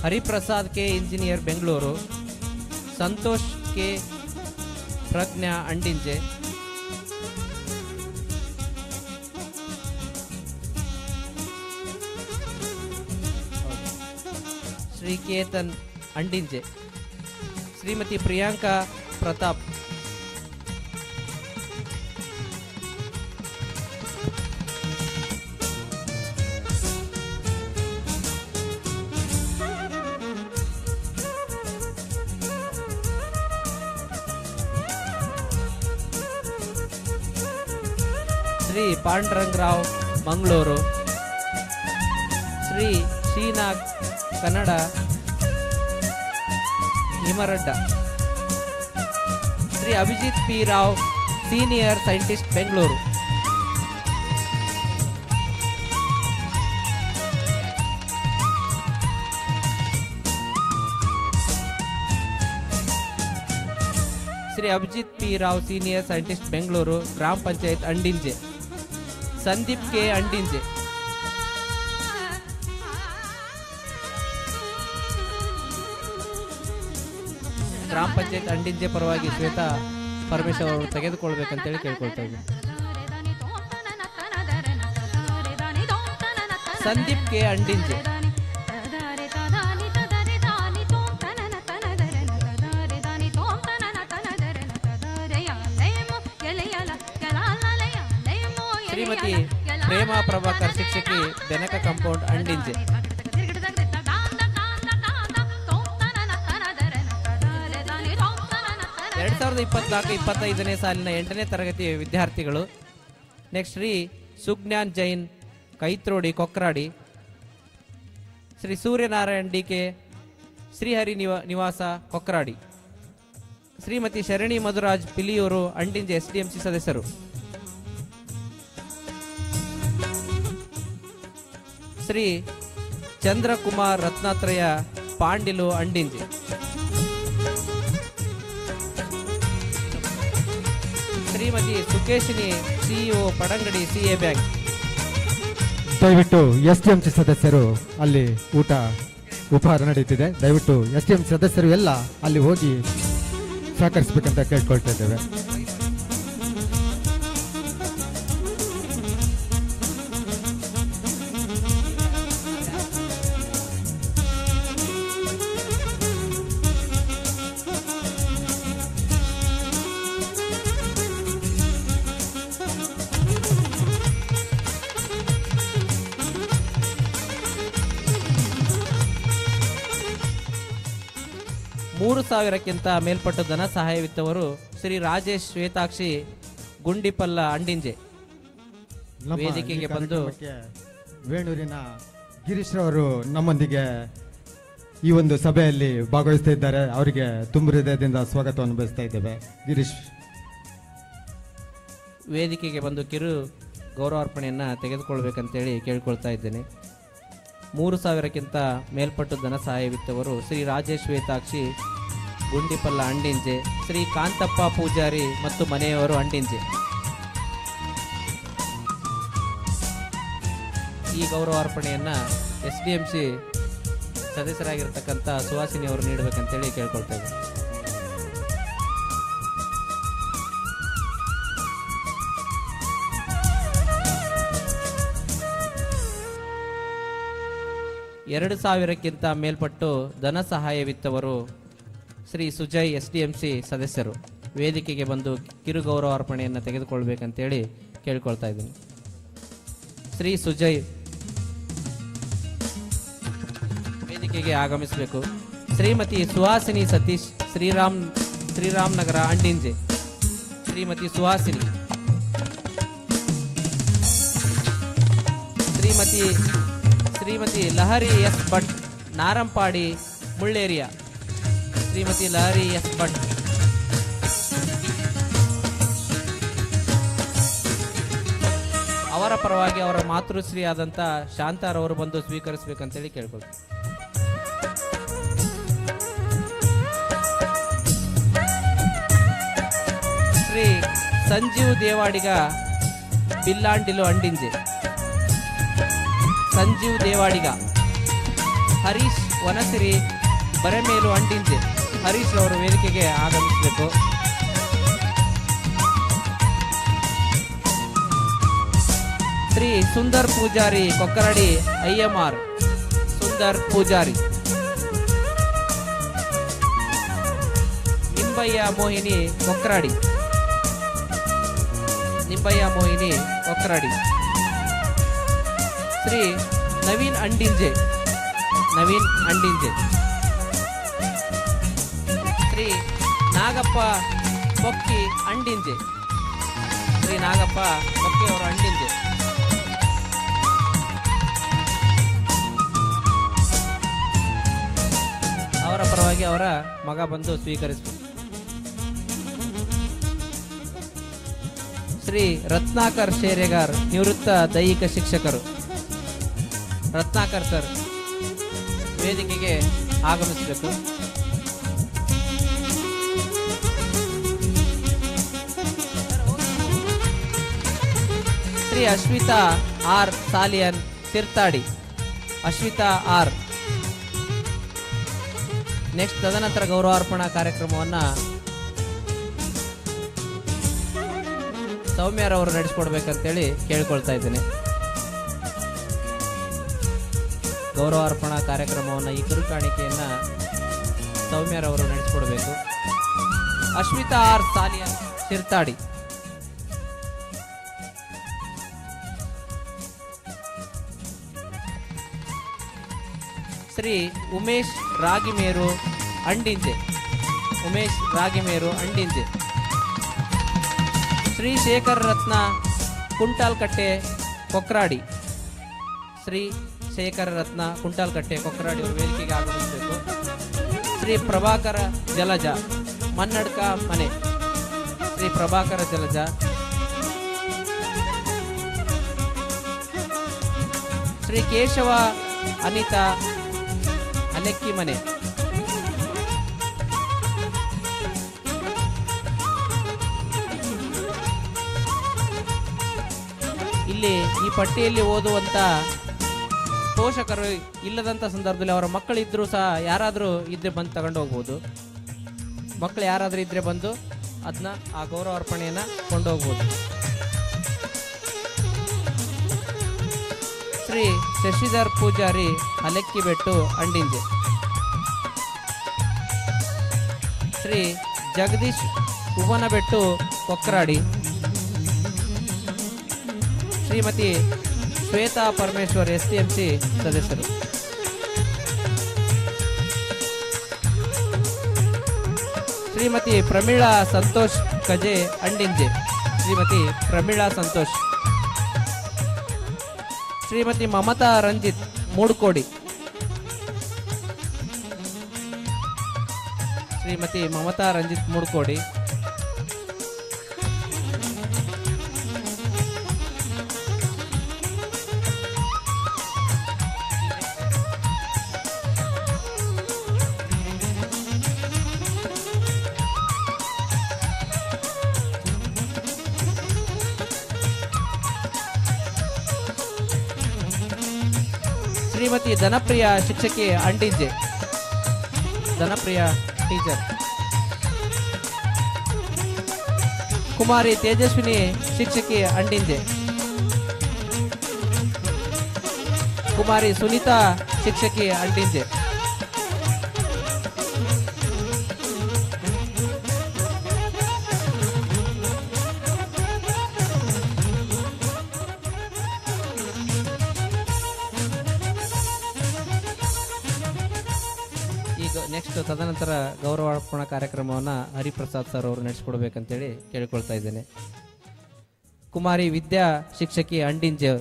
Hariprasad K engineer Bengaluru, Santosh K Pragna Andinje, Shriketan Andinje, Shrimati Priyanka Pratap, Shri Pandurangarao Mangaluru, Shri Shrinag Kannada Himaradda, Shri Abhijit P Rao senior scientist Bengaluru, Shri Abhijit P Rao senior scientist Bengaluru, ಗ್ರಾಮ ಪಂಚಾಯತ್ ಅಂಡಿಂಜೆ, ಸಂದೀಪ್ ಕೆ ಅಂಡಿಂಜೆ, ಗ್ರಾಮ ಪಂಚಾಯತ್ ಅಂಡಿಂಜೆ ಪರವಾಗಿ ಶ್ವೇತಾ ಪರಮೇಶ್ವರ್ ಅವರು ತೆಗೆದುಕೊಳ್ಬೇಕಂತೇಳಿ ಕೇಳ್ಕೊಳ್ತಾ ಇದ್ದೀನಿ. ಸಂದೀಪ್ ಕೆ ಅಂಡಿಂಜೆ, ಶ್ರೀಮತಿ ಪ್ರೇಮಾ ಪ್ರಭಾಕರ್ ಶಿಕ್ಷಕಿ, ಬೆನಕ ಕಾಂಪೌಂಡ್ ಅಂಡಿಂಜೆ, 2024-25ನೇ ಸಾಲಿನ 8ನೇ ತರಗತಿ ವಿದ್ಯಾರ್ಥಿಗಳು. ನೆಕ್ಸ್ಟ್ ಶ್ರೀ ಸುಜ್ಞಾನ್ ಜೈನ್ ಕೈತ್ರೋಡಿ ಕೊಕ್ರಾಡಿ, ಶ್ರೀ ಸೂರ್ಯನಾರಾಯಣ್ DK ಶ್ರೀಹರಿ ನಿವಾಸ ಕೊಕ್ರಾಡಿ, ಶ್ರೀಮತಿ ಶರಣಿ ಮಧುರಾಜ್ ಪಿಲಿಯೂರು ಅಂಡಿಂಜೆ SDMC ಸದಸ್ಯರು, Shri Chandrakumar Ratnatraya Pandilu Andinje, Shrimati Sukeshini CEO Padangadi CA bank. ದಯವಿಟ್ಟು SDMC ಸದಸ್ಯರು ಅಲ್ಲಿ ಊಟ ಉಪಹಾರ ನಡೀತಿದೆ. ದಯವಿಟ್ಟು SDMC ಸದಸ್ಯರು ಎಲ್ಲ ಅಲ್ಲಿ ಹೋಗಿ ಸಹಕರಿಸಬೇಕಂತ ಕೇಳ್ಕೊಳ್ತಾ ಇದ್ದೇವೆ. $3,000ಕ್ಕಿಂತ ಮೇಲ್ಪಟ್ಟ ಧನ ಸಹಾಯವಿತ್ತವರು ಶ್ರೀ ರಾಜೇಶ್ ಶ್ವೇತಾಕ್ಷಿ ಗುಂಡಿಪಲ್ಲ ಅಂಡಿಂಜೆ ವೇದಿಕೆಗೆ ಬಂದು ವೇಣೂರಿನ ಗಿರೀಶ್ ಅವರು ನಮ್ಮೊಂದಿಗೆ ಈ ಒಂದು ಸಭೆಯಲ್ಲಿ ಭಾಗವಹಿಸ್ತಾ ಇದ್ದಾರೆ. ಅವರಿಗೆ ತುಂಬ ಹೃದಯದಿಂದ ಸ್ವಾಗತವನ್ನು ಬಯಸ್ತಾ ಇದ್ದೇವೆ. ಗಿರೀಶ್ ವೇದಿಕೆಗೆ ಬಂದು ಕಿರು ಗೌರವಾರ್ಪಣೆಯನ್ನು ತೆಗೆದುಕೊಳ್ಬೇಕಂತೇಳಿ ಕೇಳ್ಕೊಳ್ತಾ ಇದ್ದೇನೆ. 3,000ಕ್ಕಿಂತ ಮೇಲ್ಪಟ್ಟು ಧನ ಸಹಾಯವಿತ್ತವರು ಶ್ರೀ ರಾಜೇಶ್ ಶ್ವೇತಾಕ್ಷಿ ಗುಂಡಿಪಲ್ಲ ಅಂಡಿಂಜೆ, ಶ್ರೀ ಕಾಂತಪ್ಪ ಪೂಜಾರಿ ಮತ್ತು ಮನೆಯವರು ಅಂಡಿಂಜೆ. ಈ ಗೌರವಾರ್ಪಣೆಯನ್ನು SDMC ಸದಸ್ಯರಾಗಿರ್ತಕ್ಕಂಥ ಸುಹಾಸಿನಿ ಅವರು ನೀಡಬೇಕಂತೇಳಿ ಕೇಳ್ಕೊಳ್ತಾ ಇದ್ದೀನಿ. $2,000ಕ್ಕಿಂತ ಮೇಲ್ಪಟ್ಟು ಧನ ಸಹಾಯವಿತ್ತವರು ಶ್ರೀ ಸುಜಯ್ SDMC ಸದಸ್ಯರು ವೇದಿಕೆಗೆ ಬಂದು ಕಿರು ಗೌರವಾರ್ಪಣೆಯನ್ನು ತೆಗೆದುಕೊಳ್ಬೇಕಂತೇಳಿ ಕೇಳ್ಕೊಳ್ತಾ ಇದ್ದೀನಿ. ಶ್ರೀ ಸುಜಯ್ ವೇದಿಕೆಗೆ ಆಗಮಿಸಬೇಕು. ಶ್ರೀಮತಿ ಸುಹಾಸಿನಿ ಸತೀಶ್ ಶ್ರೀರಾಮ್ ನಗರ ಅಂಡಿಂಜೆ ಶ್ರೀಮತಿ ಸುಹಾಸಿನಿ, ಶ್ರೀಮತಿ ಲಹರಿ ಎಸ್ ಭಟ್ ನಾರಂಪಾಡಿ ಮುಳ್ಳೇರಿಯ, ಶ್ರೀಮತಿ ಲಹರಿ ಎಸ್ ಭಟ್. ಅವರ ಪರವಾಗಿ ಅವರ ಮಾತೃಶ್ರೀ ಆದಂಥ ಶಾಂತಾರವರು ಬಂದು ಸ್ವೀಕರಿಸಬೇಕಂತೇಳಿ ಕೇಳ್ಕೊಳ್ತೀವಿ. ಶ್ರೀ ಸಂಜೀವ್ ದೇವಾಡಿಗ ಬಿಲ್ಲಾಂಡಿಲು ಅಂಡಿಂಜೆ, ಸಂಜೀವ್ ದೇವಾಡಿಗ. ಹರೀಶ್ ವನಸಿರಿ ಬರೆಮೇಲು ಅಂಡಿಂಜೆ, ಹರೀಶ್ ಅವರು ವೇದಿಕೆಗೆ ಆಗಮಿಸಬೇಕು. ಶ್ರೀ ಸುಂದರ್ ಪೂಜಾರಿ ಕೊಕ್ಕರಡಿ IMR, ಸುಂದರ್ ಪೂಜಾರಿ. ನಿಂಬಯ್ಯ ಮೋಹಿನಿ ಕೊಕ್ಕರಾಡಿ, ನಿಂಬಯ್ಯ ಮೋಹಿನಿ ಕೊಕ್ಕರಾಡಿ. ಶ್ರೀ ನವೀನ್ ಅಂಡಿಂಜೆ, ನವೀನ್ ಅಂಡಿಂಜೆ. ಶ್ರೀ ನಾಗಪ್ಪ ಬೊಕ್ಕಿ ಅಂಡಿಂಜೆ, ಶ್ರೀ ನಾಗಪ್ಪ ಬೊಕ್ಕಿ ಅವರು ಅಂಡಿಂಜೆ. ಅವರ ಪರವಾಗಿ ಅವರ ಮಗ ಬಂದು ಸ್ವೀಕರಿಸಬೇಕು. ಶ್ರೀ ರತ್ನಾಕರ್ ಶೇರೆಗಾರ್ ನಿವೃತ್ತ ದೈಹಿಕ ಶಿಕ್ಷಕರು, ರತ್ನಾಕರ್ ಸರ್ ವೇದಿಕೆಗೆ ಆಗಮಿಸಬೇಕು. Shri Ashwita R Saliyan Tirtadi, Ashwita R. Next ತದನಂತರ ಗೌರವಾರ್ಪಣಾ ಕಾರ್ಯಕ್ರಮವನ್ನು ಸೌಮ್ಯರವರು ನಡೆಸ್ಕೊಡ್ಬೇಕಂತೇಳಿ ಕೇಳ್ಕೊಳ್ತಾ ಇದ್ದೇನೆ. ಗೌರವಾರ್ಪಣಾ ಕಾರ್ಯಕ್ರಮವನ್ನು ಈ ಕಿರುಕಾಣಿಕೆಯನ್ನು ಸೌಮ್ಯರವರು ನಡೆಸ್ಕೊಡ್ಬೇಕು. ಅಶ್ವಿತಾ ಆರ್ ಸಾಲಿಯನ್ ತಿರ್ತಾಡಿ. ಶ್ರೀ ಉಮೇಶ್ ರಾಗಿಮೇರು ಅಂಡಿಂಜೆ, ಉಮೇಶ್ ರಾಗಿಮೇರು ಅಂಡಿಂಜೆ. ಶ್ರೀ ಶೇಖರ್ ರತ್ನ ಕುಂಟಾಲ್ಕಟ್ಟೆ ಕೊಕ್ರಾಡಿ, ಶ್ರೀ ಶೇಖರ ರತ್ನ ಕುಂಟಾಲ್ಕಟ್ಟೆ ಕೊಕ್ರಾಡಿ ಅವರು ವೇದಿಕೆಗೆ ಆಗಮಿಸಬೇಕು. ಶ್ರೀ ಪ್ರಭಾಕರ ಜಲಜ ಮನ್ನಡ್ಕ ಮನೆ, ಶ್ರೀ ಪ್ರಭಾಕರ ಜಲಜ. ಶ್ರೀ ಕೇಶವ ಅನಿತಾ ಅಲೆಕ್ಕಿ ಮನೆ. ಇಲ್ಲಿ ಈ ಪಟ್ಟಿಯಲ್ಲಿ ಓದುವಂತ ಪೋಷಕರು ಇಲ್ಲದಂತ ಸಂದರ್ಭದಲ್ಲಿ ಅವರ ಮಕ್ಕಳಿದ್ರೂ ಸಹ ಯಾರಾದರೂ ಇದ್ರೆ ಬಂದು ತಗೊಂಡು ಹೋಗ್ಬೋದು. ಮಕ್ಕಳು ಯಾರಾದರೂ ಇದ್ರೆ ಬಂದು ಅದನ್ನ ಆ ಗೌರವ ಅರ್ಪಣೆಯನ್ನ ಕೊಂಡೋಗ್ಬೋದು. ಶ್ರೀ ಶಶಿಧರ್ ಪೂಜಾರಿ ಅಲೆಕ್ಕಿಬೆಟ್ಟು ಅಂಡಿಂಜೆ. ಶ್ರೀ ಜಗದೀಶ್ ಉವನಬೆಟ್ಟು ಕೊಕ್ರಾಡಿ. ಶ್ರೀಮತಿ ಶ್ವೇತಾ ಪರಮೇಶ್ವರ್ STMC ಸದಸ್ಯರು. ಶ್ರೀಮತಿ ಪ್ರಮೀಳಾ ಸಂತೋಷ್ ಕಜೆ ಅಂಡಿಂಜೆ, ಶ್ರೀಮತಿ ಪ್ರಮೀಳಾ ಸಂತೋಷ್. ಶ್ರೀಮತಿ ಮಮತಾ ರಂಜಿತ್ ಮೂಡ್ಕೋಡಿ, ಶ್ರೀಮತಿ ಮಮತಾ ರಂಜಿತ್ ಮೂಡ್ಕೋಡಿ. ಶ್ರೀಮತಿ ಧನಪ್ರಿಯ ಶಿಕ್ಷಕಿ ಅಂಡಿಂಜೆ, ಧನಪ್ರಿಯ ಟೀಚರ್. ಕುಮಾರಿ ತೇಜಸ್ವಿನಿ ಶಿಕ್ಷಕಿ ಅಂಡಿಂಜೆ. ಕುಮಾರಿ ಸುನೀತಾ ಶಿಕ್ಷಕಿ ಅಂಡಿಂಜೆ. ನೆಕ್ಸ್ಟ್ ತದನಂತರ ಗೌರವಾರ್ಪಣಾ ಕಾರ್ಯಕ್ರಮವನ್ನು ಹರಿಪ್ರಸಾದ್ ಸರ್ ಅವರು ನಡೆಸಿಕೊಡ್ಬೇಕಂತೇಳಿ ಕೇಳಿಕೊಳ್ತಾ ಇದ್ದೇನೆ. ಕುಮಾರಿ ವಿದ್ಯಾ ಶಿಕ್ಷಕಿ ಅಂಡಿಂಜೆ.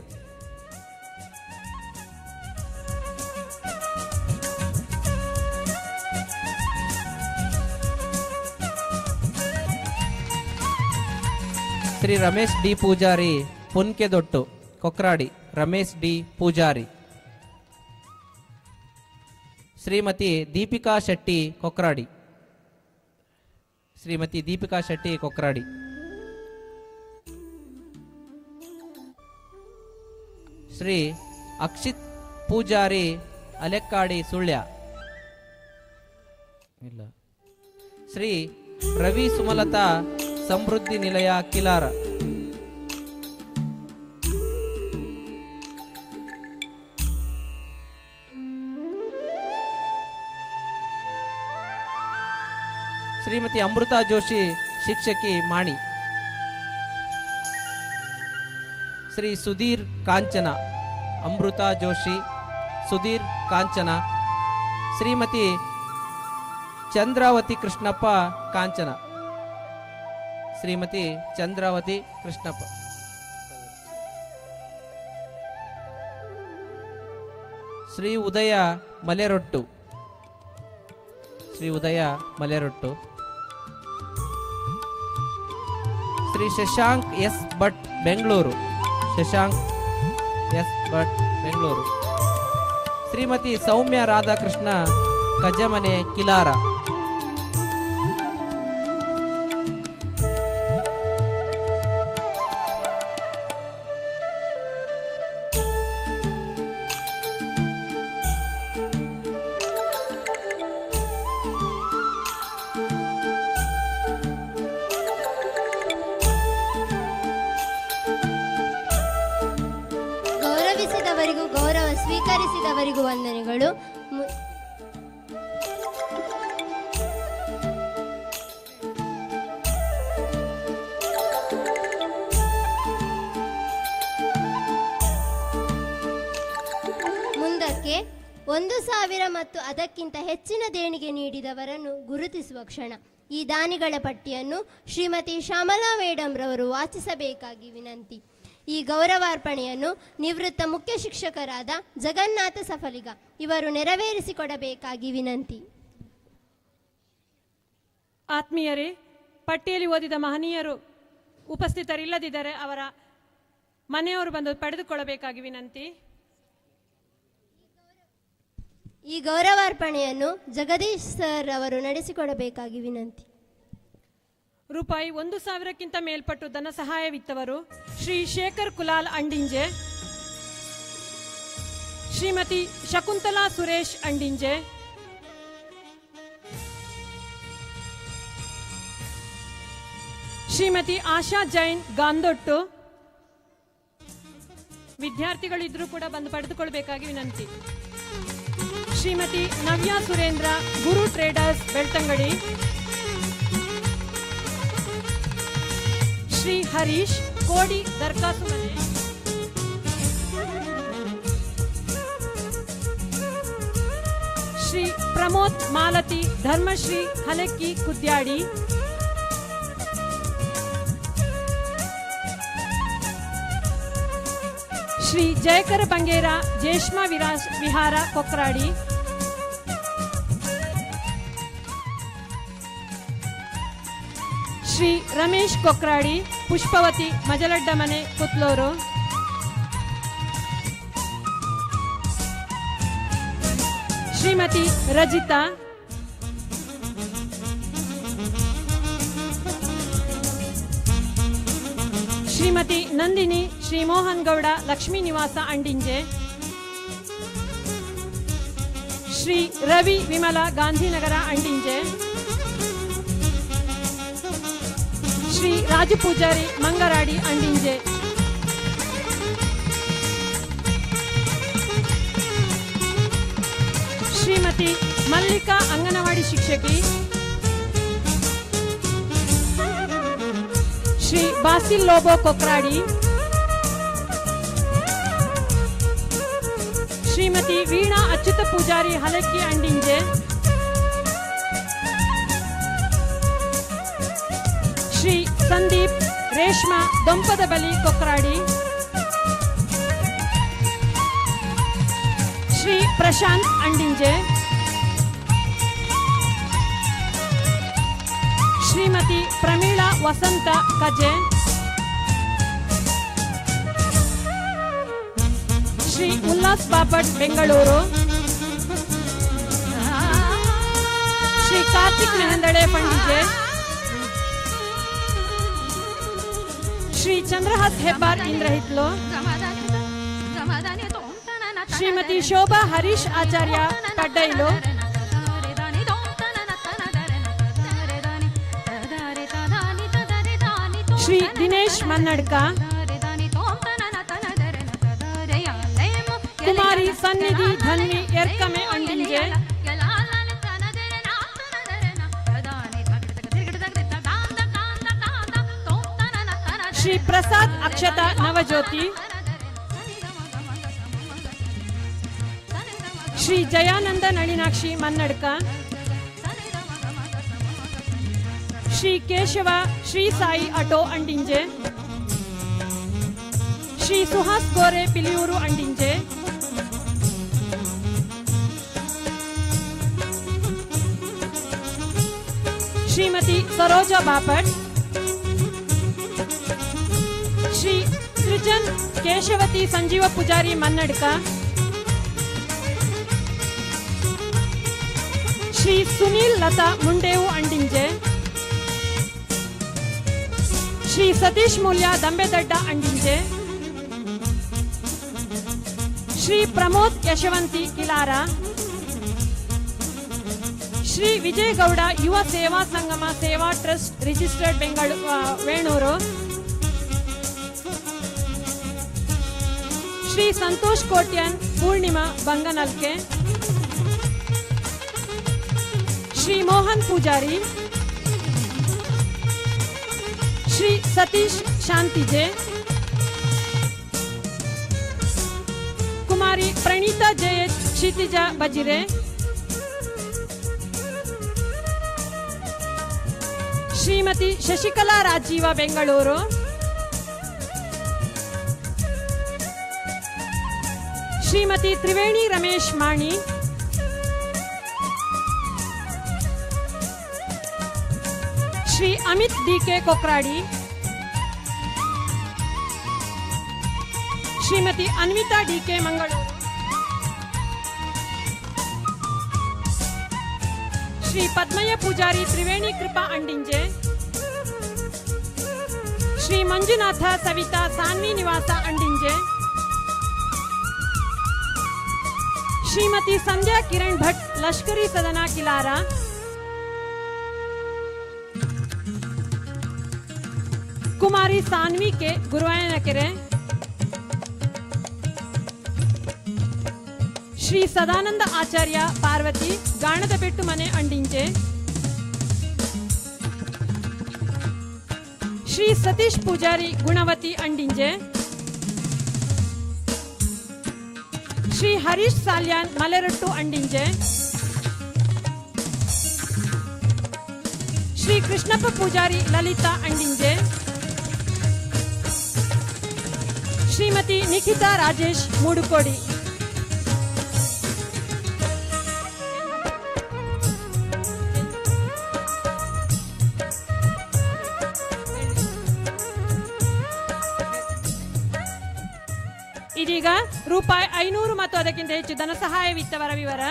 ಶ್ರೀ ರಮೇಶ್ ಡಿ ಪೂಜಾರಿ ಪೊನ್ಕೆದೊಟ್ಟು ಕೊಕ್ರಾಡಿ. ರಮೇಶ್ ಡಿ ಪೂಜಾರಿ. ಶ್ರೀಮತಿ ದೀಪಿಕಾ ಶೆಟ್ಟಿ ಕೊಕ್ರಾಡಿ. ಶ್ರೀಮತಿ ದೀಪಿಕಾ ಶೆಟ್ಟಿ ಕೊಕ್ರಾಡಿ. ಶ್ರೀ ಅಕ್ಷಿತ್ ಪೂಜಾರಿ ಅಲೆಕ್ಕಾಡಿ ಸುಳ್ಯ. ಇಲ್ಲ. ಶ್ರೀ ರವಿ ಸುಮಲತಾ ಸಮೃದ್ಧಿ ನಿಲಯ ಕಿಲಾರ. ಶ್ರೀಮತಿ ಅಮೃತಾ ಜೋಶಿ ಶಿಕ್ಷಕಿ ಮಾಣಿ. ಶ್ರೀ ಸುಧೀರ್ ಕಾಂಚನ. ಅಮೃತಾ ಜೋಶಿ, ಸುಧೀರ್ ಕಾಂಚನ. ಶ್ರೀಮತಿ ಚಂದ್ರಾವತಿ ಕೃಷ್ಣಪ್ಪ ಕಾಂಚನ. ಶ್ರೀಮತಿ ಚಂದ್ರಾವತಿ ಕೃಷ್ಣಪ್ಪ. ಶ್ರೀ ಉದಯ ಮಲೆರೊಟ್ಟು. ಶ್ರೀ ಉದಯ ಮಲೆರೊಟ್ಟು. ಶ್ರೀ ಶಶಾಂಕ್ ಎಸ್ ಭಟ್ ಬೆಂಗಳೂರು. ಶಶಾಂಕ್ ಎಸ್ ಭಟ್ ಬೆಂಗಳೂರು. ಶ್ರೀಮತಿ ಸೌಮ್ಯ ರಾಧಾಕೃಷ್ಣ ಕಜಮನೆ ಕಿಲಾರ. ಗೌರವಿಸಿದವರಿಗೂ ಗೌರವ ಸ್ವೀಕರಿಸಿದವರಿಗೂ ವಂದನೆಗಳು. ಮುಂದಕ್ಕೆ 1,000 ಮತ್ತು ಅದಕ್ಕಿಂತ ಹೆಚ್ಚಿನ ದೇಣಿಗೆ ನೀಡಿದವರನ್ನು ಗುರುತಿಸುವ ಕ್ಷಣ. ಈ ದಾನಿಗಳ ಪಟ್ಟಿಯನ್ನು ಶ್ರೀಮತಿ ಶ್ಯಾಮಲಾ ಮೇಡಮ್ ರವರು ವಾಚಿಸಬೇಕಾಗಿ ವಿನಂತಿ. ಈ ಗೌರವಾರ್ಪಣೆಯನ್ನು ನಿವೃತ್ತ ಮುಖ್ಯ ಶಿಕ್ಷಕರಾದ ಜಗನ್ನಾಥ ಸಫಲಿಗ ಇವರು ನೆರವೇರಿಸಿಕೊಡಬೇಕಾಗಿ ವಿನಂತಿ. ಆತ್ಮೀಯರೇ, ಪಟ್ಟಿಯಲ್ಲಿ ಓದಿದ ಮಹನೀಯರು ಉಪಸ್ಥಿತರಿಲ್ಲದಿದ್ದರೆ ಅವರ ಮನೆಯವರು ಬಂದು ಪಡೆದುಕೊಳ್ಳಬೇಕಾಗಿ ವಿನಂತಿ. ಈ ಗೌರವಾರ್ಪಣೆಯನ್ನು ಜಗದೀಶ್ ಸರ್ ಅವರು ನಡೆಸಿಕೊಡಬೇಕಾಗಿ ವಿನಂತಿ. ರೂಪಾಯಿ 1,000ಕ್ಕಿಂತ ಮೇಲ್ಪಟ್ಟು ಧನ ಸಹಾಯವಿತ್ತವರು ಶ್ರೀ ಶೇಖರ್ ಕುಲಾಲ್ ಅಂಡಿಂಜೆ, ಶ್ರೀಮತಿ ಶಕುಂತಲಾ ಸುರೇಶ್ ಅಂಡಿಂಜೆ, ಶ್ರೀಮತಿ ಆಶಾ ಜೈನ್ ಗಾಂದೊಟ್ಟು. ವಿದ್ಯಾರ್ಥಿಗಳಿದ್ರೂ ಕೂಡ ಬಂದು ಪಡೆದುಕೊಳ್ಳಬೇಕಾಗಿ ವಿನಂತಿ. ಶ್ರೀಮತಿ ನವ್ಯಾ ಸುರೇಂದ್ರ ಗುರು ಟ್ರೇಡರ್ಸ್ ಬೆಳ್ತಂಗಡಿ. ಶ್ರೀ ಹರೀಶ್ ಕೋಡಿ ದರ್ಗಾಸು ಮನೆ. ಶ್ರೀ ಪ್ರಮೋದ್ ಮಾಲತಿ ಧರ್ಮಶ್ರೀ ಹಲಕ್ಕಿ ಕುದ್ಯಾಡಿ. ಶ್ರೀ ಜಯಕರ ಬಂಗೇರ ಜೇಷ್ಮಾ ವಿಹಾರ ಕೊಕ್ರಾಡಿ. ಶ್ರೀ ರಮೇಶ್ ಕೊಕ್ರಾಡಿ ಪುಷ್ಪವತಿ ಮಜಲಡ್ಡ ಮನೆ ಕುತ್ಲೂರು. ಶ್ರೀಮತಿ ರಜಿತಾ. ಶ್ರೀಮತಿ ನಂದಿನಿ ಶ್ರೀ ಮೋಹನ್ ಗೌಡ ಲಕ್ಷ್ಮೀ ನಿವಾಸ ಅಂಡಿಂಜೆ. ಶ್ರೀ ರವಿ ವಿಮಲ ಗಾಂಧಿನಗರ ಅಂಡಿಂಜೆ. ಶ್ರೀ ರಾಜು ಪೂಜಾರಿ ಮಂಗರಾಡಿ ಅಂಡಿಂಜೆ. ಶ್ರೀಮತಿ ಮಲ್ಲಿಕಾ ಅಂಗನವಾಡಿ ಶಿಕ್ಷಕಿ. ಶ್ರೀ ಬಾಸಿಲ್ ಲೋಬೋ ಕೊಕ್ರಾಡಿ. ಶ್ರೀಮತಿ ವೀಣಾ ಅಚ್ಯುತ ಪೂಜಾರಿ ಹಲಕ್ಕಿ ಅಂಡಿಂಜೆ. ಶ್ರೀ ಸಂದೀಪ್ ರೇಷ್ಮಾ ದೊಂಪದ ಬಲಿ ಕೊಕ್ರಾಡಿ, ಶ್ರೀ ಪ್ರಶಾಂತ್ ಅಂಡಿಂಜೆ, ಶ್ರೀಮತಿ ಪ್ರಮೀಳಾ ವಸಂತ ಕಜೆ, ಶ್ರೀ ಉಲ್ಲಾಸ್ ಬಾಪಟ್ ಬೆಂಗಳೂರು, ಶ್ರೀ ಕಾರ್ತಿಕ್ ಮೆಹಂದಳೆ ಪಂಡಿಜೆ, ಶ್ರೀ ಚಂದ್ರಹಾಸ್ ಹೆಬ್ಬಾರ್ ಇಂದ್ರಹಿತ್ಲು, ಶ್ರೀಮತಿ ಶೋಭಾ ಹರೀಶ್ ಆಚಾರ್ಯ ಕಡ್ಡೈಲು, ಶ್ರೀ ದಿನೇಶ್ ಮನ್ನಡ್ಕ, ಕುಮಾರಿ ಸನ್ನಿಧಿ ಧನ್ವಿ ಎರ್ಕಮೆ ಅಂಡಿಂಜೆ, ಶ್ರೀ ಪ್ರಸಾದ್ ಅಕ್ಷತಾ ನವಜ್ಯೋತಿ, ಶ್ರೀ ಜಯಾನಂದ ನಳಿನಾಕ್ಷಿ ಮನ್ನಡ್ಕ, ಶ್ರೀ ಕೇಶವ ಶ್ರೀ ಸಾಯಿ ಅಟೋ ಅಂಡಿಂಜೆ, ಶ್ರೀ ಸುಹಾಸ್ ಗೋರೆ ಪಿಲಿಯೂರು ಅಂಡಿಂಜೆ, ಶ್ರೀಮತಿ ಸರೋಜಾ ಬಾಪಟ್, ಶ್ರೀ ಸೃಜನ್ ಕೇಶವತಿ ಸಂಜೀವ ಪೂಜಾರಿ ಮನ್ನಡ್ಕ, ಶ್ರೀ ಸುನೀಲ್ ಲತಾ ಮುಂಡೇವು ಅಂಡಿಂಜೆ, ಶ್ರೀ ಸತೀಶ್ ಮೂಲ್ಯ ದಂಬೆದಡ್ಡ ಅಂಡಿಂಜೆ, ಶ್ರೀ ಪ್ರಮೋದ್ ಯಶವಂತಿ ಕಿಲಾರ, ಶ್ರೀ ವಿಜಯಗೌಡ ಯುವ ಸೇವಾ ಸಂಗಮ ಸೇವಾ ಟ್ರಸ್ಟ್ ರಿಜಿಸ್ಟರ್ಡ್ ವೇಣೂರು, ಶ್ರೀ ಸಂತೋಷ್ ಕೋಟ್ಯನ್ ಪೂರ್ಣಿಮಾ ಬಂಗನಲ್ಕೆ, ಶ್ರೀ ಮೋಹನ್ ಪೂಜಾರಿ, ಶ್ರೀ ಸತೀಶ್ ಶಾಂತಿಜೆ, ಕುಮಾರಿ ಪ್ರಣೀತಾ ಜಯೇಶ್ ಕ್ಷಿತಿಜ ಬಜಿರೆ, ಶ್ರೀಮತಿ ಶಶಿಕಲಾ ರಾಜೀವ ಬೆಂಗಳೂರು, ಶ್ರೀಮತಿ ತ್ರಿವೇಣಿ ರಮೇಶ್ ಮಾಣಿ, ಶ್ರೀ ಅಮಿತ್ ಡಿಕೆ ಕೊಕ್ರಾಡಿ, ಶ್ರೀಮತಿ ಅನ್ವಿತಾ ಡಿಕೆ ಮಂಗಳೂರು, ಶ್ರೀ ಪದ್ಮಯ್ಯ ಪೂಜಾರಿ ತ್ರಿವೇಣಿ ಕೃಪಾ ಅಂಡಿಂಜೆ, ಶ್ರೀ ಮಂಜುನಾಥ ಸವಿತಾ ಸಾನ್ವಿ ನಿವಾಸ ಅಂಡಿಂಜೆ, ಶ್ರೀಮತಿ ಸಂಧ್ಯಾ ಕಿರಣ್ ಭಟ್ ಲಷ್ಕರಿ ಸದನ ಕಿಲಾರ, ಕುಮಾರಿ ಸಾನ್ವಿ ಕೆ ಗುರುವಾಯನಕೆರೆ, ಶ್ರೀ ಸದಾನಂದ ಆಚಾರ್ಯ ಪಾರ್ವತಿ ಗಾಣದ ಬೆಟ್ಟು ಮನೆ ಅಂಡಿಂಜೆ, ಶ್ರೀ ಸತೀಶ್ ಪೂಜಾರಿ ಗುಣವತಿ ಅಂಡಿಂಜೆ, ಶ್ರೀ ಹರೀಶ್ ಸಾಲ್ಯಾನ್ ಮಲೆರಟ್ಟು ಅಂಡಿಂಜೆ, ಶ್ರೀ ಕೃಷ್ಣಪ್ಪ ಪೂಜಾರಿ ಲಲಿತಾ ಅಂಡಿಂಜೆ, ಶ್ರೀಮತಿ ನಿಖಿತಾ ರಾಜೇಶ್ ಮೂಡುಕೋಡಿ, ಇದೀಗ ರೂಪಾಯಿ 500 ಮತ್ತು ಅದಕ್ಕಿಂತ ಹೆಚ್ಚು ಧನ ಸಹಾಯವಿತ್ತವರ ವಿವರ.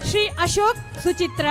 ಶ್ರೀ ಅಶೋಕ್ ಸುಚಿತ್ರ,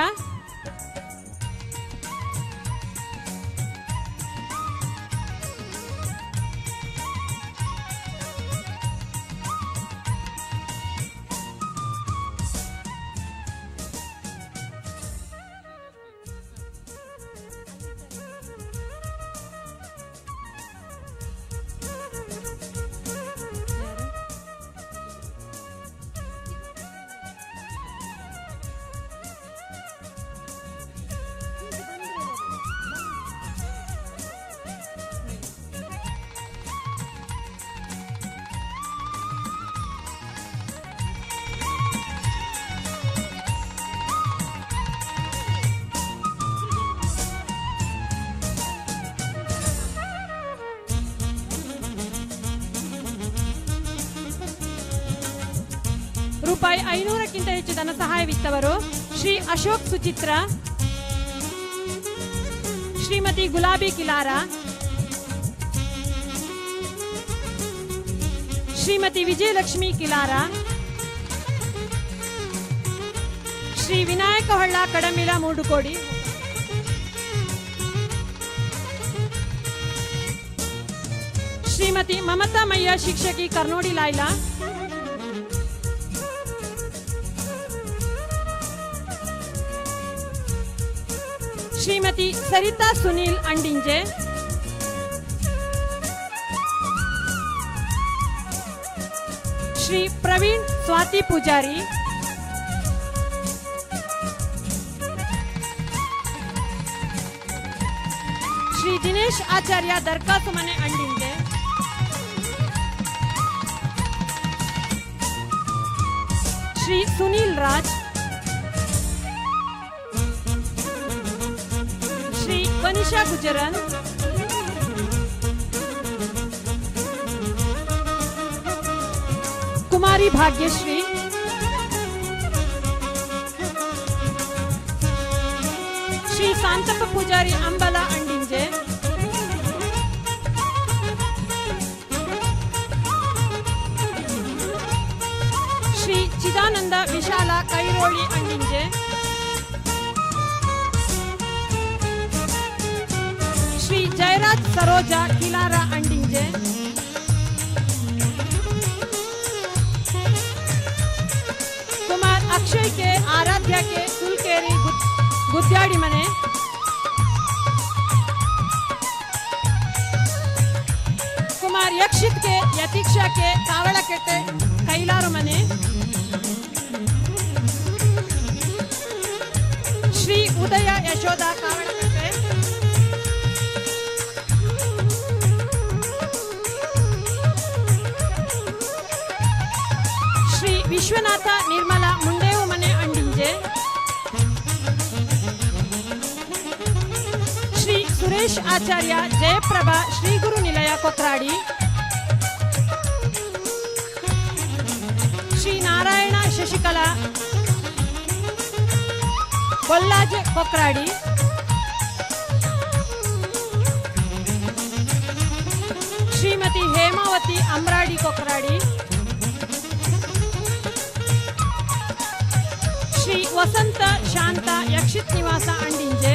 ರೂಪಾಯಿ 500ಕ್ಕಿಂತ ಹೆಚ್ಚು ಧನ ಸಹಾಯವಿತ್ತವರು ಶ್ರೀ ಅಶೋಕ್ ಸುಚಿತ್ರ, ಶ್ರೀಮತಿ ಗುಲಾಬಿ ಕಿಲಾರ, ಶ್ರೀಮತಿ ವಿಜಯಲಕ್ಷ್ಮಿ ಕಿಲಾರ, ಶ್ರೀ ವಿನಾಯಕ ಹೊಳ್ಳ ಕಡಮಿಲ ಮೂಡುಕೋಡಿ, ಶ್ರೀಮತಿ ಮಮತಾ ಮಯ್ಯ ಶಿಕ್ಷಕಿ ಕರ್ನೋಡಿ ಲಾಯ್ಲಾ, ಶ್ರೀಮತಿ ಸರಿತಾ ಸುನೀಲ್ ಅಂಡಿಂಜೆ, ಶ್ರೀ ಪ್ರವೀಣ್ ಸ್ವಾತಿ ಪೂಜಾರಿ, ಶ್ರೀ ದಿನೇಶ್ ಆಚಾರ್ಯ ದರ್ಗಾಸು ಮನೆ ಅಂಡಿಂಜೆ, ಶ್ರೀ ಸುನೀಲ್ ರಾಜ್, ಶ್ರೀ ವನಿಷಾ ಗುಜರನ್, ಕುಮಾರಿ ಭಾಗ್ಯಶ್ರೀ, ಶ್ರೀ ಶಾಂತಪ್ಪ ಪೂಜಾರಿ ಅಂಬಲ ಅಂಡಿಂಜೆ, ಶ್ರೀ ಚಿದಾನಂದ ವಿಶಾಲ ಕೈರೋಳಿ ಅಂಡಿಂಜೆ, ಶ್ರೀ ಜಯರಾಜ್ ಸರೋಜಾ ಕಿಲಾರ ಅಂಡಿಂಜೆ, ಕುಮಾರ್ ಅಕ್ಷಯ್ ಕೆ ಆರಾಧ್ಯ ಕೆ ಸುಲ್ಕೇರಿ ಗುದ್ಯಾಡಿ ಮನೆ, ಕುಮಾರ್ ಯಕ್ಷಿತ್ ಕೆ ಯತೀಕ್ಷಾ ಕೆ ಕಾವಳಕೆಟ್ಟೆ ಕೈಲಾರು ಮನೆ, ಶ್ರೀ ಉದಯ ಯಶೋಧ ಕಾವಳಕೆಟ್ಟೆ, ಶ್ರೀ ವಿಶ್ವನಾಥ ನಿರ್ಮಲಾ ಮುಂಡೇವು ಮನೆ ಅಂಡಿಂಜೆ, ಶ್ರೀ ಸುರೇಶ್ ಆಚಾರ್ಯ ಜಯಪ್ರಭಾ ಶ್ರೀ ಗುರು ನಿಲಯ ಕೊಕ್ರಾಡಿ, ಶ್ರೀ ನಾರಾಯಣ ಶಶಿಕಲಾ ಕೊಲ್ಲಾಜೆ ಕೊಕ್ರಾಡಿ, ಶ್ರೀಮತಿ ಹೇಮಾವತಿ ಅಮ್ರಾಡಿ ಕೊಕ್ರಾಡಿ, ಶ್ರೀ ವಸಂತ ಶಾಂತ ಯಕ್ಷಿತ್ ನಿವಾಸ ಅಂಡಿಂಜೆ,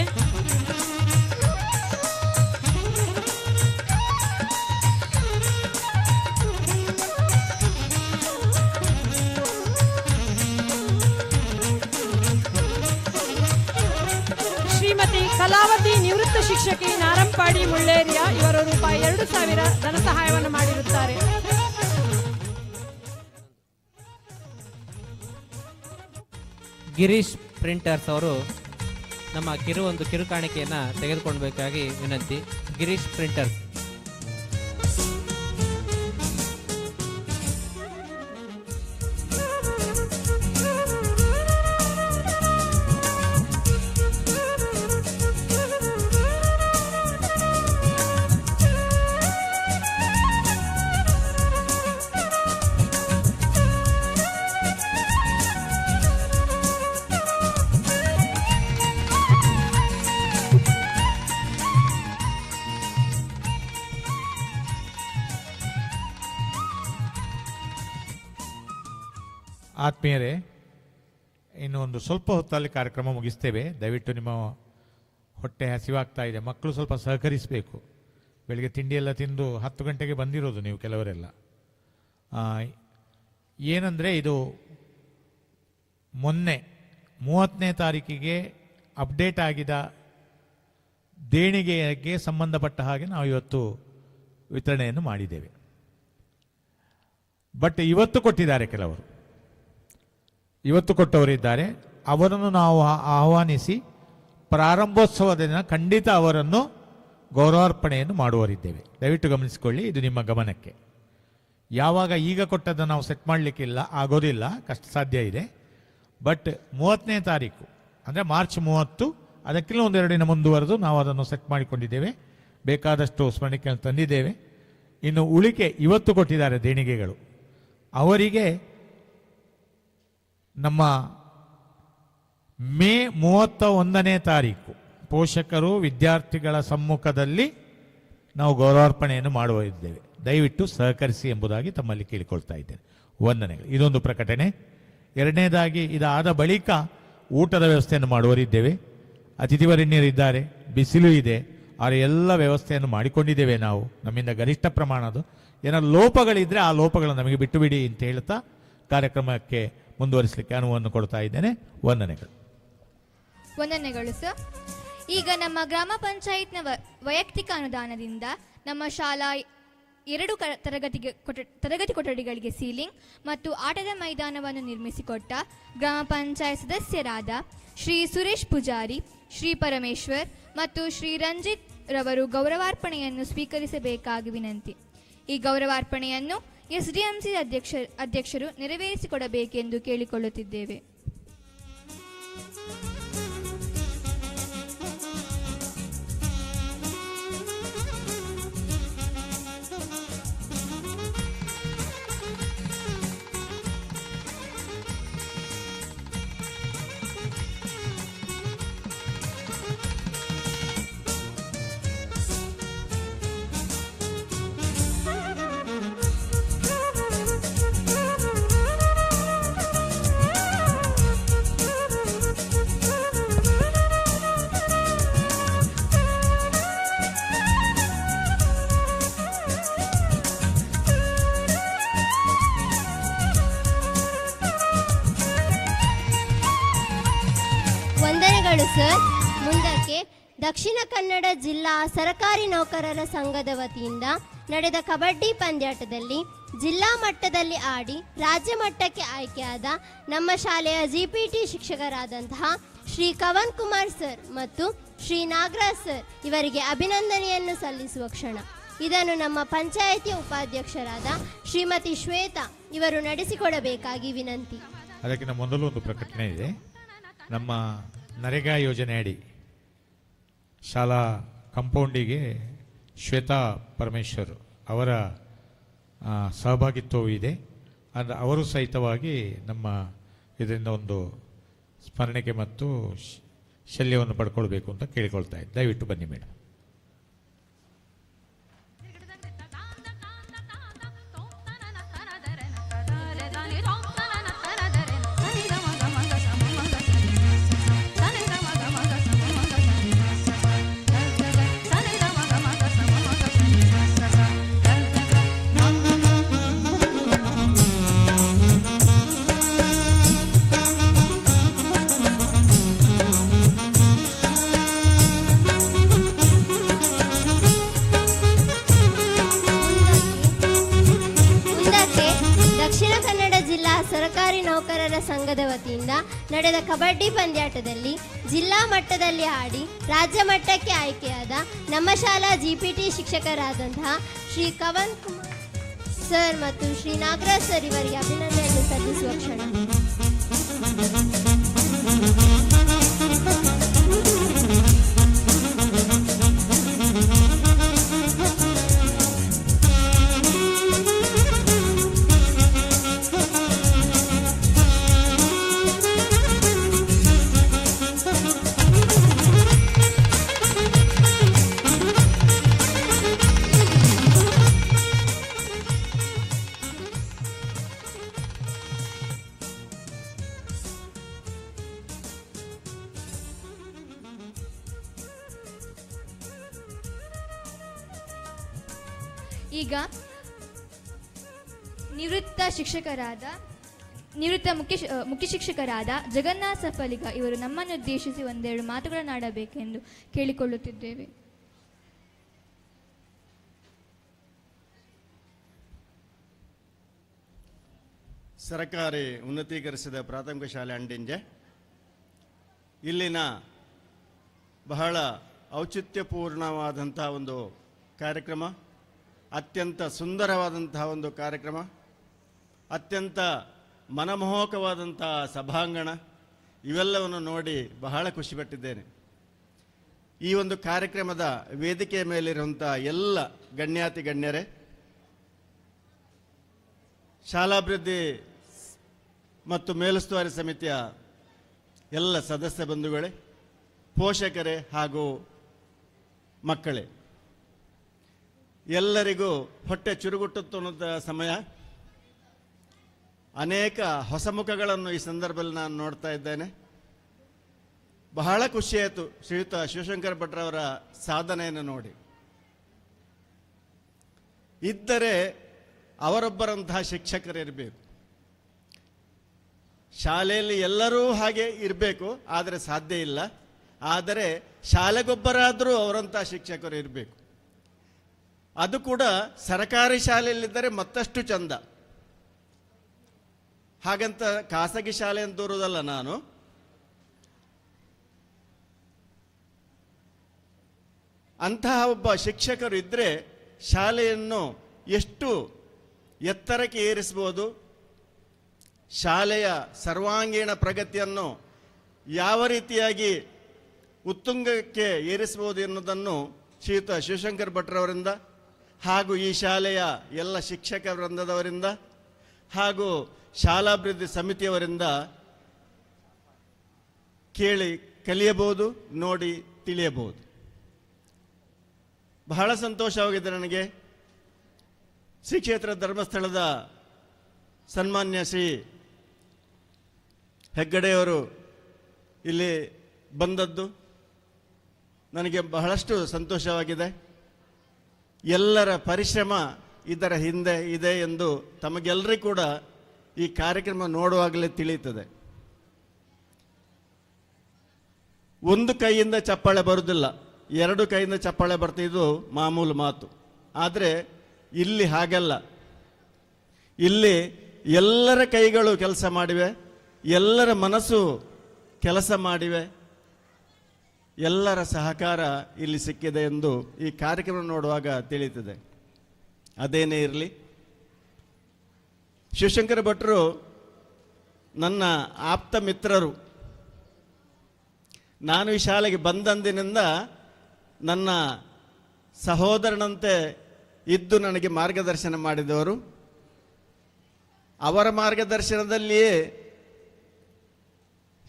ಶ್ರೀಮತಿ ಕಲಾವತಿ ನಿವೃತ್ತ ಶಿಕ್ಷಕಿ ನಾರಂಪಾಡಿ ಮುಳ್ಳೇರಿಯ, ಇವರು ರೂಪಾಯಿ 2,000 ಧನ ಸಹಾಯವನ್ನು ಮಾಡಿರುತ್ತಾರೆ. ಗಿರೀಶ್ ಪ್ರಿಂಟರ್ಸ್ ಅವರು ನಮ್ಮ ಒಂದು ಕಿರುಕಾಣಿಕೆಯನ್ನು ತೆಗೆದುಕೊಳ್ಬೇಕಾಗಿ ವಿನಂತಿ. ಗಿರೀಶ್ ಪ್ರಿಂಟರ್ಸ್. ಆತ್ಮೀಯರೇ, ಇನ್ನು ಒಂದು ಸ್ವಲ್ಪ ಹೊತ್ತಲ್ಲಿ ಕಾರ್ಯಕ್ರಮ ಮುಗಿಸ್ತೇವೆ. ದಯವಿಟ್ಟು ನಿಮ್ಮ ಹೊಟ್ಟೆ ಹಸಿವಾಗ್ತಾ ಇದೆ, ಮಕ್ಕಳು ಸ್ವಲ್ಪ ಸಹಕರಿಸಬೇಕು. ಬೆಳಿಗ್ಗೆ ತಿಂಡಿಯೆಲ್ಲ ತಿಂದು 10 ಗಂಟೆಗೆ ಬಂದಿರೋದು ನೀವು ಕೆಲವರೆಲ್ಲ. ಏನಂದರೆ ಇದು ಮೊನ್ನೆ 30ನೇ ತಾರೀಕಿಗೆ ಅಪ್ಡೇಟ್ ಆಗಿದ ದೇಣಿಗೆಗೆ ಸಂಬಂಧಪಟ್ಟ ಹಾಗೆ ನಾವು ಇವತ್ತು ವಿತರಣೆಯನ್ನು ಮಾಡಿದ್ದೇವೆ. ಬಟ್ ಇವತ್ತು ಕೊಟ್ಟಿದ್ದಾರೆ ಕೆಲವರು, ಇವತ್ತು ಕೊಟ್ಟವರಿದ್ದಾರೆ. ಅವರನ್ನು ನಾವು ಆಹ್ವಾನಿಸಿ ಪ್ರಾರಂಭೋತ್ಸವದ ದಿನ ಖಂಡಿತ ಅವರನ್ನು ಗೌರವಾರ್ಪಣೆಯನ್ನು ಮಾಡುವರಿದ್ದೇವೆ. ದಯವಿಟ್ಟು ಗಮನಿಸಿಕೊಳ್ಳಿ, ಇದು ನಿಮ್ಮ ಗಮನಕ್ಕೆ. ಯಾವಾಗ ಈಗ ಕೊಟ್ಟದ್ದನ್ನು ನಾವು ಸೆಟ್ ಮಾಡಲಿಕ್ಕಿಲ್ಲ, ಆಗೋದಿಲ್ಲ, ಕಷ್ಟ ಸಾಧ್ಯ ಇದೆ. ಬಟ್ 30ನೇ ತಾರೀಕು ಅಂದರೆ ಮಾರ್ಚ್ 30, ಅದಕ್ಕಿಂತ 1-2 ದಿನ ಮುಂದುವರೆದು ನಾವು ಅದನ್ನು ಸೆಟ್ ಮಾಡಿಕೊಂಡಿದ್ದೇವೆ. ಬೇಕಾದಷ್ಟು ಸ್ಮರಣಿಕೆಯನ್ನು ತಂದಿದ್ದೇವೆ. ಇನ್ನು ಉಳಿಕೆ ಇವತ್ತು ಕೊಟ್ಟಿದ್ದಾರೆ ದೇಣಿಗೆಗಳು, ಅವರಿಗೆ ನಮ್ಮ ಮೇ 31ನೇ ತಾರೀಕು ಪೋಷಕರು ವಿದ್ಯಾರ್ಥಿಗಳ ಸಮ್ಮುಖದಲ್ಲಿ ನಾವು ಗೌರವಾರ್ಪಣೆಯನ್ನು ಮಾಡುವ ಇದ್ದೇವೆ. ದಯವಿಟ್ಟು ಸಹಕರಿಸಿ ಎಂಬುದಾಗಿ ತಮ್ಮಲ್ಲಿ ಕೇಳಿಕೊಳ್ತಾ ಇದ್ದೇನೆ. ವಂದನೆಗಳು. ಇದೊಂದು ಪ್ರಕಟಣೆ. ಎರಡನೇದಾಗಿ ಇದಾದ ಬಳಿಕ ಊಟದ ವ್ಯವಸ್ಥೆಯನ್ನು ಮಾಡುವರಿದ್ದೇವೆ. ಅತಿಥಿವರಣ್ಯರಿದ್ದಾರೆ, ಬಿಸಿಲು ಇದೆ, ಅವರ ಎಲ್ಲ ವ್ಯವಸ್ಥೆಯನ್ನು ಮಾಡಿಕೊಂಡಿದ್ದೇವೆ ನಾವು. ನಮ್ಮಿಂದ ಗರಿಷ್ಠ ಪ್ರಮಾಣದ ಏನಾದ್ರು ಲೋಪಗಳಿದ್ದರೆ ಆ ಲೋಪಗಳನ್ನು ನಮಗೆ ಬಿಟ್ಟು ಬಿಡಿ ಅಂತ ಹೇಳ್ತಾ ಕಾರ್ಯಕ್ರಮಕ್ಕೆ ಮುಂದುವರಿಸಲಿಕ್ಕೆ ಅನುವನ್ನು ಕೊಡ್ತಾ ಇದ್ದೇನೆ. ವಂದನೆಗಳು. ವಂದನೆಗಳು ಸರ್. ಈಗ ನಮ್ಮ ಗ್ರಾಮ ಪಂಚಾಯತ್ನ ವೈಯಕ್ತಿಕ ಅನುದಾನದಿಂದ ನಮ್ಮ ಶಾಲಾ 2 ತರಗತಿ ಕೊಠಡಿಗಳಿಗೆ ಸೀಲಿಂಗ್ ಮತ್ತು ಆಟದ ಮೈದಾನವನ್ನು ನಿರ್ಮಿಸಿಕೊಟ್ಟ ಗ್ರಾಮ ಪಂಚಾಯತ್ ಸದಸ್ಯರಾದ ಶ್ರೀ ಸುರೇಶ್ ಪೂಜಾರಿ, ಶ್ರೀ ಪರಮೇಶ್ವರ್ ಮತ್ತು ಶ್ರೀ ರಂಜಿತ್ ರವರು ಗೌರವಾರ್ಪಣೆಯನ್ನು ಸ್ವೀಕರಿಸಬೇಕಾಗಿ ವಿನಂತಿ. ಈ ಗೌರವಾರ್ಪಣೆಯನ್ನು ಎಸ್ಡಿಎಂಸಿ ಅಧ್ಯಕ್ಷರು ನೆರವೇರಿಸಿಕೊಡಬೇಕೆಂದು ಕೇಳಿಕೊಳ್ಳುತ್ತಿದ್ದೇವೆ. ವಂದನೆಗಳು ಸರ್. ಮುಂದಕ್ಕೆ ದಕ್ಷಿಣ ಕನ್ನಡ ಜಿಲ್ಲಾ ಸರಕಾರಿ ನೌಕರರ ಸಂಘದ ವತಿಯಿಂದ ನಡೆದ ಕಬಡ್ಡಿ ಪಂದ್ಯಾಟದಲ್ಲಿ ಜಿಲ್ಲಾ ಮಟ್ಟದಲ್ಲಿ ಆಡಿ ರಾಜ್ಯ ಮಟ್ಟಕ್ಕೆ ಆಯ್ಕೆಯಾದ ನಮ್ಮ ಶಾಲೆಯ ಜಿಪಿಟಿ ಶಿಕ್ಷಕರಾದಂತಹ ಶ್ರೀ ಕವನ್ ಕುಮಾರ್ ಸರ್ ಮತ್ತು ಶ್ರೀ ನಾಗರಾಜ್ ಸರ್ ಇವರಿಗೆ ಅಭಿನಂದನೆಯನ್ನು ಸಲ್ಲಿಸುವ ಕ್ಷಣ. ಇದನ್ನು ನಮ್ಮ ಪಂಚಾಯಿತಿ ಉಪಾಧ್ಯಕ್ಷರಾದ ಶ್ರೀಮತಿ ಶ್ವೇತಾ ಇವರು ನಡೆಸಿಕೊಡಬೇಕಾಗಿ ವಿನಂತಿ. ಅದಕ್ಕಿಂತ ಮೊದಲು ಒಂದು ಪ್ರಕಟಣೆ ಇದೆ. ನಮ್ಮ ನರೇಗಾ ಯೋಜನೆ ಅಡಿ ಶಾಲಾ ಕಾಂಪೌಂಡಿಗೆ ಶ್ವೇತಾ ಪರಮೇಶ್ವರ್ ಅವರ ಸಹಭಾಗಿತ್ವವೂ ಇದೆ. ಅಂದರೆ ಅವರು ಸಹಿತವಾಗಿ ನಮ್ಮ ಇದರಿಂದ ಒಂದು ಸ್ಮರಣೆಗೆ ಮತ್ತು ಶಲ್ಯವನ್ನು ಪಡ್ಕೊಳ್ಬೇಕು ಅಂತ ಕೇಳಿಕೊಳ್ತಾ ಇದ್ದೆ. ದಯವಿಟ್ಟು ಬನ್ನಿ ಮೇಡಮ್. ಸರಕಾರಿ ನೌಕರರ ಸಂಘದ ವತಿಯಿಂದ ನಡೆದ ಕಬಡ್ಡಿ ಪಂದ್ಯಾಟದಲ್ಲಿ ಜಿಲ್ಲಾ ಮಟ್ಟದಲ್ಲಿ ಆಡಿ ರಾಜ್ಯ ಮಟ್ಟಕ್ಕೆ ಆಯ್ಕೆಯಾದ ನಮ್ಮ ಶಾಲಾ ಜಿಪಿಟಿ ಶಿಕ್ಷಕರಾದಂತಹ ಶ್ರೀ ಕವನ್ ಕುಮಾರ್ ಸರ್ ಮತ್ತು ಶ್ರೀ ನಾಗರಾಜ್ ಸರ್ ಇವರಿಗೆ ಅಭಿನಂದನೆಯನ್ನು ಸಲ್ಲಿಸುವ ಕ್ಷಣ. ಈಗ ನಿವೃತ್ತ ಮುಖ್ಯ ಶಿಕ್ಷಕರಾದ ಜಗನ್ನಾಥ್ ಸಫಲಿಗ ಇವರು ನಮ್ಮನ್ನು ಉದ್ದೇಶಿಸಿ ಒಂದೆರಡು ಮಾತುಗಳನ್ನಾಡಬೇಕೆಂದು ಕೇಳಿಕೊಳ್ಳುತ್ತಿದ್ದೇವೆ. ಸರಕಾರಿ ಉನ್ನತೀಕರಿಸಿದ ಪ್ರಾಥಮಿಕ ಶಾಲೆ ಅಂಡಿಂಜೆ ಇಲ್ಲಿನ ಬಹಳ ಔಚಿತ್ಯಪೂರ್ಣವಾದಂತಹ ಒಂದು ಕಾರ್ಯಕ್ರಮ, ಅತ್ಯಂತ ಸುಂದರವಾದಂತಹ ಒಂದು ಕಾರ್ಯಕ್ರಮ, ಅತ್ಯಂತ ಮನಮೋಹಕವಾದಂತಹ ಸಭಾಂಗಣ, ಇವೆಲ್ಲವನ್ನು ನೋಡಿ ಬಹಳ ಖುಷಿಪಟ್ಟಿದ್ದೇನೆ. ಈ ಒಂದು ಕಾರ್ಯಕ್ರಮದ ವೇದಿಕೆಯ ಮೇಲಿರುವಂಥ ಎಲ್ಲ ಗಣ್ಯಾತಿ ಗಣ್ಯರೇ, ಶಾಲಾಭಿವೃದ್ಧಿ ಮತ್ತು ಮೇಲುಸ್ತುವಾರಿ ಸಮಿತಿಯ ಎಲ್ಲ ಸದಸ್ಯ ಬಂಧುಗಳೇ, ಪೋಷಕರೇ ಹಾಗೂ ಮಕ್ಕಳೇ, ಎಲ್ಲರಿಗೂ ಹೊಟ್ಟೆ ಚುರುಗುಟ್ಟುತ್ತುವಂಥ ಸಮಯ. ಅನೇಕ ಹೊಸ ಮುಖಗಳನ್ನು ಈ ಸಂದರ್ಭದಲ್ಲಿ ನಾನು ನೋಡ್ತಾ ಇದ್ದೇನೆ. ಬಹಳ ಖುಷಿಯಾಯಿತು ಶ್ರೀಯುತ ಶಿವಶಂಕರ ಭಟ್ರವರ ಸಾಧನೆಯನ್ನು ನೋಡಿ. ಇದ್ದರೆ ಅವರೊಬ್ಬರಂತಹ ಶಿಕ್ಷಕರಿರಬೇಕು. ಶಾಲೆಯಲ್ಲಿ ಎಲ್ಲರೂ ಹಾಗೆ ಇರಬೇಕು, ಆದರೆ ಸಾಧ್ಯ ಇಲ್ಲ. ಆದರೆ ಶಾಲೆಗೊಬ್ಬರಾದರೂ ಅವರಂತಹ ಶಿಕ್ಷಕರು ಇರಬೇಕು. ಅದು ಕೂಡ ಸರ್ಕಾರಿ ಶಾಲೆಯಲ್ಲಿದ್ದರೆ ಮತ್ತಷ್ಟು ಚಂದ. ಹಾಗಂತ ಖಾಸಗಿ ಶಾಲೆ ಅಂತ ದೂರುವುದಲ್ಲ ನಾನು. ಅಂತಹ ಒಬ್ಬ ಶಿಕ್ಷಕರು ಇದ್ದರೆ ಶಾಲೆಯನ್ನು ಎಷ್ಟು ಎತ್ತರಕ್ಕೆ ಏರಿಸಬಹುದು, ಶಾಲೆಯ ಸರ್ವಾಂಗೀಣ ಪ್ರಗತಿಯನ್ನು ಯಾವ ರೀತಿಯಾಗಿ ಉತ್ತುಂಗಕ್ಕೆ ಏರಿಸಬಹುದು ಎನ್ನುವುದನ್ನು ಶ್ರೀಯುತ ಶಿವಶಂಕರ್ ಭಟ್ರವರಿಂದ ಹಾಗೂ ಈ ಶಾಲೆಯ ಎಲ್ಲ ಶಿಕ್ಷಕ ವೃಂದದವರಿಂದ ಹಾಗೂ ಶಾಲಾಭಿವೃದ್ಧಿ ಸಮಿತಿಯವರಿಂದ ಕೇಳಿ ಕಲಿಯಬಹುದು, ನೋಡಿ ತಿಳಿಯಬಹುದು. ಬಹಳ ಸಂತೋಷವಾಗಿದೆ ನನಗೆ. ಶ್ರೀ ಕ್ಷೇತ್ರ ಧರ್ಮಸ್ಥಳದ ಸನ್ಮಾನ್ಯ ಶ್ರೀ ಹೆಗ್ಗಡೆಯವರು ಇಲ್ಲಿ ಬಂದದ್ದು ನನಗೆ ಬಹಳಷ್ಟು ಸಂತೋಷವಾಗಿದೆ. ಎಲ್ಲರ ಪರಿಶ್ರಮ ಇದರ ಹಿಂದೆ ಇದೆ ಎಂದು ತಮಗೆಲ್ಲರಿಗೂ ಕೂಡ ಈ ಕಾರ್ಯಕ್ರಮ ನೋಡುವಾಗಲೇ ತಿಳಿಯುತ್ತದೆ. ಒಂದು ಕೈಯಿಂದ ಚಪ್ಪಾಳೆ ಬರುವುದಿಲ್ಲ, ಎರಡು ಕೈಯಿಂದ ಚಪ್ಪಾಳೆ ಬರ್ತಿದ್ದು ಮಾಮೂಲು ಮಾತು. ಆದರೆ ಇಲ್ಲಿ ಹಾಗಲ್ಲ. ಇಲ್ಲಿ ಎಲ್ಲರ ಕೈಗಳು ಕೆಲಸ ಮಾಡಿವೆ, ಎಲ್ಲರ ಮನಸ್ಸು ಕೆಲಸ ಮಾಡಿವೆ, ಎಲ್ಲರ ಸಹಕಾರ ಇಲ್ಲಿ ಸಿಕ್ಕಿದೆ ಎಂದು ಈ ಕಾರ್ಯಕ್ರಮ ನೋಡುವಾಗ ತಿಳಿಯುತ್ತದೆ. ಅದೇನೇ ಇರಲಿ, ಶಿವಶಂಕರ ಭಟ್ರು ನನ್ನ ಆಪ್ತ ಮಿತ್ರರು. ನಾನು ಈ ಶಾಲೆಗೆ ಬಂದಂದಿನಿಂದ ನನ್ನ ಸಹೋದರನಂತೆ ಇದ್ದು ನನಗೆ ಮಾರ್ಗದರ್ಶನ ಮಾಡಿದವರು. ಅವರ ಮಾರ್ಗದರ್ಶನದಲ್ಲಿಯೇ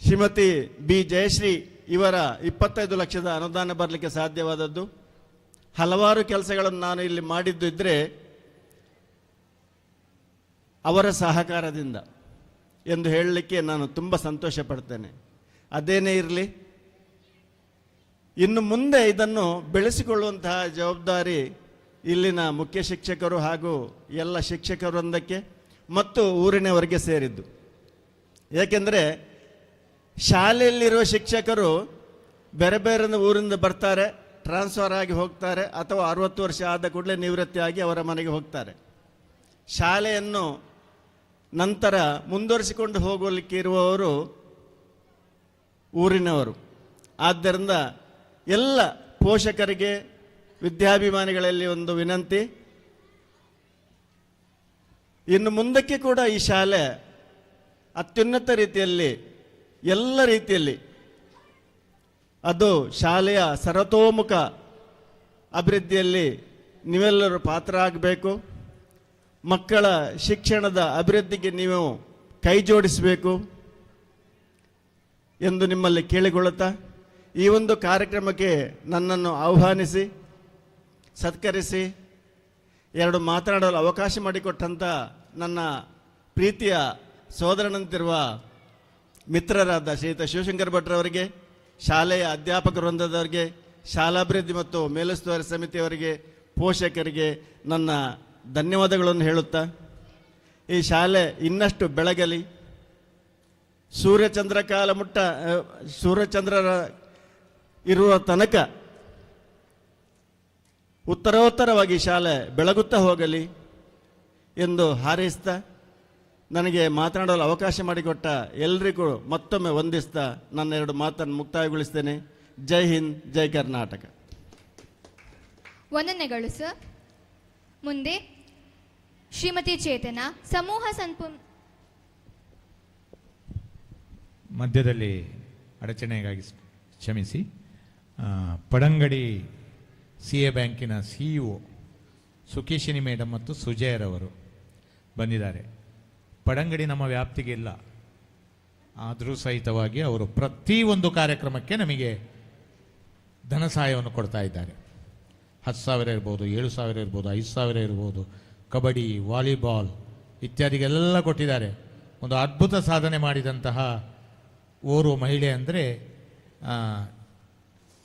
ಶ್ರೀಮತಿ ಬಿ ಜಯಶ್ರೀ ಇವರ 25 ಲಕ್ಷದ ಅನುದಾನ ಬರಲಿಕ್ಕೆ ಸಾಧ್ಯವಾದದ್ದು. ಹಲವಾರು ಕೆಲಸಗಳನ್ನು ನಾನು ಇಲ್ಲಿ ಮಾಡಿದ್ದು ಇದ್ದರೆ ಅವರ ಸಹಕಾರದಿಂದ ಎಂದು ಹೇಳಲಿಕ್ಕೆ ನಾನು ತುಂಬ ಸಂತೋಷ ಪಡ್ತೇನೆ. ಅದೇನೇ ಇರಲಿ, ಇನ್ನು ಮುಂದೆ ಇದನ್ನು ಬೆಳೆಸಿಕೊಳ್ಳುವಂತಹ ಜವಾಬ್ದಾರಿ ಇಲ್ಲಿನ ಮುಖ್ಯ ಶಿಕ್ಷಕರು ಹಾಗೂ ಎಲ್ಲ ಶಿಕ್ಷಕ ವೃಂದಕ್ಕೆ ಮತ್ತು ಊರಿನವರಿಗೆ ಸೇರಿದ್ದು. ಏಕೆಂದರೆ ಶಾಲೆಯಲ್ಲಿರುವ ಶಿಕ್ಷಕರು ಬೇರೆ ಬೇರೆ ಊರಿಂದ ಬರ್ತಾರೆ, ಟ್ರಾನ್ಸ್ಫರ್ ಆಗಿ ಹೋಗ್ತಾರೆ, ಅಥವಾ 60 ವರ್ಷ ಆದ ಕೂಡಲೇ ನಿವೃತ್ತಿಯಾಗಿ ಅವರ ಮನೆಗೆ ಹೋಗ್ತಾರೆ. ಶಾಲೆಯನ್ನು ನಂತರ ಮುಂದುವರಿಸಿಕೊಂಡು ಹೋಗಲಿಕ್ಕೆ ಇರುವವರು ಊರಿನವರು. ಆದ್ದರಿಂದ ಎಲ್ಲ ಪೋಷಕರಿಗೆ, ವಿದ್ಯಾಭಿಮಾನಿಗಳಲ್ಲಿ ಒಂದು ವಿನಂತಿ, ಇನ್ನು ಮುಂದಕ್ಕೆ ಕೂಡ ಈ ಶಾಲೆ ಅತ್ಯುನ್ನತ ರೀತಿಯಲ್ಲಿ, ಎಲ್ಲ ರೀತಿಯಲ್ಲಿ ಅದು ಶಾಲೆಯ ಸರ್ವತೋಮುಖ ಅಭಿವೃದ್ಧಿಯಲ್ಲಿ ನೀವೆಲ್ಲರೂ ಪಾತ್ರ ಆಗಬೇಕು. ಮಕ್ಕಳ ಶಿಕ್ಷಣದ ಅಭಿವೃದ್ಧಿಗೆ ನೀವು ಕೈ ಜೋಡಿಸಬೇಕು ಎಂದು ನಿಮ್ಮಲ್ಲಿ ಕೇಳಿಕೊಳ್ಳುತ್ತಾ, ಈ ಒಂದು ಕಾರ್ಯಕ್ರಮಕ್ಕೆ ನನ್ನನ್ನು ಆಹ್ವಾನಿಸಿ ಸತ್ಕರಿಸಿ ಎರಡು ಮಾತನಾಡಲು ಅವಕಾಶ ಮಾಡಿಕೊಟ್ಟಂಥ ನನ್ನ ಪ್ರೀತಿಯ ಸೋದರನಂತಿರುವ ಮಿತ್ರರಾದ ಶ್ರೀಯುತ ಶಿವಶಂಕರ ಭಟ್ರವರಿಗೆ, ಶಾಲೆಯ ಅಧ್ಯಾಪಕ ವೃಂದದವರಿಗೆ, ಶಾಲಾಭಿವೃದ್ಧಿ ಮತ್ತು ಮೇಲುಸ್ತುವಾರಿ ಸಮಿತಿಯವರಿಗೆ, ಪೋಷಕರಿಗೆ ನನ್ನ ಧನ್ಯವಾದಗಳನ್ನು ಹೇಳುತ್ತಾ, ಈ ಶಾಲೆ ಇನ್ನಷ್ಟು ಬೆಳಗಲಿ. ಸೂರ್ಯಚಂದ್ರರ ಇರುವ ತನಕ ಉತ್ತರೋತ್ತರವಾಗಿ ಶಾಲೆ ಬೆಳಗುತ್ತಾ ಹೋಗಲಿ ಎಂದು ಹಾರೈಸ್ತಾ, ನನಗೆ ಮಾತನಾಡಲು ಅವಕಾಶ ಮಾಡಿಕೊಟ್ಟ ಎಲ್ಲರಿಗೂ ಮತ್ತೊಮ್ಮೆ ವಂದಿಸ್ತಾ ನನ್ನ ಎರಡು ಮಾತನ್ನು ಮುಕ್ತಾಯಗೊಳಿಸ್ತೇನೆ. ಜೈ ಹಿಂದ್, ಜೈ ಕರ್ನಾಟಕ. ವಂದನೆಗಳು ಸರ್. ಮುಂದೆ ಶ್ರೀಮತಿ ಚೇತನ ಸಮೂಹ ಮಧ್ಯದಲ್ಲಿ ಅಡಚಣೆಗಾಗಿ ಕ್ಷಮಿಸಿ. ಪಡಂಗಡಿ CA ಬ್ಯಾಂಕಿನ CEO ಸುಕೇಶಿನಿ ಮೇಡಮ್ ಮತ್ತು ಸುಜಯರವರು ಬಂದಿದ್ದಾರೆ. ಪಡಂಗಡಿ ನಮ್ಮ ವ್ಯಾಪ್ತಿಗೆ ಇಲ್ಲ, ಆದರೂ ಸಹಿತವಾಗಿ ಅವರು ಪ್ರತಿಯೊಂದು ಕಾರ್ಯಕ್ರಮಕ್ಕೆ ನಮಗೆ ಧನ ಸಹಾಯವನ್ನು ಕೊಡ್ತಾ ಇದ್ದಾರೆ. 10,000 ಇರ್ಬೋದು, 7,000 ಇರ್ಬೋದು, 5,000 ಇರ್ಬೋದು, ಕಬಡ್ಡಿ, ವಾಲಿಬಾಲ್ ಇತ್ಯಾದಿಗೆಲ್ಲ ಕೊಟ್ಟಿದ್ದಾರೆ. ಒಂದು ಅದ್ಭುತ ಸಾಧನೆ ಮಾಡಿದಂತಹ ಓರ್ವ ಮಹಿಳೆ ಅಂದರೆ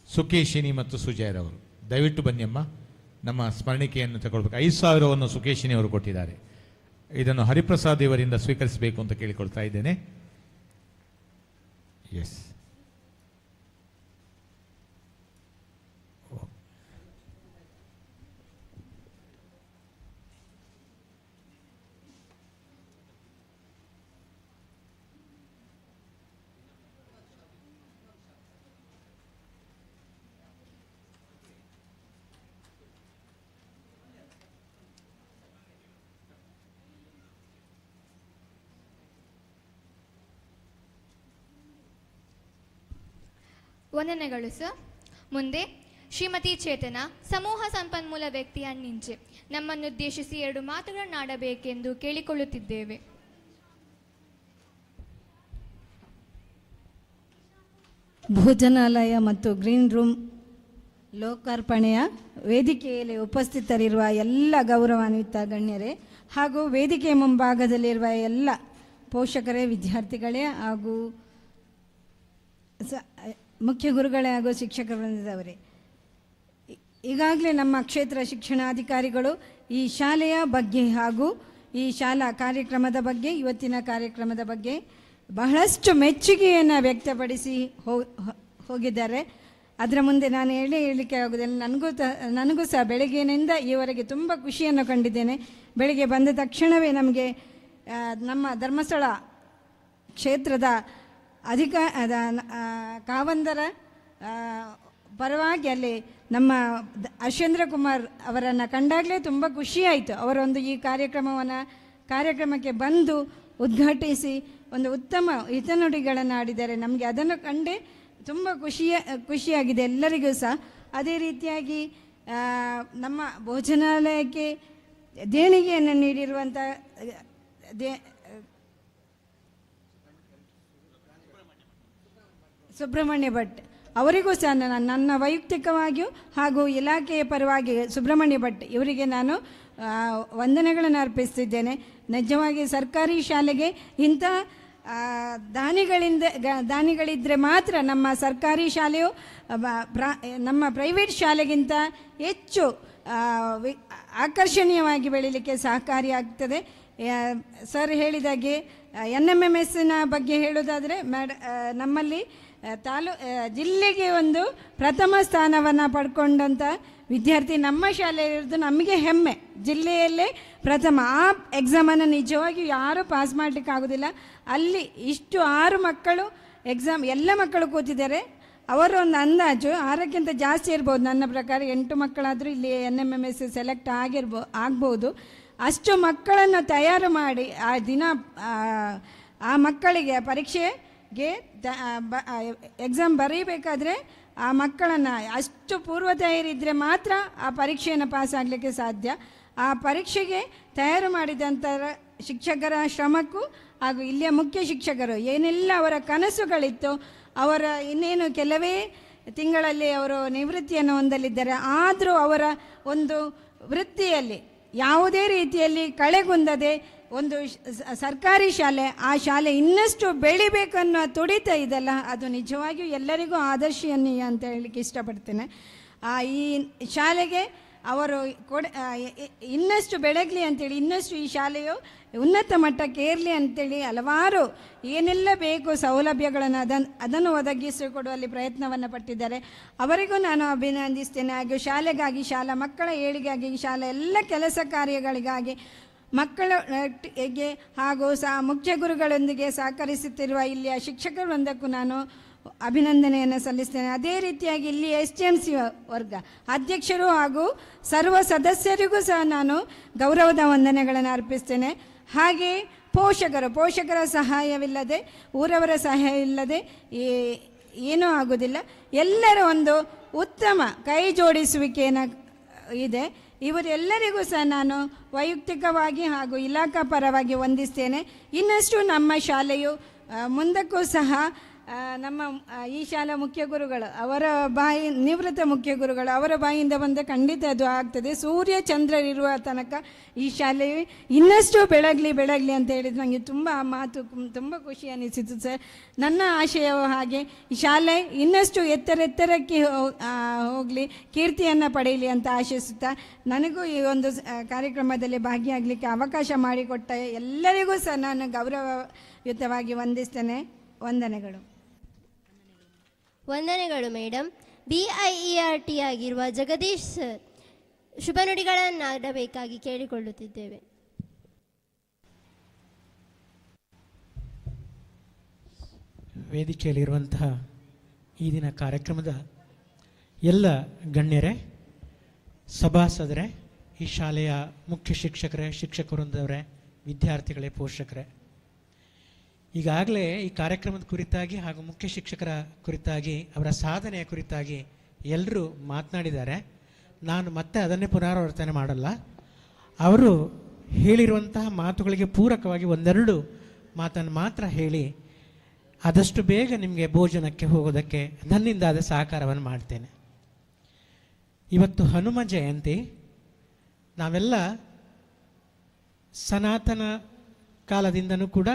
ಸುಕೇಶಿನಿ ಮತ್ತು ಸುಜಯರವರು. ದಯವಿಟ್ಟು ಬನ್ನಿಯಮ್ಮ, ನಮ್ಮ ಸ್ಮರಣಿಕೆಯನ್ನು ತಗೊಳ್ಬೇಕು. 5,000ವನ್ನು ಸುಕೇಶಿನಿ ಅವರು ಕೊಟ್ಟಿದ್ದಾರೆ. ಇದನ್ನು ಹರಿಪ್ರಸಾದ್ ಇವರಿಂದ ಸ್ವೀಕರಿಸಬೇಕು ಅಂತ ಕೇಳಿಕೊಳ್ತಾ ಇದ್ದೇನೆ. ಎಸ್, ವಂದನೆಗಳು ಸರ್. ಮುಂದೆ ಶ್ರೀಮತಿ ಚೇತನ, ಸಮೂಹ ಸಂಪನ್ಮೂಲ ವ್ಯಕ್ತಿ ಅಣ್ಣಿಂಜೆ, ನಮ್ಮನ್ನುದ್ದೇಶಿಸಿ 2 ಮಾತುಗಳನ್ನಾಡಬೇಕೆಂದು ಕೇಳಿಕೊಳ್ಳುತ್ತಿದ್ದೇವೆ. ಭೋಜನಾಲಯ ಮತ್ತು ಗ್ರೀನ್ ರೂಮ್ ಲೋಕಾರ್ಪಣೆಯ ವೇದಿಕೆಯಲ್ಲಿ ಉಪಸ್ಥಿತರಿರುವ ಎಲ್ಲ ಗೌರವಾನ್ವಿತ ಗಣ್ಯರೇ ಹಾಗೂ ವೇದಿಕೆ ಮುಂಭಾಗದಲ್ಲಿರುವ ಎಲ್ಲ ಪೋಷಕರೇ, ವಿದ್ಯಾರ್ಥಿಗಳೇ ಹಾಗೂ ಮುಖ್ಯ ಗುರುಗಳೇ ಹಾಗೂ ಶಿಕ್ಷಕ ವೃಂದದವರೇ, ಈಗಾಗಲೇ ನಮ್ಮ ಕ್ಷೇತ್ರ ಶಿಕ್ಷಣಾಧಿಕಾರಿಗಳು ಈ ಶಾಲೆಯ ಬಗ್ಗೆ ಹಾಗೂ ಈ ಶಾಲಾ ಕಾರ್ಯಕ್ರಮದ ಬಗ್ಗೆ, ಇವತ್ತಿನ ಕಾರ್ಯಕ್ರಮದ ಬಗ್ಗೆ ಬಹಳಷ್ಟು ಮೆಚ್ಚುಗೆಯನ್ನು ವ್ಯಕ್ತಪಡಿಸಿ ಹೋಗಿದ್ದಾರೆ. ಅದರ ಮುಂದೆ ನಾನು ಹೇಳಲಿಕ್ಕೆ ಆಗೋದಿಲ್ಲ. ನನಗೂ ಸಹ ಬೆಳಗ್ಗೆಯಿಂದ ಈವರೆಗೆ ತುಂಬ ಖುಷಿಯನ್ನು ಕಂಡಿದ್ದೇನೆ. ಬೆಳಗ್ಗೆ ಬಂದ ತಕ್ಷಣವೇ ನಮಗೆ ನಮ್ಮ ಧರ್ಮಸ್ಥಳ ಕ್ಷೇತ್ರದ ಕಾವಂದರ ಪರವಾಗಿ ಅಲ್ಲಿ ನಮ್ಮ ಅಶ್ವೇಂದ್ರ ಕುಮಾರ್ ಅವರನ್ನು ಕಂಡಾಗಲೇ ತುಂಬ ಖುಷಿಯಾಯಿತು. ಅವರೊಂದು ಈ ಕಾರ್ಯಕ್ರಮಕ್ಕೆ ಬಂದು ಉದ್ಘಾಟಿಸಿ ಒಂದು ಉತ್ತಮ ಹಿತನುಡಿಗಳನ್ನು ಆಡಿದ್ದಾರೆ. ನಮಗೆ ಅದನ್ನು ಕಂಡೇ ತುಂಬ ಖುಷಿಯಾಗಿದೆ ಎಲ್ಲರಿಗೂ ಸಹ. ಅದೇ ರೀತಿಯಾಗಿ ನಮ್ಮ ಭೋಜನಾಲಯಕ್ಕೆ ದೇಣಿಗೆಯನ್ನು ನೀಡಿರುವಂಥ ಸುಬ್ರಹ್ಮಣ್ಯ ಭಟ್ ಅವರಿಗೂ ಸಹ ನನ್ನ ವೈಯಕ್ತಿಕವಾಗಿಯೂ ಹಾಗೂ ಇಲಾಖೆಯ ಪರವಾಗಿ ಸುಬ್ರಹ್ಮಣ್ಯ ಭಟ್ ಇವರಿಗೆ ನಾನು ವಂದನೆಗಳನ್ನು ಅರ್ಪಿಸ್ತಿದ್ದೇನೆ. ನಿಜವಾಗಿ ಸರ್ಕಾರಿ ಶಾಲೆಗೆ ಇಂಥ ದಾನಿಗಳಿದ್ದರೆ ಮಾತ್ರ ನಮ್ಮ ಸರ್ಕಾರಿ ಶಾಲೆಯು ನಮ್ಮ ಪ್ರೈವೇಟ್ ಶಾಲೆಗಿಂತ ಹೆಚ್ಚು ಆಕರ್ಷಣೀಯವಾಗಿ ಬೆಳೀಲಿಕ್ಕೆ ಸಹಕಾರಿಯಾಗ್ತದೆ. ಸರ್ ಹೇಳಿದಾಗೆ NMMSನ ಬಗ್ಗೆ ಹೇಳೋದಾದರೆ ನಮ್ಮಲ್ಲಿ ಜಿಲ್ಲೆಗೆ ಒಂದು ಪ್ರಥಮ ಸ್ಥಾನವನ್ನು ಪಡ್ಕೊಂಡಂಥ ವಿದ್ಯಾರ್ಥಿ ನಮ್ಮ ಶಾಲೆಯಲ್ಲಿರೋದು ನಮಗೆ ಹೆಮ್ಮೆ. ಜಿಲ್ಲೆಯಲ್ಲೇ ಪ್ರಥಮ. ಆ ಎಕ್ಸಾಮನ್ನು ನಿಜವಾಗಿಯೂ ಯಾರೂ ಪಾಸ್ ಮಾಡಲಿಕ್ಕೆ ಆಗೋದಿಲ್ಲ. ಅಲ್ಲಿ ಇಷ್ಟು 6 ಮಕ್ಕಳು ಎಕ್ಸಾಮ್, ಎಲ್ಲ ಮಕ್ಕಳು ಕೂತಿದ್ದಾರೆ. ಅವರೊಂದು ಅಂದಾಜು 6ಕ್ಕಿಂತ ಜಾಸ್ತಿ ಇರ್ಬೋದು. ನನ್ನ ಪ್ರಕಾರ 8 ಮಕ್ಕಳಾದರೂ ಇಲ್ಲಿ NMMS ಸೆಲೆಕ್ಟ್ ಆಗ್ಬೋದು. ಅಷ್ಟು ಮಕ್ಕಳನ್ನು ತಯಾರು ಮಾಡಿ ಆ ದಿನ ಆ ಮಕ್ಕಳಿಗೆ ಪರೀಕ್ಷೆಗೆ ಎಕ್ಸಾಮ್ ಬರೀಬೇಕಾದ್ರೆ ಆ ಮಕ್ಕಳನ್ನು ಅಷ್ಟು ಪೂರ್ವ ತಯಾರಿದ್ದರೆ ಮಾತ್ರ ಆ ಪರೀಕ್ಷೆಯನ್ನು ಪಾಸ್ ಆಗಲಿಕ್ಕೆ ಸಾಧ್ಯ. ಆ ಪರೀಕ್ಷೆಗೆ ತಯಾರು ಮಾಡಿದಂಥ ಶಿಕ್ಷಕರ ಶ್ರಮಕ್ಕೂ ಹಾಗೂ ಇಲ್ಲಿಯ ಮುಖ್ಯ ಶಿಕ್ಷಕರು ಏನೆಲ್ಲ ಅವರ ಕನಸುಗಳಿತ್ತು, ಅವರ ಇನ್ನೇನು ಕೆಲವೇ ತಿಂಗಳಲ್ಲಿ ಅವರು ನಿವೃತ್ತಿಯನ್ನು ಹೊಂದಲಿದ್ದಾರೆ. ಆದರೂ ಅವರ ಒಂದು ವೃತ್ತಿಯಲ್ಲಿ ಯಾವುದೇ ರೀತಿಯಲ್ಲಿ ಕಳೆಗುಂದದೆ ಒಂದು ಸರ್ಕಾರಿ ಶಾಲೆ, ಆ ಶಾಲೆ ಇನ್ನಷ್ಟು ಬೆಳಿಬೇಕನ್ನೋ ತುಡಿತ ಇದೆಲ್ಲ, ಅದು ನಿಜವಾಗಿಯೂ ಎಲ್ಲರಿಗೂ ಆದರ್ಶನೀಯ ಅಂತ ಹೇಳಲಿಕ್ಕೆ ಇಷ್ಟಪಡ್ತೇನೆ. ಈ ಶಾಲೆಗೆ ಅವರು ಇನ್ನಷ್ಟು ಬೆಳಗಲಿ ಅಂತೇಳಿ, ಇನ್ನಷ್ಟು ಈ ಶಾಲೆಯು ಉನ್ನತ ಮಟ್ಟಕ್ಕೆ ಏರಲಿ ಅಂತೇಳಿ ಹಲವಾರು ಏನೆಲ್ಲ ಬೇಕು ಸೌಲಭ್ಯಗಳನ್ನು ಅದನ್ನು ಒದಗಿಸಿಕೊಡುವಲ್ಲಿ ಪ್ರಯತ್ನವನ್ನು ಪಟ್ಟಿದ್ದಾರೆ. ಅವರಿಗೂ ನಾನು ಅಭಿನಂದಿಸ್ತೇನೆ. ಹಾಗೂ ಶಾಲೆಗಾಗಿ, ಶಾಲಾ ಮಕ್ಕಳ ಏಳಿಗೆಗಾಗಿ, ಶಾಲೆ ಎಲ್ಲ ಕೆಲಸ ಕಾರ್ಯಗಳಿಗಾಗಿ ಮಕ್ಕಳಿಗೆ ಹಾಗೂ ಮುಖ್ಯ ಗುರುಗಳೊಂದಿಗೆ ಸಹಕರಿಸುತ್ತಿರುವ ಇಲ್ಲಿಯ ಶಿಕ್ಷಕ ವೃಂದಕ್ಕೂ ನಾನು ಅಭಿನಂದನೆಯನ್ನು ಸಲ್ಲಿಸ್ತೇನೆ. ಅದೇ ರೀತಿಯಾಗಿ ಇಲ್ಲಿ STMC ವರ್ಗ ಅಧ್ಯಕ್ಷರು ಹಾಗೂ ಸರ್ವ ಸದಸ್ಯರಿಗೂ ಸಹ ನಾನು ಗೌರವದ ವಂದನೆಗಳನ್ನು ಅರ್ಪಿಸ್ತೇನೆ. ಹಾಗೆ ಪೋಷಕರ ಸಹಾಯವಿಲ್ಲದೆ, ಊರವರ ಸಹಾಯ ಇಲ್ಲದೆ ಏನೂ ಆಗೋದಿಲ್ಲ. ಎಲ್ಲರ ಒಂದು ಉತ್ತಮ ಕೈ ಜೋಡಿಸುವಿಕೆಯನ್ನು ಇದೆ. ಇವರೆಲ್ಲರಿಗೂ ಸಹ ನಾನು ವೈಯಕ್ತಿಕವಾಗಿ ಹಾಗೂ ಇಲಾಖಾ ಪರವಾಗಿ ವಂದಿಸ್ತೇನೆ. ಇನ್ನಷ್ಟು ನಮ್ಮ ಶಾಲೆಯು ಮುಂದಕ್ಕೂ ಸಹ ನಮ್ಮ ಈ ಶಾಲಾ ಮುಖ್ಯ ಗುರುಗಳು ಅವರ ನಿವೃತ್ತ ಮುಖ್ಯ ಗುರುಗಳು ಅವರ ಬಾಯಿಯಿಂದ ಬಂದ ಖಂಡಿತ ಅದು ಆಗ್ತದೆ. ಸೂರ್ಯ ಚಂದ್ರರಿರುವ ತನಕ ಈ ಶಾಲೆ ಇನ್ನಷ್ಟು ಬೆಳಗಲಿ ಅಂತ ಹೇಳಿದ್ರು. ನನಗೆ ತುಂಬ ಮಾತು ತುಂಬ ಖುಷಿ ಅನಿಸಿತು ಸರ್. ನನ್ನ ಆಶಯವು ಹಾಗೆ ಈ ಶಾಲೆ ಇನ್ನಷ್ಟು ಎತ್ತರಕ್ಕೆ ಹೋಗಲಿ, ಕೀರ್ತಿಯನ್ನು ಪಡೆಯಲಿ ಅಂತ ಆಶಿಸುತ್ತಾ, ನನಗೂ ಈ ಒಂದು ಕಾರ್ಯಕ್ರಮದಲ್ಲಿ ಭಾಗಿಯಾಗಲಿಕ್ಕೆ ಅವಕಾಶ ಮಾಡಿಕೊಟ್ಟ ಎಲ್ಲರಿಗೂ ಸಹ ನಾನು ಗೌರವಯುತವಾಗಿ ವಂದಿಸ್ತೇನೆ. ವಂದನೆಗಳು. ವಂದನೆಗಳು ಮೇಡಮ್. BIERT ಆಗಿರುವ ಜಗದೀಶ್ ಸರ್ ಶುಭ ನುಡಿಗಳನ್ನಾಡಬೇಕಾಗಿ ಕೇಳಿಕೊಳ್ಳುತ್ತಿದ್ದೇವೆ. ವೇದಿಕೆಯಲ್ಲಿರುವಂತಹ ಈ ದಿನ ಕಾರ್ಯಕ್ರಮದ ಎಲ್ಲ ಗಣ್ಯರೇ, ಸಭಾಸದರೇ, ಈ ಶಾಲೆಯ ಮುಖ್ಯ ಶಿಕ್ಷಕರೇ, ಶಿಕ್ಷಕ ವೃಂದವರೇ, ವಿದ್ಯಾರ್ಥಿಗಳೇ, ಪೋಷಕರೇ, ಈಗಾಗಲೇ ಈ ಕಾರ್ಯಕ್ರಮದ ಕುರಿತಾಗಿ ಹಾಗೂ ಮುಖ್ಯ ಶಿಕ್ಷಕರ ಕುರಿತಾಗಿ ಅವರ ಸಾಧನೆಯ ಕುರಿತಾಗಿ ಎಲ್ಲರೂ ಮಾತನಾಡಿದ್ದಾರೆ. ನಾನು ಮತ್ತೆ ಅದನ್ನೇ ಪುನರಾವರ್ತನೆ ಮಾಡಲ್ಲ. ಅವರು ಹೇಳಿರುವಂತಹ ಮಾತುಗಳಿಗೆ ಪೂರಕವಾಗಿ ಒಂದೆರಡು ಮಾತನ್ನು ಮಾತ್ರ ಹೇಳಿ ಆದಷ್ಟು ಬೇಗ ನಿಮಗೆ ಭೋಜನಕ್ಕೆ ಹೋಗೋದಕ್ಕೆ ನನ್ನಿಂದಾದ ಸಹಕಾರವನ್ನು ಮಾಡ್ತೇನೆ. ಇವತ್ತು ಹನುಮ ಜಯಂತಿ. ನಾವೆಲ್ಲ ಸನಾತನ ಕಾಲದಿಂದನೂ ಕೂಡ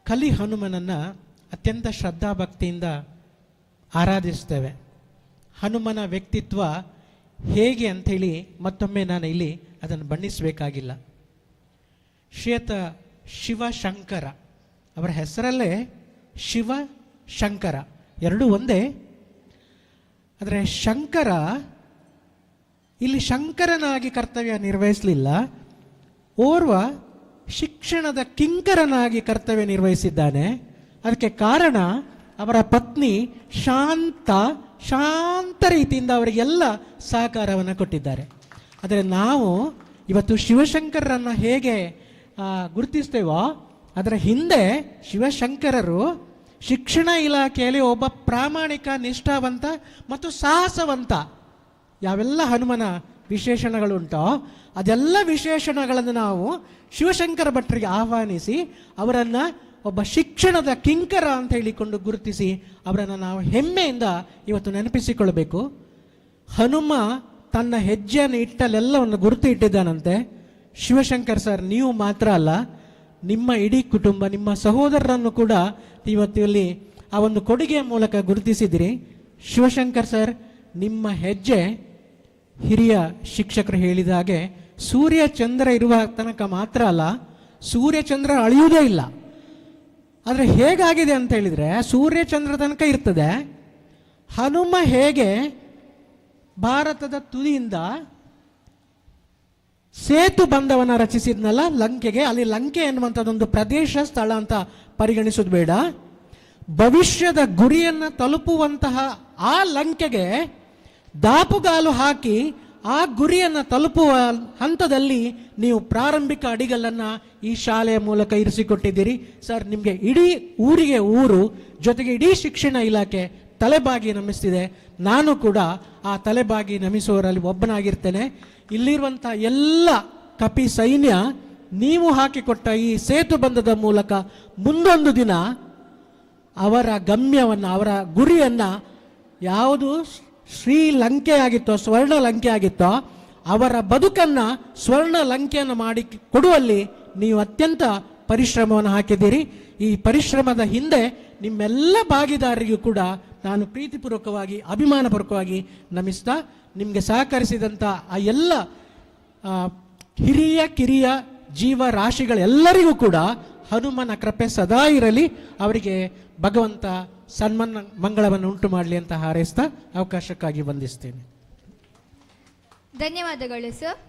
ಕಲಿ ಹನುಮನನ್ನು ಅತ್ಯಂತ ಶ್ರದ್ಧಾಭಕ್ತಿಯಿಂದ ಆರಾಧಿಸ್ತೇವೆ. ಹನುಮನ ವ್ಯಕ್ತಿತ್ವ ಹೇಗೆ ಅಂಥೇಳಿ ಮತ್ತೊಮ್ಮೆ ನಾನು ಇಲ್ಲಿ ಅದನ್ನು ಬಣ್ಣಿಸಬೇಕಾಗಿಲ್ಲ. ಶ್ರೀಯುತ ಶಿವಶಂಕರ ಅವರ ಹೆಸರಲ್ಲೇ ಶಿವಶಂಕರ ಎರಡೂ ಒಂದೇ. ಆದರೆ ಶಂಕರ ಇಲ್ಲಿ ಶಂಕರನಾಗಿ ಕರ್ತವ್ಯ ನಿರ್ವಹಿಸಲಿಲ್ಲ, ಓರ್ವ ಶಿಕ್ಷಣದ ಕಿಂಕರನಾಗಿ ಕರ್ತವ್ಯ ನಿರ್ವಹಿಸಿದ್ದಾನೆ. ಅದಕ್ಕೆ ಕಾರಣ ಅವರ ಪತ್ನಿ ಶಾಂತ ರೀತಿಯಿಂದ ಅವರಿಗೆಲ್ಲ ಸಹಕಾರವನ್ನು ಕೊಟ್ಟಿದ್ದಾರೆ. ಆದರೆ ನಾವು ಇವತ್ತು ಶಿವಶಂಕರರನ್ನು ಹೇಗೆ ಗುರುತಿಸ್ತೇವೋ ಅದರ ಹಿಂದೆ ಶಿವಶಂಕರರು ಶಿಕ್ಷಣ ಇಲಾಖೆಯಲ್ಲಿ ಒಬ್ಬ ಪ್ರಾಮಾಣಿಕ, ನಿಷ್ಠಾವಂತ ಮತ್ತು ಸಾಹಸವಂತ ಯಾವೆಲ್ಲ ಹನುಮನ ವಿಶೇಷಣಗಳುಂಟೋ ಅದೆಲ್ಲ ವಿಶೇಷಣಗಳನ್ನು ನಾವು ಶಿವಶಂಕರ ಭಟ್ರಿಗೆ ಆಹ್ವಾನಿಸಿ ಅವರನ್ನು ಒಬ್ಬ ಶಿಕ್ಷಣದ ಕಿಂಕರ ಅಂತ ಹೇಳಿಕೊಂಡು ಗುರುತಿಸಿ ಅವರನ್ನು ನಾವು ಹೆಮ್ಮೆಯಿಂದ ಇವತ್ತು ನೆನಪಿಸಿಕೊಳ್ಳಬೇಕು. ಹನುಮ ತನ್ನ ಹೆಜ್ಜೆಯನ್ನು ಇಟ್ಟಲ್ಲೆಲ್ಲವನ್ನು ಗುರುತು ಇಟ್ಟಿದ್ದಾನಂತೆ. ಶಿವಶಂಕರ್ ಸರ್, ನೀವು ಮಾತ್ರ ಅಲ್ಲ, ನಿಮ್ಮ ಇಡೀ ಕುಟುಂಬ, ನಿಮ್ಮ ಸಹೋದರರನ್ನು ಕೂಡ ಇವತ್ತು ಇಲ್ಲಿ ಆ ಒಂದು ಕೊಡುಗೆಯ ಮೂಲಕ ಗುರುತಿಸಿದಿರಿ. ಶಿವಶಂಕರ್ ಸರ್, ನಿಮ್ಮ ಹೆಜ್ಜೆ ಹಿರಿಯ ಶಿಕ್ಷಕರು ಹೇಳಿದ ಹಾಗೆ ಸೂರ್ಯ ಚಂದ್ರ ಇರುವ ತನಕ ಮಾತ್ರ ಅಲ್ಲ, ಸೂರ್ಯ ಚಂದ್ರ ಅಳಿಯುವುದೇ ಇಲ್ಲ. ಆದರೆ ಹೇಗಾಗಿದೆ ಅಂತ ಹೇಳಿದರೆ ಸೂರ್ಯ ಚಂದ್ರ ತನಕ ಇರ್ತದೆ. ಹನುಮ ಹೇಗೆ ಭಾರತದ ತುದಿಯಿಂದ ಸೇತು ಬಂಧವನ್ನು ರಚಿಸಿದ್ನಲ್ಲ ಲಂಕೆಗೆ, ಅಲ್ಲಿ ಲಂಕೆ ಎನ್ನುವಂಥದ್ದೊಂದು ಪ್ರದೇಶ ಸ್ಥಳ ಅಂತ ಪರಿಗಣಿಸೋದು ಬೇಡ, ಭವಿಷ್ಯದ ಗುರಿಯನ್ನು ತಲುಪುವಂತಹ ಆ ಲಂಕೆಗೆ ದಾಪುಗಾಲು ಹಾಕಿ ಆ ಗುರಿಯನ್ನು ತಲುಪುವ ಹಂತದಲ್ಲಿ ನೀವು ಪ್ರಾರಂಭಿಕ ಅಡಿಗಲ್ಲನ್ನು ಈ ಶಾಲೆಯ ಮೂಲಕ ಇರಿಸಿಕೊಟ್ಟಿದ್ದೀರಿ. ಸರ್, ನಿಮಗೆ ಇಡೀ ಊರಿಗೆ ಊರು ಜೊತೆಗೆ ಇಡೀ ಶಿಕ್ಷಣ ಇಲಾಖೆ ತಲೆಬಾಗಿ ನಮಿಸ್ತಿದೆ. ನಾನು ಕೂಡ ಆ ತಲೆಬಾಗಿ ನಮಿಸುವವರಲ್ಲಿ ಒಬ್ಬನಾಗಿರ್ತೇನೆ. ಇಲ್ಲಿರುವಂಥ ಎಲ್ಲ ಕಪಿ ಸೈನ್ಯ ನೀವು ಹಾಕಿಕೊಟ್ಟ ಈ ಸೇತು ಬಂಧದ ಮೂಲಕ ಮುಂದೊಂದು ದಿನ ಅವರ ಗಮ್ಯವನ್ನು, ಅವರ ಗುರಿಯನ್ನು, ಯಾವುದು ಶ್ರೀಲಂಕೆ ಆಗಿತ್ತೋ, ಸ್ವರ್ಣ ಲಂಕೆ ಆಗಿತ್ತೋ, ಅವರ ಬದುಕನ್ನು ಸ್ವರ್ಣ ಲಂಕೆಯನ್ನು ಮಾಡಿ ಕೊಡುವಲ್ಲಿ ನೀವು ಅತ್ಯಂತ ಪರಿಶ್ರಮವನ್ನು ಹಾಕಿದ್ದೀರಿ. ಈ ಪರಿಶ್ರಮದ ಹಿಂದೆ ನಿಮ್ಮೆಲ್ಲ ಭಾಗಿದಾರರಿಗೂ ಕೂಡ ನಾನು ಪ್ರೀತಿಪೂರ್ವಕವಾಗಿ, ಅಭಿಮಾನಪೂರ್ವಕವಾಗಿ ನಮಿಸ್ತಾ, ನಿಮಗೆ ಸಹಕರಿಸಿದಂಥ ಆ ಎಲ್ಲ ಹಿರಿಯ ಕಿರಿಯ ಜೀವರಾಶಿಗಳೆಲ್ಲರಿಗೂ ಕೂಡ ಹನುಮನ ಕೃಪೆ ಸದಾ ಇರಲಿ, ಅವರಿಗೆ ಭಗವಂತ ಸನ್ಮಾನ ಮಂಗಳವನ್ನು ಉಂಟು ಮಾಡಲಿ ಅಂತ ಹಾರೈಸ್ತಾ ಅವಕಾಶಕ್ಕಾಗಿ ವಂದಿಸ್ತೇನೆ. ಧನ್ಯವಾದಗಳು ಸರ್.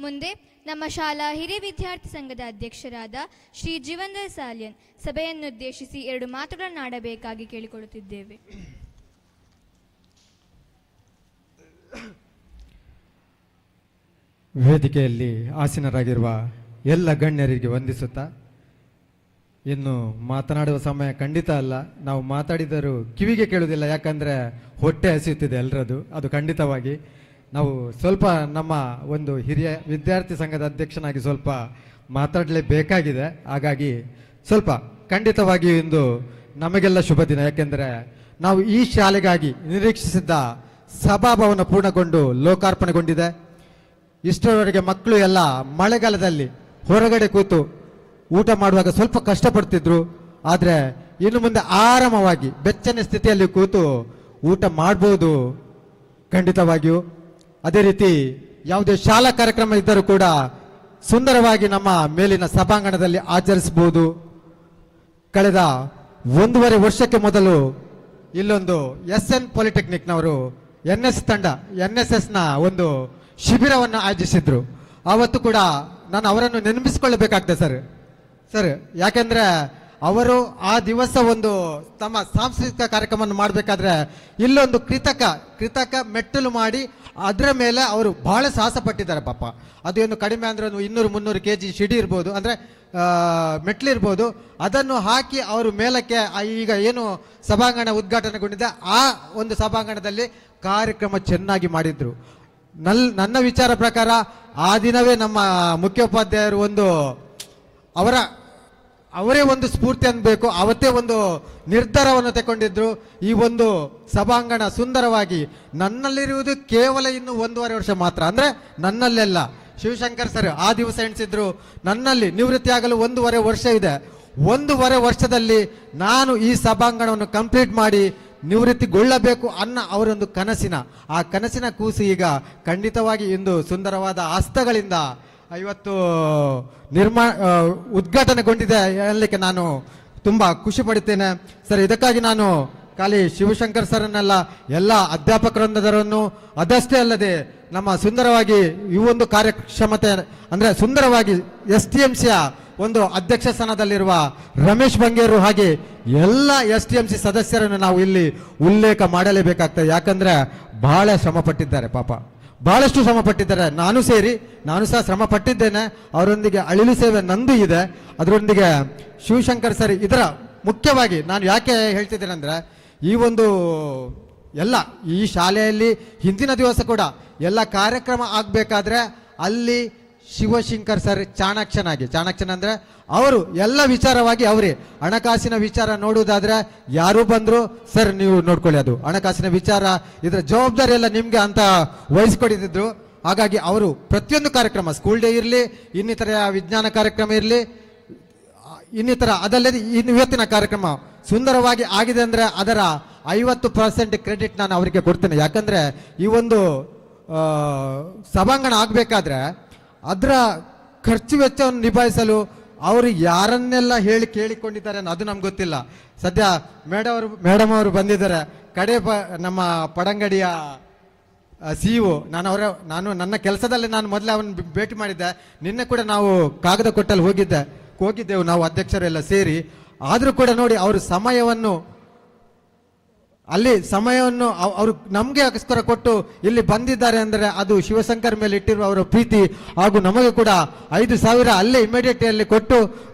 ಮುಂದೆ ನಮ್ಮ ಶಾಲಾ ಹಿರಿಯ ವಿದ್ಯಾರ್ಥಿ ಸಂಘದ ಅಧ್ಯಕ್ಷರಾದ ಶ್ರೀ ಜೀವಂದ್ರ ಸಾಲಿಯನ್ ಸಭೆಯನ್ನುದ್ದೇಶಿಸಿ 2 ಮಾತುಗಳನ್ನಾಡಬೇಕಾಗಿ ಕೇಳಿಕೊಳ್ಳುತ್ತಿದ್ದೇವೆ. ವೇದಿಕೆಯಲ್ಲಿ ಆಸೀನರಾಗಿರುವ ಎಲ್ಲ ಗಣ್ಯರಿಗೆ ವಂದಿಸುತ್ತಾ, ಇನ್ನು ಮಾತನಾಡುವ ಸಮಯ ಖಂಡಿತ ಅಲ್ಲ. ನಾವು ಮಾತಾಡಿದರೂ ಕಿವಿಗೆ ಕೇಳುವುದಿಲ್ಲ, ಯಾಕಂದರೆ ಹೊಟ್ಟೆ ಹಸಿಯುತ್ತಿದೆ ಎಲ್ಲರದು. ಅದು ಖಂಡಿತವಾಗಿ ನಾವು ಸ್ವಲ್ಪ ನಮ್ಮ ಒಂದು ಹಿರಿಯ ವಿದ್ಯಾರ್ಥಿ ಸಂಘದ ಅಧ್ಯಕ್ಷನಾಗಿ ಸ್ವಲ್ಪ ಮಾತಾಡಲೇಬೇಕಾಗಿದೆ. ಹಾಗಾಗಿ ಸ್ವಲ್ಪ ಖಂಡಿತವಾಗಿಯೂ ಇಂದು ನಮಗೆಲ್ಲ ಶುಭ ದಿನ. ಯಾಕೆಂದರೆ ನಾವು ಈ ಶಾಲೆಗಾಗಿ ನಿರೀಕ್ಷಿಸಿದ್ದ ಸಭಾಭವನ ಪೂರ್ಣಗೊಂಡು ಲೋಕಾರ್ಪಣೆಗೊಂಡಿದೆ. ಇಷ್ಟರವರೆಗೆ ಮಕ್ಕಳು ಎಲ್ಲ ಮಳೆಗಾಲದಲ್ಲಿ ಹೊರಗಡೆ ಕೂತು ಊಟ ಮಾಡುವಾಗ ಸ್ವಲ್ಪ ಕಷ್ಟಪಡ್ತಿದ್ರು. ಆದರೆ ಇನ್ನು ಮುಂದೆ ಆರಾಮವಾಗಿ ಬೆಚ್ಚನೆ ಸ್ಥಿತಿಯಲ್ಲಿ ಕೂತು ಊಟ ಮಾಡ್ಬೋದು ಖಂಡಿತವಾಗಿಯೂ. ಅದೇ ರೀತಿ ಯಾವುದೇ ಶಾಲಾ ಕಾರ್ಯಕ್ರಮ ಇದ್ದರೂ ಕೂಡ ಸುಂದರವಾಗಿ ನಮ್ಮ ಮೇಲಿನ ಸಭಾಂಗಣದಲ್ಲಿ ಆಚರಿಸಬಹುದು. ಕಳೆದ 1.5 ವರ್ಷಕ್ಕೆ ಮೊದಲು ಇಲ್ಲೊಂದು SN ಪಾಲಿಟೆಕ್ನಿಕ್ನವರು NSS ನ ಒಂದು ಶಿಬಿರವನ್ನು ಆಯೋಜಿಸಿದ್ರು. ಆವತ್ತು ಕೂಡ ನಾನು ಅವರನ್ನು ನೆನಪಿಸಿಕೊಳ್ಳಬೇಕಾಗ್ತದೆ ಸರ್. ಯಾಕೆಂದ್ರೆ ಅವರು ಆ ದಿವಸ ಒಂದು ತಮ್ಮ ಸಾಂಸ್ಕೃತಿಕ ಕಾರ್ಯಕ್ರಮವನ್ನು ಮಾಡಬೇಕಾದ್ರೆ ಇಲ್ಲೊಂದು ಕೃತಕ ಮೆಟ್ಟಲು ಮಾಡಿ ಅದರ ಮೇಲೆ ಅವರು ಬಹಳ ಸಾಹಸ ಪಟ್ಟಿದ್ದಾರೆ ಪಾಪ. ಅದು ಏನು ಕಡಿಮೆ ಅಂದ್ರೆ 200-300 kg ಶಿಡಿ ಇರ್ಬೋದು, ಅಂದ್ರೆ ಮೆಟ್ಲಿರ್ಬೋದು. ಅದನ್ನು ಹಾಕಿ ಅವರು ಮೇಲಕ್ಕೆ ಈಗ ಏನು ಸಭಾಂಗಣ ಉದ್ಘಾಟನೆಗೊಂಡಿದೆ ಆ ಒಂದು ಸಭಾಂಗಣದಲ್ಲಿ ಕಾರ್ಯಕ್ರಮ ಚೆನ್ನಾಗಿ ಮಾಡಿದ್ರು. ನನ್ನ ವಿಚಾರ ಪ್ರಕಾರ ಆ ದಿನವೇ ನಮ್ಮ ಮುಖ್ಯೋಪಾಧ್ಯಾಯರು ಅವರೇ ಒಂದು ಸ್ಫೂರ್ತಿ ಅನ್ಬೇಕು, ಅವತ್ತೇ ಒಂದು ನಿರ್ಧಾರವನ್ನು ತಗೊಂಡಿದ್ರು. ಈ ಒಂದು ಸಭಾಂಗಣ ಸುಂದರವಾಗಿ ನನ್ನಲ್ಲಿರುವುದು ಕೇವಲ ಇನ್ನು 1.5 ವರ್ಷ ಮಾತ್ರ, ಅಂದ್ರೆ ನನ್ನಲ್ಲೆಲ್ಲ. ಶಿವಶಂಕರ್ ಸರ್ ಆ ದಿವಸ ಎಣಿಸಿದ್ರು ನನ್ನಲ್ಲಿ ನಿವೃತ್ತಿ ಆಗಲು 1.5 ವರ್ಷ ಇದೆ. 1.5 ವರ್ಷದಲ್ಲಿ ನಾನು ಈ ಸಭಾಂಗಣವನ್ನು ಕಂಪ್ಲೀಟ್ ಮಾಡಿ ನಿವೃತ್ತಿಗೊಳ್ಳಬೇಕು ಅನ್ನೋ ಅವರೊಂದು ಆ ಕನಸಿನ ಕೂಸು ಈಗ ಖಂಡಿತವಾಗಿ ಇಂದು ಸುಂದರವಾದ ಹಸ್ತಗಳಿಂದ ಇವತ್ತು ಉದ್ಘಾಟನೆಗೊಂಡಿದೆ ಹೇಳಲಿಕ್ಕೆ ನಾನು ತುಂಬಾ ಖುಷಿ ಪಡುತ್ತೇನೆ ಸರ್. ಇದಕ್ಕಾಗಿ ನಾನು ಖಾಲಿ ಶಿವಶಂಕರ್ ಸರ್ನೆಲ್ಲ ಎಲ್ಲ ಅಧ್ಯಾಪಕರನ್ನು ಅದಷ್ಟೇ ಅಲ್ಲದೆ ನಮ್ಮ ಸುಂದರವಾಗಿ ಈ ಒಂದು ಕಾರ್ಯಕ್ಷಮತೆ ಅಂದ್ರೆ ಸುಂದರವಾಗಿ STMCಯ ಒಂದು ಅಧ್ಯಕ್ಷ ಸ್ಥಾನದಲ್ಲಿರುವ ರಮೇಶ್ ಬಂಗೇರು ಹಾಗೆ ಎಲ್ಲ STMC ಸದಸ್ಯರನ್ನು ನಾವು ಇಲ್ಲಿ ಉಲ್ಲೇಖ ಮಾಡಲೇಬೇಕಾಗ್ತದೆ. ಯಾಕಂದ್ರೆ ಬಹಳ ಶ್ರಮ ಪಟ್ಟಿದ್ದಾರೆ ಪಾಪ, ಬಹಳಷ್ಟು ಶ್ರಮ ಪಟ್ಟಿದ್ದಾರೆ. ನಾನು ಸಹ ಶ್ರಮ ಪಟ್ಟಿದ್ದೇನೆ. ಅವರೊಂದಿಗೆ ಅಳಿಲು ಸೇವೆ ನಂದು ಇದೆ. ಅದರೊಂದಿಗೆ ಶಿವಶಂಕರ್ ಸರ್ ಇದರ ಮುಖ್ಯವಾಗಿ ನಾನು ಯಾಕೆ ಹೇಳ್ತಿದ್ದೇನೆ ಅಂದ್ರೆ ಈ ಶಾಲೆಯಲ್ಲಿ ಹಿಂದಿನ ದಿವಸ ಕೂಡ ಎಲ್ಲ ಕಾರ್ಯಕ್ರಮ ಆಗಬೇಕಾದ್ರೆ ಅಲ್ಲಿ ಶಿವಶಂಕರ್ ಸರ್ ಚಾಣಾಕ್ಷನ್ ಅಂದ್ರೆ ಅವರು ಎಲ್ಲ ವಿಚಾರವಾಗಿ ಅವರೇ ಹಣಕಾಸಿನ ವಿಚಾರ ನೋಡುವುದಾದ್ರೆ ಯಾರು ಬಂದ್ರು ಸರ್ ನೀವು ನೋಡ್ಕೊಳ್ಳಿ, ಅದು ಹಣಕಾಸಿನ ವಿಚಾರ ಇದರ ಜವಾಬ್ದಾರಿ ಎಲ್ಲ ನಿಮ್ಗೆ ಅಂತ ವಹಿಸ್ಕೊಡಿದ್ರು. ಹಾಗಾಗಿ ಅವರು ಪ್ರತಿಯೊಂದು ಕಾರ್ಯಕ್ರಮ ಸ್ಕೂಲ್ ಡೇ ಇರಲಿ, ಇನ್ನಿತರ ವಿಜ್ಞಾನ ಕಾರ್ಯಕ್ರಮ ಇರಲಿ, ಇನ್ನಿತರ ಅದಲ್ಲದೆ ಇವತ್ತಿನ ಕಾರ್ಯಕ್ರಮ ಸುಂದರವಾಗಿ ಆಗಿದೆ ಅಂದ್ರೆ ಅದರ 50% ಕ್ರೆಡಿಟ್ ನಾನು ಅವರಿಗೆ ಕೊಡ್ತೇನೆ. ಯಾಕಂದ್ರೆ ಈ ಒಂದು ಸಭಾಂಗಣ ಆಗಬೇಕಾದ್ರೆ ಅದರ ಖರ್ಚು ವೆಚ್ಚವನ್ನು ನಿಭಾಯಿಸಲು ಅವರು ಯಾರನ್ನೆಲ್ಲ ಕೇಳಿಕೊಂಡಿದ್ದಾರೆ ಅದು ನಮ್ಗೆ ಗೊತ್ತಿಲ್ಲ. ಸದ್ಯ ಮೇಡಮ್ ಅವರು ಬಂದಿದ್ದಾರೆ. ನಮ್ಮ ಪಡಂಗಡಿಯ CEO ನಾನು ನನ್ನ ಕೆಲಸದಲ್ಲಿ ನಾನು ಮೊದಲೇ ಅವನ್ನ ಭೇಟಿ ಮಾಡಿದ್ದೆ. ನಿನ್ನೆ ಕೂಡ ನಾವು ಕಾಗದ ಕೊಟ್ಟಲ್ಲಿ ಹೋಗಿದ್ದೆವು ನಾವು ಅಧ್ಯಕ್ಷರೆಲ್ಲ ಸೇರಿ. ಆದರೂ ಕೂಡ ನೋಡಿ ಅವರು ಸಮಯವನ್ನು ಅವರು ನಮ್ಗೆ ಕೊಟ್ಟು ಇಲ್ಲಿ ಬಂದಿದ್ದಾರೆ ಅಂದ್ರೆ ಅದು ಶಿವಶಂಕರ್ ಮೇಲೆ ಇಟ್ಟಿರುವ ಅವರ ಪ್ರೀತಿ ಹಾಗೂ ನಮಗೆ ಕೂಡ 5,000 ಅಲ್ಲೇ ಇಮಿಡಿಯೇಟ್ಲಿ ಕೊಟ್ಟು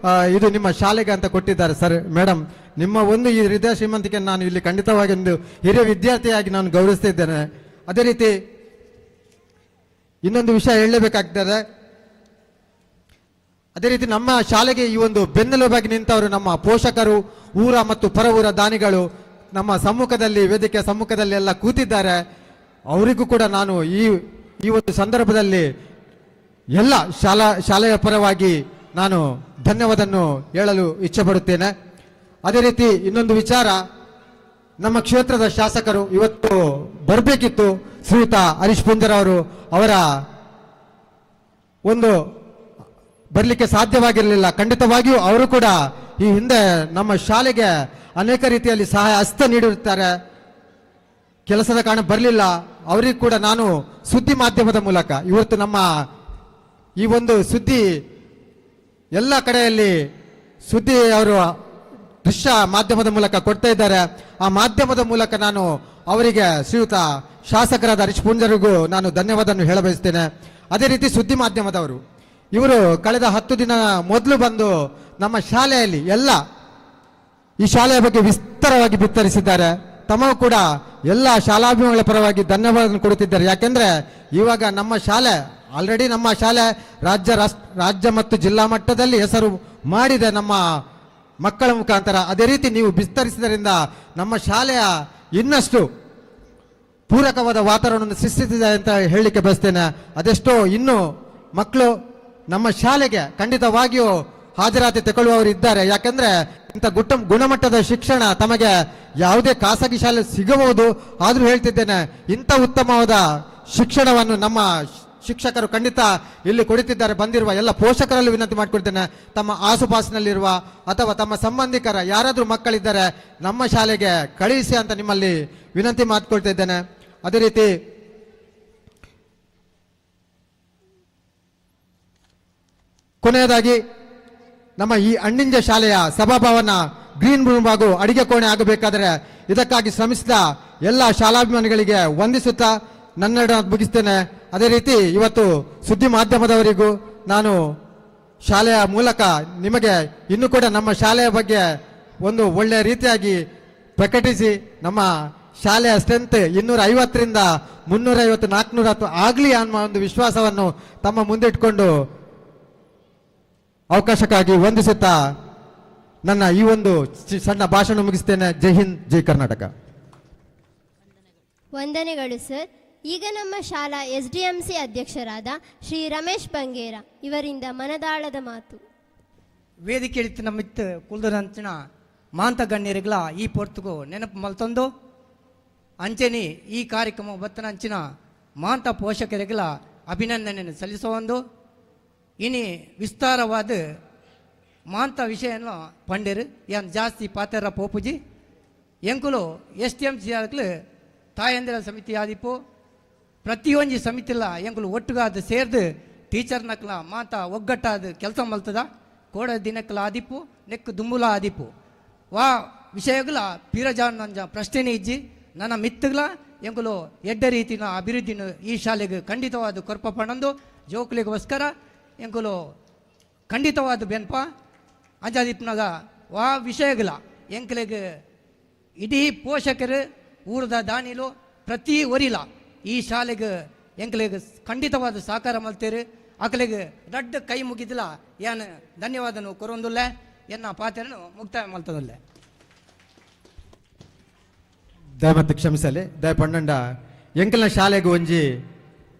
ಇದು ನಿಮ್ಮ ಶಾಲೆಗೆ ಅಂತ ಕೊಟ್ಟಿದ್ದಾರೆ ಸರ್. ಮೇಡಮ್ ನಿಮ್ಮ ಒಂದು ಈ ಹೃದಯ ಶ್ರೀಮಂತಿಕೆ ನಾನು ಇಲ್ಲಿ ಖಂಡಿತವಾಗಿ ಒಂದು ಹಿರಿಯ ವಿದ್ಯಾರ್ಥಿಯಾಗಿ ನಾನು ಗೌರವಿಸ್ತಿದ್ದೇನೆ. ಅದೇ ರೀತಿ ಇನ್ನೊಂದು ವಿಷಯ ಹೇಳಲೇಬೇಕಾಗ್ತದೆ. ಅದೇ ರೀತಿ ನಮ್ಮ ಶಾಲೆಗೆ ಈ ಒಂದು ಬೆನ್ನೆಲುಬಾಗಿ ನಿಂತವರು ನಮ್ಮ ಪೋಷಕರು, ಊರ ಮತ್ತು ಪರ ಊರ ದಾನಿಗಳು ನಮ್ಮ ಸಮ್ಮುಖದಲ್ಲಿ ವೇದಿಕೆಯ ಸಮ್ಮುಖದಲ್ಲಿ ಎಲ್ಲ ಕೂತಿದ್ದಾರೆ. ಅವರಿಗೂ ಕೂಡ ನಾನು ಈ ಒಂದು ಸಂದರ್ಭದಲ್ಲಿ ಎಲ್ಲ ಶಾಲೆಯ ಪರವಾಗಿ ನಾನು ಧನ್ಯವಾದವನ್ನು ಹೇಳಲು ಇಚ್ಛೆ ಪಡುತ್ತೇನೆ. ಅದೇ ರೀತಿ ಇನ್ನೊಂದು ವಿಚಾರ, ನಮ್ಮ ಕ್ಷೇತ್ರದ ಶಾಸಕರು ಇವತ್ತು ಬರಬೇಕಿತ್ತು, ಶ್ರೀಯುತ ಹರೀಶ್ ಪುಂಜರ್ ಅವರ ಒಂದು ಬರಲಿಕ್ಕೆ ಸಾಧ್ಯವಾಗಿರಲಿಲ್ಲ. ಖಂಡಿತವಾಗಿಯೂ ಅವರು ಕೂಡ ಈ ಹಿಂದೆ ನಮ್ಮ ಶಾಲೆಗೆ ಅನೇಕ ರೀತಿಯಲ್ಲಿ ಸಹಾಯ ಹಸ್ತ ನೀಡಿರುತ್ತಾರೆ. ಕೆಲಸದ ಕಾರಣ ಬರಲಿಲ್ಲ. ಅವರಿಗೂ ಕೂಡ ನಾನು ಸುದ್ದಿ ಮಾಧ್ಯಮದ ಮೂಲಕ ಇವತ್ತು ನಮ್ಮ ಈ ಒಂದು ಸುದ್ದಿ ಎಲ್ಲ ಕಡೆಯಲ್ಲಿ ಸುದ್ದಿ ಅವರು ದೃಶ್ಯ ಮಾಧ್ಯಮದ ಮೂಲಕ ಕೊಡ್ತಾ ಇದ್ದಾರೆ. ಆ ಮಾಧ್ಯಮದ ಮೂಲಕ ನಾನು ಅವರಿಗೆ ಶ್ರೀಯುತ ಶಾಸಕರಾದ ಹರೀಶ್ ಪುಂಜರಿಗೂ ನಾನು ಧನ್ಯವಾದವನ್ನು ಹೇಳಬಯಸ್ತೇನೆ. ಅದೇ ರೀತಿ ಸುದ್ದಿ ಮಾಧ್ಯಮದವರು ಇವರು ಕಳೆದ 10 ದಿನ ಮೊದಲು ಬಂದು ನಮ್ಮ ಶಾಲೆಯಲ್ಲಿ ಈ ಶಾಲೆಯ ಬಗ್ಗೆ ವಿಸ್ತಾರವಾಗಿ ಬಿತ್ತರಿಸಿದ್ದಾರೆ. ತಮಗೂ ಕೂಡ ಎಲ್ಲ ಶಾಲಾಭಿಮಾನಿಗಳ ಪರವಾಗಿ ಧನ್ಯವಾದ ಕೊಡುತ್ತಿದ್ದಾರೆ. ಯಾಕೆಂದ್ರೆ ಇವಾಗ ನಮ್ಮ ಶಾಲೆ ಆಲ್ರೆಡಿ ರಾಜ್ಯ ಮತ್ತು ಜಿಲ್ಲಾ ಮಟ್ಟದಲ್ಲಿ ಹೆಸರು ಮಾಡಿದೆ. ಮಕ್ಕಳ ಮುಖಾಂತರ ಅದೇ ರೀತಿ ನೀವು ವಿಸ್ತರಿಸಿದ್ರಿಂದ ನಮ್ಮ ಶಾಲೆಯ ಇನ್ನಷ್ಟು ಪೂರಕವಾದ ವಾತಾವರಣವನ್ನು ಸೃಷ್ಟಿಸಿದೆ ಅಂತ ಹೇಳಲಿಕ್ಕೆ ಬಯಸ್ತೇನೆ. ಅದೆಷ್ಟೋ ಇನ್ನೂ ಮಕ್ಕಳು ನಮ್ಮ ಶಾಲೆಗೆ ಖಂಡಿತವಾಗಿಯೂ ಹಾಜರಾತಿ ತಗೊಳ್ಳುವವರು ಇದ್ದಾರೆ. ಯಾಕಂದ್ರೆ ಇಂಥ ಗುಣಮಟ್ಟದ ಶಿಕ್ಷಣ ತಮಗೆ ಯಾವುದೇ ಖಾಸಗಿ ಶಾಲೆ ಸಿಗಬಹುದು. ಆದರೂ ಹೇಳ್ತಿದ್ದೇನೆ, ಇಂಥ ಉತ್ತಮವಾದ ಶಿಕ್ಷಣವನ್ನು ನಮ್ಮ ಶಿಕ್ಷಕರು ಖಂಡಿತ ಇಲ್ಲಿ ಕೊಡುತ್ತಿದ್ದಾರೆ. ಬಂದಿರುವ ಎಲ್ಲ ಪೋಷಕರಲ್ಲಿ ವಿನಂತಿ ಮಾಡಿಕೊಡ್ತೇನೆ, ತಮ್ಮ ಆಸುಪಾಸಿನಲ್ಲಿರುವ ಅಥವಾ ತಮ್ಮ ಸಂಬಂಧಿಕರ ಯಾರಾದರೂ ಮಕ್ಕಳಿದ್ದಾರೆ ನಮ್ಮ ಶಾಲೆಗೆ ಕಳುಹಿಸಿ ಅಂತ ನಿಮ್ಮಲ್ಲಿ ವಿನಂತಿ ಮಾಡಿಕೊಳ್ತಾ ಇದ್ದೇನೆ. ಅದೇ ರೀತಿ ಕೊನೆಯದಾಗಿ ನಮ್ಮ ಈ ಅಣ್ಣಿಂಜ ಶಾಲೆಯ ಸಭಾಭವನ ಗ್ರೀನ್ ರೂಮ್ ಹಾಗೂ ಅಡಿಗೆ ಕೋಣೆ ಆಗಬೇಕಾದರೆ ಇದಕ್ಕಾಗಿ ಶ್ರಮಿಸಿದ ಎಲ್ಲ ಶಾಲಾಭಿಮಾನಿಗಳಿಗೆ ವಂದಿಸುತ್ತಾ ನನ್ನೆರಡು ಮುಗಿಸ್ತೇನೆ. ಅದೇ ರೀತಿ ಇವತ್ತು ಸುದ್ದಿ ಮಾಧ್ಯಮದವರಿಗೂ ನಾನು ಶಾಲೆಯ ಮೂಲಕ ನಿಮಗೆ ಇನ್ನೂ ಕೂಡ ನಮ್ಮ ಶಾಲೆಯ ಬಗ್ಗೆ ಒಂದು ಒಳ್ಳೆಯ ರೀತಿಯಾಗಿ ಪ್ರಕಟಿಸಿ ನಮ್ಮ ಶಾಲೆಯ ಸ್ಟ್ರೆಂತ್ 250ರಿಂದ 350 410 ಆಗಲಿ ಅನ್ನೋ ಒಂದು ವಿಶ್ವಾಸವನ್ನು ತಮ್ಮ ಮುಂದೆ ಇಟ್ಕೊಂಡು ಅವಕಾಶಕ್ಕಾಗಿ ವಂದಿಸುತ್ತಾ ನನ್ನ ಈ ಒಂದು ಸಣ್ಣ ಭಾಷಣ ಮುಗಿಸ್ತೇನೆ. ಜೈ ಹಿಂದ್, ಜೈ ಕರ್ನಾಟಕ. ವಂದನೆಗಳು ಸರ್. ಈಗ ನಮ್ಮ ಶಾಲಾ SDMC ಅಧ್ಯಕ್ಷರಾದ ಶ್ರೀ ರಮೇಶ್ ಬಂಗೇರ ಇವರಿಂದ ಮನದಾಳದ ಮಾತು. ವೇದಿಕೆ ಇಳಿತು ನಮ್ಮಿತ್ತು ಕುಲ್ದರಂಚಿನ ಮಾಂತ ಗಣ್ಯರಿಗಳ ಈ ಪೊರ್ತುಗು ನೆನಪು ಮಲ್ತೊಂದು ಅಂಚೆನಿ ಈ ಕಾರ್ಯಕ್ರಮ ಬತ್ತನಂಚಿನ ಮಾಂತ ಪೋಷಕರಿಗಳ ಅಭಿನಂದನೆಯನ್ನು ಸಲ್ಲಿಸೋಂದು ಇನಿ ವಿಸ್ತಾರವಾದ ಮಾಂತ ವಿಷಯವನ್ನು ಪಂಡಿರು ಏನು ಜಾಸ್ತಿ ಪಾತ್ರ ಪೋಪುಜಿ ಎಂಕುಲು STMC ಆಗಲು ತಾಯಂದಿರ ಸಮಿತಿ ಆದಿಪ್ಪು ಪ್ರತಿಯೊಂದು ಸಮಿತಿಲ್ಲ ಎಂಕುಲು ಒಟ್ಟುಗಾದ ಸೇರ್ದು ಟೀಚರ್ ನಕ್ಲ ಮಾತ ಒಗ್ಗಟ್ಟಾದ ಕೆಲಸ ಮಲ್ತದ ಕೋಡ ದಿನಕ್ಕಲ ಆದಿಪ್ಪು ನೆಕ್ಕು ದುಂಬುಲ ಆದಿಪ್ಪು ವಾ ವಿಷಯಗಳ ಪೀರಜಾನ್ ನಂಜ ಪ್ರಶ್ನೆನೇ ಇಜ್ಜಿ ನನ್ನ ಮಿತ್ತುಗಳ ಎಂಕುಲು ಎಡ್ಡ ರೀತಿನ ಅಭಿವೃದ್ಧಿನ ಈ ಶಾಲೆಗೆ ಖಂಡಿತವಾದ ಕೊರ್ಪ ಪಣಂದು ಜೋಕುಲಿಗೋಸ್ಕರ ಎಂಕುಲು ಖಂಡಿತವಾದ ಬೆನ್ಪ ಅಂಜಾದಿಪ್ಪನಾಗ ವಾ ವಿಷಯಗಳ ಎಂಕಲಿಗೆ ಇಡೀ ಪೋಷಕರು ಊರದ ದಾನಿಲು ಪ್ರತಿ ಒರಿಲ ಈ ಶಾಲೆಗೆ ಎಂಕಲಿಗೆ ಖಂಡಿತವಾದ ಸಹಕಾರ ಮಲ್ತೇರಿ ಅಕಲಿಗೆ ದೊಡ್ಡ ಕೈ ಮುಗಿದಿಲ್ಲ ಏನು ಧನ್ಯವಾದನು ಕೊರೊಂದಿಲ್ಲ ಎನ್ನ ಪಾತ್ರನು ಮುಕ್ತಾಯ ಮಲ್ತದಲ್ಲ. ದಯಮತ್ತು ಕ್ಷಮಿಸಲಿ ದಯಪಂಡ ಎಂಕಲ್ನ ಶಾಲೆಗೆ ಒಂಜಿ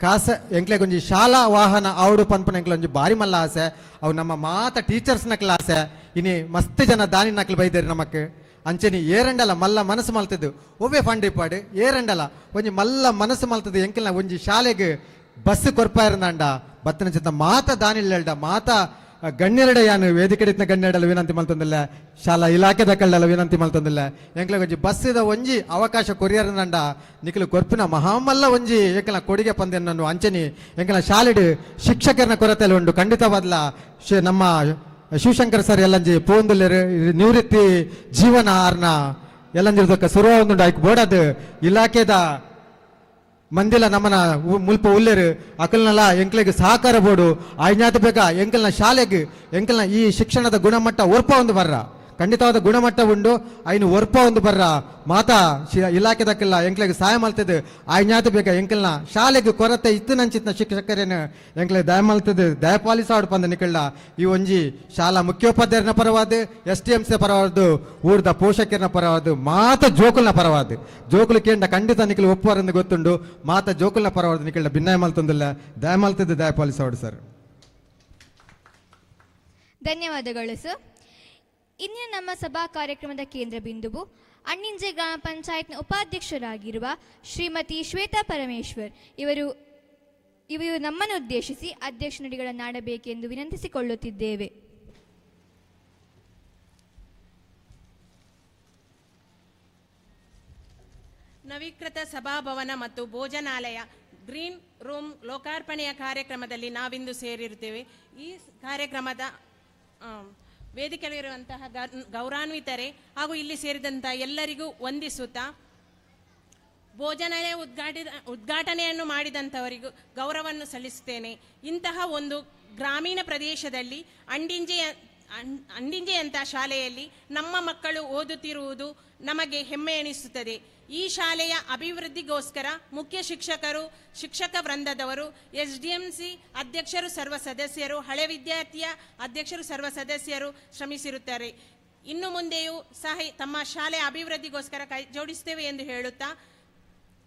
ಕಾಸ ಎಂಕ್ಲೆಗೆ ಒಂಜಿ ಶಾಲಾ ವಾಹನ ಆವಡು ಪನ್ಪನ ಎಂಕ್ಲ ಒಂಜಿ ಬಾರಿ ಮಲ್ಲ ಆಸೆ ಅವು ನಮ್ಮ ಮಾತ ಟೀಚರ್ಸ್ನ ಕ್ಲಾಸೆ ಇನಿ ಮಸ್ತ್ ಜನ ದಾನಿ ನಕ್ಲು ಬೈದೇರಿ ನಮಕ್ ಅಂಚೆನಿ ಏರಂಡಲ ಮಲ್ಲ ಮನಸ್ಸು ಮಲ್ತದ್ದು ಒವ್ವೇ ಫಂಡ್ ಇಪ್ಪಾಡು ಏರಂಡಲ ಒಂಜಿ ಮಲ್ಲ ಮನಸ್ಸು ಮಲ್ತದ್ದು ಎಂಕಲ್ನ ಒಂಜಿ ಶಾಲೆಗೆ ಬಸ್ ಕೊರ್ಪ ಇರಂದಂಡ ಬತ್ತನ ಚಿತ್ತ ಮಾತ ದಾನಿಲ್ಡ ಮಾತ ಗಣ್ಯರಡ ಯಾನು ವೇದಿಕೆ ಗಣ್ಯರಡಲ್ಲ ವಿನಂತಿ ಮಲ್ತೊಂದಿಲ್ಲ ಶಾಲಾ ಇಲಾಖೆದ ಕಳ್ಳಲ್ಲ ವಿನಂತಿ ಮಲ್ತೊಂದಿಲ್ಲ ಎಂಕ್ಲ ಒಂಜಿ ಬಸ್ಸಿದ ಒಂಜಿ ಅವಕಾಶ ಕೊರಿಯರ್ನಂಡ ನಿಖಲು ಕೊರ್ಪಿನ ಮಹಾಮಲ್ಲ ಒಂಜಿ ಎಂಕಲ ಕೊಡುಗೆ ಪಂದ್ಯನನ್ನು ಅಂಚನಿ ಎಂಕಲ ಶಾಲೆಡ್ ಶಿಕ್ಷಕರನ ಕೊರತೆಯಲ್ಲಿ ಉಂಡು ಖಂಡಿತವಾದ್ಲ ನಮ್ಮ ಶಿವಶಂಕರ್ ಸರ್ ಎಲ್ಲಂಜಿ ಪೋಂದುಲ್ಲೆರು ನಿವೃತ್ತಿ ಜೀವನ ಆರ್ನ ಎಲ್ಲಂಜಿರ್ದಕ್ಕ ಸುರುವ ಒಂದು ಆಯ್ಕೆ ಬೋಡದು ಇಲಾಖೆದ ಮಂದಿಲ ನಮ್ಮನ ಮುಲ್ಪ ಉಲ್ಲೆರು ಅಕಲ್ನಲ್ಲ ಎಂಕ್ಲೆಗೆ ಸಹಕಾರ ಬೋಡು ಆಯ್ನಾತ ಬೇಕಾ ಎಂಕಲ್ನ ಶಾಲೆಗೆ ಎಂಕಲ್ನ ಈ ಶಿಕ್ಷಣದ ಗುಣಮಟ್ಟ ಒರ್ಪ ಒಂದು ಬರ್ರ ಖಂಡಿತವಾದ ಗುಣಮಟ್ಟ ಉಂಡು ಐನು ಒರ್ಪ ಒಂದು ಬರ್ರ ಮಾತಾ ಇಲಾಖೆದಕ್ಕೆಲ್ಲ ಎಂಕ್ಲೆಗೆ ಸಹಾಯ ಮಲ್ತದ್ದು ಆಯ್ನಾತ ಬೇಕಾ ಎಂಕಲ್ನ ಶಾಲೆಗೆ ಕೊರತೆ ಇತ್ತು ನಂಚಿತ್ನ ಶಿಕ್ಷಕರೇನು ಎಂಕ್ಲೆ ದಯ ಮಲ್ತದ್ದು ದಯ ಪಾಲಿಸಾಡು ಪಂದ ನಿಕಳ್ಳ ಈ ಒಂಜಿ ಶಾಲಾ ಮುಖ್ಯೋಪಾಧ್ಯಾಯರನ ಪರವಾದ STMC ಪರವಾದ ಊರ್ದ ಪೋಷಕರನ ಪರವಾದ ಮಾತ ಜೋಕುಲ್ನ ಪರವಾದ ಜೋಕುಲು ಕೇಂದ್ರ ಖಂಡಿತ ನಿಖಲು ಒಪ್ಪುವರೆಂದು ಗೊತ್ತುಂಡು ಮಾತ ಜೋಕುಲ್ನ ಪರವಾದ ನಿಕಳ್ಳ ಭಿನ್ನಾಯ ಮಲ್ತೊಂದಿಲ್ಲ ದಯ ಮಲ್ತದ್ದು ದಯ ಪಾಲಿಸಾಡು ಸರ್. ಧನ್ಯವಾದಗಳು ಸರ್. ಇಂದಿನ ನಮ್ಮ ಸಭಾ ಕಾರ್ಯಕ್ರಮದ ಕೇಂದ್ರ ಬಿಂದುವು ಅಣ್ಣಿಂಜೆ ಗ್ರಾಮ ಪಂಚಾಯತ್ನ ಉಪಾಧ್ಯಕ್ಷರಾಗಿರುವ ಶ್ರೀಮತಿ ಶ್ವೇತಾ ಪರಮೇಶ್ವರ್ ಇವರು ನಮ್ಮನ್ನು ಉದ್ದೇಶಿಸಿ ಅಧ್ಯಕ್ಷ ನುಡಿಗಳನ್ನಾಡಬೇಕೆಂದು ವಿನಂತಿಸಿಕೊಳ್ಳುತ್ತಿದ್ದೇವೆ. ನವೀಕೃತ ಸಭಾಭವನ ಮತ್ತು ಭೋಜನಾಲಯ ಗ್ರೀನ್ ರೂಮ್ ಲೋಕಾರ್ಪಣೆಯ ಕಾರ್ಯಕ್ರಮದಲ್ಲಿ ನಾವಿಂದು ಸೇರಿರುತ್ತೇವೆ. ಈ ಕಾರ್ಯಕ್ರಮದ ವೇದಿಕೆಯಲ್ಲಿರುವಂತಹ ಗೌರವಾನ್ವಿತರೆ ಹಾಗೂ ಇಲ್ಲಿ ಸೇರಿದಂಥ ಎಲ್ಲರಿಗೂ ವಂದಿಸುತ್ತಾ ಭೋಜನಾಲಯ ಉದ್ಘಾಟನೆಯನ್ನು ಮಾಡಿದಂಥವರಿಗೂ ಗೌರವವನ್ನು ಸಲ್ಲಿಸುತ್ತೇನೆ. ಇಂತಹ ಒಂದು ಗ್ರಾಮೀಣ ಪ್ರದೇಶದಲ್ಲಿ ಅಂಡಿಂಜೆಯಂಥ ಶಾಲೆಯಲ್ಲಿ ನಮ್ಮ ಮಕ್ಕಳು ಓದುತ್ತಿರುವುದು ನಮಗೆ ಹೆಮ್ಮೆ ಎನಿಸುತ್ತದೆ. ಈ ಶಾಲೆಯ ಅಭಿವೃದ್ಧಿಗೋಸ್ಕರ ಮುಖ್ಯ ಶಿಕ್ಷಕರು, ಶಿಕ್ಷಕ ವೃಂದದವರು, SDMC ಅಧ್ಯಕ್ಷರು, ಸರ್ವ ಸದಸ್ಯರು, ಹಳೆ ವಿದ್ಯಾರ್ಥಿಯ ಅಧ್ಯಕ್ಷರು, ಸರ್ವ ಸದಸ್ಯರು ಶ್ರಮಿಸಿರುತ್ತಾರೆ. ಇನ್ನು ಮುಂದೆಯೂ ಸಹ ತಮ್ಮ ಶಾಲೆಯ ಅಭಿವೃದ್ಧಿಗೋಸ್ಕರ ಕೈ ಜೋಡಿಸ್ತೇವೆ ಎಂದು ಹೇಳುತ್ತಾ,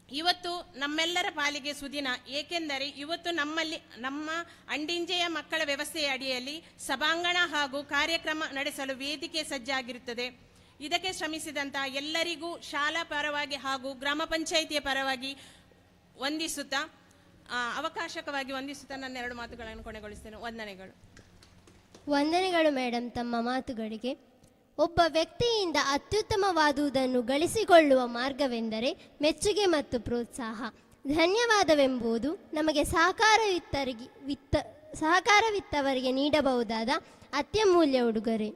ಇವತ್ತು ನಮ್ಮೆಲ್ಲರ ಪಾಲಿಗೆ ಸುದಿನ. ಏಕೆಂದರೆ ಇವತ್ತು ನಮ್ಮ ಅಂಡಿಂಜೆಯ ಮಕ್ಕಳ ವ್ಯವಸ್ಥೆಯ ಅಡಿಯಲ್ಲಿ ಸಭಾಂಗಣ ಹಾಗೂ ಕಾರ್ಯಕ್ರಮ ನಡೆಸಲು ವೇದಿಕೆ ಸಜ್ಜಾಗಿರುತ್ತದೆ. ಇದಕ್ಕೆ ಶ್ರಮಿಸಿದಂಥ ಎಲ್ಲರಿಗೂ ಶಾಲಾ ಪರವಾಗಿ ಹಾಗೂ ಗ್ರಾಮ ಪಂಚಾಯಿತಿಯ ಪರವಾಗಿ ವಂದಿಸುತ್ತಾ, ಅವಕಾಶಕವಾಗಿ ವಂದಿಸುತ್ತಾ ನನ್ನ 2 ಮಾತುಗಳನ್ನು ಕೊನೆಗೊಳಿಸ್ತೇನೆ. ವಂದನೆಗಳು. ವಂದನೆಗಳು ಮೇಡಮ್ ತಮ್ಮ ಮಾತುಗಳಿಗೆ. ಒಬ್ಬ ವ್ಯಕ್ತಿಯಿಂದ ಅತ್ಯುತ್ತಮವಾದುದನ್ನು ಗಳಿಸಿಕೊಳ್ಳುವ ಮಾರ್ಗವೆಂದರೆ ಮೆಚ್ಚುಗೆ ಮತ್ತು ಪ್ರೋತ್ಸಾಹ. ಧನ್ಯವಾದವೆಂಬುದು ನಮಗೆ ಸಹಕಾರವಿತ್ತವರಿಗೆ ನೀಡಬಹುದಾದ ಅತ್ಯಮೂಲ್ಯ ಉಡುಗೊರೆ.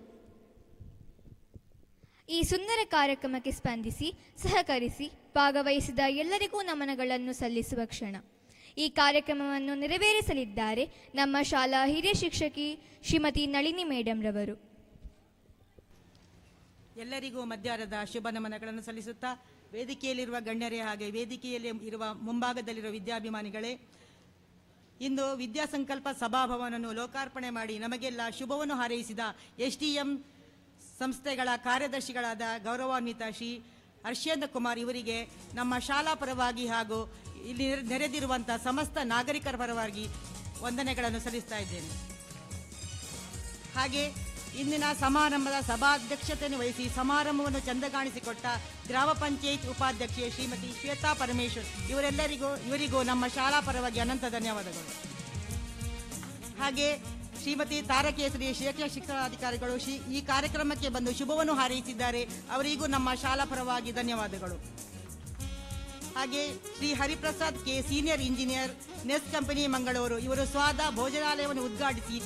ಈ ಸುಂದರ ಕಾರ್ಯಕ್ರಮಕ್ಕೆ ಸ್ಪಂದಿಸಿ ಸಹಕರಿಸಿ ಭಾಗವಹಿಸಿದ ಎಲ್ಲರಿಗೂ ನಮನಗಳನ್ನು ಸಲ್ಲಿಸುವ ಕ್ಷಣ. ಈ ಕಾರ್ಯಕ್ರಮವನ್ನು ನೆರವೇರಿಸಲಿದ್ದಾರೆ ನಮ್ಮ ಶಾಲಾ ಹಿರಿಯ ಶಿಕ್ಷಕಿ ಶ್ರೀಮತಿ ನಳಿನಿ ಮೇಡಮ್ ರವರು. ಎಲ್ಲರಿಗೂ ಮಧ್ಯಾಹ್ನದ ಶುಭ ನಮನಗಳನ್ನು ಸಲ್ಲಿಸುತ್ತಾ, ವೇದಿಕೆಯಲ್ಲಿರುವ ಗಣ್ಯರೇ ಹಾಗೆ ವೇದಿಕೆಯಲ್ಲಿ ಇರುವ ಮುಂಭಾಗದಲ್ಲಿರುವ ವಿದ್ಯಾಭಿಮಾನಿಗಳೇ, ಇಂದು ವಿದ್ಯಾಸಂಕಲ್ಪ ಸಭಾಭವನವನ್ನು ಲೋಕಾರ್ಪಣೆ ಮಾಡಿ ನಮಗೆಲ್ಲ ಶುಭವನ್ನು ಹಾರೈಸಿದ SDM ಸಂಸ್ಥೆಗಳ ಕಾರ್ಯದರ್ಶಿಗಳಾದ ಗೌರವಾನ್ವಿತ ಶ್ರೀ ಹರ್ಷೇಂದ್ರ ಕುಮಾರ್ ಇವರಿಗೆ ನಮ್ಮ ಶಾಲಾ ಪರವಾಗಿ ಹಾಗೂ ಇಲ್ಲಿ ನೆರೆದಿರುವಂಥ ಸಮಸ್ತ ನಾಗರಿಕರ ಪರವಾಗಿ ವಂದನೆಗಳನ್ನು ಸಲ್ಲಿಸ್ತಾ ಇದ್ದೇನೆ. ಹಾಗೆ ಇಂದಿನ ಸಮಾರಂಭದ ಸಭಾಧ್ಯಕ್ಷತೆಯನ್ನು ವಹಿಸಿ ಸಮಾರಂಭವನ್ನು ಚಂದಗಾಣಿಸಿಕೊಟ್ಟ ಗ್ರಾಮ ಪಂಚಾಯತ್ ಉಪಾಧ್ಯಕ್ಷೆ ಶ್ರೀಮತಿ ಶ್ವೇತಾ ಪರಮೇಶ್ವರ್ ಇವರಿಗೂ ನಮ್ಮ ಶಾಲಾ ಪರವಾಗಿ ಅನಂತ ಧನ್ಯವಾದಗಳು. ಹಾಗೆ ಶ್ರೀಮತಿ ತಾರಕೇಸರಿ ಶಿಕ್ಷಣಾಧಿಕಾರಿಗಳು ಈ ಕಾರ್ಯಕ್ರಮಕ್ಕೆ ಬಂದು ಶುಭವನ್ನು ಹಾರೈಸಿದ್ದಾರೆ. ಅವರಿಗೂ ನಮ್ಮ ಶಾಲಾ ಪರವಾಗಿ ಧನ್ಯವಾದಗಳು. ಹಾಗೆ Shri Hariprasad K senior engineer Ness company Mangaluru ಇವರು ಸ್ವಾದ ಭೋಜನಾಲಯವನ್ನು ಉದ್ಘಾಟಿಸಿ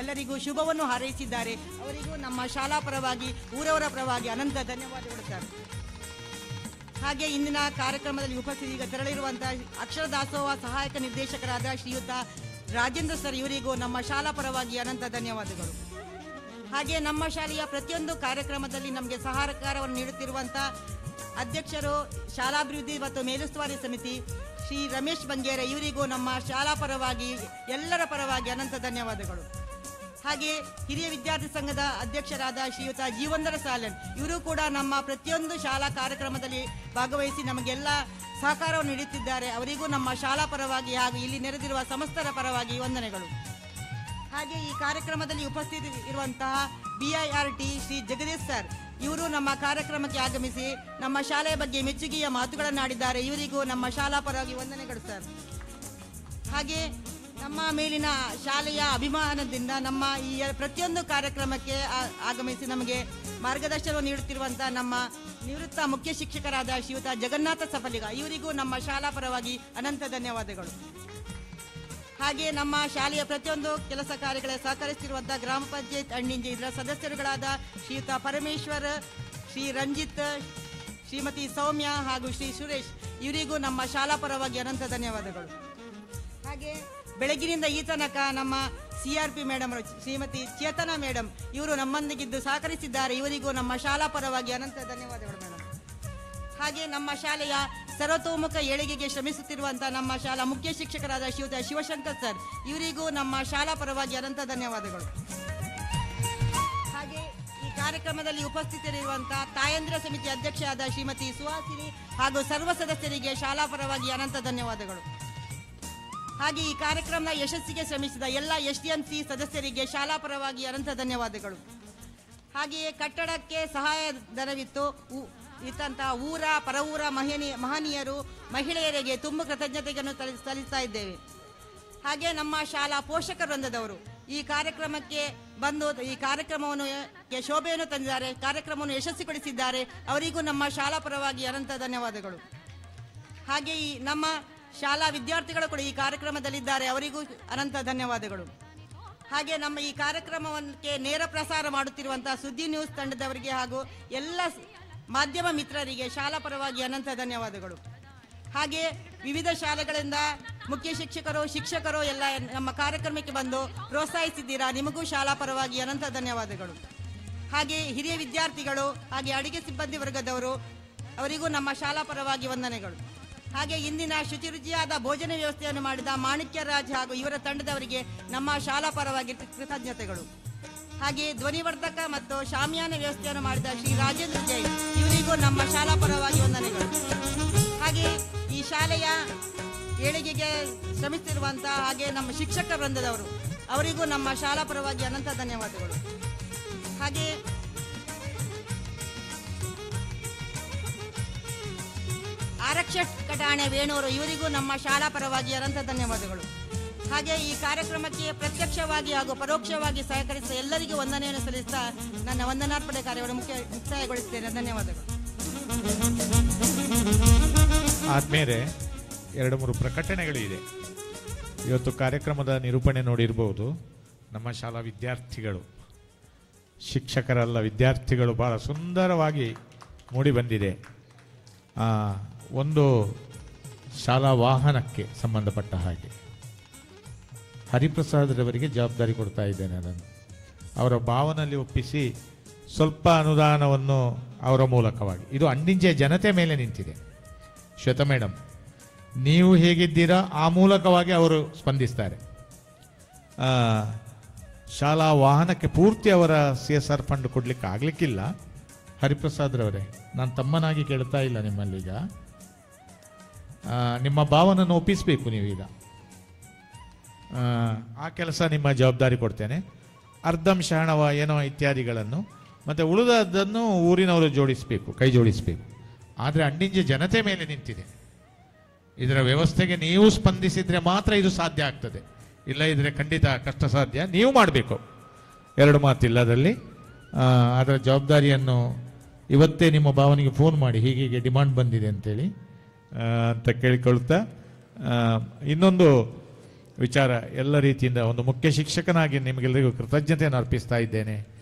ಎಲ್ಲರಿಗೂ ಶುಭವನ್ನು ಹಾರೈಸಿದ್ದಾರೆ. ಅವರಿಗೂ ನಮ್ಮ ಶಾಲಾ ಪರವಾಗಿ ಊರವರ ಪರವಾಗಿ ಅನಂತ ಧನ್ಯವಾದಗಳು ಸರ್. ಹಾಗೆ ಇಂದಿನ ಕಾರ್ಯಕ್ರಮದಲ್ಲಿ ಈಗ ತೆರಳಿರುವಂತಹ ಅಕ್ಷರ ದಾಸೋಹ ಸಹಾಯಕ ನಿರ್ದೇಶಕರಾದ ಶ್ರೀಯುತ ರಾಜೇಂದ್ರ ಸರ್ ಇವರಿಗೂ ನಮ್ಮ ಶಾಲಾ ಪರವಾಗಿ ಅನಂತ ಧನ್ಯವಾದಗಳು. ಹಾಗೆ ನಮ್ಮ ಶಾಲೆಯ ಪ್ರತಿಯೊಂದು ಕಾರ್ಯಕ್ರಮದಲ್ಲಿ ನಮಗೆ ಸಹಕಾರವನ್ನು ನೀಡುತ್ತಿರುವಂಥ ಅಧ್ಯಕ್ಷರು ಶಾಲಾಭಿವೃದ್ಧಿ ಮತ್ತು ಮೇಲುಸ್ತುವಾರಿ ಸಮಿತಿ ಶ್ರೀ ರಮೇಶ್ ಬಂಗೇರೆ ಇವರಿಗೂ ನಮ್ಮ ಶಾಲಾ ಪರವಾಗಿ ಎಲ್ಲರ ಪರವಾಗಿ ಅನಂತ ಧನ್ಯವಾದಗಳು. ಹಾಗೆ ಹಿರಿಯ ವಿದ್ಯಾರ್ಥಿ ಸಂಘದ ಅಧ್ಯಕ್ಷರಾದ ಶ್ರೀಯುತ ಜೀವಂದರ ಸಾಲನ್ ಇವರು ಕೂಡ ನಮ್ಮ ಪ್ರತಿಯೊಂದು ಶಾಲಾ ಕಾರ್ಯಕ್ರಮದಲ್ಲಿ ಭಾಗವಹಿಸಿ ನಮಗೆಲ್ಲ ಸಹಕಾರವನ್ನು ನೀಡುತ್ತಿದ್ದಾರೆ. ಅವರಿಗೂ ನಮ್ಮ ಶಾಲಾ ಪರವಾಗಿ ಹಾಗೂ ಇಲ್ಲಿ ನೆರೆದಿರುವ ಸಮಸ್ತರ ಪರವಾಗಿ ವಂದನೆಗಳು. ಹಾಗೆ ಈ ಕಾರ್ಯಕ್ರಮದಲ್ಲಿ ಉಪಸ್ಥಿತರಿರುವಂತಹ BIRT ಶ್ರೀ ಜಗದೀಶ್ ಸರ್ ಇವರು ನಮ್ಮ ಕಾರ್ಯಕ್ರಮಕ್ಕೆ ಆಗಮಿಸಿ ನಮ್ಮ ಶಾಲೆಯ ಬಗ್ಗೆ ಮೆಚ್ಚುಗೆಯ ಮಾತುಗಳನ್ನಾಡಿದ್ದಾರೆ. ಇವರಿಗೂ ನಮ್ಮ ಶಾಲಾ ಪರವಾಗಿ ವಂದನೆಗಳು ಸರ್. ಹಾಗೆ ನಮ್ಮ ಮೇಲಿನ ಶಾಲೆಯ ಅಭಿಮಾನದಿಂದ ನಮ್ಮ ಈ ಪ್ರತಿಯೊಂದು ಕಾರ್ಯಕ್ರಮಕ್ಕೆ ಆಗಮಿಸಿ ನಮಗೆ ಮಾರ್ಗದರ್ಶನ ನೀಡುತ್ತಿರುವಂತಹ ನಮ್ಮ ನಿವೃತ್ತ ಮುಖ್ಯ ಶಿಕ್ಷಕರಾದ ಶ್ರೀಯುತ ಜಗನ್ನಾಥ ಸಫಲಿಗ ಇವರಿಗೂ ನಮ್ಮ ಶಾಲಾ ಪರವಾಗಿ ಅನಂತ ಧನ್ಯವಾದಗಳು. ಹಾಗೆ ನಮ್ಮ ಶಾಲೆಯ ಪ್ರತಿಯೊಂದು ಕೆಲಸ ಕಾರ್ಯಗಳ ಸಹಕರಿಸುತ್ತಿರುವಂತಹ ಗ್ರಾಮ ಪಂಚಾಯತ್ ಅಂಡಿಂಜೆ ಇದರ ಸದಸ್ಯರುಗಳಾದ ಶ್ರೀಯುತ ಪರಮೇಶ್ವರ್, ಶ್ರೀ ರಂಜಿತ್, ಶ್ರೀಮತಿ ಸೌಮ್ಯ ಹಾಗೂ ಶ್ರೀ ಸುರೇಶ್ ಇವರಿಗೂ ನಮ್ಮ ಶಾಲಾ ಪರವಾಗಿ ಅನಂತ ಧನ್ಯವಾದಗಳು. ಹಾಗೆ ಬೆಳಗಿನಿಂದ ಈ ತನಕ ನಮ್ಮ CRP madam Shrimati Chetana madam ಇವರು ನಮ್ಮೊಂದಿಗಿದ್ದು ಸಹಕರಿಸಿದ್ದಾರೆ. ಇವರಿಗೂ ನಮ್ಮ ಶಾಲಾ ಪರವಾಗಿ ಅನಂತ ಧನ್ಯವಾದಗಳು ಮೇಡಮ್. ಹಾಗೆ ನಮ್ಮ ಶಾಲೆಯ ಸರ್ವತೋಮುಖ ಏಳಿಗೆಗೆ ಶ್ರಮಿಸುತ್ತಿರುವಂತಹ ನಮ್ಮ ಶಾಲಾ ಮುಖ್ಯ ಶಿಕ್ಷಕರಾದ ಶ್ರೀಯುತ ಶಿವಶಂಕರ್ ಸರ್ ಇವರಿಗೂ ನಮ್ಮ ಶಾಲಾ ಪರವಾಗಿ ಅನಂತ ಧನ್ಯವಾದಗಳು. ಹಾಗೆ ಈ ಕಾರ್ಯಕ್ರಮದಲ್ಲಿ ಉಪಸ್ಥಿತರಿರುವಂತಹ ತಾಯಂದಿರ ಸಮಿತಿ ಅಧ್ಯಕ್ಷರಾದ ಶ್ರೀಮತಿ ಸುಹಾಸಿನಿ ಹಾಗೂ ಸರ್ವ ಸದಸ್ಯರಿಗೆ ಶಾಲಾ ಪರವಾಗಿ ಅನಂತ ಧನ್ಯವಾದಗಳು. ಹಾಗೆ ಈ ಕಾರ್ಯಕ್ರಮದ ಯಶಸ್ಸಿಗೆ ಶ್ರಮಿಸಿದ ಎಲ್ಲ SDMC ಸದಸ್ಯರಿಗೆ ಶಾಲಾ ಪರವಾಗಿ ಅನಂತ ಧನ್ಯವಾದಗಳು. ಹಾಗೆಯೇ ಕಟ್ಟಡಕ್ಕೆ ಸಹಾಯ ಧನವಿತ್ತು ಇತ್ತಂತಹ ಊರ ಪರವೂರ ಮಹನೀಯರು ಮಹಿಳೆಯರಿಗೆ ತುಂಬ ಕೃತಜ್ಞತೆಯನ್ನು ಸಲ್ಲಿಸ್ತಾ ಇದ್ದೇವೆ. ಹಾಗೆ ನಮ್ಮ ಶಾಲಾ ಪೋಷಕ ವೃಂದದವರು ಈ ಕಾರ್ಯಕ್ರಮಕ್ಕೆ ಬಂದು ಈ ಕಾರ್ಯಕ್ರಮವನ್ನು ಶೋಭೆಯನ್ನು ತಂದಿದ್ದಾರೆ, ಕಾರ್ಯಕ್ರಮವನ್ನು ಯಶಸ್ವಿಗೊಳಿಸಿದ್ದಾರೆ. ಅವರಿಗೂ ನಮ್ಮ ಶಾಲಾ ಪರವಾಗಿ ಅನಂತ ಧನ್ಯವಾದಗಳು. ಹಾಗೆ ಈ ನಮ್ಮ ಶಾಲಾ ವಿದ್ಯಾರ್ಥಿಗಳು ಕೂಡ ಈ ಕಾರ್ಯಕ್ರಮದಲ್ಲಿದ್ದಾರೆ, ಅವರಿಗೂ ಅನಂತ ಧನ್ಯವಾದಗಳು. ಹಾಗೆ ನಮ್ಮ ಈ ಕಾರ್ಯಕ್ರಮಕ್ಕೆ ನೇರ ಪ್ರಸಾರ ಮಾಡುತ್ತಿರುವಂತಹ ಸುದ್ದಿ ನ್ಯೂಸ್ ತಂಡದವರಿಗೆ ಹಾಗೂ ಎಲ್ಲ ಮಾಧ್ಯಮ ಮಿತ್ರರಿಗೆ ಶಾಲಾ ಪರವಾಗಿ ಅನಂತ ಧನ್ಯವಾದಗಳು. ಹಾಗೆ ವಿವಿಧ ಶಾಲೆಗಳಿಂದ ಮುಖ್ಯ ಶಿಕ್ಷಕರು ಎಲ್ಲ ನಮ್ಮ ಕಾರ್ಯಕ್ರಮಕ್ಕೆ ಬಂದು ಪ್ರೋತ್ಸಾಹಿಸಿದ್ದೀರಾ, ನಿಮಗೂ ಶಾಲಾ ಪರವಾಗಿ ಅನಂತ ಧನ್ಯವಾದಗಳು. ಹಾಗೆ ಹಿರಿಯ ವಿದ್ಯಾರ್ಥಿಗಳು ಹಾಗೆ ಅಡಿಗೆ ಸಿಬ್ಬಂದಿ ವರ್ಗದವರು ಅವರಿಗೂ ನಮ್ಮ ಶಾಲಾ ಪರವಾಗಿ ವಂದನೆಗಳು. ಹಾಗೆ ಇಂದಿನ ಶುಚಿರುಚಿಯಾದ ಭೋಜನ ವ್ಯವಸ್ಥೆಯನ್ನು ಮಾಡಿದ ಮಾಣಿಕ್ಯ ರಾಜ್ ಹಾಗೂ ಇವರ ತಂಡದವರಿಗೆ ನಮ್ಮ ಶಾಲಾ ಪರವಾಗಿ ಕೃತಜ್ಞತೆಗಳು. ಹಾಗೆ ಧ್ವನಿವರ್ಧಕ ಮತ್ತು ಶಾಮಿಯಾನ ವ್ಯವಸ್ಥೆಯನ್ನು ಮಾಡಿದ ಶ್ರೀ ರಾಜೇಂದ್ರ ಜೈನ್ ಇವರಿಗೂ ನಮ್ಮ ಶಾಲಾ ಪರವಾಗಿ ವಂದನೆಗಳು. ಹಾಗೆ ಈ ಶಾಲೆಯ ಏಳಿಗೆಗೆ ಶ್ರಮಿಸಿರುವಂಥ ಹಾಗೆ ನಮ್ಮ ಶಿಕ್ಷಕ ವೃಂದದವರು ಅವರಿಗೂ ನಮ್ಮ ಶಾಲಾ ಪರವಾಗಿ ಅನಂತ ಧನ್ಯವಾದಗಳು. ಹಾಗೆ ಆರಕ್ಷಕ ಠಾಣೆ ವೇಣೂರು ಇವರಿಗೂ ನಮ್ಮ ಶಾಲಾ ಪರವಾಗಿ ಅನಂತ ಧನ್ಯವಾದಗಳು. ಹಾಗೆ ಈ ಕಾರ್ಯಕ್ರಮಕ್ಕೆ ಪ್ರತ್ಯಕ್ಷವಾಗಿ ಹಾಗೂ ಪರೋಕ್ಷವಾಗಿ ಸಹಕರಿಸಿದ ಎಲ್ಲರಿಗೂ ವಂದನೆಯನ್ನು ಸಲ್ಲಿಸ್ತಾ ನನ್ನ ವಂದನಾರ್ಪಣೆ ಕಾರ್ಯವನ್ನು ಮುಕ್ತಾಯಗೊಳಿಸುತ್ತೇನೆ. ಧನ್ಯವಾದಗಳು. ಆದ್ಮೇಲೆ 2-3 ಪ್ರಕಟಣೆಗಳು ಇದೆ. ಇವತ್ತು ಕಾರ್ಯಕ್ರಮದ ನಿರೂಪಣೆ ನೋಡಿರ್ಬೋದು. ನಮ್ಮ ಶಾಲಾ ವಿದ್ಯಾರ್ಥಿಗಳು, ಶಿಕ್ಷಕರಲ್ಲ ವಿದ್ಯಾರ್ಥಿಗಳು ಬಹಳ ಸುಂದರವಾಗಿ ಮೂಡಿ ಬಂದಿದೆ. ಒಂದು ಶಾಲಾ ವಾಹನಕ್ಕೆ ಸಂಬಂಧಪಟ್ಟ ಹಾಗೆ ಹರಿಪ್ರಸಾದ್ರವರಿಗೆ ಜವಾಬ್ದಾರಿ ಕೊಡ್ತಾ ಇದ್ದೇನೆ. ಅದನ್ನು ಅವರ ಭಾವನಲ್ಲಿ ಒಪ್ಪಿಸಿ ಸ್ವಲ್ಪ ಅನುದಾನವನ್ನು ಅವರ ಮೂಲಕವಾಗಿ, ಇದು ಅಂಡಿಂಜೆ ಜನತೆ ಮೇಲೆ ನಿಂತಿದೆ. ಶ್ವೇತಾ ಮೇಡಮ್, ನೀವು ಹೇಗಿದ್ದೀರಾ ಆ ಮೂಲಕವಾಗಿ ಅವರು ಸ್ಪಂದಿಸ್ತಾರೆ. ಶಾಲಾ ವಾಹನಕ್ಕೆ ಪೂರ್ತಿ ಅವರ CSR ಫಂಡ್ ಕೊಡ್ಲಿಕ್ಕೆ ಆಗಲಿಕ್ಕಿಲ್ಲ. ಹರಿಪ್ರಸಾದ್ರವರೇ, ನಾನು ತಮ್ಮನಾಗಿ ಕೇಳ್ತಾ ಇಲ್ಲ ನಿಮ್ಮಲ್ಲೀಗ, ನಿಮ್ಮ ಭಾವನನ್ನು ಒಪ್ಪಿಸಬೇಕು ನೀವೀಗ. ಆ ಕೆಲಸ ನಿಮ್ಮ ಜವಾಬ್ದಾರಿ ಕೊಡ್ತೇನೆ. ಅರ್ಧಂಶ ಹಣವ ಏನೋ ಇತ್ಯಾದಿಗಳನ್ನು ಮತ್ತು ಉಳಿದದ್ದನ್ನು ಊರಿನವರು ಜೋಡಿಸಬೇಕು, ಕೈ ಜೋಡಿಸಬೇಕು. ಆದರೆ ಅಂಡಿಂಜೆ ಜನತೆ ಮೇಲೆ ನಿಂತಿದೆ. ಇದರ ವ್ಯವಸ್ಥೆಗೆ ನೀವು ಸ್ಪಂದಿಸಿದರೆ ಮಾತ್ರ ಇದು ಸಾಧ್ಯ ಆಗ್ತದೆ. ಇಲ್ಲ ಇದ್ರೆ ಖಂಡಿತ ಕಷ್ಟ ಸಾಧ್ಯ. ನೀವು ಮಾಡಬೇಕು, 2 ಮಾತಿಲ್ಲ ಅದರಲ್ಲಿ. ಅದರ ಜವಾಬ್ದಾರಿಯನ್ನು ಇವತ್ತೇ ನಿಮ್ಮ ಭಾವನೆಗೆ ಫೋನ್ ಮಾಡಿ ಹೀಗೆ ಡಿಮಾಂಡ್ ಬಂದಿದೆ ಅಂತೇಳಿ ಅಂತ ಕೇಳಿಕೊಳ್ತಾ, ಇನ್ನೊಂದು ವಿಚಾರ, ಎಲ್ಲ ರೀತಿಯಿಂದ ಒಂದು ಮುಖ್ಯ ಶಿಕ್ಷಕನಾಗಿ ನಿಮಗೆಲ್ಲರಿಗೂ ಕೃತಜ್ಞತೆಯನ್ನು ಅರ್ಪಿಸ್ತಾ ಇದ್ದೇನೆ.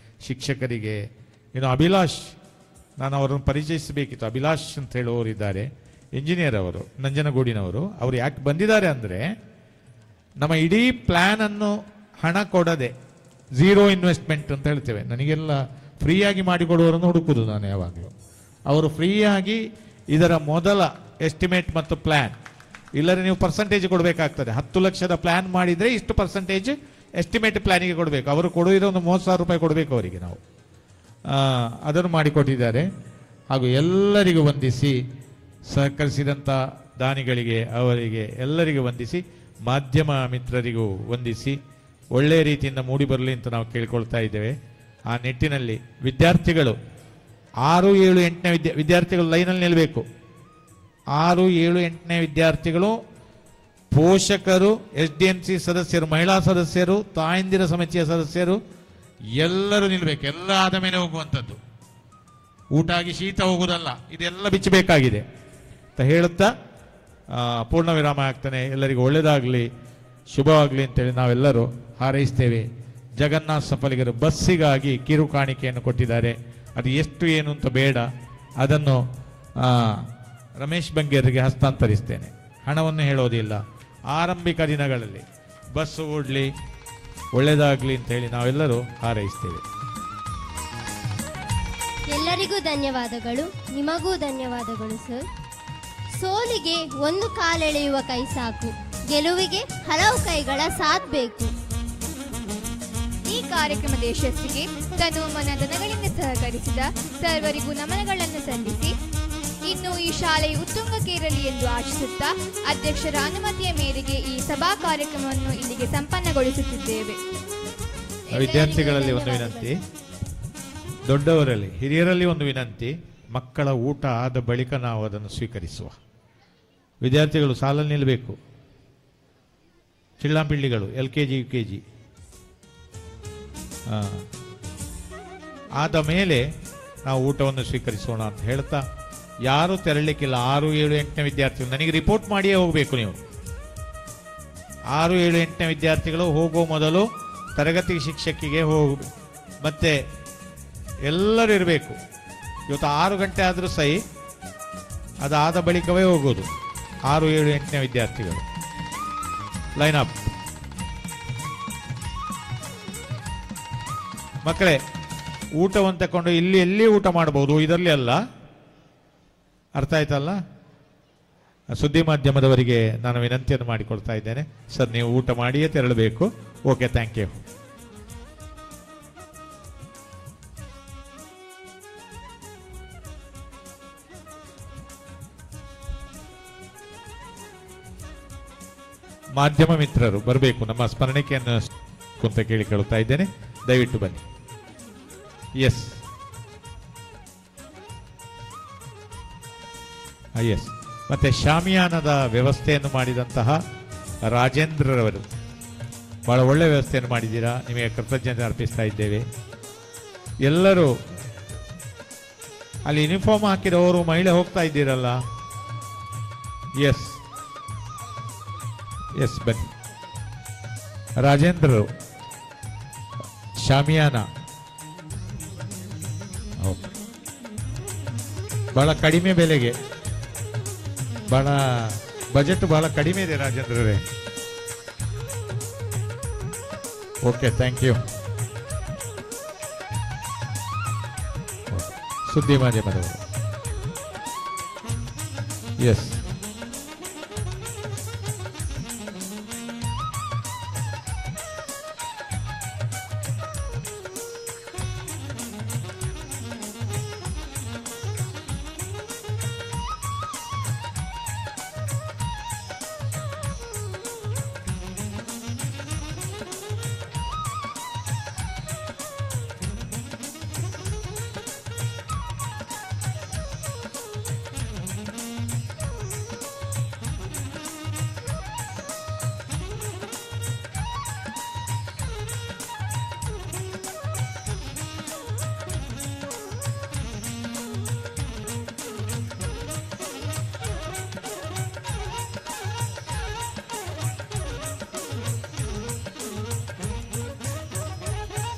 ಶಿಕ್ಷಕರಿಗೆ ಇನ್ನು ಅಭಿಲಾಷ್, ನಾನು ಅವರನ್ನು ಪರಿಚಯಿಸಬೇಕಿತ್ತು. ಅಭಿಲಾಷ್ ಅಂತ ಹೇಳುವವರಿದ್ದಾರೆ, ಇಂಜಿನಿಯರ್ ಅವರು, ನಂಜನಗೂಡಿನವರು. ಅವರು ಯಾಕೆ ಬಂದಿದ್ದಾರೆ ಅಂದರೆ, ನಮ್ಮ ಇಡೀ ಪ್ಲ್ಯಾನನ್ನು ಹಣ ಕೊಡದೆ, ಝೀರೋ ಇನ್ವೆಸ್ಟ್ಮೆಂಟ್ ಅಂತ ಹೇಳ್ತೇವೆ, ನನಗೆಲ್ಲ ಫ್ರೀಯಾಗಿ ಮಾಡಿಕೊಡುವವರನ್ನು ಹುಡುಕುದು ನಾನು ಯಾವಾಗಲೂ. ಅವರು ಫ್ರೀಯಾಗಿ ಇದರ ಮೊದಲ ಎಸ್ಟಿಮೇಟ್ ಮತ್ತು ಪ್ಲ್ಯಾನ್, ಇಲ್ಲದ್ರೆ ನೀವು ಪರ್ಸೆಂಟೇಜ್ ಕೊಡಬೇಕಾಗ್ತದೆ. 10 ಲಕ್ಷದ ಪ್ಲ್ಯಾನ್ ಮಾಡಿದರೆ ಇಷ್ಟು ಪರ್ಸೆಂಟೇಜ್ ಎಸ್ಟಿಮೇಟ್ ಪ್ಲ್ಯಾನಿಗೆ ಕೊಡಬೇಕು. ಅವರು ಕೊಡುವುದಿರೋ ಒಂದು 30,000 ರೂಪಾಯಿ ಕೊಡಬೇಕು ಅವರಿಗೆ ನಾವು. ಅದನ್ನು ಮಾಡಿಕೊಟ್ಟಿದ್ದಾರೆ. ಹಾಗೂ ಎಲ್ಲರಿಗೂ ವಂದಿಸಿ, ಸಹಕರಿಸಿದಂಥ ದಾನಿಗಳಿಗೆ, ಅವರಿಗೆ ಎಲ್ಲರಿಗೂ ವಂದಿಸಿ, ಮಾಧ್ಯಮ ಮಿತ್ರರಿಗೂ ವಂದಿಸಿ, ಒಳ್ಳೆಯ ರೀತಿಯಿಂದ ಮೂಡಿ ಬರಲಿ ಅಂತ ನಾವು ಕೇಳ್ಕೊಳ್ತಾ ಇದ್ದೇವೆ. ಆ ನಿಟ್ಟಿನಲ್ಲಿ ವಿದ್ಯಾರ್ಥಿಗಳು 6, 7, 8ನೇ ವಿದ್ಯಾರ್ಥಿಗಳು ಲೈನಲ್ಲಿ ನಿಲ್ಲಬೇಕು. 6, 7, 8ನೇ ವಿದ್ಯಾರ್ಥಿಗಳು, ಪೋಷಕರು, SDMC ಸದಸ್ಯರು, ಮಹಿಳಾ ಸದಸ್ಯರು, ತಾಯಂದಿರ ಸಮಿತಿಯ ಸದಸ್ಯರು ಎಲ್ಲರೂ ನಿಲ್ಲಬೇಕು. ಎಲ್ಲ ಆದ ಮೇಲೆ ಹೋಗುವಂಥದ್ದು, ಊಟ ಆಗಿ ಶೀತ ಹೋಗುವುದಲ್ಲ, ಇದೆಲ್ಲ ಬಿಚ್ಚಬೇಕಾಗಿದೆ ಅಂತ ಹೇಳುತ್ತಾ ಪೂರ್ಣ ವಿರಾಮ ಆಗ್ತಾನೆ. ಎಲ್ಲರಿಗೂ ಒಳ್ಳೆಯದಾಗಲಿ, ಶುಭವಾಗಲಿ ಅಂತೇಳಿ ನಾವೆಲ್ಲರೂ ಹಾರೈಸ್ತೇವೆ. ಜಗನ್ನಾಥ್ ಸಫಲಿಗರು ಬಸ್ಸಿಗಾಗಿ ಕಿರು ಕಾಣಿಕೆಯನ್ನು ಕೊಟ್ಟಿದ್ದಾರೆ. ಅದು ಎಷ್ಟು ಏನು ಅಂತ ಬೇಡ, ಅದನ್ನು ರಮೇಶ್ ಬಂಗೇರಿಗೆ ಹಸ್ತಾಂತರಿಸ್ತೇನೆ. ಹಣವನ್ನು ಹೇಳೋದಿಲ್ಲ. ಆರಂಭಿಕ ದಿನಗಳಲ್ಲಿ ಬಸ್ ಓಡಲಿ, ಒಳ್ಳೆಯದಾಗಲಿ ಅಂತ ಹೇಳಿ ನಾವೆಲ್ಲರೂ ಹಾರೈಸ್ತೇವೆ. ಎಲ್ಲರಿಗೂ ಧನ್ಯವಾದಗಳು. ನಿಮಗೂ ಧನ್ಯವಾದಗಳು ಸರ್. ಸೋಲಿಗೆ ಒಂದು ಕಾಲೆಳೆಯುವ ಕೈ ಸಾಕು, ಗೆಲುವಿಗೆ ಹಲವು ಕೈಗಳ ಸಾಥ್ ಬೇಕು. ಈ ಕಾರ್ಯಕ್ರಮದ ಯಶಸ್ಸಿಗೆ ತನು ಮನಧನಗಳಿಂದ ಸಹಕರಿಸಿದ ಸರ್ವರಿಗೂ ನಮನಗಳನ್ನು ಸಲ್ಲಿಸಿ, ಇನ್ನು ಈ ಶಾಲೆಯು ಉತ್ತುಂಗಕ್ಕೇರಲಿ ಎಂದು ಆಶಿಸುತ್ತಾ ಅಧ್ಯಕ್ಷರ ಅನುಮತಿಯ ಮೇರೆಗೆ ಈ ಸಭಾ ಕಾರ್ಯಕ್ರಮವನ್ನು ಇಲ್ಲಿಗೆ ಸಂಪನ್ನಗೊಳಿಸುತ್ತಿದ್ದೇವೆ. ವಿದ್ಯಾರ್ಥಿಗಳಲ್ಲಿ ಒಂದು ವಿನಂತಿ, ದೊಡ್ಡವರಲ್ಲಿ ಹಿರಿಯರಲ್ಲಿ ಒಂದು ವಿನಂತಿ, ಮಕ್ಕಳ ಊಟ ಆದ ಬಳಿಕ ನಾವು ಅದನ್ನು ಸ್ವೀಕರಿಸುವ. ವಿದ್ಯಾರ್ಥಿಗಳು ಸಾಲಲ್ಲಿ ನಿಲ್ಲಬೇಕು. ಚಿಳ್ಳಾಪಿಳ್ಳಿಗಳು LKG UKG ಆದ ಮೇಲೆ ನಾವು ಊಟವನ್ನು ಸ್ವೀಕರಿಸೋಣ ಅಂತ ಹೇಳ್ತಾ, ಯಾರೂ ತೆರಳಲಿಕ್ಕಿಲ್ಲ. 6, 7, 8ನೇ ವಿದ್ಯಾರ್ಥಿಗಳು ನನಗೆ ರಿಪೋರ್ಟ್ ಮಾಡಿಯೇ ಹೋಗಬೇಕು. ನೀವು 6, 7, 8ನೇ ವಿದ್ಯಾರ್ಥಿಗಳು ಹೋಗೋ ಮೊದಲು ತರಗತಿ ಶಿಕ್ಷಕಿಗೆ ಹೋಗಬೇಕು. ಮತ್ತೆ ಎಲ್ಲರೂ ಇರಬೇಕು. ಇವತ್ತು 6 ಗಂಟೆ ಆದರೂ ಸಹಿ, ಅದಾದ ಬಳಿಕವೇ ಹೋಗೋದು. 6, 7, 8ನೇ ವಿದ್ಯಾರ್ಥಿಗಳು ಲೈನ್ ಅಪ್. ಮಕ್ಕಳೇ, ಊಟವನ್ನು ತಕೊಂಡು ಇಲ್ಲಿ ಎಲ್ಲಿ ಊಟ ಮಾಡಬಹುದು, ಇದರಲ್ಲಿ ಅಲ್ಲ. ಅರ್ಥ ಆಯ್ತಲ್ಲ? ಸುದ್ದಿ ಮಾಧ್ಯಮದವರಿಗೆ ನಾನು ವಿನಂತಿಯನ್ನು ಮಾಡಿಕೊಳ್ತಾ ಇದ್ದೇನೆ. ಸರ್, ನೀವು ಊಟ ಮಾಡಿಯೇ ತೆರಳಬೇಕು. Okay, thank you. ಮಾಧ್ಯಮ ಮಿತ್ರರು ಬರಬೇಕು, ನಮ್ಮ ಸ್ಮರಣಿಕೆಯನ್ನು ಅಂತ ಕೇಳಿಕೊಳ್ಳುತ್ತಾ ಇದ್ದೇನೆ. ದಯವಿಟ್ಟು ಬನ್ನಿ. Yes yes. ಮತ್ತೆ ಶಾಮಿಯಾನದ ವ್ಯವಸ್ಥೆಯನ್ನು ಮಾಡಿದಂತಹ ರಾಜೇಂದ್ರರವರು ಬಹಳ ಒಳ್ಳೆ ವ್ಯವಸ್ಥೆಯನ್ನು ಮಾಡಿದ್ದೀರಾ, ನಿಮಗೆ ಕೃತಜ್ಞತೆ ಅರ್ಪಿಸ್ತಾ ಇದ್ದೇವೆ. ಎಲ್ಲರೂ ಅಲ್ಲಿ ಯೂನಿಫಾರ್ಮ್ ಹಾಕಿರೋರು ಮಹಿಳೆ ಹೋಗ್ತಾ ಇದ್ದೀರಲ್ಲ. ಎಸ್ ಎಸ್ ಬನ್ನಿ. ರಾಜೇಂದ್ರರು ಶಾಮಿಯಾನ ಬಹಳ ಕಡಿಮೆ ಬೆಲೆಗೆ, ಬಹಳ ಬಜೆಟ್ ಬಹಳ ಕಡಿಮೆ ಇದೆ ರಾಜೇಂದ್ರರೇ. Okay, thank you. ಸುದ್ದಿ ಮಾಧ್ಯಮದವರು. ಎಸ್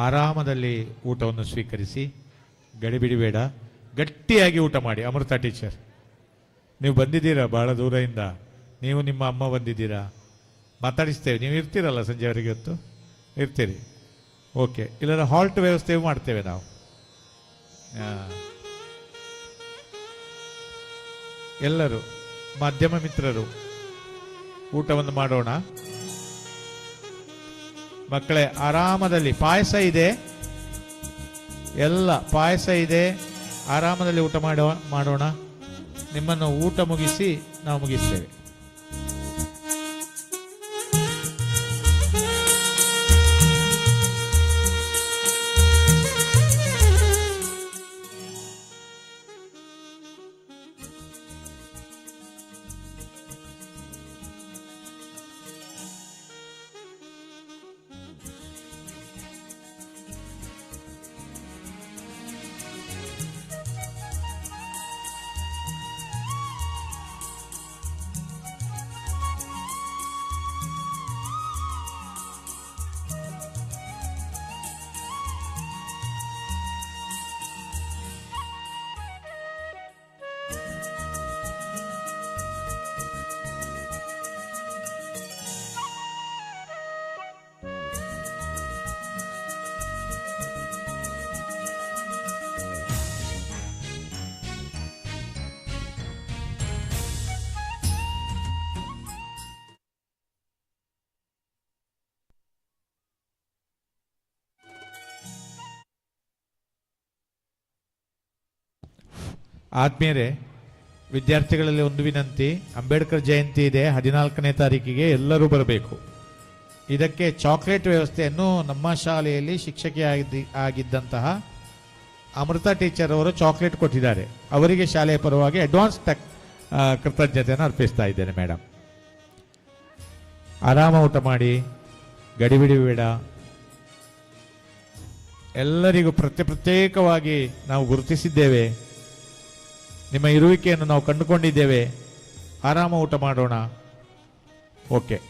ಆರಾಮದಲ್ಲಿ ಊಟವನ್ನು ಸ್ವೀಕರಿಸಿ, ಗಡಿಬಿಡಿಬೇಡ, ಗಟ್ಟಿಯಾಗಿ ಊಟ ಮಾಡಿ. ಅಮೃತ ಟೀಚರ್, ನೀವು ಬಂದಿದ್ದೀರಾ ಬಹಳ ದೂರದಿಂದ, ನೀವು ನಿಮ್ಮ ಅಮ್ಮ ಬಂದಿದ್ದೀರಾ, ಮಾತಾಡಿಸ್ತೇವೆ. ನೀವು ಇರ್ತೀರಲ್ಲ ಸಂಜೆವರೆಗೆ? ಹೊತ್ತು ಇರ್ತೀರಿ. ಓಕೆ, ಇಲ್ಲಾಂದ್ರೆ ಹಾಲ್ಟ್ ವ್ಯವಸ್ಥೆ ಮಾಡ್ತೇವೆ ನಾವು. ಎಲ್ಲರೂ ಮಾಧ್ಯಮ ಮಿತ್ರರು ಊಟವನ್ನು ಮಾಡೋಣ. ಮಕ್ಕಳೇ, ಆರಾಮದಲ್ಲಿ ಪಾಯಸ ಇದೆ, ಎಲ್ಲ ಪಾಯಸ ಇದೆ, ಆರಾಮದಲ್ಲಿ ಊಟ ಮಾಡೋಣ. ನಿಮ್ಮನ್ನು ಊಟ ಮುಗಿಸಿ ನಾವು ಮುಗಿಸ್ತೇವೆ. ಆದ್ಮೇಲೆ ವಿದ್ಯಾರ್ಥಿಗಳಲ್ಲಿ ಒಂದು ವಿನಂತಿ, ಅಂಬೇಡ್ಕರ್ ಜಯಂತಿ ಇದೆ 14ನೇ ತಾರೀಕಿಗೆ, ಎಲ್ಲರೂ ಬರಬೇಕು. ಇದಕ್ಕೆ ಚಾಕ್ಲೇಟ್ ವ್ಯವಸ್ಥೆಯನ್ನು ನಮ್ಮ ಶಾಲೆಯಲ್ಲಿ ಶಿಕ್ಷಕಿ ಆಗಿದ್ದಂತಹ ಅಮೃತ ಟೀಚರ್ ಅವರು ಚಾಕ್ಲೇಟ್ ಕೊಟ್ಟಿದ್ದಾರೆ. ಅವರಿಗೆ ಶಾಲೆಯ ಪರವಾಗಿ ಅಡ್ವಾನ್ಸ್ ಕೃತಜ್ಞತೆಯನ್ನು ಅರ್ಪಿಸ್ತಾ ಇದ್ದೇನೆ. ಮೇಡಮ್, ಆರಾಮ ಊಟ ಮಾಡಿ, ಗಡಿಬಿಡಿ ಬೇಡ. ಎಲ್ಲರಿಗೂ ಪ್ರತ್ಯೇಕವಾಗಿ ನಾವು ಗುರುತಿಸಿದ್ದೇವೆ. ನಿಮ್ಮ ಇರುವಿಕೆಯನ್ನು ನಾವು ಕಂಡುಕೊಂಡಿದ್ದೇವೆ. ಆರಾಮ ಊಟ ಮಾಡೋಣ. ಓಕೆ.